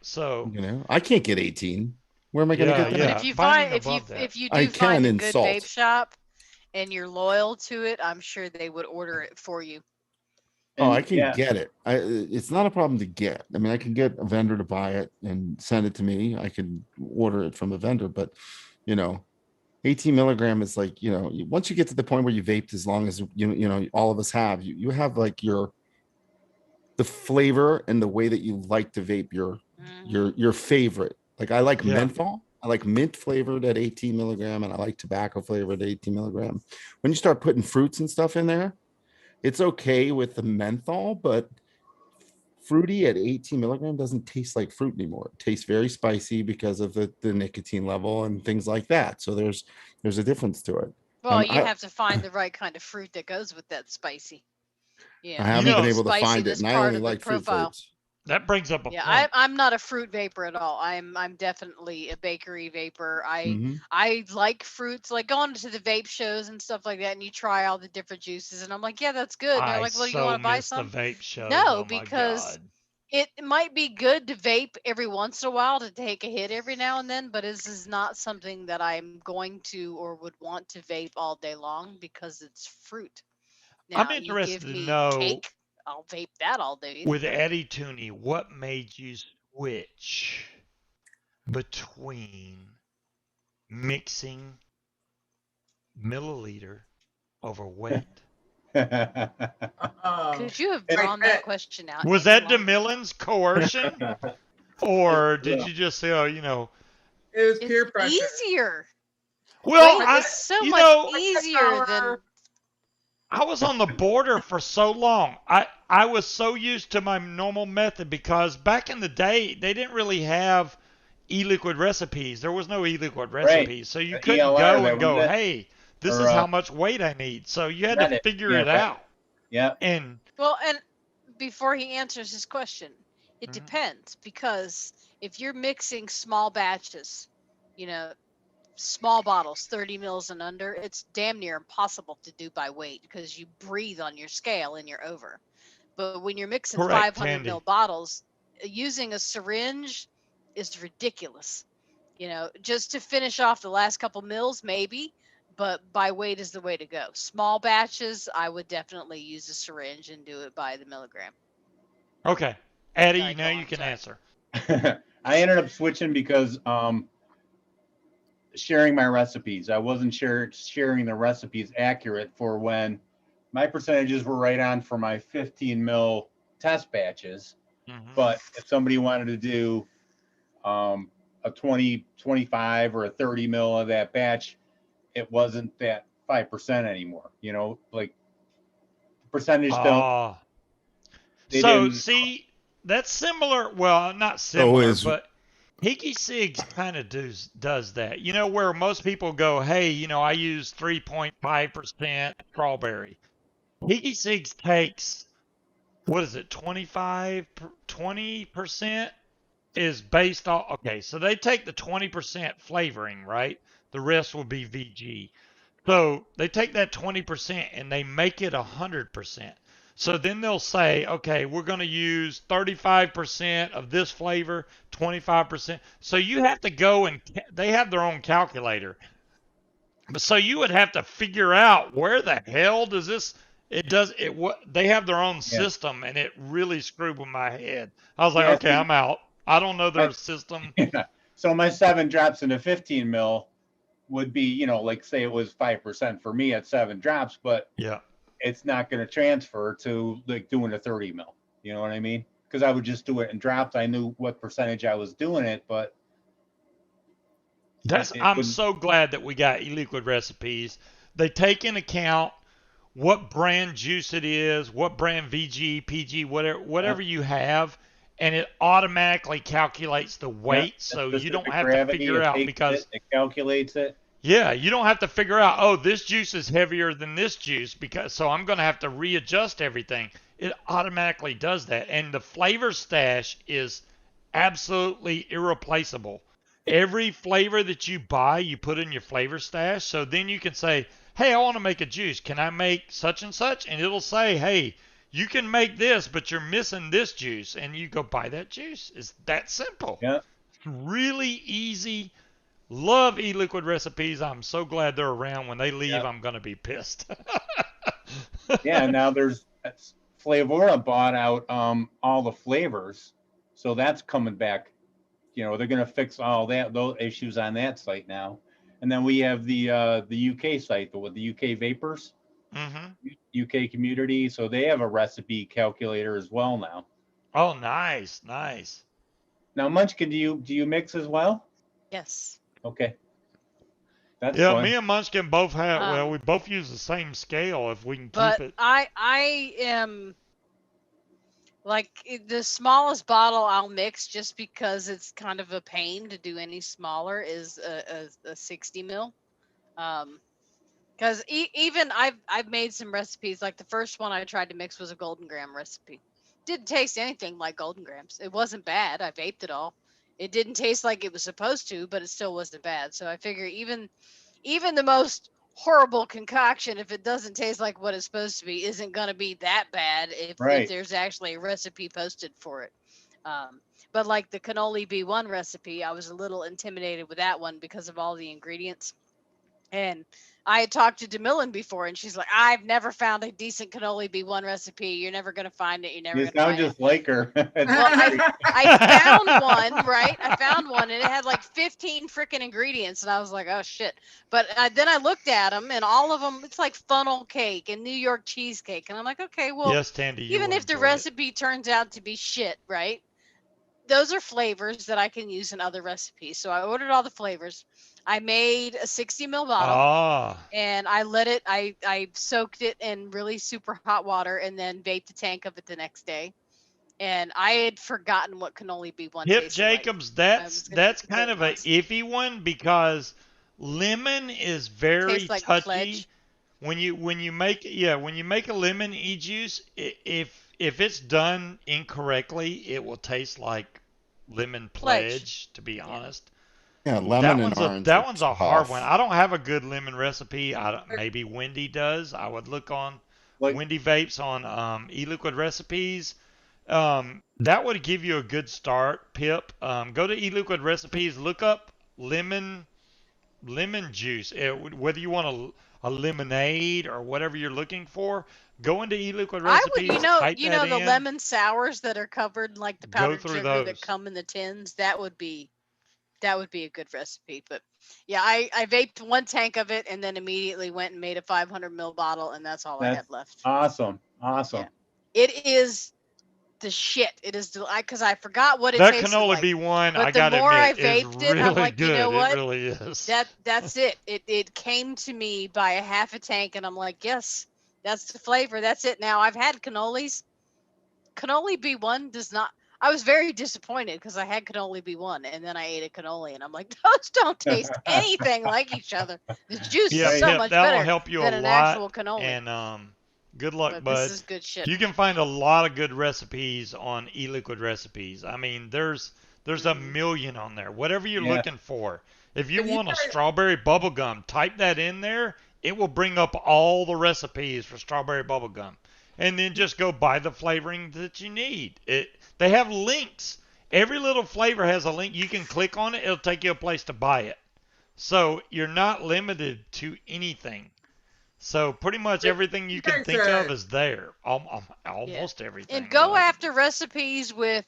So I can't get 18. Where am I going to get that? But if you finding find above that. if you I do find can a in good salt. vape shop and you're loyal to it, I'm sure they would order it for you. Oh, I can get it. It's not a problem to get. I mean, I can get a vendor to buy it and send it to me. I can order it from a vendor, but 18 milligram is like, once you get to the point where you vaped, as long as all of us have, you have like the flavor and the way that you like to vape your favorite. Like I like menthol. I like mint flavored at 18 milligram, and I like tobacco flavored at 18 milligram. When you start putting fruits and stuff in there, it's okay with the menthol, but fruity at 18 milligram doesn't taste like fruit anymore. It tastes very spicy because of the nicotine level and things like that. So there's a difference to it. Well, you have to find the right kind of fruit that goes with that spicy. I haven't been able to find it, and I only like fruit vapes. That brings up a point. I'm not a fruit vapor at all. I'm definitely a bakery vapor. I like fruits, like going to the vape shows and stuff like that, and you try all the different juices, and I'm like, yeah, that's good. And they're like, well, do you want to buy some? The vape shows. No, because it might be good to vape every once in a while, to take a hit every now and then, but this is not something that I'm going to or would want to vape all day long because it's fruit. Now, I'm interested to know, cake, I'll vape that all day. With Eddie Tooney, what made you switch between mixing milliliter over weight? Could you have drawn that question out? Was that DeMillen's coercion? Or did you just say, it was peer pressure. Easier. Well, it's so much easier than... I was on the border for so long. I was so used to my normal method because back in the day, they didn't really have e-liquid recipes. There was no e-liquid recipes. So you couldn't go and go, hey, this is how much weight I need. So you had to figure it out. Yeah. And before he answers his question, it depends, because if you're mixing small batches, small bottles, 30 mils and under, it's damn near impossible to do by weight because you breathe on your scale and you're over. But when you're mixing 500 mil bottles, using a syringe is ridiculous. Just to finish off the last couple mils, maybe, but by weight is the way to go. Small batches, I would definitely use a syringe and do it by the milligram. Okay. Eddie, now you can answer. I ended up switching because sharing my recipes. I wasn't sharing the recipes accurate for when my percentages were right on for my 15 mil test batches. But if somebody wanted to do a 20, 25 or a 30 mil of that batch, it wasn't that 5% anymore. Like the percentage don't. So see, that's similar. Well, not similar, but e-cig kind of does that. Where most people go, hey, I use 3.5% strawberry. e-cig takes, what is it, 20% is based on, okay, so they take the 20% flavoring, right? The rest will be VG. So they take that 20% and they make it 100%. So then they'll say, okay, we're going to use 35% of this flavor, 25%. So you have to go and they have their own calculator. So you would have to figure out where the hell does this. It does it. What they have their own system, and it really screwed with my head. I was like, okay, I'm out. I don't know their system. So my 7 drops into 15 mil would be, you know, like say it was 5% for me at 7 drops, but yeah, it's not going to transfer to like doing a 30 mil. You know what I mean? Because I would just do it in drops. I knew what percentage I was doing it, but I'm so glad that we got e-liquid recipes. They take in account what brand juice it is, what brand VG, PG, whatever you have, and it automatically calculates the weight, so you don't have to figure out because it calculates it. Yeah, you don't have to figure out, oh, this juice is heavier than this juice so I'm going to have to readjust everything. It automatically does that, and the flavor stash is absolutely irreplaceable. Every flavor that you buy, you put in your flavor stash, so then you can say, hey, I want to make a juice. Can I make such and such? And it'll say, hey, you can make this, but you're missing this juice, and you go buy that juice. It's that simple. Yeah. Really easy. Love e-liquid recipes. I'm so glad they're around. When they leave, I'm going to be pissed. Yeah, now there's Flavora bought out all the flavors, so that's coming back. You know, they're going to fix all those issues on that site now. And then we have the UK site with the UK Vapors, UK Community. So they have a recipe calculator as well now. Oh, nice. Now, Munchkin, do you mix as well? Yes. Okay. That's fun. Me and Munchkin both have. We both use the same scale if we can keep it. But I am like the smallest bottle I'll mix just because it's kind of a pain to do any smaller is a 60 mil. Because even I've made some recipes. Like the first one I tried to mix was a golden graham recipe. Didn't taste anything like golden grahams. It wasn't bad. I vaped it all. It didn't taste like it was supposed to, but it still wasn't bad. So I figure even the most horrible concoction, if it doesn't taste like what it's supposed to be, isn't going to be that bad if there's actually a recipe posted for it. But like the cannoli B1 recipe, I was a little intimidated with that one because of all the ingredients. And I had talked to DeMillan before, and she's like, I've never found a decent cannoli B1 recipe. You're never going to find it. You're never going to find it. You sound just like her. Well, I found one, right? I found one, and it had like 15 freaking ingredients, and I was like, oh, shit. But then I looked at them, and all of them, it's like funnel cake and New York cheesecake. And I'm like, okay, well, yes, Tandy, even if the recipe turns out to be shit, right? Those are flavors that I can use in other recipes. So I ordered all the flavors. I made a 60 ml bottle and I let it, I soaked it in really super hot water and then vaped a tank of it the next day. And I had forgotten what cannoli B1 Hip Jacobs, like. that's kind of an iffy one because lemon is very like touchy. Pledge. When you make a lemon e-juice, if it's done incorrectly, it will taste like lemon pledge, to be honest. Yeah, lemon and orange. That one's a hard one. I don't have a good lemon recipe. Maybe Wendy does. I would look on Wendy Vapes on e-liquid recipes. That would give you a good start, Pip. Go to e-liquid recipes, look up lemon juice. Whether you want a lemonade or whatever you're looking for, go into e-liquid recipes. I would, the lemon sours that are covered like the powdered sugar that come in the tins. That would be a good recipe. But yeah, I vaped one tank of it and then immediately went and made a 500 ml bottle, and that's all I had left. Awesome. Yeah. It is the shit. It is because I forgot what it tasted like. That cannoli B1, but I gotta admit, I vaped really it, I'm like, good. You know what? It really is. That's it. It came to me by a half a tank, and I'm like, yes, that's the flavor. That's it. Now I've had cannolis. Cannoli B1 does not. I was very disappointed because I had cannoli B1 and then I ate a cannoli and I'm like, those don't taste anything like each other. The juice is so much better help you than a an lot, actual cannoli. And good luck, but bud. This is good shit. You can find a lot of good recipes on e-liquid recipes. I mean, there's a million on there. Whatever you're looking for. If you want a strawberry bubblegum, type that in there. It will bring up all the recipes for strawberry bubblegum. And then just go buy the flavoring that you need. They have links. Every little flavor has a link. You can click on it. It'll take you a place to buy it. So you're not limited to anything. So pretty much everything you can think of is there. Almost everything. And go after recipes with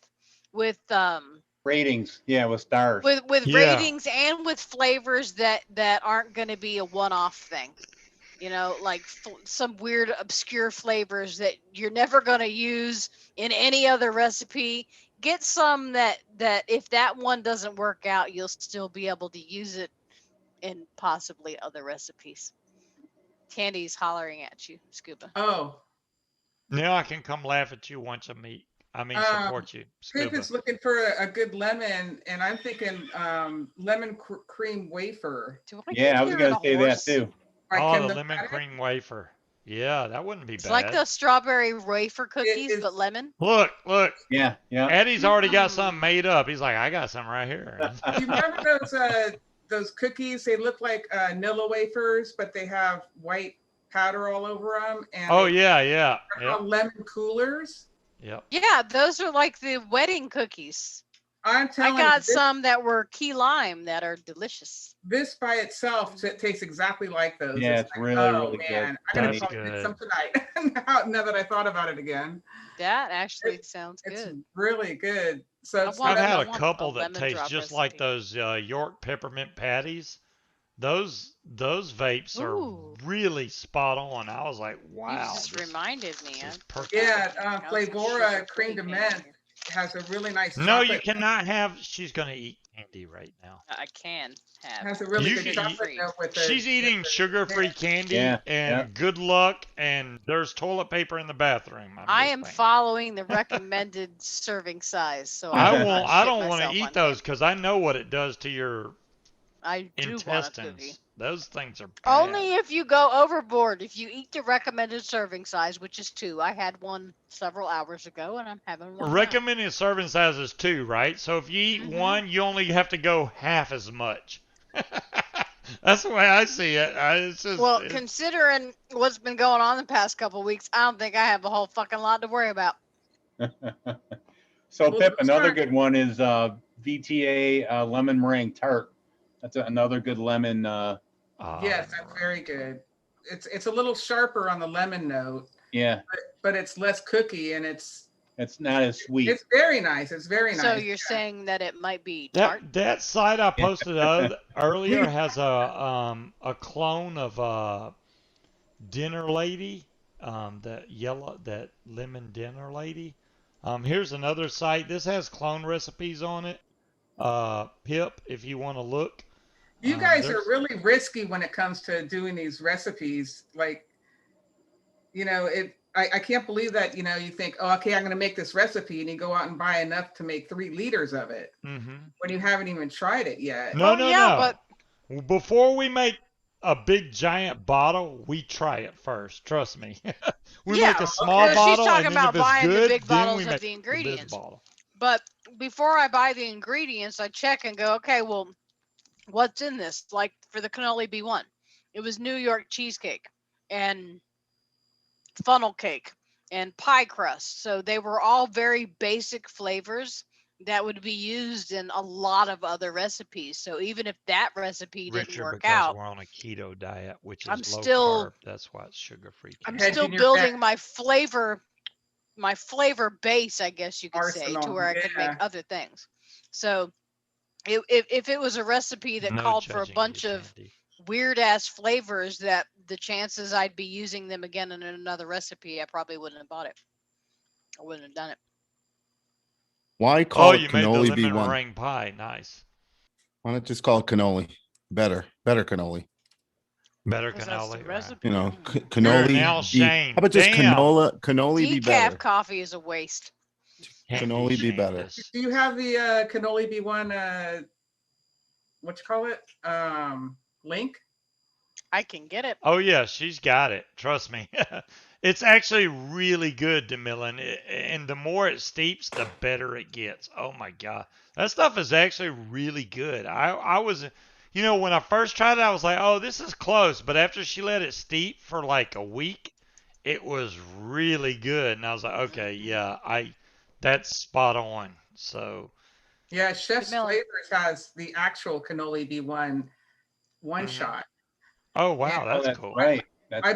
ratings. Yeah, with stars. With ratings and with flavors that aren't going to be a one-off thing. You know, like some weird obscure flavors that you're never going to use in any other recipe. Get some that if that one doesn't work out, you'll still be able to use it in possibly other recipes. Candy's hollering at you, Scuba. Oh. Now I can come laugh at you once a meet. I mean, support you. Pip is looking for a good lemon, and I'm thinking lemon cream wafer. Yeah, I was going to say that too. Oh, the lemon cream wafer. Yeah, that wouldn't be bad. It's like the strawberry wafer cookies, but lemon. Look. Yeah. Eddie's already got something made up. He's like, I got something right here. You remember those cookies? They look like Nilla wafers, but they have white powder all over them. And yeah. Lemon coolers. Yep. Yeah, those are like the wedding cookies. I'm telling you. I got some that were key lime that are delicious. This by itself tastes exactly like those. Yeah, it's really good. I'm gonna get some tonight. now that I thought about it again. That actually sounds good. It's really good. So I've had a couple that taste just like those York peppermint patties. Those vapes are really spot on. I was like, wow. You just reminded me. Yeah, Flavora cream de menthe has a really nice. No, you cannot have. She's gonna eat candy right now. I can have. Has a really good chocolate note with it. She's eating sugar-free candy, and good luck. And there's toilet paper in the bathroom. I am following the recommended serving size, so I don't want to eat those because I know what it does to your intestines. Those things are bad. Only if you go overboard. If you eat the recommended serving size, which is 2. I had one several hours ago, and I'm having one. Recommended serving size is 2, right? So if you eat one, you only have to go half as much. That's the way I see it. Considering what's been going on the past couple of weeks, I don't think I have a whole fucking lot to worry about. So, Pip, another good one is VTA lemon meringue tart. That's another good lemon. Yes, that's very good. It's a little sharper on the lemon note. Yeah. But it's less cookie and it's not as sweet. It's very nice. It's very nice. So you're saying that it might be tart? That site I posted earlier has a clone of Dinner Lady, that lemon dinner lady. Here's another site. This has clone recipes on it. Pip, if you want to look. You guys are really risky when it comes to doing these recipes. Like, I can't believe that, you think, oh, okay, I'm going to make this recipe, and you go out and buy enough to make 3 liters of it when you haven't even tried it yet. No. But before we make a big giant bottle, we try it first. Trust me. We make a small bottle. She's talking and about if it's buying good, the big bottles of the the ingredients. bottle. But before I buy the ingredients, I check and go, okay, well, what's in this? Like for the cannoli B1, it was New York cheesecake and funnel cake and pie crust. So they were all very basic flavors that would be used in a lot of other recipes. So even if that recipe didn't work out, we're on a keto diet, which is I'm low still carb. That's why it's sugar-free. I'm still building my flavor base, I guess you could say, to where I could make other things. So if it was a recipe that called for a bunch of weird ass flavors, that the chances I'd be using them again in another recipe, I probably wouldn't have bought it. I wouldn't have done it. Why call it you cannoli made the lemon B1? meringue pie. Nice. Why not just call it cannoli? Better cannoli. Better cannoli. Cannoli. Now, Shane. How about just cannoli be better? Decaf coffee is a waste. Cannoli be better. Do you have the cannoli B1? What you call it? Link. I can get it. Oh yeah, she's got it. Trust me. It's actually really good, DeMillan. And the more it steeps, the better it gets. Oh my God. That stuff is actually really good. I was, when I first tried it, I was like, oh, this is close. But after she let it steep for like a week, it was really good. And I was like, okay, yeah, that's spot on. So. Yeah, Chef's Flavors has the actual cannoli B1. one shot. Oh wow, And that's cool. Right. That's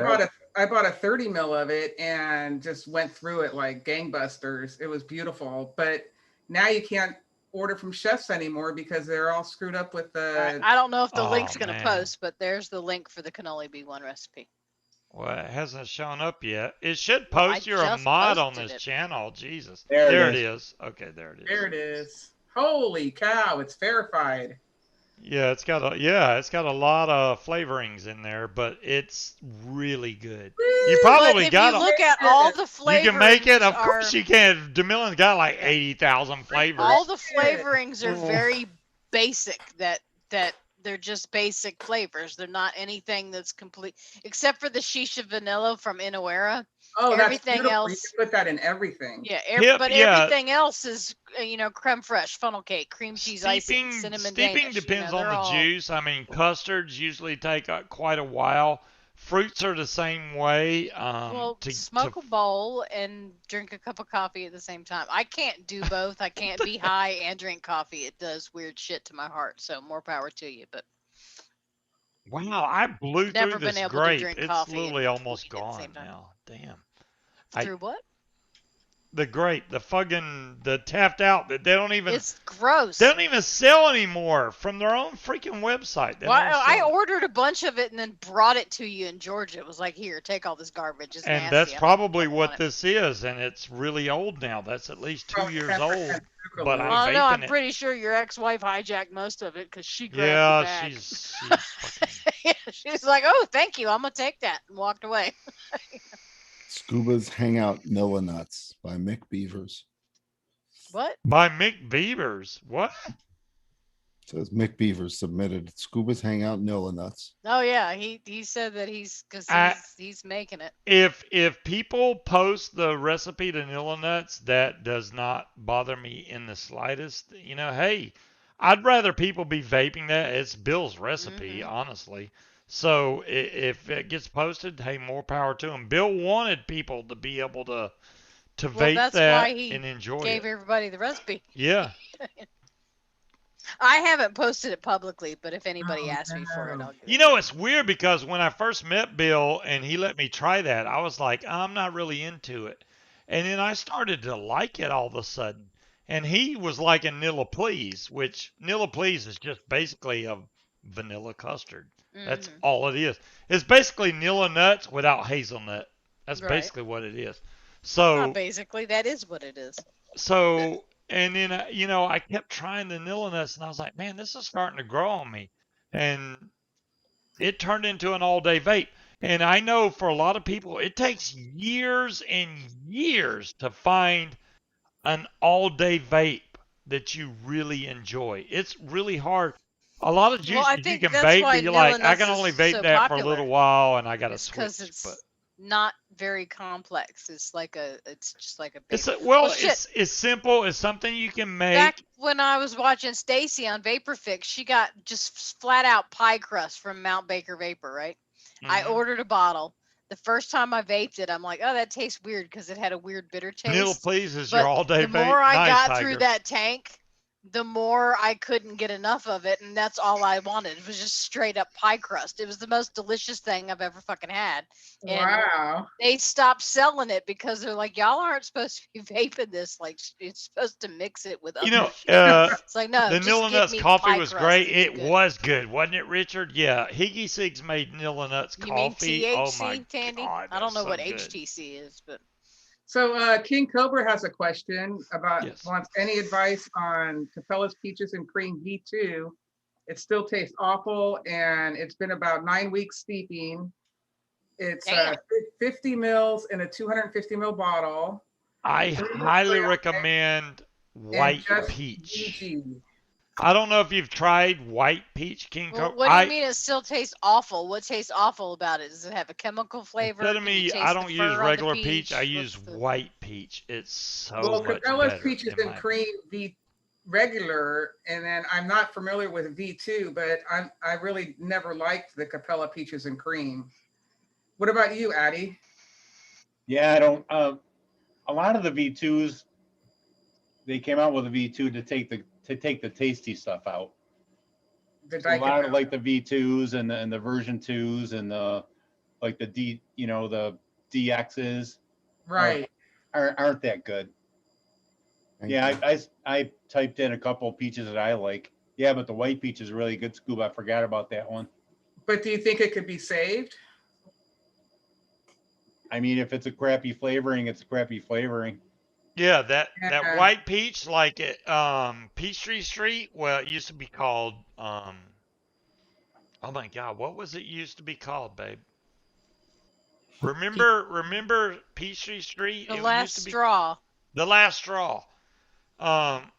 I bought a 30 mil of it and just went through it like gangbusters. It was beautiful, but now you can't order from chefs anymore because they're all screwed up with the. I don't know if the Oh, link's going to man. post, but there's the link for the cannoli B1 recipe. Well, it hasn't shown up yet. It should Well, I post. You're a just mod on posted this it. channel. Jesus. There it it is. Okay, there it is. There it is. Holy cow! It's verified. Yeah, it's got a lot of flavorings in there, but it's really good. You But probably if got you look at all the flavorings, you can make it. Of course you can. DeMillen's got like 80,000 flavors. all the flavorings are very basic. That they're just basic flavors. They're not anything that's complete, except for the shisha vanilla from Inawera. Oh, everything that's else. You can put that in everything. Yeah, Yep, everything else is creme fraiche, funnel cake, cream cheese icing, Steeping cinnamon Steeping Danish. depends they're on the all- juice. I mean, custards usually take quite a while. Fruits are the same way. Well, smoke a bowl and drink a cup of coffee at the same time. I can't do both. I can't be high and drink coffee. It does weird shit to my heart. So more power to you. But wow, I blew never through been this able to grape. drink It's coffee literally and almost weed at the same gone time. now. Damn. Through what? The grape, the tapped out that they don't even. It's gross. They don't even sell anymore from their own freaking website. Well, I ordered a bunch of it and then brought it to you in Georgia. It was like, here, take all this garbage. It's and nasty. that's I don't probably want what it. this is, and it's really old now. That's at least 2 Probably years 10% old. But sucralose. I'm Well, no, vaping I'm it. pretty sure your ex-wife hijacked most of it because she grabbed Yeah, the bag. she's fucking. She's like, oh, thank you. I'm going to take that, and walked away. Scuba's Hangout Nilla Nuts by Mick Beavers. What? By Mick Beavers. What? Says Mick Beavers submitted Scuba's Hangout Nilla Nuts. Oh, yeah. He said that he's making it. If people post the recipe to Nilla Nuts, that does not bother me in the slightest. Hey, I'd rather people be vaping that. It's Bill's recipe, honestly. So if it gets posted, hey, more power to him. Bill wanted people to be able to vape that's that why he and enjoy gave it. everybody the recipe. Yeah. I haven't posted it publicly, but if anybody asks me for it, I'll give it. It's weird because when I first met Bill and he let me try that, I was like, I'm not really into it. And then I started to like it all of a sudden. And he was liking Nilla Please, which Nilla Please is just basically a vanilla custard. That's all it is. It's basically Nilla Nuts without hazelnut. That's basically what it is. So not basically, that is what it is. So, and then, I kept trying the Nilla Nuts and I was like, man, this is starting to grow on me. And it turned into an all-day vape. And I know for a lot of people, it takes years and years to find an all-day vape that you really enjoy. It's really hard. A lot of juices you can vape, but you're like, I can only vape that for a little while and I got to switch. Because it's not very complex. It's just like a It's vape. it's simple. It's something you can make. Back when I was watching Stacy on VaporFix, she got just flat out pie crust from Mount Baker Vapor, right? I ordered a bottle. The first time I vaped it, I'm like, oh, that tastes weird because it had a weird bitter taste. Nilla Please is your all-day vape. The more I got Tiger. through that tank, the more I couldn't get enough of it, and that's all I wanted. It was just straight up pie crust. It was the most delicious thing I've ever fucking had. And wow. They stopped selling it because they're like, y'all aren't supposed to be vaping this. Like, it's supposed to mix it with other shit. It's like, no, the just Nilla give Nuts me coffee pie was crust. great. It's It was good, wasn't it, Richard? Yeah, e-cigs made Nilla Nuts You coffee. mean THC, Oh my Tandy? God, I don't know that's what so good. HTC is, but So King Cobra has a question about Yes. wants any advice on Capella's Peaches and Cream V2. It still tastes awful, and it's been about 9 weeks steeping. It's 50 mils in a 250 mil bottle. I highly recommend white peach. VG. I don't know if you've tried white peach King Cobra. what do you mean it still tastes awful? What tastes awful about it? Does it have a chemical flavor? Instead of Can you me, taste I the don't use fur on the regular peach. I use What's the- white peach. It's so Well, much Capella's better. Peaches in and my Cream V regular, and then I'm not familiar with V2, but I really never liked the Capella Peaches and Cream. What about you, Addie? Yeah, I don't. A lot of the V2s, they came out with a V2 to take the tasty stuff out. The So a lot of dicapone. like the V2s and the version 2s and the like the D, the DXs Right. aren't that good. Thank Yeah, you. I typed in a couple of peaches that I like. Yeah, but the white peach is really good, Scuba. I forgot about that one. But do you think it could be saved? I mean, if it's a crappy flavoring, it's a crappy flavoring. Yeah, that Yeah. white peach, like at Peachtree Street. Well, it used to be called oh my God, what was it used to be called, babe? Remember Peachtree Street? The It used last to be straw. the last straw. Um,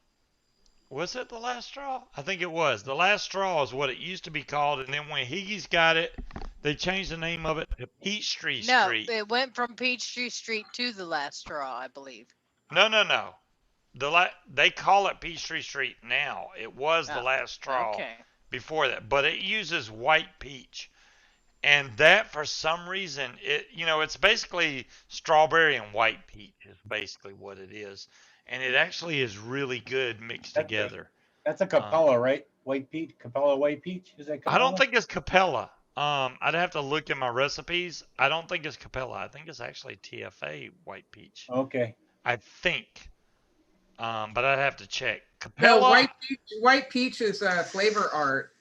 was it the last straw? I think it was. The last straw is what it used to be called, and then when Higgy's got it, they changed the name of it to Peachtree No, Street. it went from Peachtree Street to the last straw, I believe. No. They call it Peachtree Street now. It was the Oh, last straw okay. before that, but it uses white peach. And that, for some reason, it's basically strawberry and white peach is basically what it is. And it actually is really good mixed together. That's a Capella, right? White peach, Capella white peach. Is that Capella? I don't think it's Capella. I'd have to look in my recipes. I don't think it's Capella. I think it's actually TFA white peach. Okay. I think. But I'd have to check. No, Capella white peach is flavor art.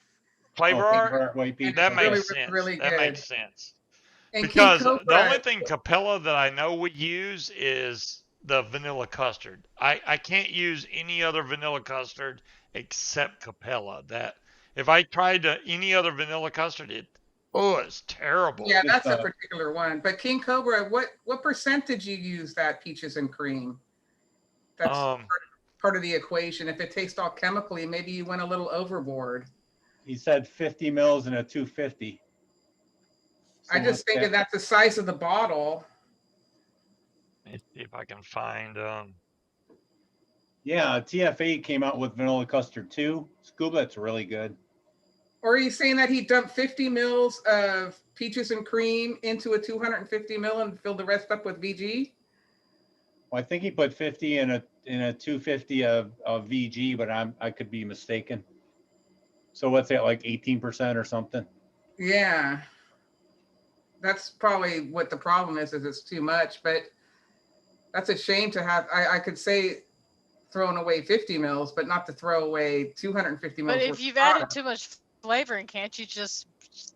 flavor art. White peach. That Really, makes sense. really That good. makes sense. And Because King the Cobra, only thing Capella that I know would use is the vanilla custard. I can't use any other vanilla custard except Capella. That if I tried any other vanilla custard, it's terrible. yeah, Just, that's a particular one. But King Cobra, what percent did you use that peaches and cream? That's part of the equation. If it tastes all chemically, maybe you went a little overboard. He said 50 mils in a 250. So I just thinking that's the size of the bottle. Let's see if I can find. Yeah, TFA came out with vanilla custard too. Scuba, it's really good. Or are you saying that he dumped 50 mils of peaches and cream into a 250 mil and filled the rest up with VG? Well, I think he put 50 in a 250 of VG, but I could be mistaken. So what's that, like 18% or something? Yeah. That's probably what the problem is it's too much, but that's a shame to have. I could say throwing away 50 mils, but not to throw away 250 mils. But if you've added too much flavoring, can't you just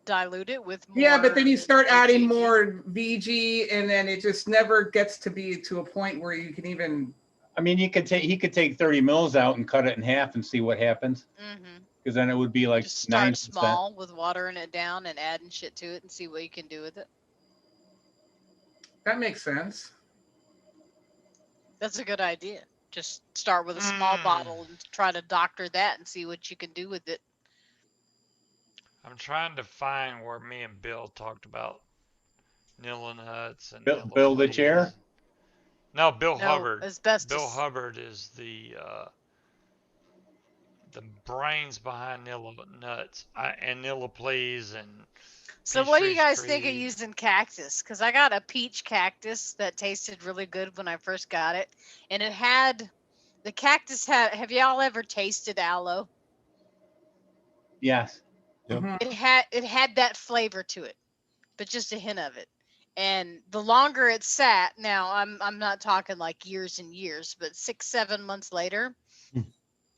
dilute it with more? Yeah, but then you start adding more VG, and then it just never gets to be to a point where you can even. I mean, he could take 30 mils out and cut it in half and see what happens. Mm-hmm. Because then it would be like just start 9%. small with watering it down and adding shit to it and see what you can do with it. That makes sense. That's a good idea. Just start with a small bottle and try to doctor that and see what you can do with it. I'm trying to find where me and Bill talked about Nilla nuts and Bill the chair? No, Bill Hubbard. Asbestos. Bill Hubbard is the brains behind Nilla nuts and Nilla please and. So what do you guys think of using cactus? Because I got a peach cactus that tasted really good when I first got it, and the cactus had. Have y'all ever tasted aloe? Yes. Yep. It had that flavor to it, but just a hint of it. And the longer it sat, now I'm not talking like years and years, but 6-7 months later,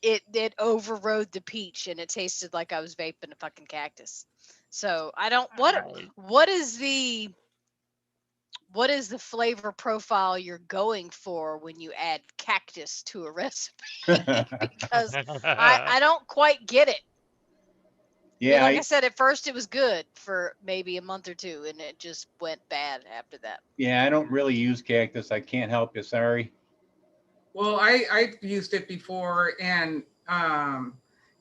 it overrode the peach and it tasted like I was vaping a fucking cactus. So I don't what is the flavor profile you're going for when you add cactus to a recipe? Because I don't quite get it. Yeah. Like I said, at first it was good for maybe a month or two, and it just went bad after that. Yeah, I don't really use cactus. I can't help you. Sorry. Well, I've used it before, and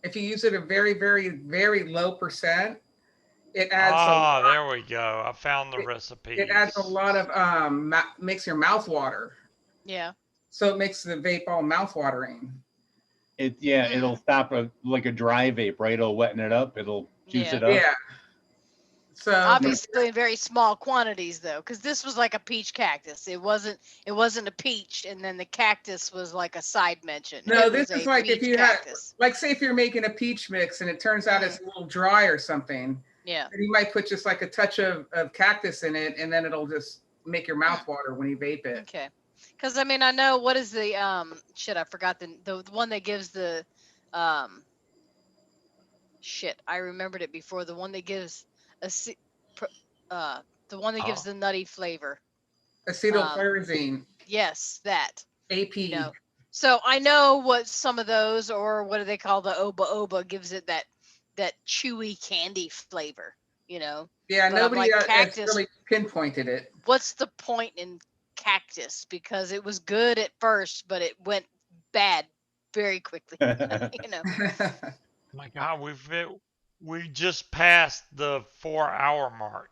if you use it a very, very, very low percent, it adds. There we go. I found the recipe. It adds a lot of makes your mouth water. Yeah. So it makes the vape all mouth watering. It'll stop like a dry vape, right? It'll wetten it up. It'll juice it up. Yeah. So obviously in very small quantities though, because this was like a peach cactus. It wasn't a peach, and then the cactus was like a side mention. No, It this was is a like if peach you cactus. had, like, say if you're making a peach mix and it turns out it's a little dry or something. Yeah. And you might put just like a touch of cactus in it, and then it'll just make your mouth water when you vape it. Okay. Because I mean, I know what is the shit. I forgot the one that gives the shit. I remembered it before. The one that gives the one that gives the nutty flavor. Acetylpyrazine. Yes, that. AP. You know. So I know what some of those, or what do they call the oba gives it that chewy candy flavor. You know. Yeah, but nobody like, has really pinpointed it. What's the point in cactus? Because it was good at first, but it went bad very quickly. You know. My God, we just passed the 4-hour mark.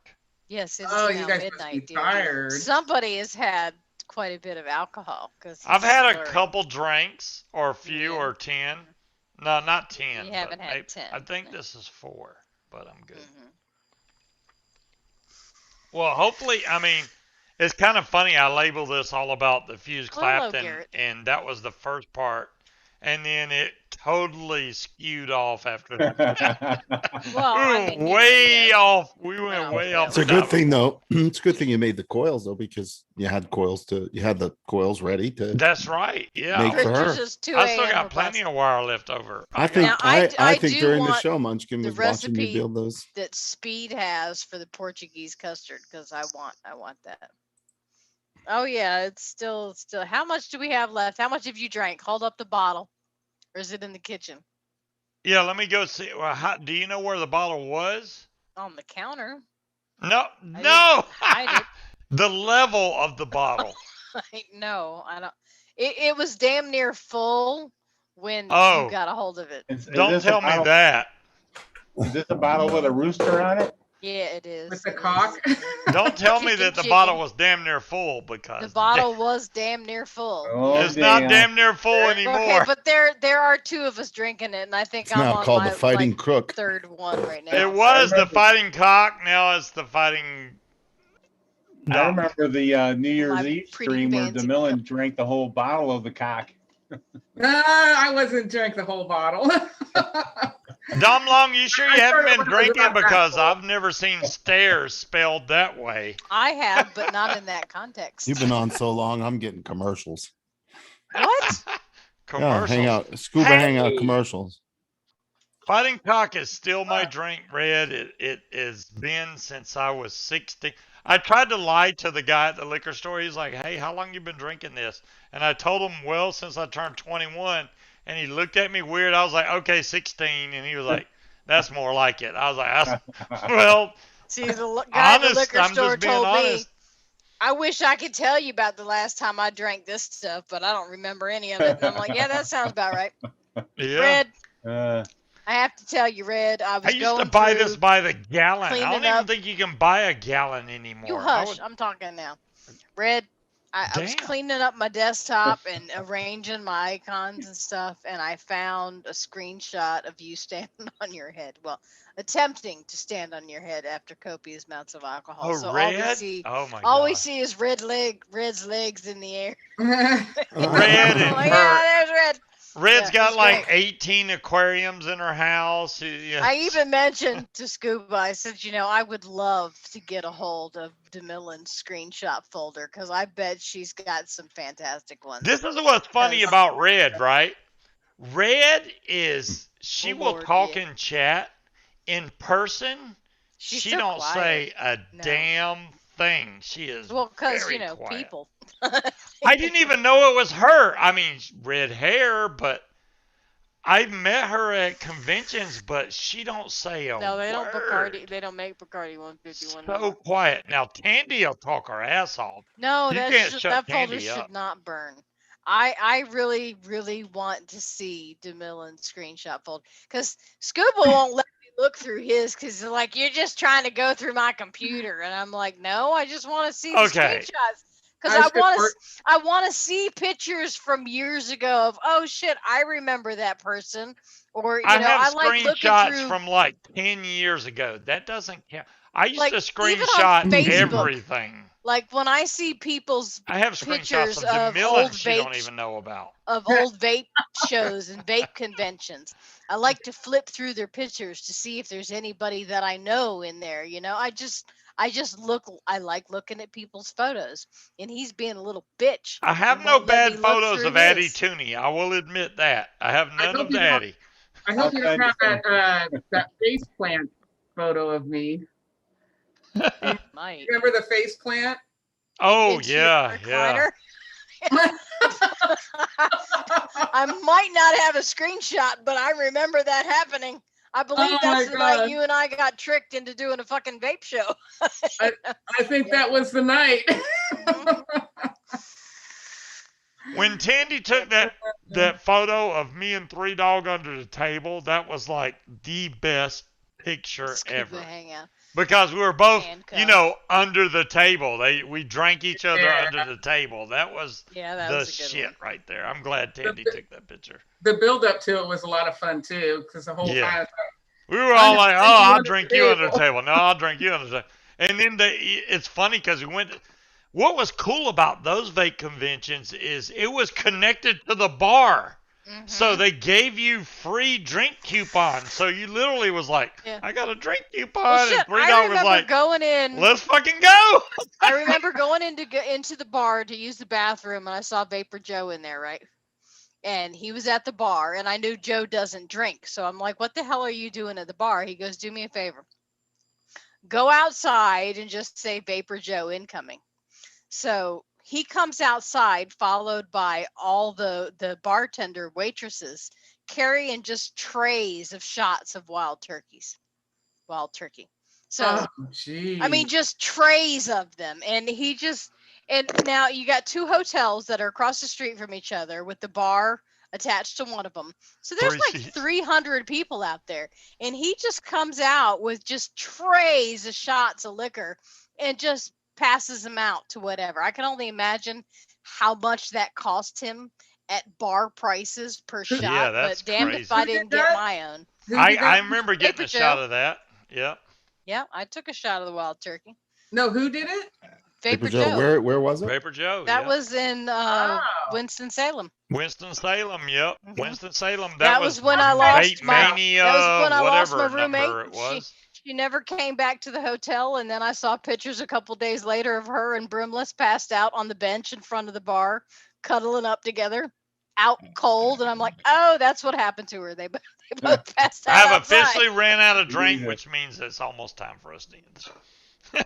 Yes, it's you now guys midnight. must be Dude. tired. Somebody has had quite a bit of alcohol because I've had a couple drinks, or a few, or 10. No, not 10. You haven't had 10. I think this is 4, but I'm good. Well, hopefully, I mean, it's kind of funny. I labeled this all about the fused Clapton, and that was the first part, and then it totally skewed off after that. Well, way off. We went way off. It's a good thing though. It's a good thing you made the coils though, because you had the coils ready to. That's right. Yeah. Make for her. I still got plenty of wire left over. I think during the show, Munchkin was watching me build those. That Speed has for the Portuguese custard, because I want that. Oh yeah, it's still. How much do we have left? How much have you drank? Hold up the bottle. Or is it in the kitchen? Yeah, let me go see. Well, do you know where the bottle was? On the counter. No. The level of the bottle. No, I don't. It was damn near full when you got a hold of it. Don't tell me that. Is this a bottle with a rooster on it? Yeah, it is. With the cock? Don't tell me that the bottle was damn near full, because the bottle was damn near full. It's not damn near full anymore. Okay, but there are 2 of us drinking it, and I think It's I'm now on called my the Fighting Crook. 3rd one right now. It was the Fighting Cock. Now it's the Fighting. I remember the New Year's Eve stream where DeMillan drank the whole bottle of the cock. I wasn't drinking the whole bottle. Dom Long, you sure you haven't been drinking? Because I've never seen stairs spelled that way. I have, but not in that context. You've been on so long, I'm getting commercials. What? Commercials. Scuba hangout commercials. Fighting Cock is still my drink, Red. It has been since I was 16. I tried to lie to the guy at the liquor store. He's like, "Hey, how long you been drinking this?" And I told him, "Well, since I turned 21." And he looked at me weird. I was like, "Okay, 16." And he was like, "That's more like it." I was like, "Well, see, the guy at the liquor store told me, I wish I could tell you about the last time I drank this stuff, but I don't remember any of it." And I'm like, "Yeah, that sounds about right." Yeah. Red, I have to tell you, Red, I used to buy this by the gallon. I don't even think you can buy a gallon anymore. You hush. I'm talking now. Red, I was cleaning up my desktop and arranging my icons and stuff, and I found a screenshot of you standing on your head. Well, attempting to stand on your head after copious amounts of alcohol. Oh, so Red? All we see is Red's legs in the air. Red and her. Yeah, there's Red. Red's got like 18 aquariums in her house. I even mentioned to Scuba, I said, I would love to get a hold of DeMillan's screenshot folder, because I bet she's got some fantastic ones. This is what's funny about Red, right? Red is, she will talk in chat. In person, she so don't quiet. say a damn thing. She is because, quiet. people. I didn't even know it was her. I mean, red hair, but I've met her at conventions, but she don't say a word. No, they don't Bacardi. They don't make Bacardi 151. So quiet. Now, Tandy will talk her ass off. No, that folder Tandy should not burn. I really, really want to see DeMillan's screenshot folder, because Scuba won't let me look through his, because they're like, "You're just trying to go through my computer," and I'm like, "No, I just want to see the screenshots." Because I want to see pictures from years ago of, oh shit, I remember that person. Or I have like looking screenshots through from like 10 years ago. That doesn't count. I used like to even on screenshot Facebook. everything. Like when I see people's I have screenshots pictures of the of million old she don't vape even know about. of old vape shows and vape conventions, I like to flip through their pictures to see if there's anybody that I know in there. I like looking at people's photos, and he's being a little bitch. I have and no won't let bad me look photos through of Addie his. Tooney. I will admit that. I have none hope of you don't- Daddy. I hope you don't have Outside that face plant photo of me. Might. Remember the face plant? Oh, Into your yeah, yeah. recliner? I might not have a screenshot, but I remember that happening. I believe that's the night you and I got tricked into doing a fucking vape show. I think that was the night. When Tandy took that photo of me and Three Dog under the table, that was like the best picture Scuba ever. hangout. Because we were both, Handcuffs. under the table. We drank each other Yeah. under the table. That was that the was a good shit one. right there. I'm glad Tandy took that picture. The build up to it was a lot of fun too, because the whole time We were all like, "Oh, I'll drink you under the table. table. No, I'll drink you under the table." And then it's funny because we went. What was cool about those vape conventions is it was connected to the bar. Mm-hmm. So they gave you free drink coupons. So you literally was like, I got a drink coupon. Well, shit, and Three I Dog was remember like, going in. let's fucking go. I remember going into the bar to use the bathroom, and I saw Vapor Joe in there, right? And he was at the bar, and I knew Joe doesn't drink. So I'm like, what the hell are you doing at the bar? He goes, do me a favor. Go outside and just say Vapor Joe incoming. So he comes outside, followed by all the bartender waitresses carrying just trays of shots of wild turkey. So, I mean, just trays of them. And and now you got two hotels that are across the street from each other with the bar attached to one of them. So there's like 300 people out there. And he just comes out with just trays of shots of liquor and just passes them out to whatever. I can only imagine how much that cost him at bar prices per shot. Yeah, that's but damned crazy. if I didn't get my own. I remember getting a shot of that. Yep. Yeah, I took a shot of the wild turkey. No, who did it? Vapor Joe. Where was it? Vapor Joe. That was in Winston-Salem. Winston-Salem, yep. Mm-hmm. Winston-Salem. That was when I lost Mania, that was when I lost my roommate. It was. She never came back to the hotel, and then I saw pictures a couple days later of her and Brimless passed out on the bench in front of the bar, cuddling up together, out cold. And I'm like, oh, that's what happened to her. They both passed out. I've officially ran out of drink, which means it's almost time for us to end.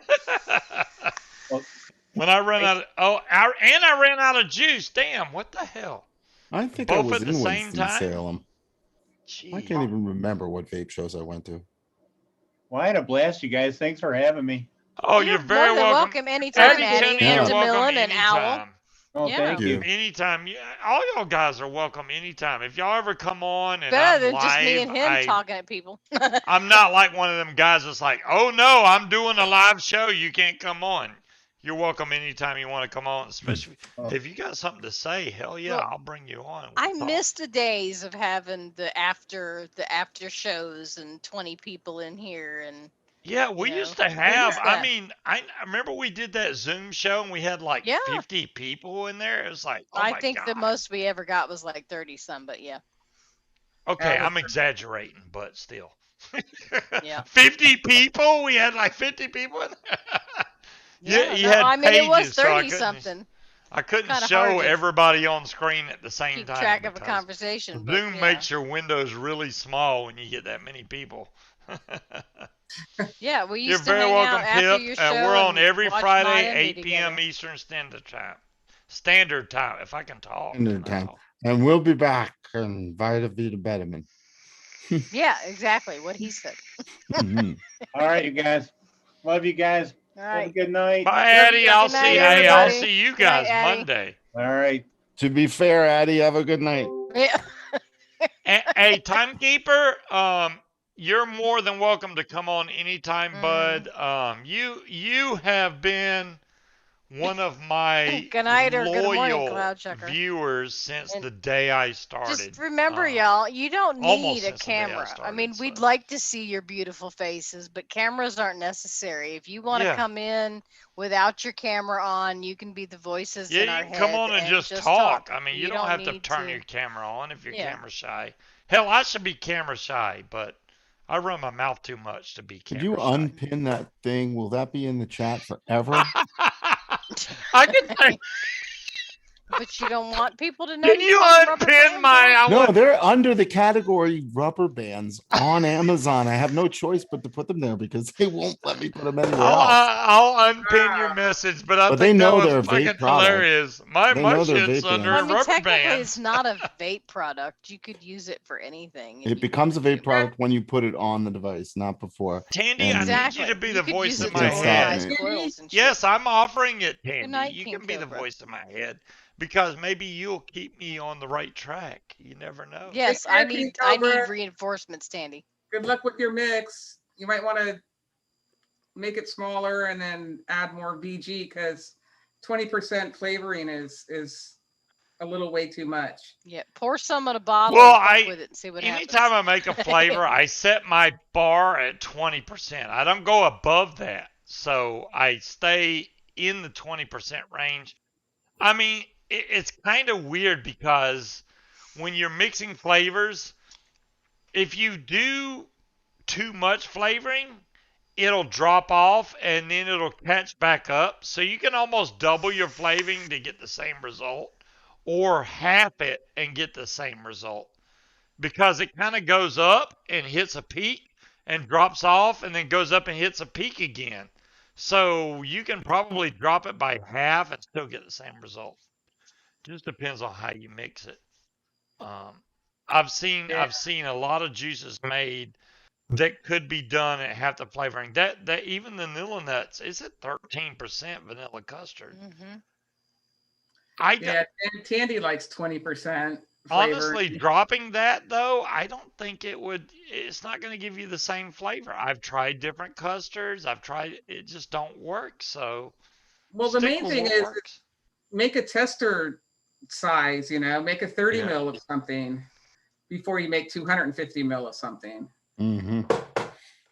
When I run out of, I ran out of juice. Damn, what the hell? I think Both I was at the in same time? Winston-Salem. I can't even remember what vape shows I went to. Well, I had a blast, you guys. Thanks for having me. Oh, you're very more than welcome anytime, Eddie, and DeMillan and Owl. Oh, thank you. Anytime. All y'all guys are welcome anytime. If y'all ever come on and better I'm than just me and him live, talking at people. I'm not like one of them guys that's like, oh no, I'm doing a live show. You can't come on. You're welcome anytime you want to come on, especially if you got something to say. Hell yeah, I'll bring you on. I miss the days of having the after shows and 20 people in here and. Yeah, we used to have. I mean, I remember we did that Zoom show and we had like 50 people in there. It was like, oh my God. I think the most we ever got was like 30 some, but yeah. Okay, I'm exaggerating, but still. Yeah. 50 people? We had like 50 people in there. Yeah, you had I mean, pages, it was 30 so something. I couldn't show everybody on screen at the same time. Keep track of a conversation. Zoom makes your windows really small when you get that many people. Yeah, we used You're to very hang welcome, out after Pip. your show We're on every watch Friday, Maya 8 p.m. together. Eastern Standard Time, if I can talk. Standard time. And we'll be back on Vita Vita Betterman. Yeah, exactly what he said. All right, you guys. Love you guys. All right. Have a good night. Bye, Addie. I'll everybody. see you guys Good night, Monday. All right. To be fair, Addie, have a good night. Yeah. Hey, timekeeper, you're more than welcome to come on anytime, bud. You have been one of my Good night or good morning, loyal Cloud Checker. viewers since And the day I started. Just remember, y'all, you don't almost need a since the day I camera. I started, mean, we'd so. like to see your beautiful faces, but cameras aren't necessary. If you want to Yeah. come in without your camera on, you can be the voices in Yeah, our you head. can come on and just talk. I mean, you don't have to need turn your camera on if you're Yeah. camera shy. Hell, I should be camera shy, but I run my mouth too much to be Could camera you shy. unpin that thing? Will that be in the chat forever? I can say, But you don't want people to know can you got rubber unpin bands my? on? No, they're under the category rubber bands on Amazon. I have no choice but to put them there because they won't let me put them anywhere else. I'll unpin your message, but I But they think that know was they're a fucking vape product. hilarious. My They know they're shit's vape under bands. I mean, rubber technically, bands. it's not a vape product. You could use it for anything. if It you becomes a wanted vape to. product when you put it on the device, not before. Tandy, And- I need you to be the could voice use in it my to head. organize squirrels and shit. Yes, I'm offering it, Tandy. night, You King can be the Cobra. voice in my head because maybe you'll keep me on the right track. You never know. Yes, Take care, I King need Cobra. reinforcements, Tandy. Good luck with your mix. You might want to make it smaller and then add more VG because 20% flavoring is a little way too much. Yeah, pour some in a bottle Well, and fuck with it and see what happens. anytime I make a flavor, I set my bar at 20%. I don't go above that. So I stay in the 20% range. I mean, it's kind of weird because when you're mixing flavors, if you do too much flavoring, it'll drop off and then it'll catch back up. So you can almost double your flavoring to get the same result or half it and get the same result because it kind of goes up and hits a peak and drops off and then goes up and hits a peak again. So you can probably drop it by half and still get the same result. Just depends on how you mix it. I've seen a lot of juices made that could be done at half the flavoring. That even the vanilla nuts is at 13% vanilla custard. Mm-hmm. And Tandy likes 20%. Honestly, dropping that though, I don't think it would. It's not going to give you the same flavor. I've tried different custards. It just don't work. So, well, the main thing is make a tester size. Make a 30 mil of something before you make 250 mil of something. Mm-hmm.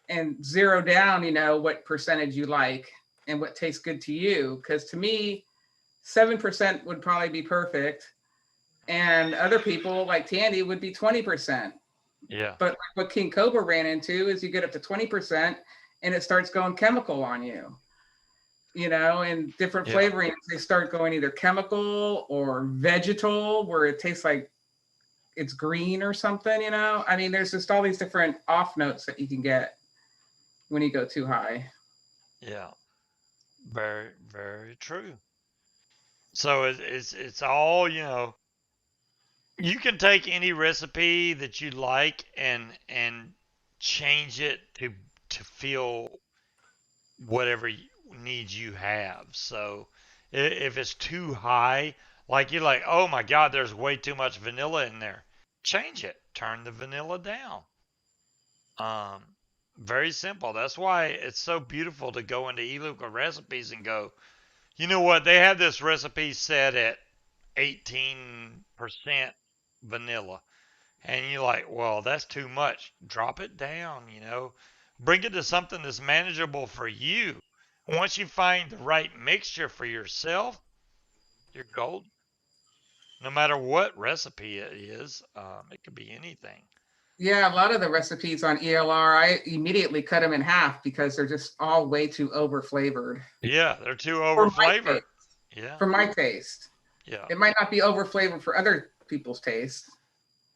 And zero down, what percentage you like and what tastes good to you. Because to me, 7% would probably be perfect. And other people like Tandy would be 20%. Yeah. But what King Cobra ran into is you get up to 20% and it starts going chemical on you. And different flavorings, they start going either chemical or vegetal, where it tastes like it's green or something, I mean, there's just all these different off notes that you can get when you go too high. Yeah. Very, very true. So it's all, you can take any recipe that you like and change it to feel whatever needs you have. So if it's too high, like you're like, oh my God, there's way too much vanilla in there, change it. Turn the vanilla down. Very simple. That's why it's so beautiful to go into eLuca recipes and go, you know what? They have this recipe set at 18% vanilla. And you're like, well, that's too much. Drop it down, Bring it to something that's manageable for you. Once you find the right mixture for yourself, you're golden. No matter what recipe it is, it could be anything. Yeah, a lot of the recipes on ELR, I immediately cut them in half because they're just all way too over flavored. Yeah, they're too over flavored. Yeah. For my taste. Yeah. It might not be over flavored for other people's taste.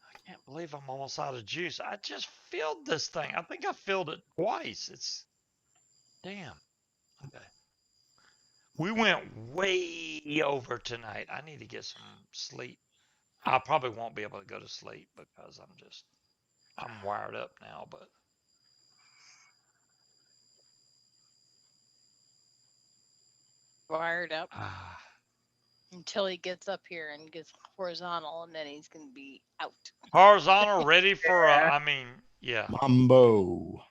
I can't believe I'm almost out of juice. I just filled this thing. I think I filled it twice. It's damn. Okay. We went way over tonight. I need to get some sleep. I probably won't be able to go to sleep because I'm wired up now, but wired up until he gets up here and gets horizontal, and then he's gonna be out. Horizontal, ready for yeah. Mambo.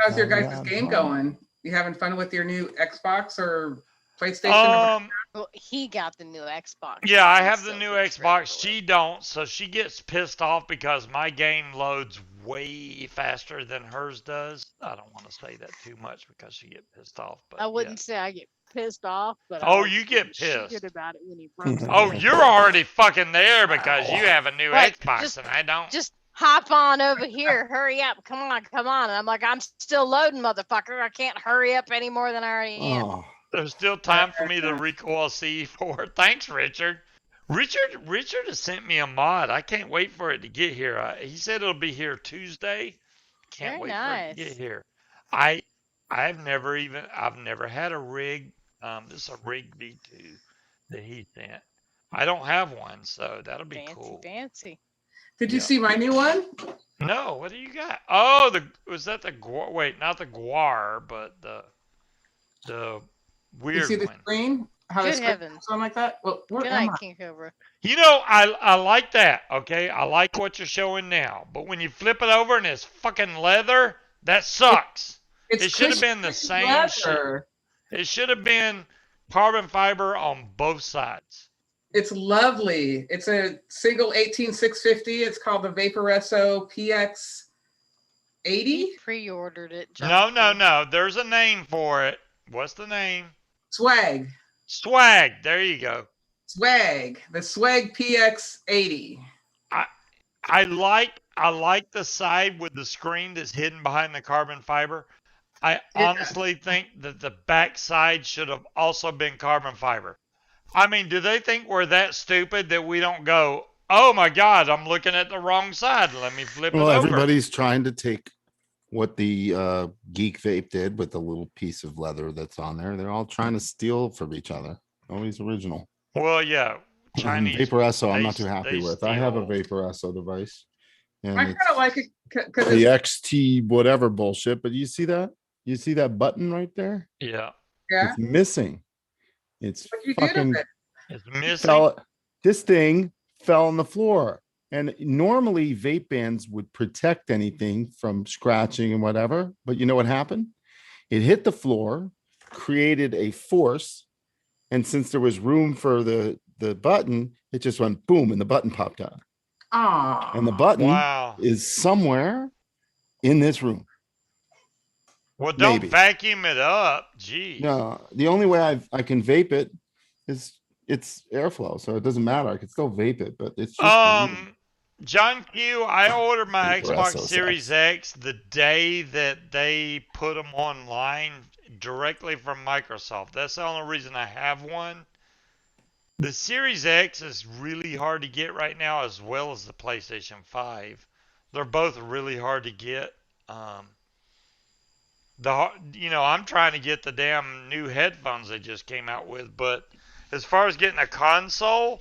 How's your guys' game going? You having fun with your new Xbox or PlayStation. Well, he got the new Xbox. Yeah, I have the new Xbox. She don't, so she gets pissed off because my game loads way faster than hers does. I don't want to say that too much because she get pissed off. But I wouldn't say I get pissed off, but you get pissed. Shit about it when he broke. Oh, you're already fucking there because you have a new Xbox and I don't. Just hop on over here. Hurry up. Come on. And I'm like, I'm still loading, motherfucker. I can't hurry up any more than I already am. Oh, There's still time for me to recoil C4. Thanks, Richard. Richard has sent me a mod. I can't wait for it to get here. He said it'll be here Tuesday. Can't wait for it to get here. I've never had a rig. This is a rig V2 that he sent. I don't have one, so that'll be cool. Fancy. Did you see my new one? No, what do you got? Oh, was that the wait, not the Guar, but the weird one. You see the screen? How Good the heavens. Something like that? Well, Good night, King Cobra. You know, I like that, okay? I like what you're showing now. But when you flip it over and it's fucking leather, that sucks. It should have been the same shit. It should have been carbon fiber on both sides. It's lovely. It's a single 18650. It's called the Vaporesso PX80. He pre-ordered it. No. There's a name for it. What's the name? Swag. There you go. Swag. The Swag PX80. I like the side with the screen that's hidden behind the carbon fiber. I honestly think that the back side should have also been carbon fiber. I mean, do they think we're that stupid that we don't go, oh my God, I'm looking at the wrong side. Let me flip it over. Well, everybody's trying to take what the Geek Vape did with the little piece of leather that's on there. They're all trying to steal from each other. Nobody's original. Well, yeah. Chinese Vaporesso, I'm not too happy with. I have a Vaporesso device. And I kind of like it because the XT whatever bullshit, but you see that? You see that button right there? Yeah. It's missing. It's fucking. It's missing. This thing fell on the floor. And normally vape bans would protect anything from scratching and whatever. But you know what happened? It hit the floor, created a force. And since there was room for the button, it just went boom and the button popped out. And the button is somewhere in this room. Well, don't vacuum it up. Gee. No, the only way I can vape it is it's airflow, so it doesn't matter. I can still vape it, but it's just John Q, I ordered my Xbox Series X the day that they put them online directly from Microsoft. That's the only reason I have one. The Series X is really hard to get right now, as well as the PlayStation 5. They're both really hard to get. I'm trying to get the damn new headphones they just came out with, but as far as getting a console,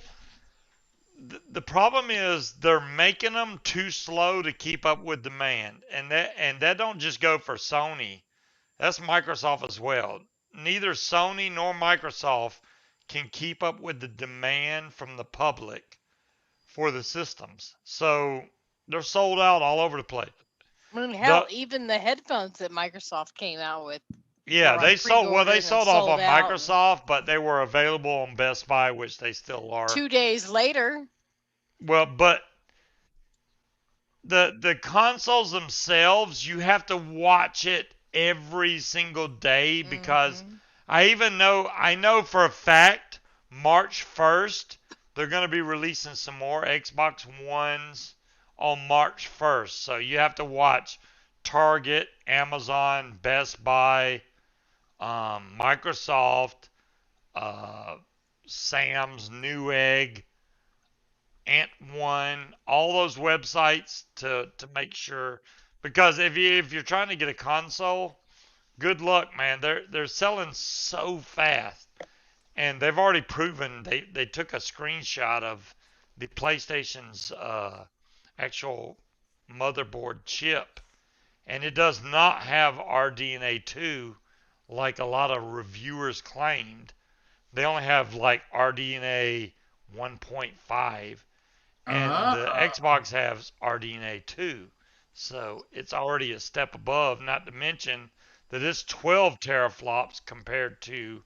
the problem is they're making them too slow to keep up with demand, and that don't just go for Sony. That's Microsoft as well. Neither Sony nor Microsoft can keep up with the demand from the public for the systems, so they're sold out all over the place. I mean, hell, even the headphones that Microsoft came out with. Yeah, they sold off on Microsoft, but they were available on Best Buy, which they still are. 2 days later. Well, but the consoles themselves, you have to watch it every single day because I know for a fact March 1st they're going to be releasing some more Xbox Ones on March 1st. So you have to watch Target, Amazon, Best Buy, Microsoft, Sam's, Newegg, Ant One, all those websites to make sure, because if you're trying to get a console, good luck, man. They're selling so fast, and they've already proven they took a screenshot of the PlayStation's actual motherboard chip, and it does not have RDNA 2 like a lot of reviewers claimed. They only have like RDNA 1.5, and the Xbox has RDNA 2, so it's already a step above, not to mention that it's 12 teraflops compared to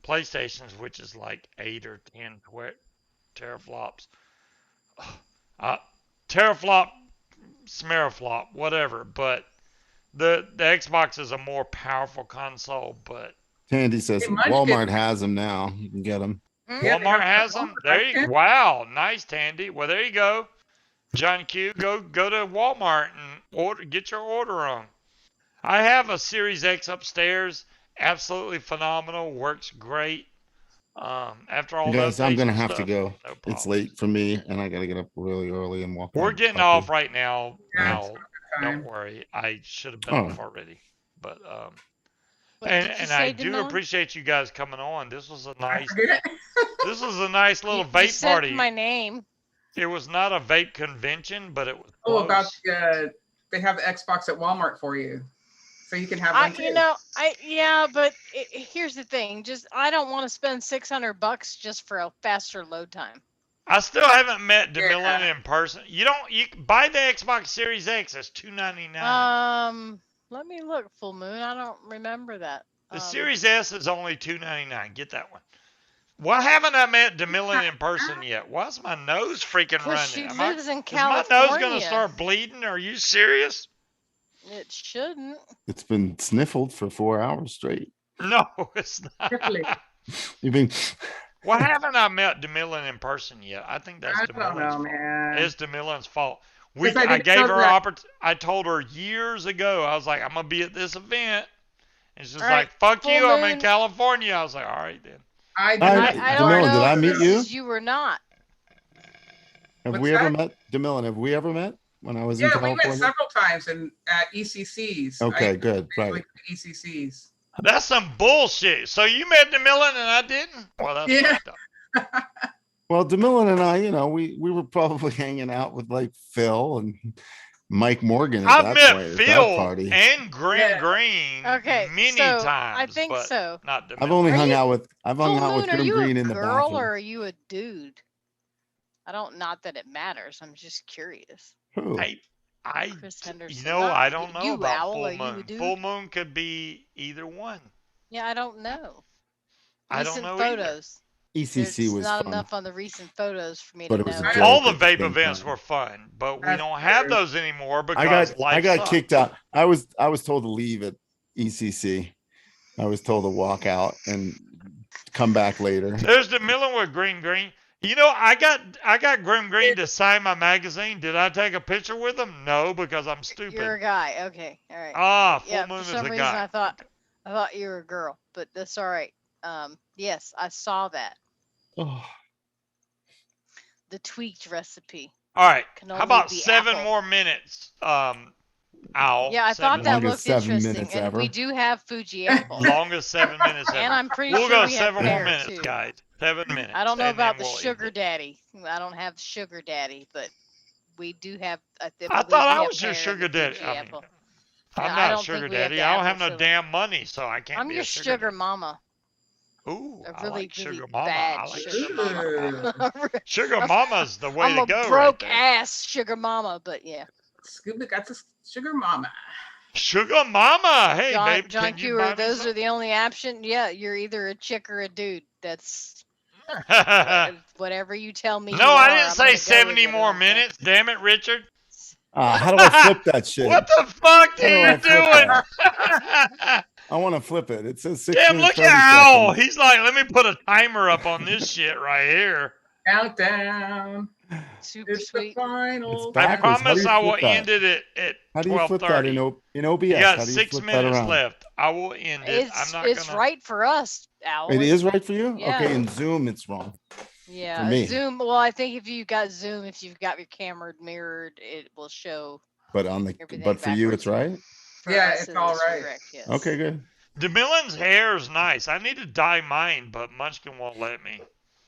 PlayStations, which is like 8 or 10 teraflops. Teraflop, smeraflop, whatever. But the Xbox is a more powerful console. But Tandy says Hey, Munchkin. Walmart has them now. You can get them. Yeah, Walmart has them. There you wow, nice, Tandy. Well, there you go. John Q, go to Walmart and get your order on. I have a Series X upstairs. Absolutely phenomenal. Works great. After all Guys, I'm gonna have stuff, to go. no It's problem. late for me, and I gotta get up really early and walk. We're my getting puppy. off right now. Yeah, Al. Don't worry. I should have been Oh. off already. But What did you and say, I do Damone? appreciate you guys coming on. This was a nice forget. this was a nice little You vape said party. my name. It was not a vape convention, but it was Oh, about close. they have the Xbox at Walmart for you, so you can have I, one too. you know, but here's the thing. Just I don't want to spend $600 just for a faster load time. I still haven't met DeMillan Yeah. in person. You buy the Xbox Series X. It's $299. Let me look. Full Moon. I don't remember that. The Series S is only $299. Get that one. Why haven't I met DeMillan in person yet? Why's my nose freaking Because she running? lives in Is my California. nose gonna start bleeding? Are you serious? It shouldn't. It's been sniffled for 4 hours straight. No, it's not. Really? You've been. Why haven't I met DeMillan in person yet? I think that's I don't DeMillan's know, fault. man. It's DeMillan's fault. Because I I didn't gave know her that. I told her years ago. I was like, I'm gonna be at this event, and she's All right, like, "Fuck full you! I'm in moon. California." I was like, "All right then." I Hi, did. I don't DeMillan, know. did I meet if you? this is you or not. Have What's we ever that? met DeMillan? Have we ever met when I was in Yeah, we met California? several times at ECCs. Okay, good, I right. went to ECCs. That's some bullshit. So you met DeMillan and I didn't? Well, that's Yeah. fucked up. Well, DeMillan and I, we were probably hanging out with like Phil and Mike Morgan at I've that met point, at that Phil party. and Green Yeah. Green Okay, many so times. I think but so. Not DeMillan. I've only Are hung you- out with Full Grim Moon, are you Green a in the girl bathroom. or are you a dude? Not that it matters. I'm just curious. Who? I Chris Henderson. you know, I don't know You, about Owl, full are you a moon. dude? Full moon could be either one. Yeah, I don't know. I don't Recent know either. photos. ECC There's was not fun. enough on the recent photos for me But to it was know. a joke. All the at the vape same events time. were fun, but we That's don't have true. those anymore because I life got sucks. kicked out. I was told to leave at ECC. I was told to walk out and come back later. There's the Millen with Green Green. You know, I got Grim Green to sign my magazine. Did I take a picture with him? No, because I'm stupid. You're a guy. Okay. All right. Ah, Full Yeah, Moon for is some a reason guy. I thought you were a girl, but that's all right. Yes, I saw that. Oh, The tweaked recipe. All right. Can How only about be 7 apple. more minutes? Owl. Yeah, I thought that Longest looked 7 interesting, minutes and ever. we do have Fuji apple, Longest 7 minutes ever. and I'm pretty We'll sure go we have 7 more pear, minutes, too. guys. 7 minutes. I don't know and then about the we'll end sugar it. daddy. I don't have sugar daddy, but we do have. I believe thought we I have was your pear in the sugar daddy. Fuji I mean, apple. I'm No, I not don't a sugar think we have daddy. the I don't have apple no sugar. damn money, so I can't I'm be your a sugar sugar daddy. mama. Ooh, A I really, like really sugar mama. bad I like sugar sugar mama. mama. Sugar mama's the way I'm to a go right broke there. ass sugar mama, but yeah. Scuba got the sugar mama. Sugar mama. Hey, John, babe, John can you Q, buy me those some? are the only option. Yeah, you're either a chick or a dude. That's whatever you tell me. No, you I are, didn't I'm say gonna go with 70 it, more I don't care. minutes. Damn it, Richard. how do I flip that shit? What the fuck How do are I you flip doing? I want to flip it. It says 6 Damn, minutes, look 30 at Owl. seconds. He's like, let me put a timer up on this shit right here. Countdown. Super It's the sweet. final. It's back. I Backwards. How do promise you I flip will that? end it at How do you flip that in, 12:30. in OBS? You got How do you 6 flip that minutes around? left. I will end it. I'm not It's gonna. right for us, Al. It is right for you? Yeah. Okay, in Zoom it's wrong. Yeah, for me. Zoom. Well, I think if you've got Zoom, if you've got your camera mirrored, it will show. But Everything for you backwards. it's right? For Yeah, us, it's it all is right. correct, yes. Okay, good. DeMillen's hair is nice. I need to dye mine, but Munchkin won't let me.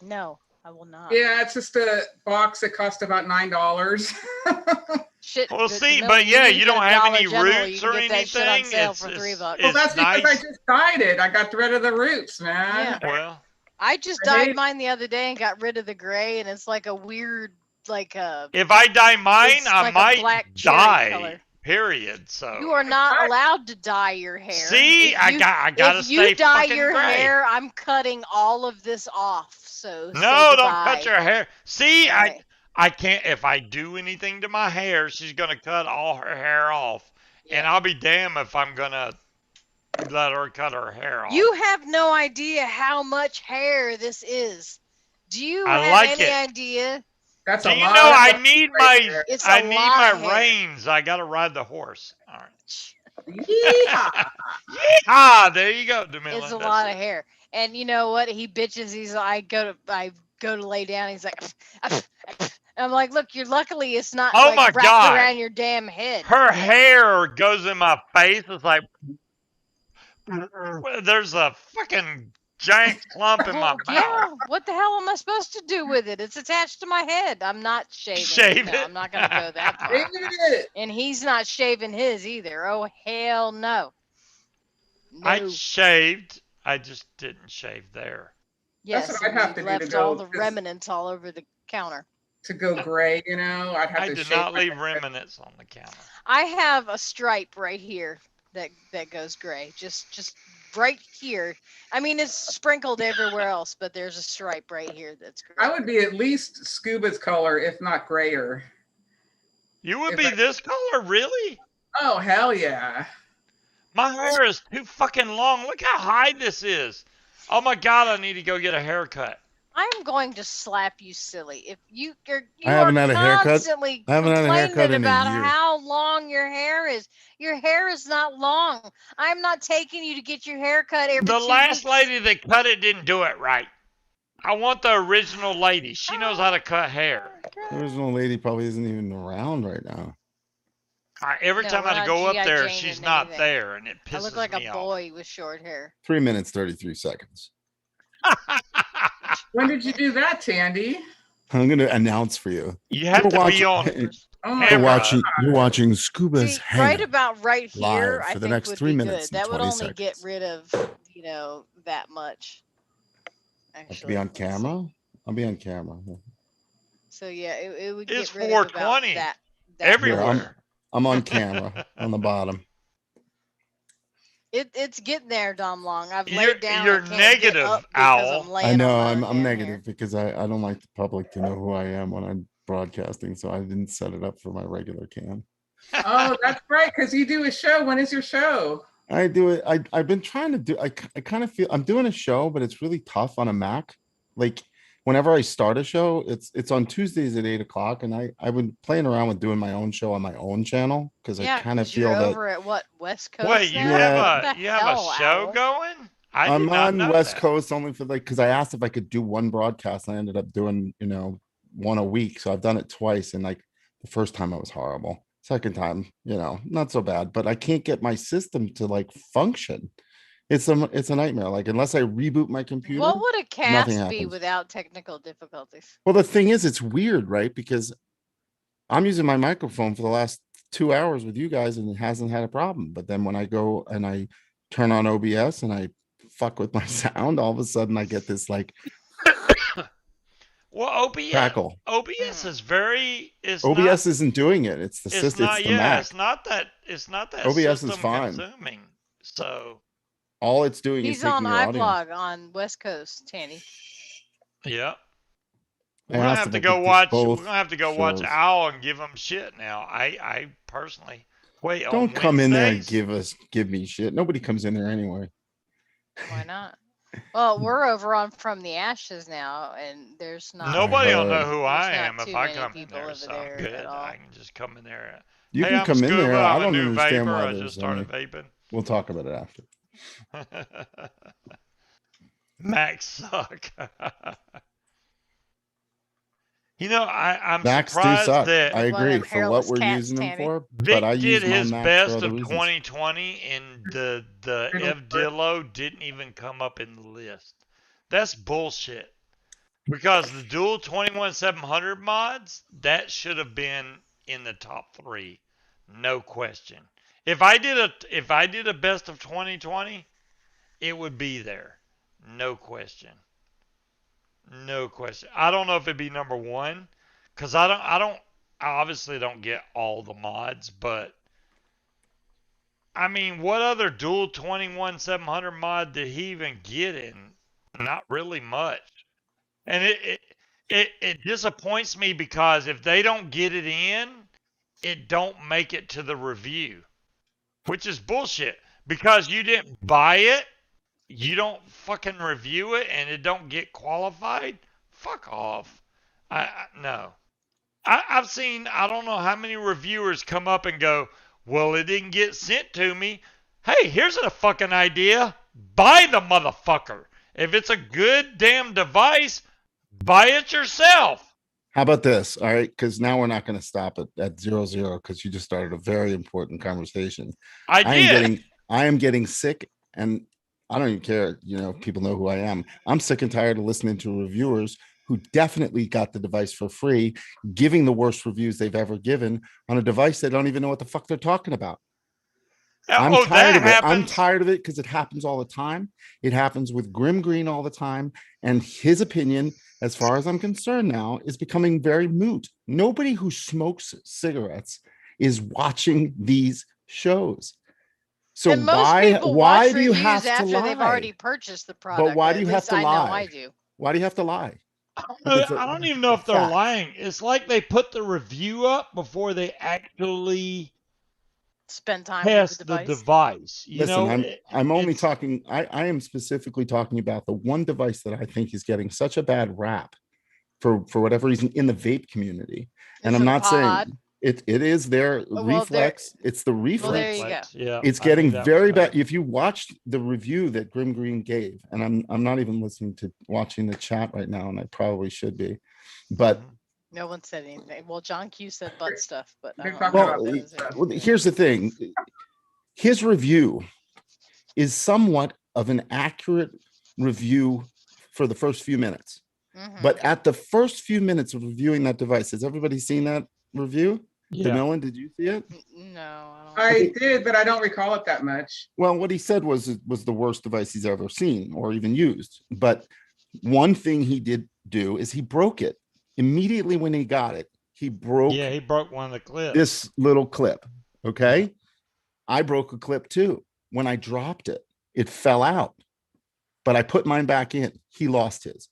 No, I will not. Yeah, it's just a box that cost about $9. Shit. Well, the see, Millie, but yeah, need you to don't go to have Dollar any General, roots you or can get that shit on anything. sale It's, for it's, $3. Well, it's that's because nice. I just dyed it. I got rid of the roots, man. Yeah. Well, I just I dyed hate- mine the other day and got rid of the gray, and it's like a weird, like a. if I dye mine, It's I like a might black cherry die. color. period. So You are not allowed to dye your hair. See, I gotta stay If you dye fucking your gray. hair, I'm cutting all of this off. So No, say don't cut goodbye. your hair. See, Right. I can't. If I do anything to my hair, she's gonna cut all her hair off, and I'll be damned if I'm gonna let her cut her hair off. You have no idea how much hair this is. Do you I have like any it. idea? That's Do a you lot. know of I need my hair. It's I a need lot my of hair. reins. I gotta ride the horse. All right. Yeehaw. Yeehaw! There you go, DeMillan. It's a That's lot it. of hair. And you know what? He bitches. I go to lay down. He's like, I'm like, look, you're luckily it's not Oh like my wrapped God. around your damn head. Her hair goes in my face. It's like there's a fucking giant clump in my Well, yeah. mouth. What the hell am I supposed to do with it? It's attached to my head. I'm not shaving. Shave No, it? I'm not gonna go that far. And he's not shaving his either. Oh hell no. I No. shaved. I just didn't shave there. Yes, That's what I'd and have you to do left to all go the remnants all over the counter. to go gray. You know, I'd have I to did shave not my leave head. remnants on the counter. I have a stripe right here that goes gray. Just right here. I mean, it's sprinkled everywhere else, but there's a stripe right here that's gray. I would be at least Scuba's color, if not grayer. You would If be I- this color, really? Oh hell yeah! My hair is too fucking long. Look how high this is. Oh my God, I need to go get a haircut. I'm going to slap you silly. If you I haven't had a haircut. constantly I haven't had a haircut complaining in a about year. how long your hair is. Your hair is not long. I'm not taking you to get your hair cut every The 2 last weeks. lady that cut it didn't do it right. I want the original lady. She knows how to cut hair. The original lady probably isn't even around right now. Every No, time we're I not go up G.I. there, Jane she's in not anything. there, and it pisses I look like me a off. boy with short hair. 3 minutes, 33 seconds. When did you do that, Tandy? I'm going to announce for you. You have You're to be watching- on Oh my You're camera. watching Scuba's See, Hangout. right about right here, live I for the think next would 3 be minutes good. and That would 20 only get seconds. rid of, that much. I have to Actually, be on let's see. camera. I'll be on camera. So yeah, it would It's get rid of about 420 that everywhere. much. I'm on camera on the bottom. It's getting there, Dom Long. I've You're- laid down. you're I can't get negative, up because Owl. I'm laying I know on my I'm damn negative hair. because I don't like the public to know who I am when I'm broadcasting, so I didn't set it up for my regular cam. Oh, that's right, because you do a show. When is your show? I do it. I've been trying to do. I kind of feel I'm doing a show, but it's really tough on a Mac. Like whenever I start a show, it's on Tuesdays at 8 o'clock, and I've been playing around with doing my own show on my own channel because Yeah, I kind of 'cause feel you're that over at what, West Coast? Wait, you now? Yeah. What the have hell, a show Owl? going? I I'm did not on know West that. Coast only for because I asked if I could do one broadcast, and I ended up doing one a week. So I've done it twice, and like the first time it was horrible. Second time, not so bad, but I can't get my system to like function. It's a nightmare. Like unless I reboot my computer. What would a cast be happens. without technical difficulties? Well, the thing is, it's weird, right? Because I'm using my microphone for the last 2 hours with you guys, and it hasn't had a problem. But then when I go and I turn on OBS and I fuck with my sound, all of a sudden I get this like Well, OBS crackle. OBS is very OBS isn't doing it. It's the it's system. not It's the Mac. it's not that OBS is system fine. consuming. So All it's doing is He's taking on your audio. iBlog on West Coast, Tanny. yeah. I We're gonna asked have if to I go could do watch. We're both gonna have to go watch shows. Owl and give him shit now. I personally wait. on Don't come in there and Wednesdays? give me shit. Nobody comes in there anyway. Why not? Well, we're over on From the Ashes now, and there's not. Nobody will heard. know who I There's not am if too I many come in people there. over So I'm there good. at all. I can just come in there. You Hey, can I'm come in Scuba. there. I I'm a don't new understand vapor. why I there's just started any- vaping. We'll talk about it after. Max suck. I'm Macs do surprised suck. that I One of agree them for hairless what we're cats, using them Tanny. for. Vic But I use did my his Macs best for of other reasons. 2020, and the I don't F Dillo didn't even come up in the list. That's bullshit. Because the dual 21700 mods, that should have been in the top 3, no question. If I did a best of 2020, it would be there, no question. No question. I don't know if it'd be number 1, because I obviously don't get all the mods, but I mean, what other dual 21700 mod did he even get in? Not really much. And it disappoints me because if they don't get it in, it don't make it to the review, which is bullshit. Because you didn't buy it, you don't fucking review it, and it don't get qualified. Fuck off. No. I've seen I don't know how many reviewers come up and go, well, it didn't get sent to me. Hey, here's a fucking idea. Buy the motherfucker. If it's a good damn device, buy it yourself. How about this? All right, because now we're not going to stop at 0-0 because you just started a very important conversation. I am getting sick, and I don't even care. You know, people know who I am. I'm sick and tired of listening to reviewers who definitely got the device for free, giving the worst reviews they've ever given on a device they don't even know what the fuck they're talking about. I'm tired of it. I'm tired of it because it happens all the time. It happens with Grim Green all the time. And his opinion, as far as I'm concerned now, is becoming very moot. Nobody who smokes cigarettes is watching these shows. So why do you have to lie? They've already purchased the product. But why do you have to lie? I know I do. Why do you have to lie? I don't even know if they're lying. It's like they put the review up before they actually spend time test with the device. I'm only talking. I am specifically talking about the one device that I think is getting such a bad rap for whatever reason in the vape community. And I'm not saying it is their reflex. It's the reflex. Well, there you go. Yeah, it's getting very bad. If you watched the review that Grim Green gave, and I'm not even watching the chat right now, and I probably should be, but no one said anything. Well, John Q said butt stuff, but here's the thing. His review is somewhat of an accurate review for the first few minutes. But at the first few minutes of reviewing that device, has everybody seen that review? Yeah. DeMillen, did you see it? No, I did, but I don't recall it that much. Well, what he said was it was the worst device he's ever seen or even used. But one thing he did do is he broke it immediately when he got it. He broke. Yeah, he broke one of the clips. This little clip. Okay, I broke a clip too. When I dropped it, it fell out, but I put mine back in. He lost his.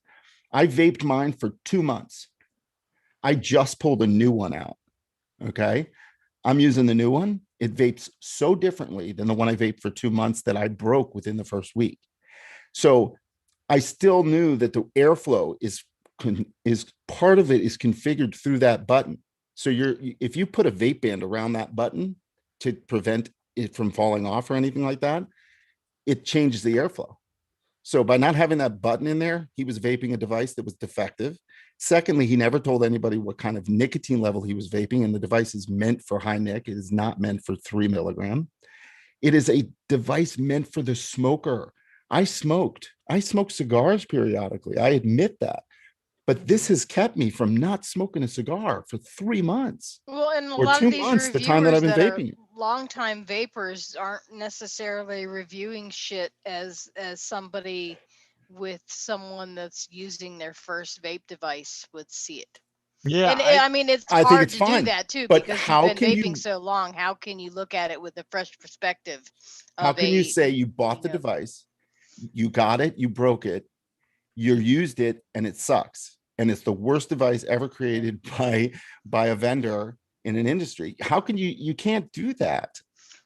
I vaped mine for 2 months. I just pulled a new one out. Okay. I'm using the new one. It vapes so differently than the one I vaped for 2 months that I broke within the first week. So I still knew that the airflow is part of it is configured through that button. So if you put a vape band around that button to prevent it from falling off or anything like that, it changes the airflow. So by not having that button in there, he was vaping a device that was defective. Secondly, he never told anybody what kind of nicotine level he was vaping, and the device is meant for high nic. It is not meant for 3 milligram. It is a device meant for the smoker. I smoked cigars periodically. I admit that. But this has kept me from not smoking a cigar for 3 months. Well, and a or lot 2 of these months, the time that I've been vaping. Longtime vapors aren't necessarily reviewing shit as somebody with someone that's using their first vape device would see it. Yeah, and I mean it's hard to do that too, but because how you've been can vaping so long. How can you look at it with a fresh perspective? How can you say you bought the device, you got it, you broke it, you used it, and it sucks, and it's the worst device ever created by a vendor in an industry? How can you can't do that?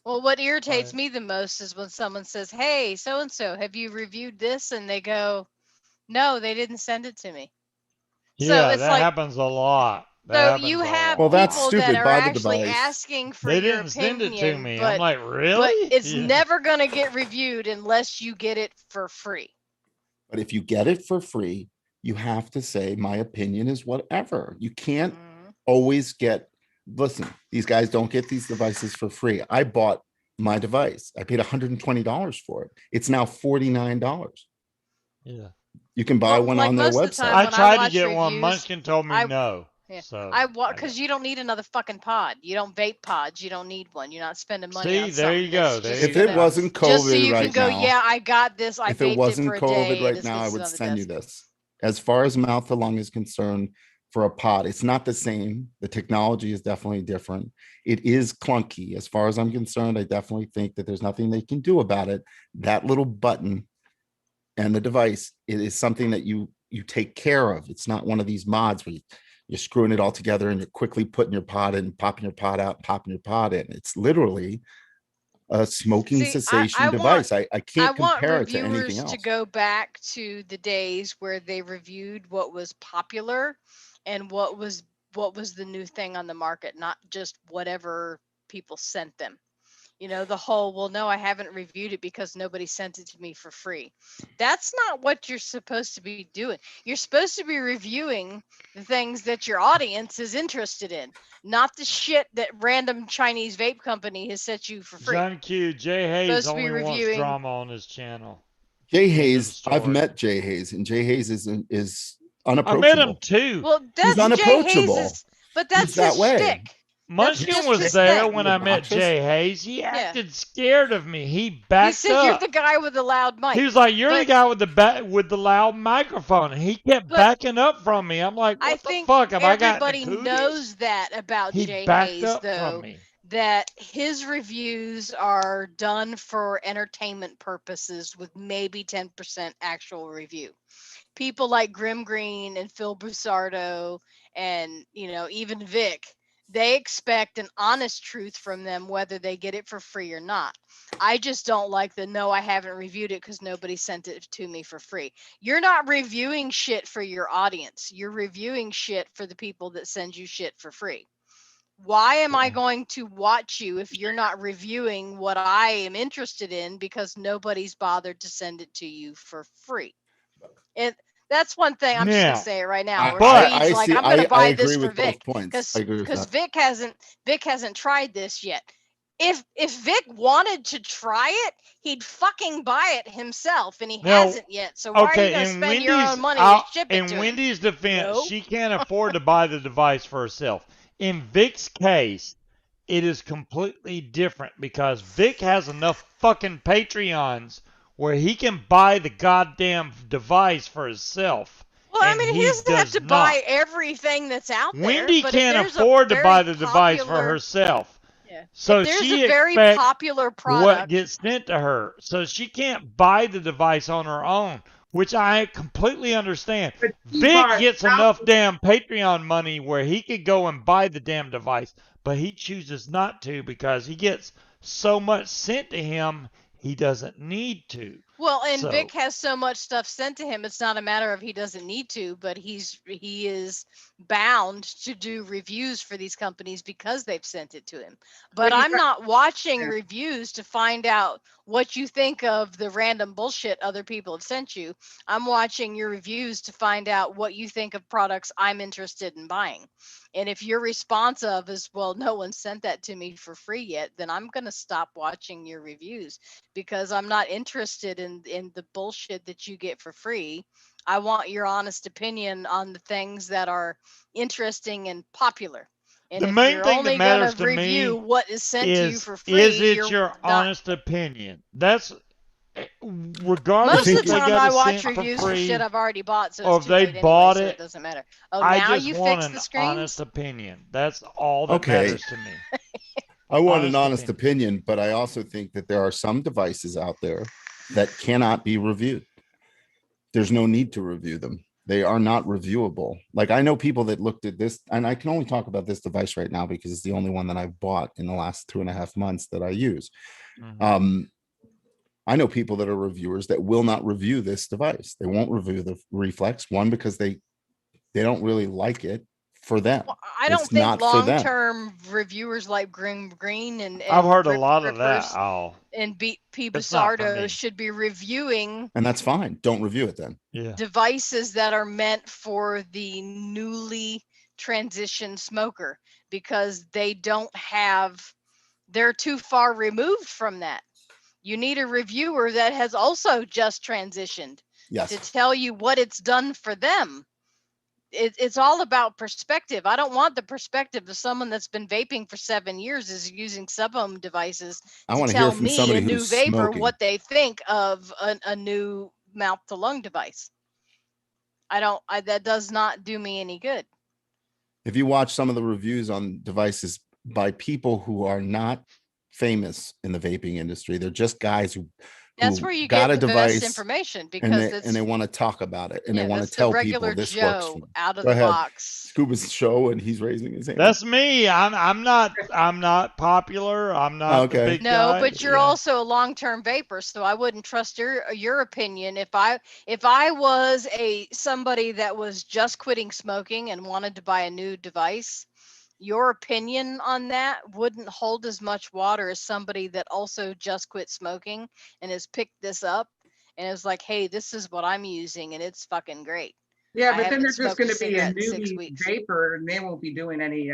Well, what irritates me the most is when someone says, hey, so-and-so, have you reviewed this? And they go, no, they didn't send it to me. Yeah, so it's that happens a lot. So you have people that are actually asking for your opinion. They didn't send it to me. I'm like, really? But it's never going to get reviewed unless you get it for free. But if you get it for free, you have to say, my opinion is whatever. You can't always listen, these guys don't get these devices for free. I bought my device. I paid $120 for it. It's now $49. Yeah. You can buy one on their website. I tried to get one. Munchkin told me no. Yeah. So because you don't need another fucking pod. You don't vape pods. You don't need one. You're not spending money on there you go. If it wasn't COVID just so you right can go, now, yeah, I got this. If it wasn't COVID right now, I would send you this. As far as mouth to lung is concerned, for a pod. It's not the same. The technology is definitely different. It is clunky. As far as I'm concerned, I definitely think that there's nothing they can do about it. That little button and the device, it is something that you take care of. It's not one of these mods where you're screwing it all together and you're quickly putting your pod in, popping your pod out, popping your pod in. It's literally a smoking cessation device. I can't compare it to anything else. I want reviewers to go back to the days where they reviewed what was popular and what was the new thing on the market, not just whatever people sent them. You know, the whole, well, no, I haven't reviewed it because nobody sent it to me for free. That's not what you're supposed to be doing. You're supposed to be reviewing the things that your audience is interested in, not the shit that random Chinese vape company has set you for free. John Q, Jay Hayes only wants drama on his channel. Jay Hayes, I've met Jay Hayes, and Jay Hayes is unapproachable. I met him too. Well, that's he's unapproachable. Jay Hayes but that's his shtick. Munchkin was there when I met Jay Hayes. He acted scared of me. He backed up. He said, "You're the guy with the loud mic." He was like, "You're the guy with the loud microphone." And he kept backing up from me. I'm like, "What the fuck have I got?" Everybody knows that about Jay Hayes, though. That his reviews are done for entertainment purposes, with maybe 10% actual review. People like Grim Green and Phil Busardo, and even Vic. They expect an honest truth from them, whether they get it for free or not. I just don't like no, I haven't reviewed it because nobody sent it to me for free. You're not reviewing shit for your audience. You're reviewing shit for the people that send you shit for free. Why am I going to watch you if you're not reviewing what I am interested in because nobody's bothered to send it to you for free? That's one thing I'm just gonna say it right now. I'm gonna buy this for Vic because Vic hasn't tried this yet. If Vic wanted to try it, he'd fucking buy it himself, and he hasn't yet. So why are you gonna spend your own money to ship it to him? In Wendy's defense, she can't afford to buy the device for herself. In Vic's case, it is completely different because Vic has enough fucking Patreons where he can buy the goddamn device for himself. Well, I mean, he doesn't have to buy everything that's out there. Wendy can't afford to buy the device for herself. Yeah. So she expects a very popular product what gets sent to her. So she can't buy the device on her own, which I completely understand. Vic gets enough damn Patreon money where he could go and buy the damn device, but he chooses not to because he gets so much sent to him. He doesn't need to. Well, and Vic has so much stuff sent to him. It's not a matter of he doesn't need to, but he is bound to do reviews for these companies because they've sent it to him. But I'm not watching reviews to find out what you think of the random bullshit other people have sent you. I'm watching your reviews to find out what you think of products I'm interested in buying. And if your response is, well, no one sent that to me for free yet, then I'm going to stop watching your reviews because I'm not interested in the bullshit that you get for free. I want your honest opinion on the things that are interesting and popular. And the main thing that matters to me what is sent to you for free, is it your honest opinion? That's regardless. Most of the time I watch reviews for shit I've already bought, so it's too late anyway, so it doesn't matter. Oh, now you fix the screens? Honest opinion. That's all that matters to me. I want an honest opinion, but I also think that there are some devices out there that cannot be reviewed. There's no need to review them. They are not reviewable. Like I know people that looked at this, and I can only talk about this device right now because it's the only one that I've bought in the last 2.5 months that I use. Mm-hmm. I know people that are reviewers that will not review this device. They won't review the Reflex, one, because they don't really like it for them. Well, I don't think long-term reviewers like Green and I've heard a lot of that. And P. Busardo should be reviewing. And that's fine. Don't review it then. Yeah. Devices that are meant for the newly transitioned smoker because they're too far removed from that. You need a reviewer that has also just transitioned to tell you what it's done for them. It's all about perspective. I don't want the perspective of someone that's been vaping for 7 years is using sub-ohm devices to tell me, a new vapor, what they think of a new mouth to lung device. That does not do me any good. if you watch some of the reviews on devices by people who are not famous in the vaping industry, they're just guys who That's where you got get a the best device information and because they want to talk about it and they want to that's the tell regular people this works for Joe them. out of Go the ahead. box. Scuba's show, and he's raising his hand. That's me. I'm not popular. I'm not the big No, guy. but you're also a long-term vapor, so I wouldn't trust your opinion. If I was somebody that was just quitting smoking and wanted to buy a new device, your opinion on that wouldn't hold as much water as somebody that also just quit smoking and has picked this up and is like, hey, this is what I'm using and it's fucking great. Yeah, but then there's just going to be a newbie vapor and they won't be doing any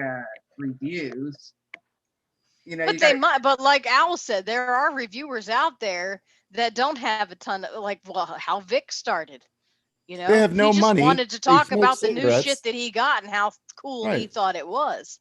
reviews. You know, but they might. But like Al said, there are reviewers out there that don't have a ton of how Vic started. You know, they have no he just money. wanted to talk about the cigarettes. new shit that he got and how cool he thought it was.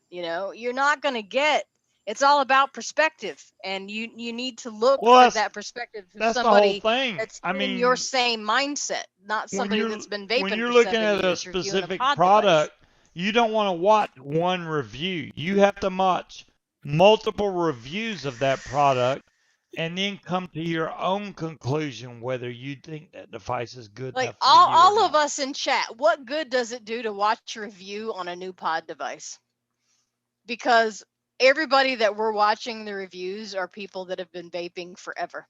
You know, you're not going to get. It's all about perspective, and you need to look for that perspective of somebody that's in your same mindset, not somebody that's been vaping. When you're for looking 7 at a years specific a product, you don't want to watch one review. You have to watch multiple reviews of that product and then come to your own conclusion whether you think that device is good enough for all you of us in chat, what good does it do to watch a review on a new pod device? Because everybody that we're watching the reviews are people that have been vaping forever.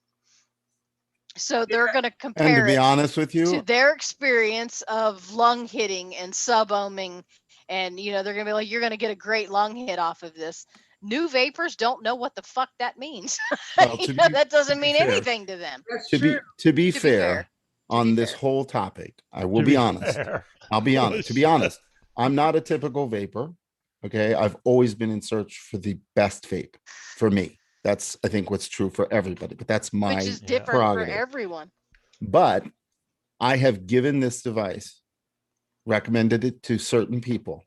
So they're going to compare and to be honest with you, to their experience of lung hitting and sub-ohming. And, you know, they're going to be like, you're going to get a great lung hit off of this. New vapors don't know what the fuck that means. Well, that doesn't mean anything to them. To be fair on this whole topic, I will be honest. I'll be honest. To be honest, I'm not a typical vapor. Okay. I've always been in search for the best vape for me. That's, I think, what's true for everybody, but that's my Which is different for everyone. But I have given this device, recommended it to certain people,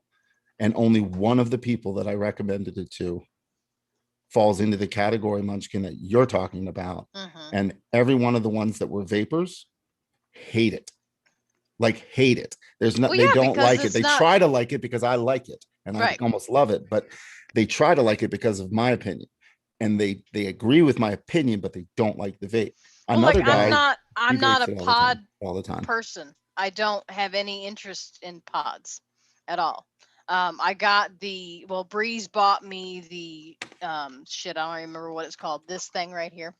and only one of the people that I recommended it to falls into the category, Munchkin, that you're talking about. And every one of the ones that were vapors hate it. Like, hate it. There's no, they don't like it. They try to like it because I like it and I almost love it, but they try to like it because of my opinion. And they agree with my opinion, but they don't like the vape. Another guy, I'm not a pod all the time person. I don't have any interest in pods at all. I got Breeze bought me the I don't remember what it's called. This thing right here.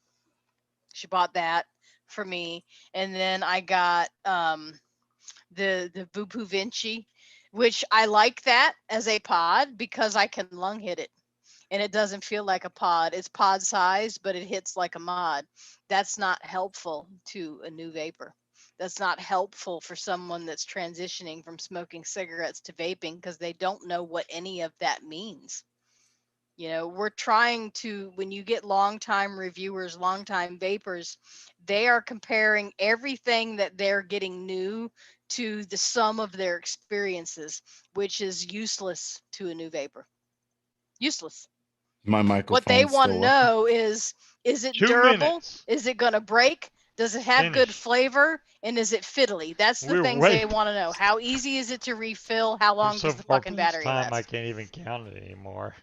She bought that for me, and then I got the Vupu Vinci, which I like that as a pod because I can lung hit it. And it doesn't feel like a pod. It's pod size, but it hits like a mod. That's not helpful to a new vapor. That's not helpful for someone that's transitioning from smoking cigarettes to vaping because they don't know what any of that means. You know, we're trying to, when you get longtime reviewers, longtime vapors, they are comparing everything that they're getting new to the sum of their experiences, which is useless to a new vapor. Useless. My microphone. What they want to know is it durable? Is it going to break? Does it have good flavor? And is it fiddly? That's the things they want to know. How easy is it to refill? How long does the fucking battery last? I can't even count it anymore.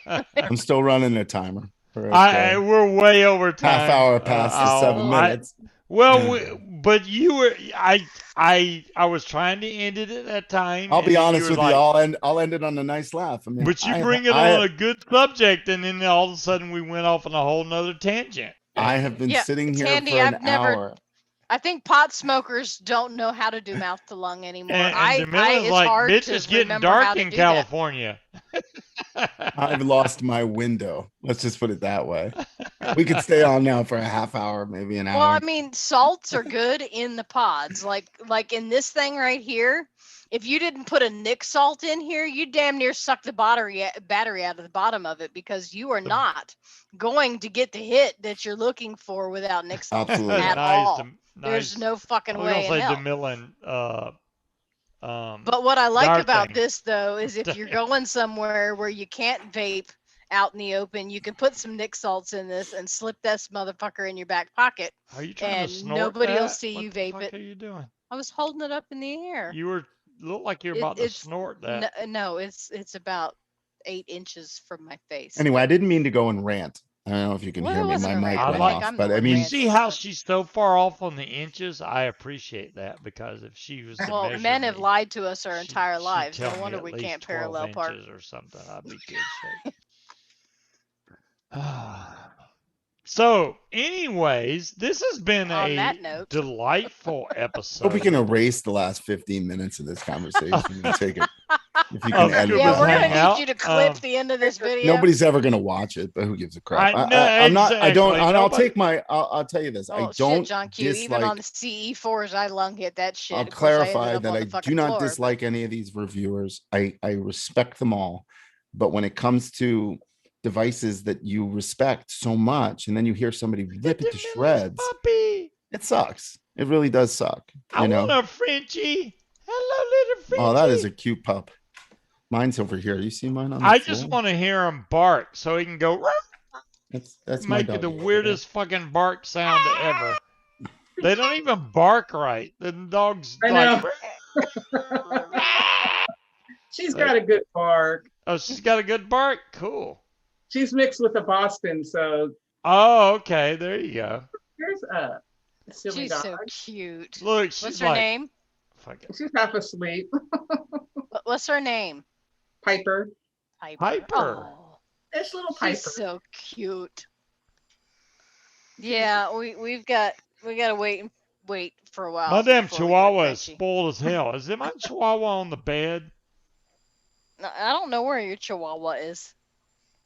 I'm still running a timer. We're way over time. Half hour past the 7 minutes. But you were I was trying to end it at that time. I'll be honest with you. I'll end it on a nice laugh. I mean, but you bring it on a good subject, and then all of a sudden we went off on a whole nother tangent. I have been sitting here for an hour. I think pot smokers don't know how to do mouth to lung anymore. And it's like, bitch, it's getting dark in California. I've lost my window. Let's just put it that way. We could stay on now for a half hour, maybe an hour. Well, I mean, salts are good in the pods. Like in this thing right here, if you didn't put a Nick salt in here, you damn near suck the battery out of the bottom of it because you are not going to get the hit that you're looking for without Nick salt at all. There's no fucking way in hell. But what I like about this, though, is if you're going somewhere where you can't vape out in the open, you can put some Nick salts in this and slip this motherfucker in your back pocket. Are you trying to snort nobody that? will see you vape it. What are you doing? I was holding it up in the air. You were look like you're about to snort that. No, it's about 8 inches from my face. Anyway, I didn't mean to go and rant. I don't know if you can hear me. My mic went off. But I mean, you see how she's so far off on the inches? I appreciate that, because if she was to measure men have me, lied to us our entire lives. No tell me wonder at we least can't 12 parallel park. inches or something. I'd be good shape. So, anyways, this has been a delightful episode. Hope we can erase the last 15 minutes of this conversation and take it. If you can edit yeah, we're gonna out. need you to clip the end of this video. Nobody's ever gonna watch it, but who gives a crap? I'm not. I don't. I'll take my. I'll tell you this. I don't shit, John Q. dislike. Even on the CE4s, I lung hit that shit. I'll clarify that I do not dislike any of these reviewers. I respect them all, but when it comes to devices that you respect so much, and then you hear somebody rip it to shreds, it sucks. It really does suck. I want a Frenchie. Hello, little Frenchie. Oh, that is a cute pup. Mine's over here. You see mine on the floor? Just want to hear him bark so he can go. That's my dog. Making the weirdest fucking bark sound ever. They don't even bark right. The dog's like. She's got a good bark. Oh, she's got a good bark? Cool. She's mixed with a Boston, so. Oh, okay. There you go. Here's a silly dog. She's so cute. Look, what's her name? She's half asleep. What's her name? Piper. Piper. Oh, it's little Piper. She's so cute. Yeah, we got to wait for a while. My damn Chihuahua is spoiled as hell. Is it my Chihuahua on the bed? I don't know where your Chihuahua is.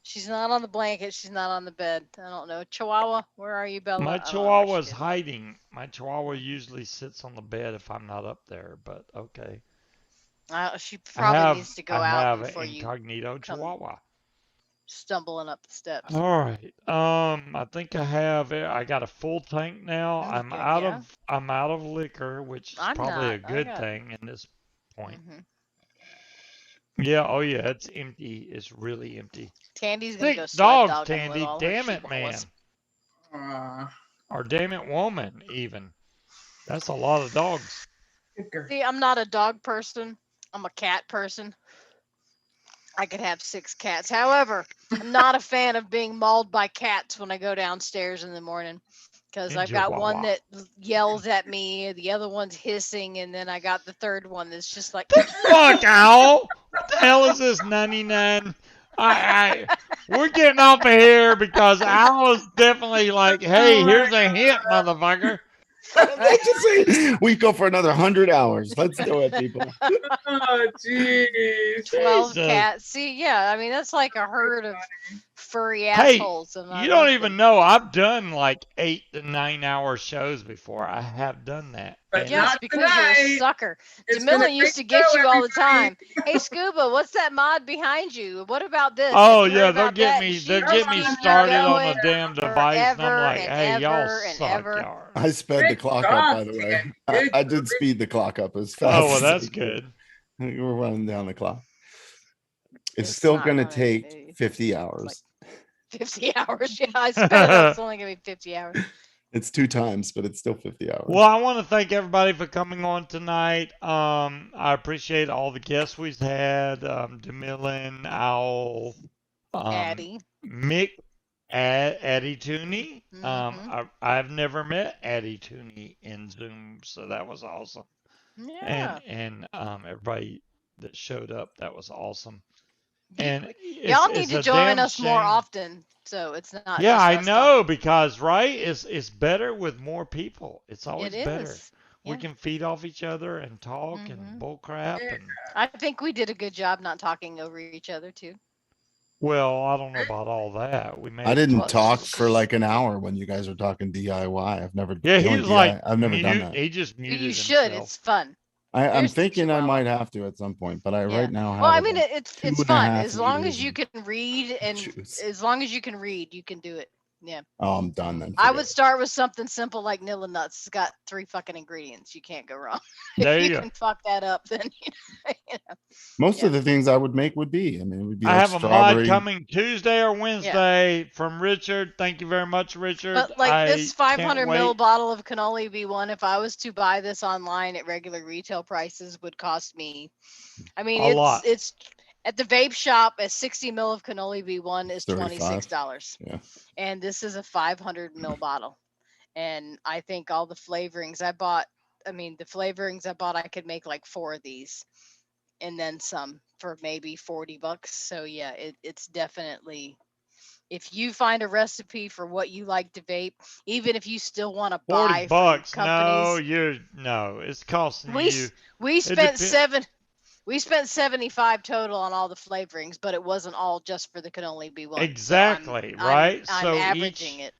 She's not on the blanket. She's not on the bed. I don't know. Chihuahua, where are you, Bella? My Chihuahua is hiding. My Chihuahua usually sits on the bed if I'm not up there, but okay. She probably needs to go out before you incognito Chihuahua. Stumbling up the steps. All right. I think I got a full tank now. I'm out of liquor, which is probably a good thing in this point. Mm-hmm. Yeah, oh yeah, it's empty. It's really empty. Tandy's gonna go dogs, Tandy. Damn it, man. Or damn it, woman, even. That's a lot of dogs. See, I'm not a dog person. I'm a cat person. I could have 6 cats. However, I'm not a fan of being mauled by cats when I go downstairs in the morning. Because I've got one that yells at me, the other one's hissing, and then I got the third one that's just like, fuck, Owl! What the hell is this 99? We're getting off of here because Owl is definitely like, hey, here's a hint, motherfucker. We go for another 100 hours. Let's do it, people. Oh, jeez. 12 cats. See, yeah, I mean, that's like a herd of furry assholes. Hey, you don't even know. I've done like 8 to 9 hour shows before. I have done that. But yes, because you're a sucker. Jamila used to get you all the time. Hey, Scuba, what's that mod behind you? What about this? Oh yeah, they'll get me started on the damn device, and I'm like, hey, y'all suck, y'all. I sped the clock up, by the way. I did speed the clock up as fast. Oh well, that's good. We're running down the clock. It's still going to take 50 hours. Like 50 hours? Yeah, I sped it up. It's only going to be 50 hours. It's 2 times, but it's still 50 hours. Well, I want to thank everybody for coming on tonight. I appreciate all the guests we've had. Demilin, Owl, Addie. Mick, Addie Tooney. I've never met Addie Tooney in Zoom, so that was awesome. Yeah. And everybody that showed up, that was awesome. And y'all need to join us more often, so it's not. Yeah, I know, because it's better with more people. It's always better. Yeah. We can feed off each other and talk and bull crap. And I think we did a good job not talking over each other too. Well, I don't know about all that. I didn't talk for like an hour when you guys were talking DIY. I've never. Yeah, he's like, I've never done that. He just muted You should. himself. It's fun. I'm thinking I might have to at some point, but right now. Well, I mean, it's fun as long as you can read, and as long as you can read, you can do it. Yeah. Done then. I would start with something simple like Nilla Nuts. It's got 3 fucking ingredients. You can't go wrong. There If you you go. can fuck that up, then Most of the things I would make would be. I mean, it would be I like have a strawberry. mod coming Tuesday or Wednesday from Richard. Thank you very much, Richard. But like this I 500 can't mil wait. bottle of cannoli B1, if I was to buy this online at regular retail prices, would cost me. I mean, A lot. it's at the vape shop. A 60 mil of cannoli B1 is $35. $26. Yeah. And this is a 500 mil bottle. And I think all the flavorings I bought. I mean, the flavorings I bought, I could make like 4 of these, and then some for maybe $40. So yeah, it's definitely. If you find a recipe for what you like to vape, even if you still want to buy from $40. companies, No, it's costing we you. we It spent depen- we spent 75 total on all the flavorings, but it wasn't all just for the cannoli B1. Exactly, so right? I'm So averaging it.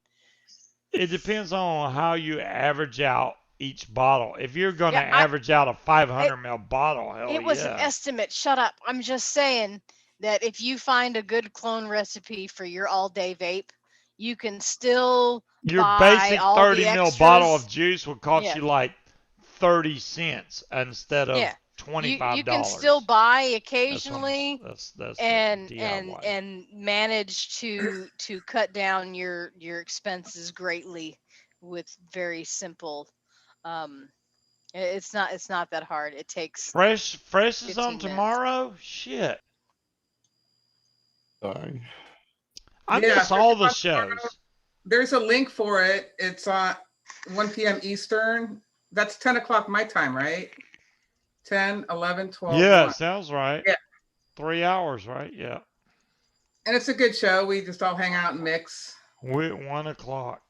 It depends on how you average out each bottle. If you're going to Yeah, average out a 500 ml bottle, hell It was an yeah. estimate. Shut up. I'm just saying that if you find a good clone recipe for your all-day vape, you can still Your buy basic all 30 the ml bottle extras. of juice would cost Yeah. you like 30 cents instead of Yeah. $25. You can still buy That's occasionally that's the and DIY. manage to cut down your expenses greatly with very simple it's not that hard. It takes Fresh is 15 on minutes. tomorrow? Shit. Sorry. I Yeah, miss all the shows. There's a link for it. It's on 1 p.m. Eastern. That's 10 o'clock my time, right? 10, 11, 12. Yeah, 1. sounds right. Yeah. 3 hours, right? Yeah. And it's a good show. We just all hang out and mix. We're at 1 o'clock.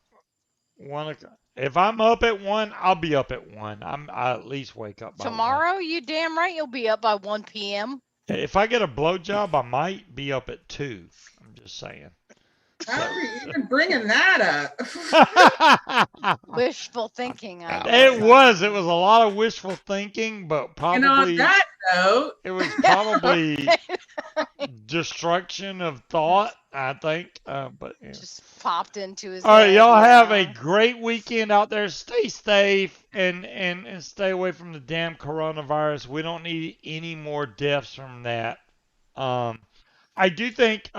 1 o'clock. If I'm up at 1, I'll be up at 1. I at least wake up by 1. Tomorrow, you damn right you'll be up by 1 p.m. If I get a blowjob, I might be up at 2. I'm just saying. How are you even bringing that up? Wishful thinking. It was a lot of wishful thinking, but And on probably that note, it was probably destruction of thought, I think. But yeah. Just popped into his All right, head, y'all have a yeah. great weekend out there. Stay safe and stay away from the damn coronavirus. We don't need any more deaths from that. I do think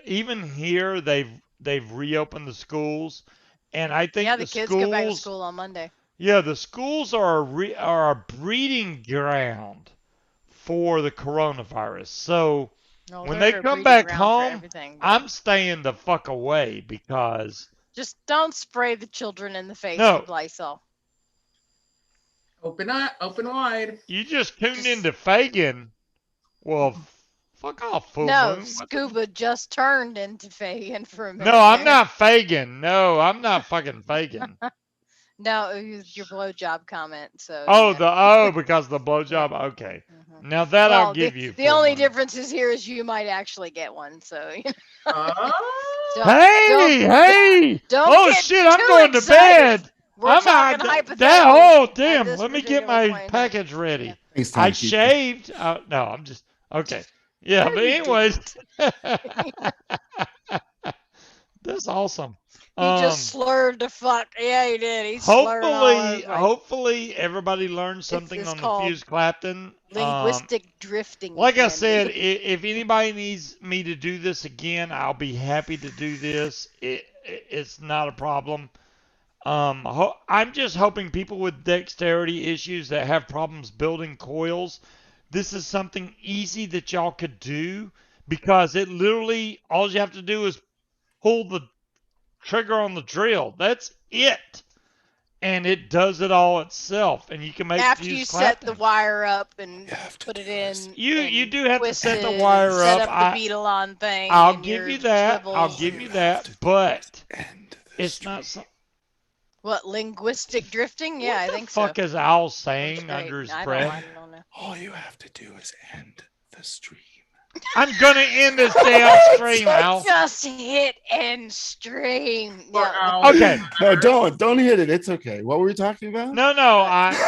even here they've reopened the schools, and I think Yeah, the kids go back to school on Monday. Yeah, the schools are a breeding ground for the coronavirus. So No, when they're they a come breeding back ground for home, everything, but I'm staying the fuck away because just don't spray the children in the face No. with Lysol. open wide. you just tuned into Fagin. Well, fuck off, Full No, Moon. What the- Scuba just turned into Fagin for a minute. No, I'm there. not Fagin. No, I'm not fucking Fagin. No, it was your blowjob comment. So Because the blowjob. Okay, Mhm. now that Well, I'll give you. the Full only Moon. difference is here is you might actually get one. So Oh, Hey! don't Oh get shit! I'm too going to excited. bed. We're I'm talking out. hypotheticals Oh at damn! this Let me get particular my point in time. package ready. Yeah. Thanks, I Timekeeper. shaved. No, I'm just okay. Yeah, No, but you anyways, that's awesome. He just slurred the fuck. Yeah, he did. He slurred all over. Hopefully everybody learned something it's on the called Fuse Clapton. Linguistic drifting. Like I Andy. said, if anybody needs me to do this again, I'll be happy to do this. It's not a problem. I'm just hoping people with dexterity issues that have problems building coils, this is something easy that y'all could do because it literally, all you have to do is pull the trigger on the drill. That's it. And it does it all itself. And you can make after Fuse you Clapton. set the wire up and You have to put it do in. this. You and do have to twist set the it wire and set up. up the beetle on thing. I'll and give your you that. I'll swivels give and- you that. But End the it's not stream. so. What, linguistic drifting? Yeah, I What the think fuck so. is Al That's saying great. under his I breath? don't know. All you have to do is end the stream. I'm gonna end this damn stream, Al. Just hit end stream. For Yeah. Al. Okay. No, don't hit it. It's okay. What were we talking about? No,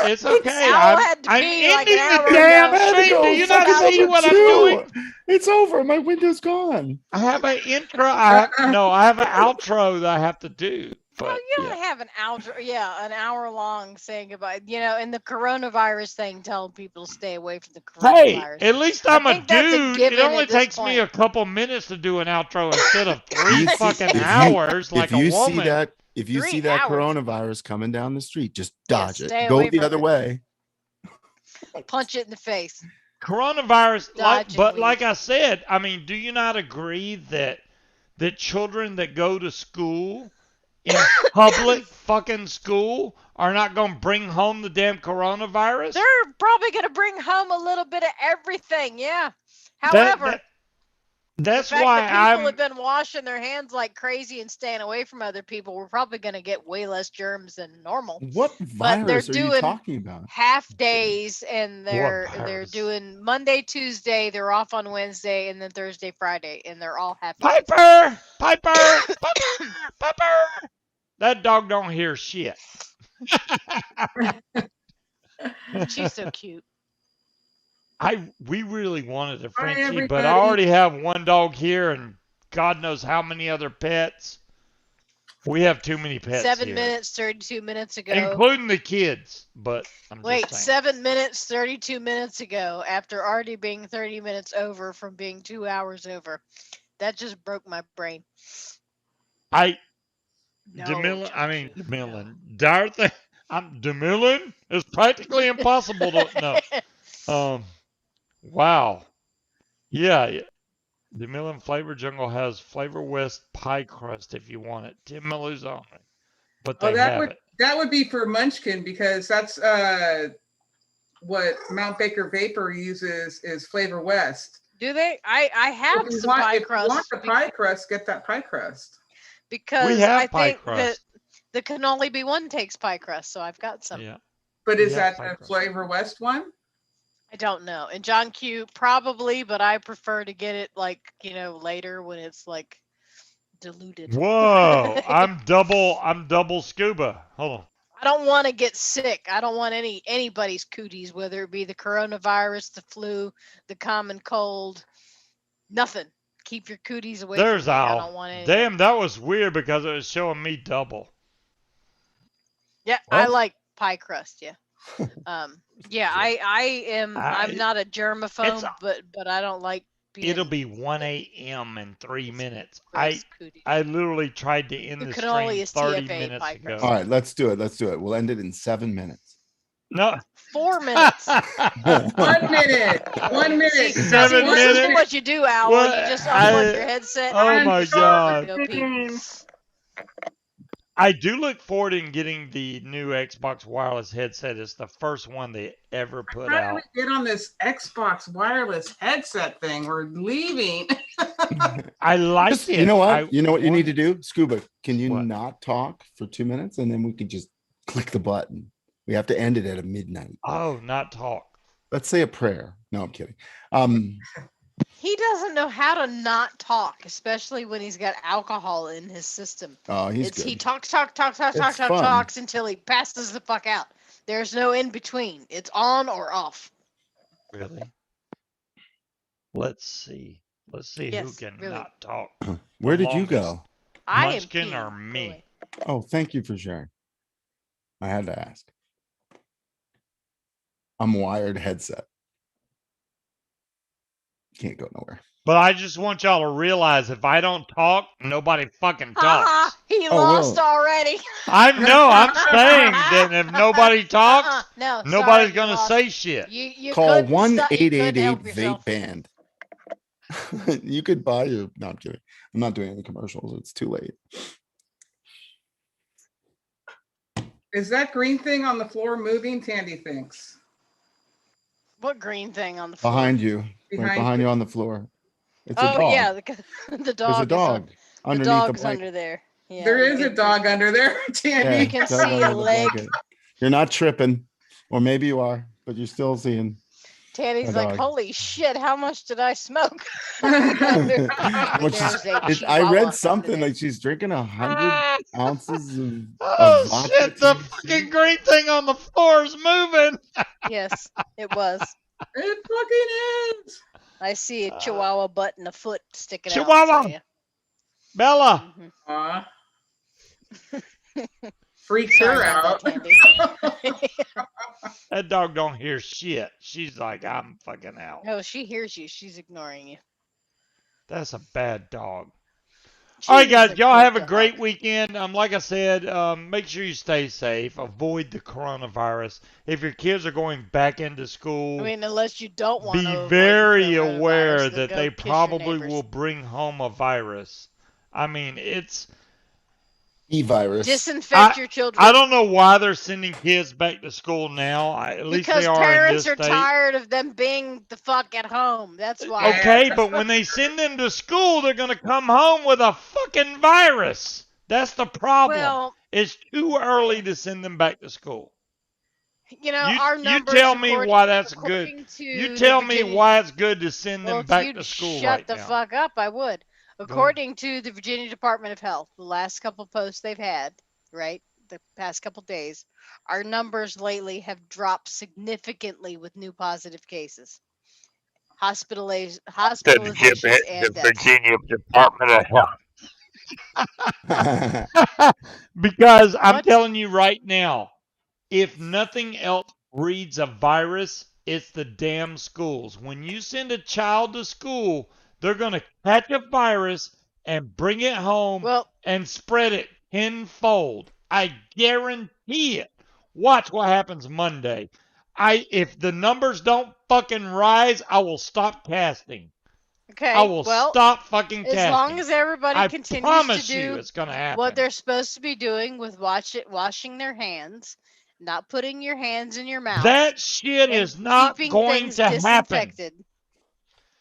it's okay. Owl had to I'm be like ending an the hour damn ago. I had to stream. go Do you not fucking see number what I'm 2. doing? It's over. My window's gone. I have an intro. I have an outro that I have to do. But Well, you don't have an outro, an hour long saying goodbye. And the coronavirus thing, telling people to stay away from the hey, coronavirus. at least I'm a think that's a dude. It given only at this takes me a point. couple minutes to do an outro instead of 3 fucking If you- hours like if you a see woman. that, if you 3 see that hours. coronavirus coming down the street, just dodge it. stay Go away the from other it. way. Punch it in the face. Coronavirus, Dodge and but weave. like I said, I mean, do you not agree that children that go to school in public fucking school are not going to bring home the damn coronavirus? They're probably going to bring home a little bit of everything. Yeah. However, That's the fact why that people I'm. have been washing their hands like crazy and staying away from other people, we're probably going to get way less germs than normal. What But they're virus are you doing talking about? half days, and they're virus? doing Monday, Tuesday. They're off on Wednesday, and then Thursday, Friday, and they're all half days. Piper. That dog don't hear shit. She's so cute. We really wanted a Bye, Frenchie, but I everybody. already have one dog here, and God knows how many other pets. We have too many pets 7 here, minutes, 32 minutes ago. including the kids. But I'm Wait, just saying. 7 minutes, 32 minutes ago, after already being 30 minutes over from being 2 hours over. That just broke my brain. DeMillan. Darth. DeMillan is practically impossible to no. Wow. Yeah. DeMillan Flavor Jungle has Flavor West pie crust if you want it. 10 milliliters only. But they have it. That would be for Munchkin, because that's what Mount Baker Vapor uses is Flavor West. Do they? I have some pie crust. If you want the pie crust, get that pie crust. Because We have I pie think crust. that the Cannoli B1 takes pie crust, so I've got some. Yeah. But is Yeah, that pie the crust. Flavor West one? I don't know. And John Q probably, but I prefer to get it later when it's like diluted. Whoa. I'm double scuba. Hold on. I don't want to get sick. I don't want anybody's cooties, whether it be the coronavirus, the flu, the common cold, nothing. Keep your cooties away There's from me. I Al. don't want any. Damn, that was weird because it was showing me double. Yeah, I What? like pie crust. Yeah. Yeah, I'm not a germaphobe, but I don't like being It'll be 1 a.m. in 3 minutes. gross cooties. I literally tried to end The the cannoli stream is 30 TFA minutes pie ago. crust. All right, let's do it. We'll end it in 7 minutes. No. 4 minutes. 1 minute. 1 minute. See, 7 this is minutes? what you do, Al. Well, You just unplug your headset. Oh my God. Go pee. I do look forward in getting the new Xbox wireless headset. It's the first one they ever put How do out. we get on this Xbox wireless headset thing? We're leaving. I like Just- it. You know what? I You know what you want- need to do? Scuba, can you What? not talk for 2 minutes and then we can just click the button? We have to end it at midnight. Oh, not talk. Let's say a prayer. No, I'm kidding. He doesn't know how to not talk, especially when he's got alcohol in his system. Oh, he's He good. talks It's fun. until he passes the fuck out. There's no in between. It's on or off. Really? Let's see. Let's see who Yes, can really. not talk. Where did you longest. go? I am Munchkin or peeing, me? boy. Oh, thank you for sharing. I had to ask. I'm wired headset. Can't go nowhere. But I just want y'all to realize if I don't talk, nobody fucking talks. Ah, he Oh, lost well. already. I'm saying that if nobody talks, No, nobody's sorry, gonna you lost. say shit. You Call couldn't stop- you couldn't 1-888 help vape yourself. band. You could buy your. No, I'm kidding. I'm not doing any commercials. It's too late. Is that green thing on the floor moving? Tandy thinks. What green thing on the floor? Behind you, right Behind behind you. you on the floor. It's a Oh dog. yeah, the dog. There's a is dog the underneath the dog's blanket. under there. Yeah, There you is a can- dog under there, Tandy. You can dog see under a the leg. blanket. You're not tripping, or maybe you are, but you're still seeing. Tanny's My like, dog. holy shit, how much did I smoke? Well, There's a I chihuahua read over something there. like she's drinking 100 ounces of Oh vodka. shit! The THC. fucking green thing on the floor is moving. Yes, it was. It fucking is. I see a chihuahua butt and a foot sticking out. Chihuahua! So, yeah. Bella. Mhm. Freaks Sorry her about out. that, Tandy. That dog don't hear shit. She's like, I'm fucking out. No, she hears you. She's ignoring you. That's a bad dog. All right, She's guys, a y'all good have a great dog. weekend. Like I said, make sure you stay safe. Avoid the coronavirus. If your kids are going back into school, I mean, unless you don't want be to avoid very the aware coronavirus, then that go they kiss your probably neighbors. will bring home a virus. I mean, it's... E-virus. Disinfect your children. I don't know why they're sending kids back to school now. At least Because they are in parents this are state. tired of them being the fuck at home. That's why. Okay, but when they send them to school, they're going to come home with a fucking virus. That's the problem. Well, It's too early to send them back to school. you know, You, our you numbers. tell me why that's good. according to You the tell me Virginia- why it's good to send Well, them if back you'd to school shut right the now. fuck up, I would. According to the Virginia Department of Health, the last couple posts they've had, right, the past couple days, our numbers lately have dropped significantly with new positive cases, hospitalizations, and deaths. Virginia Department of Health. Because I'm What? telling you right now, if nothing else breeds a virus, it's the damn schools. When you send a child to school, they're going to catch a virus and bring it home Well, and spread it tenfold. I guarantee it. Watch what happens Monday. If the numbers don't fucking rise, I will stop casting. okay. I will stop fucking casting. As long as everybody I continues promise to you do it's going to happen. what they're supposed to be doing with washing their hands, not putting your hands in your mouth. That shit and is not keeping going things to happen. disinfected.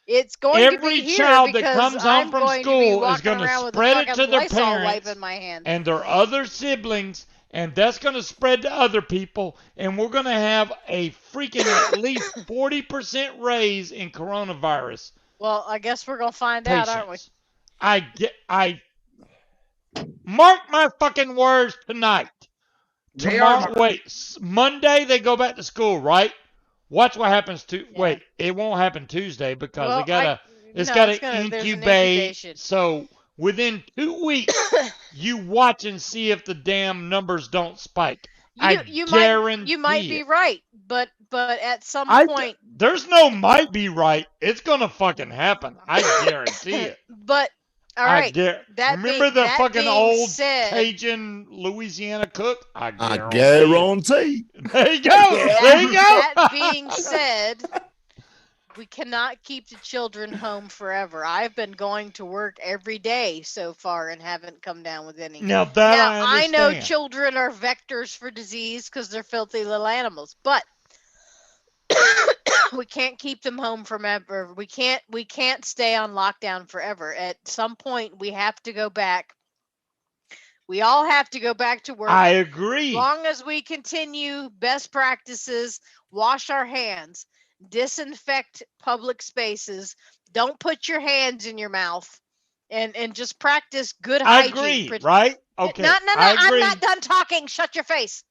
It's going to Every be here child that because comes home I'm from going school to be is going to around with a spread it fucking to their Lysol wipe parents in my hand. and their other siblings, and that's going to spread to other people, and we're going to have a freaking at least 40% raise in coronavirus Well, I guess we're going to find out, aren't we? patients. I mark my fucking words tonight. Monday they go back to school, right? Watch what happens to. Yeah. Wait, it won't happen Tuesday because Well, they gotta. there's gotta an incubate. incubation. So within 2 weeks, you watch and see if the damn numbers don't spike. You might be right, but at some point, there's no might be right. It's gonna fucking happen. I guarantee it. But all right, remember the fucking old Cajun Louisiana cook? I guarantee. There you go. There you go. That being said, we cannot keep the children home forever. I've been going to work every day so far and haven't come down with any. Now I know children are vectors for disease because they're filthy little animals, but we can't keep them home forever. We can't stay on lockdown forever. At some point, we have to go back. We all have to go back to work. I agree. As long as we continue best practices, wash our hands, disinfect public spaces, don't put your hands in your mouth, and just practice good hygiene. I agree, right? Okay. No, I agree. I'm not done talking. Shut your face.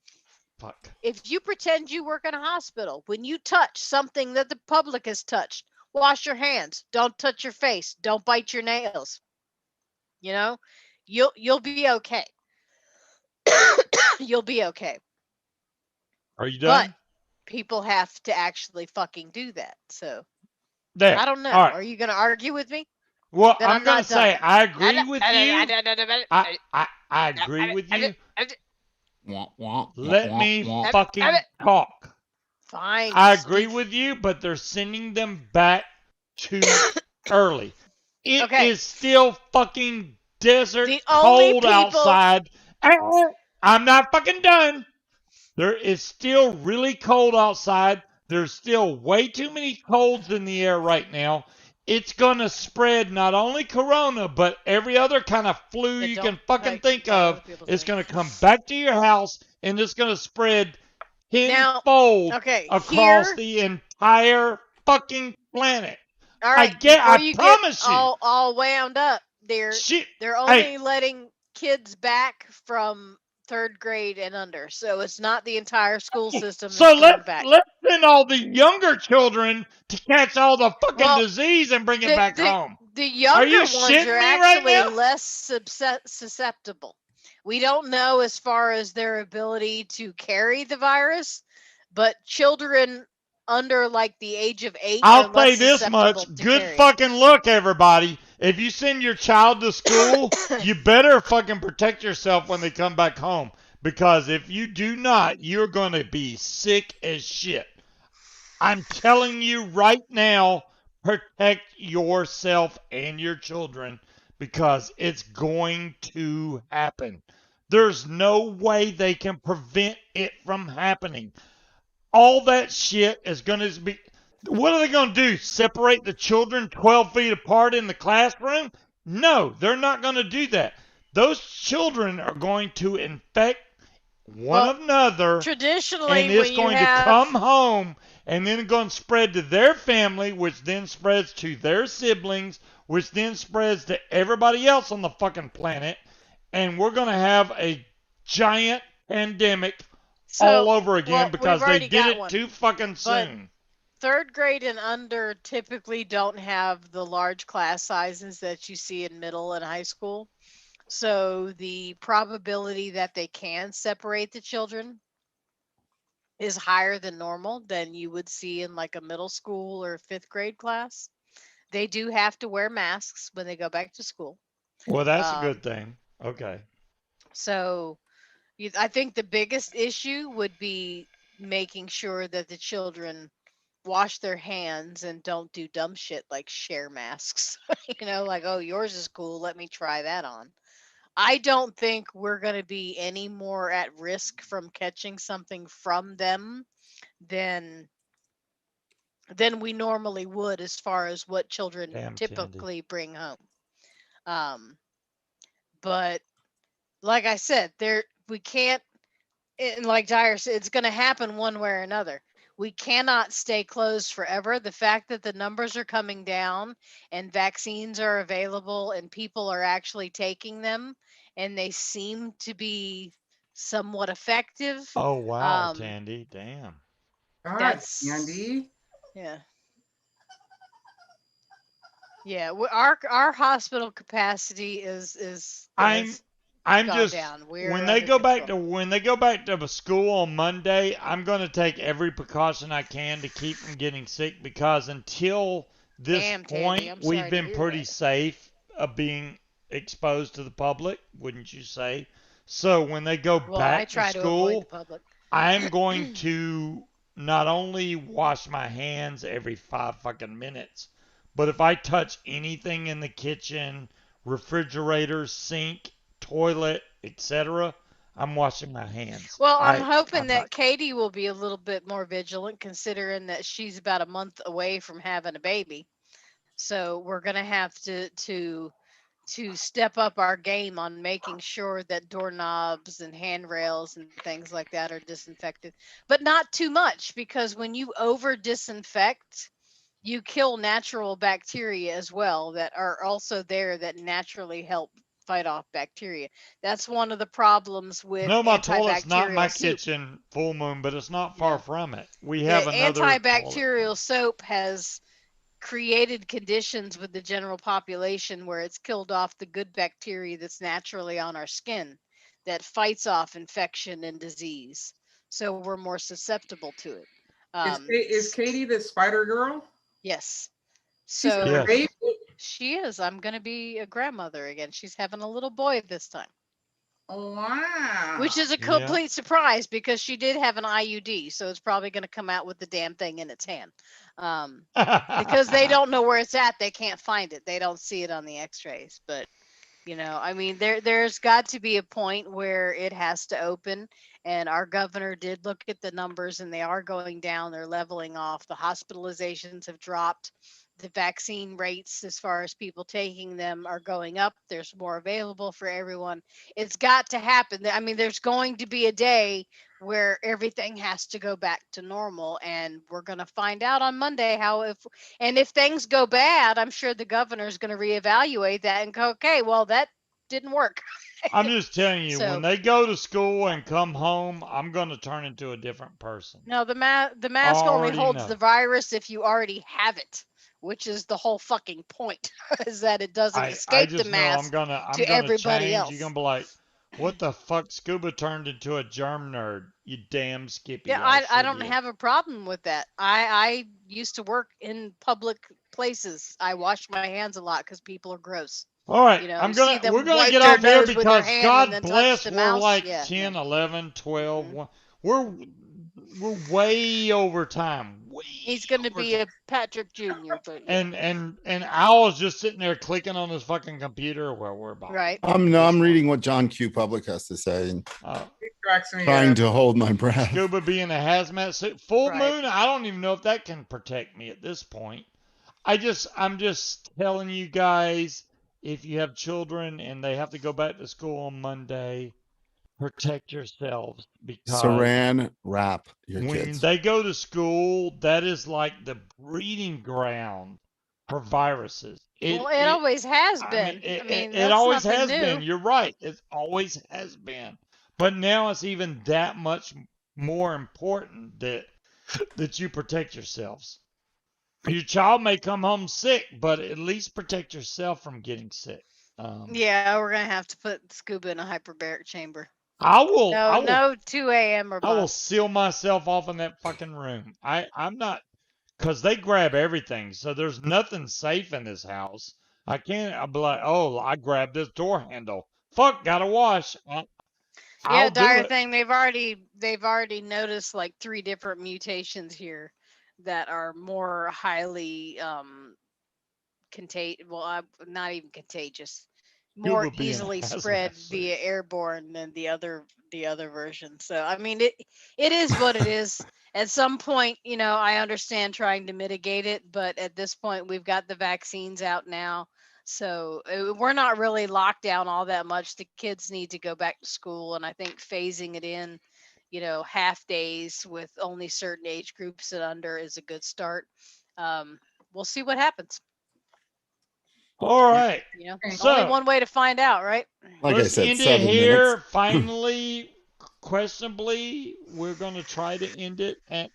Fuck. If you pretend you work in a hospital, when you touch something that the public has touched, wash your hands. Don't touch your face. Don't bite your nails. You know, you'll be okay. You'll be okay. Are you done? But people have to actually fucking do that. So there. I don't know. Right. Are you going to argue with me? Well, Then I'm going to say I agree with you. I agree with you. Let me fucking talk. Fine. I agree with you, but they're sending them back too early. It is still fucking desert cold outside. I'm not fucking done. There is still really cold outside. There's still way too many colds in the air right now. It's going to spread not only corona, but every other kind of flu you can fucking think of. It's going to come back to your house, and it's going to spread tenfold across the entire fucking planet. All right, I promise you. All wound up, they're only letting kids back from 3rd grade and under, so it's not the entire school system. So let's send all the younger children to catch all the fucking disease and bring it back home. The younger ones are actually right less susceptible. We don't know as far as their ability to carry the virus, but children under like the age of 8 I'll say this much. Good fucking luck, everybody. If you send your child to school, you better fucking protect yourself when they come back home. Because if you do not, you're going to be sick as shit. I'm telling you right now, protect yourself and your children because it's going to happen. There's no way they can prevent it from happening. All that shit is going to be... What are they going to do? Separate the children 12 feet apart in the classroom? No, they're not going to do that. Those children are going to infect one another. Traditionally, and it's going to come home, and then it's going to spread to their family, which then spreads to their siblings, which then spreads to everybody else on the fucking planet. And we're going to have a giant pandemic all over again because they did it too fucking soon. 3rd grade and under typically don't have the large class sizes that you see in middle and high school. So the probability that they can separate the children is higher than normal than you would see in like a middle school or 5th grade class. They do have to wear masks when they go back to school. Well, that's a good thing. Okay. So I think the biggest issue would be making sure that the children wash their hands and don't do dumb shit like share masks. Like, oh, yours is cool, let me try that on. I don't think we're going to be any more at risk from catching something from them than we normally would as far as what children typically bring home. But like I said, we can't, and like Dyer said, it's going to happen one way or another. We cannot stay closed forever. The fact that the numbers are coming down and vaccines are available and people are actually taking them and they seem to be somewhat effective. Oh, wow, Tandy. Damn. That's Tandy. Yeah. Yeah, our hospital capacity is I'm just down. when they go back to school on Monday, I'm going to take every precaution I can to keep from getting sick because until this point, we've been pretty safe of being exposed to the public, wouldn't you say? So when they go back to school, I'm going to not only wash my hands every 5 fucking minutes, but if I touch anything in the kitchen, refrigerator, sink, toilet, etc., I'm washing my hands. Well, I'm hoping that Katie will be a little bit more vigilant considering that she's about a month away from having a baby. So we're going to have to step up our game on making sure that doorknobs and handrails and things like that are disinfected, but not too much because when you over disinfect, you kill natural bacteria as well that are also there that naturally help fight off bacteria. That's one of the problems with my toilet's not my kitchen, Full Moon, but it's not far from it. We have another antibacterial soap has created conditions with the general population where it's killed off the good bacteria that's naturally on our skin that fights off infection and disease. So we're more susceptible to it. Is Katie the spider girl? Yes. So yes. She is. I'm going to be a grandmother again. She's having a little boy this time. Oh, wow. Which is a complete surprise because she did have an IUD. So it's probably going to come out with the damn thing in its hand. Because they don't know where it's at. They can't find it. They don't see it on the x-rays. But, I mean, there's got to be a point where it has to open. And our governor did look at the numbers and they are going down. They're leveling off. The hospitalizations have dropped. The vaccine rates, as far as people taking them, are going up. There's more available for everyone. It's got to happen. I mean, there's going to be a day where everything has to go back to normal, and we're going to find out on Monday if things go bad, I'm sure the governor's going to reevaluate that and go, okay, well, that didn't work. I'm just telling you, So- when they go to school and come home, I'm going to turn into a different person. No, the mask only Already holds know. the virus if you already have it, which is the whole fucking point, is that it doesn't I escape just the know I'm mask gonna to everybody change. else. You're gonna be like, what the fuck? Scuba turned into a germ nerd. You damn Skippy. Yeah, I don't have a problem with that. I used to work in public places. I wash my hands a lot because people are gross. All right, You know, I'm you see gonna them we're gonna wipe get their off here nose with their because hand and God then touch bless the we're mouse. like Yeah, 10, no. 11, 12. Mhm. We're way over time. Way He's going to over be time. a Patrick Jr. But yeah. And Owl's just sitting there clicking on his fucking computer. Well, we're about Right. I'm reading what John Q. Public has to say and It cracks me trying up. to hold my breath. Scuba being a hazmat suit. Full Right. moon, I don't even know if that can protect me at this point. I'm just telling you guys, if you have children and they have to go back to school on Monday, protect yourselves because Saran wrap your when kids. they go to school, that is like the breeding ground for viruses. It always has been. It always has been. You're right. It always has been. But now it's even that much more important that you protect yourselves. Your child may come home sick, but at least protect yourself from getting sick. Yeah, we're gonna have to put Scuba in a hyperbaric chamber. I will. No 2 a.m. or I will bust. seal myself off in that fucking room. I'm not, because they grab everything. So there's nothing safe in this house. I'll be like, oh, I grabbed this door handle. Fuck, gotta wash. I'll do dire it. thing. They've already noticed like 3 different mutations here that are more highly contagious. Well, not even contagious. More Scuba being a easily hazmat spread suit. via airborne than the other version. So I mean, it is what it is. At some point, I understand trying to mitigate it, but at this point, we've got the vaccines out now. So we're not really locked down all that much. The kids need to go back to school, and I think phasing it in, half days with only certain age groups and under is a good start. We'll see what happens. All right. So, only one way to find out, right? Like let's I said, end it 7 here. minutes. Finally, questionably, we're going to try to end it. And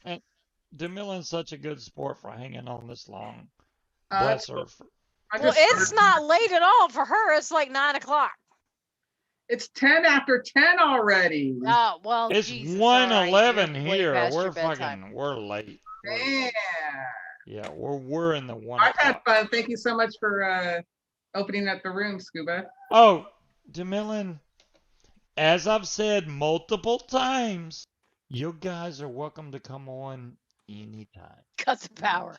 DeMillan's such a good sport for hanging on this long. Bless her. Well, it's not late at all for her. It's like 9 o'clock. It's 10 after 10 already. Oh, well, It's Jesus, 1:11 you're way here. past your We're bedtime. we're late. Yeah. Yeah, we're in the 1 I've had o'clock. fun. Thank you so much for opening up the room, Scuba. Oh, DeMillan, as I've said multiple times, you guys are welcome to come on anytime. Cut the power.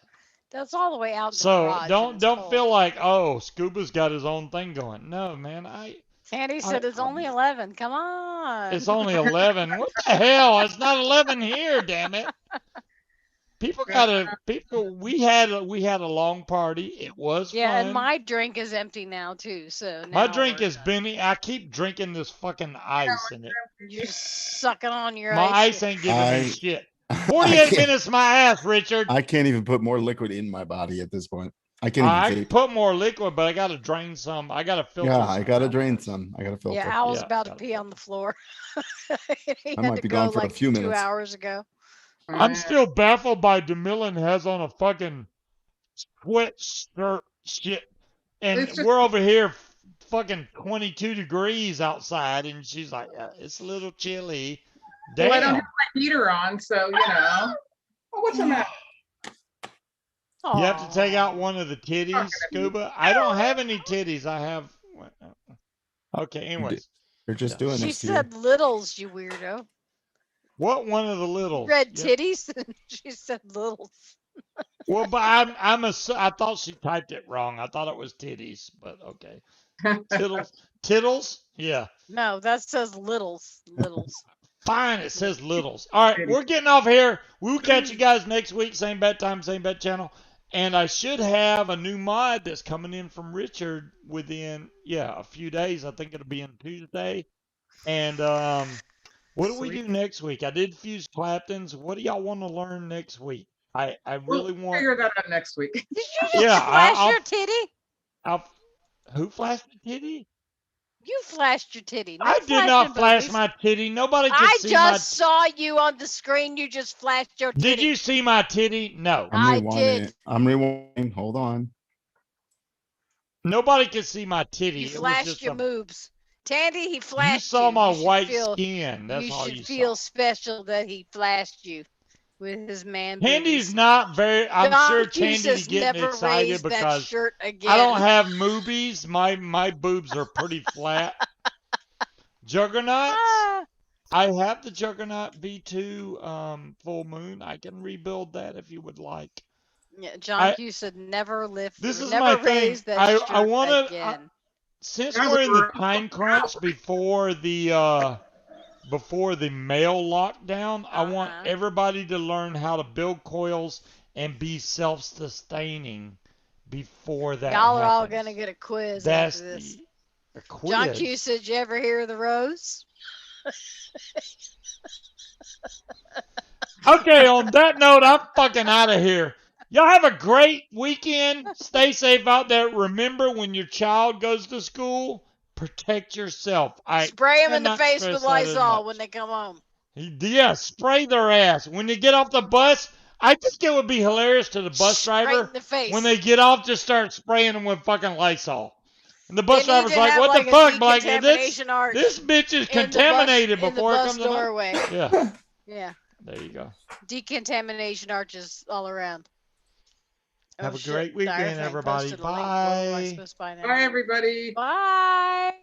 That's all the way out. So don't feel like, oh, Scuba's got his own thing going. No, man, Sandy said it's only 11. Come on. It's only 11. What the hell? It's not 11 here, damn it. We had a long party. It was fun. And my drink is empty now too. So now my drink is Benny. I keep drinking this fucking ice in it. You're sucking on your My ice ain't giving me shit. 48 minutes my ass, Richard. I can't even put more liquid in my body at this point. I can't I even can put more liquid, but I got to drain some. I got to filter some. I got to drain some. I got to filter. Yeah, Owl's about to pee on the floor. I might be gone for a few minutes. 2 hours ago. I'm still baffled by DeMillan has on a fucking sweatshirt shit. And we're over here fucking 22 degrees outside, and she's like, it's a little chilly. Damn. Well, I don't have my heater on, so, Oh, what's the matter? You have to take out one of the titties, Scuba. I don't have any titties. I have. Okay, anyways. You're just doing She this. said littles, you weirdo. What one of the littles? Red titties? She said littles. Well, but I thought she typed it wrong. I thought it was titties, but okay. Tittles? Yeah. No, that says littles. Littles. Fine, it says littles. All right, we're getting off here. We'll catch you guys next week. Same bad time, same bad channel. And I should have a new mod that's coming in from Richard within, a few days. I think it'll be on Tuesday. And what do we do next week? I did fuse Claptons. What do y'all want to learn next week? I really want. Figure that out next week. Did you just flash your titty? Who flashed the titty? You flashed your titty. I did not flash my titty. Nobody could see my. I just saw you on the screen. You just flashed your titty. Did you see my titty? No. I did. I'm rewinding. Hold on. Nobody could see my titty. You flashed your moves. Tandy, he flashed you. You saw my white skin. That's all you saw. You should feel special that he flashed you with his man. Tandy's not very. I'm sure Tandy's getting excited because I don't have movies. My boobs are pretty flat. Juggernauts. I have the Juggernaut V2 full moon. I can rebuild that if you would like. Yeah, John Q said never lift. This is never my raise thing. That I want to. Since we're in the time crunch before the mail lockdown, I want everybody to learn how to build coils and be self-sustaining before that Y'all are all happens. gonna get a quiz after this. A quiz. John Q said, "You ever hear of the rose?" Okay, on that note, I'm fucking out of here. Y'all have a great weekend. Stay safe out there. Remember, when your child goes to school, protect yourself. Spray them in the face with Lysol when they come home. Yeah, spray their ass. When they get off the bus, I think it would be hilarious to the bus driver in the face. when they get off, just start spraying them with fucking Lysol. And the bus driver's like, "What the fuck?" Like, this bitch is contaminated before it comes doorway. Yeah. Yeah. There you go. Decontamination arches all around. Have a great weekend, everybody. Bye. Bye, everybody. Bye.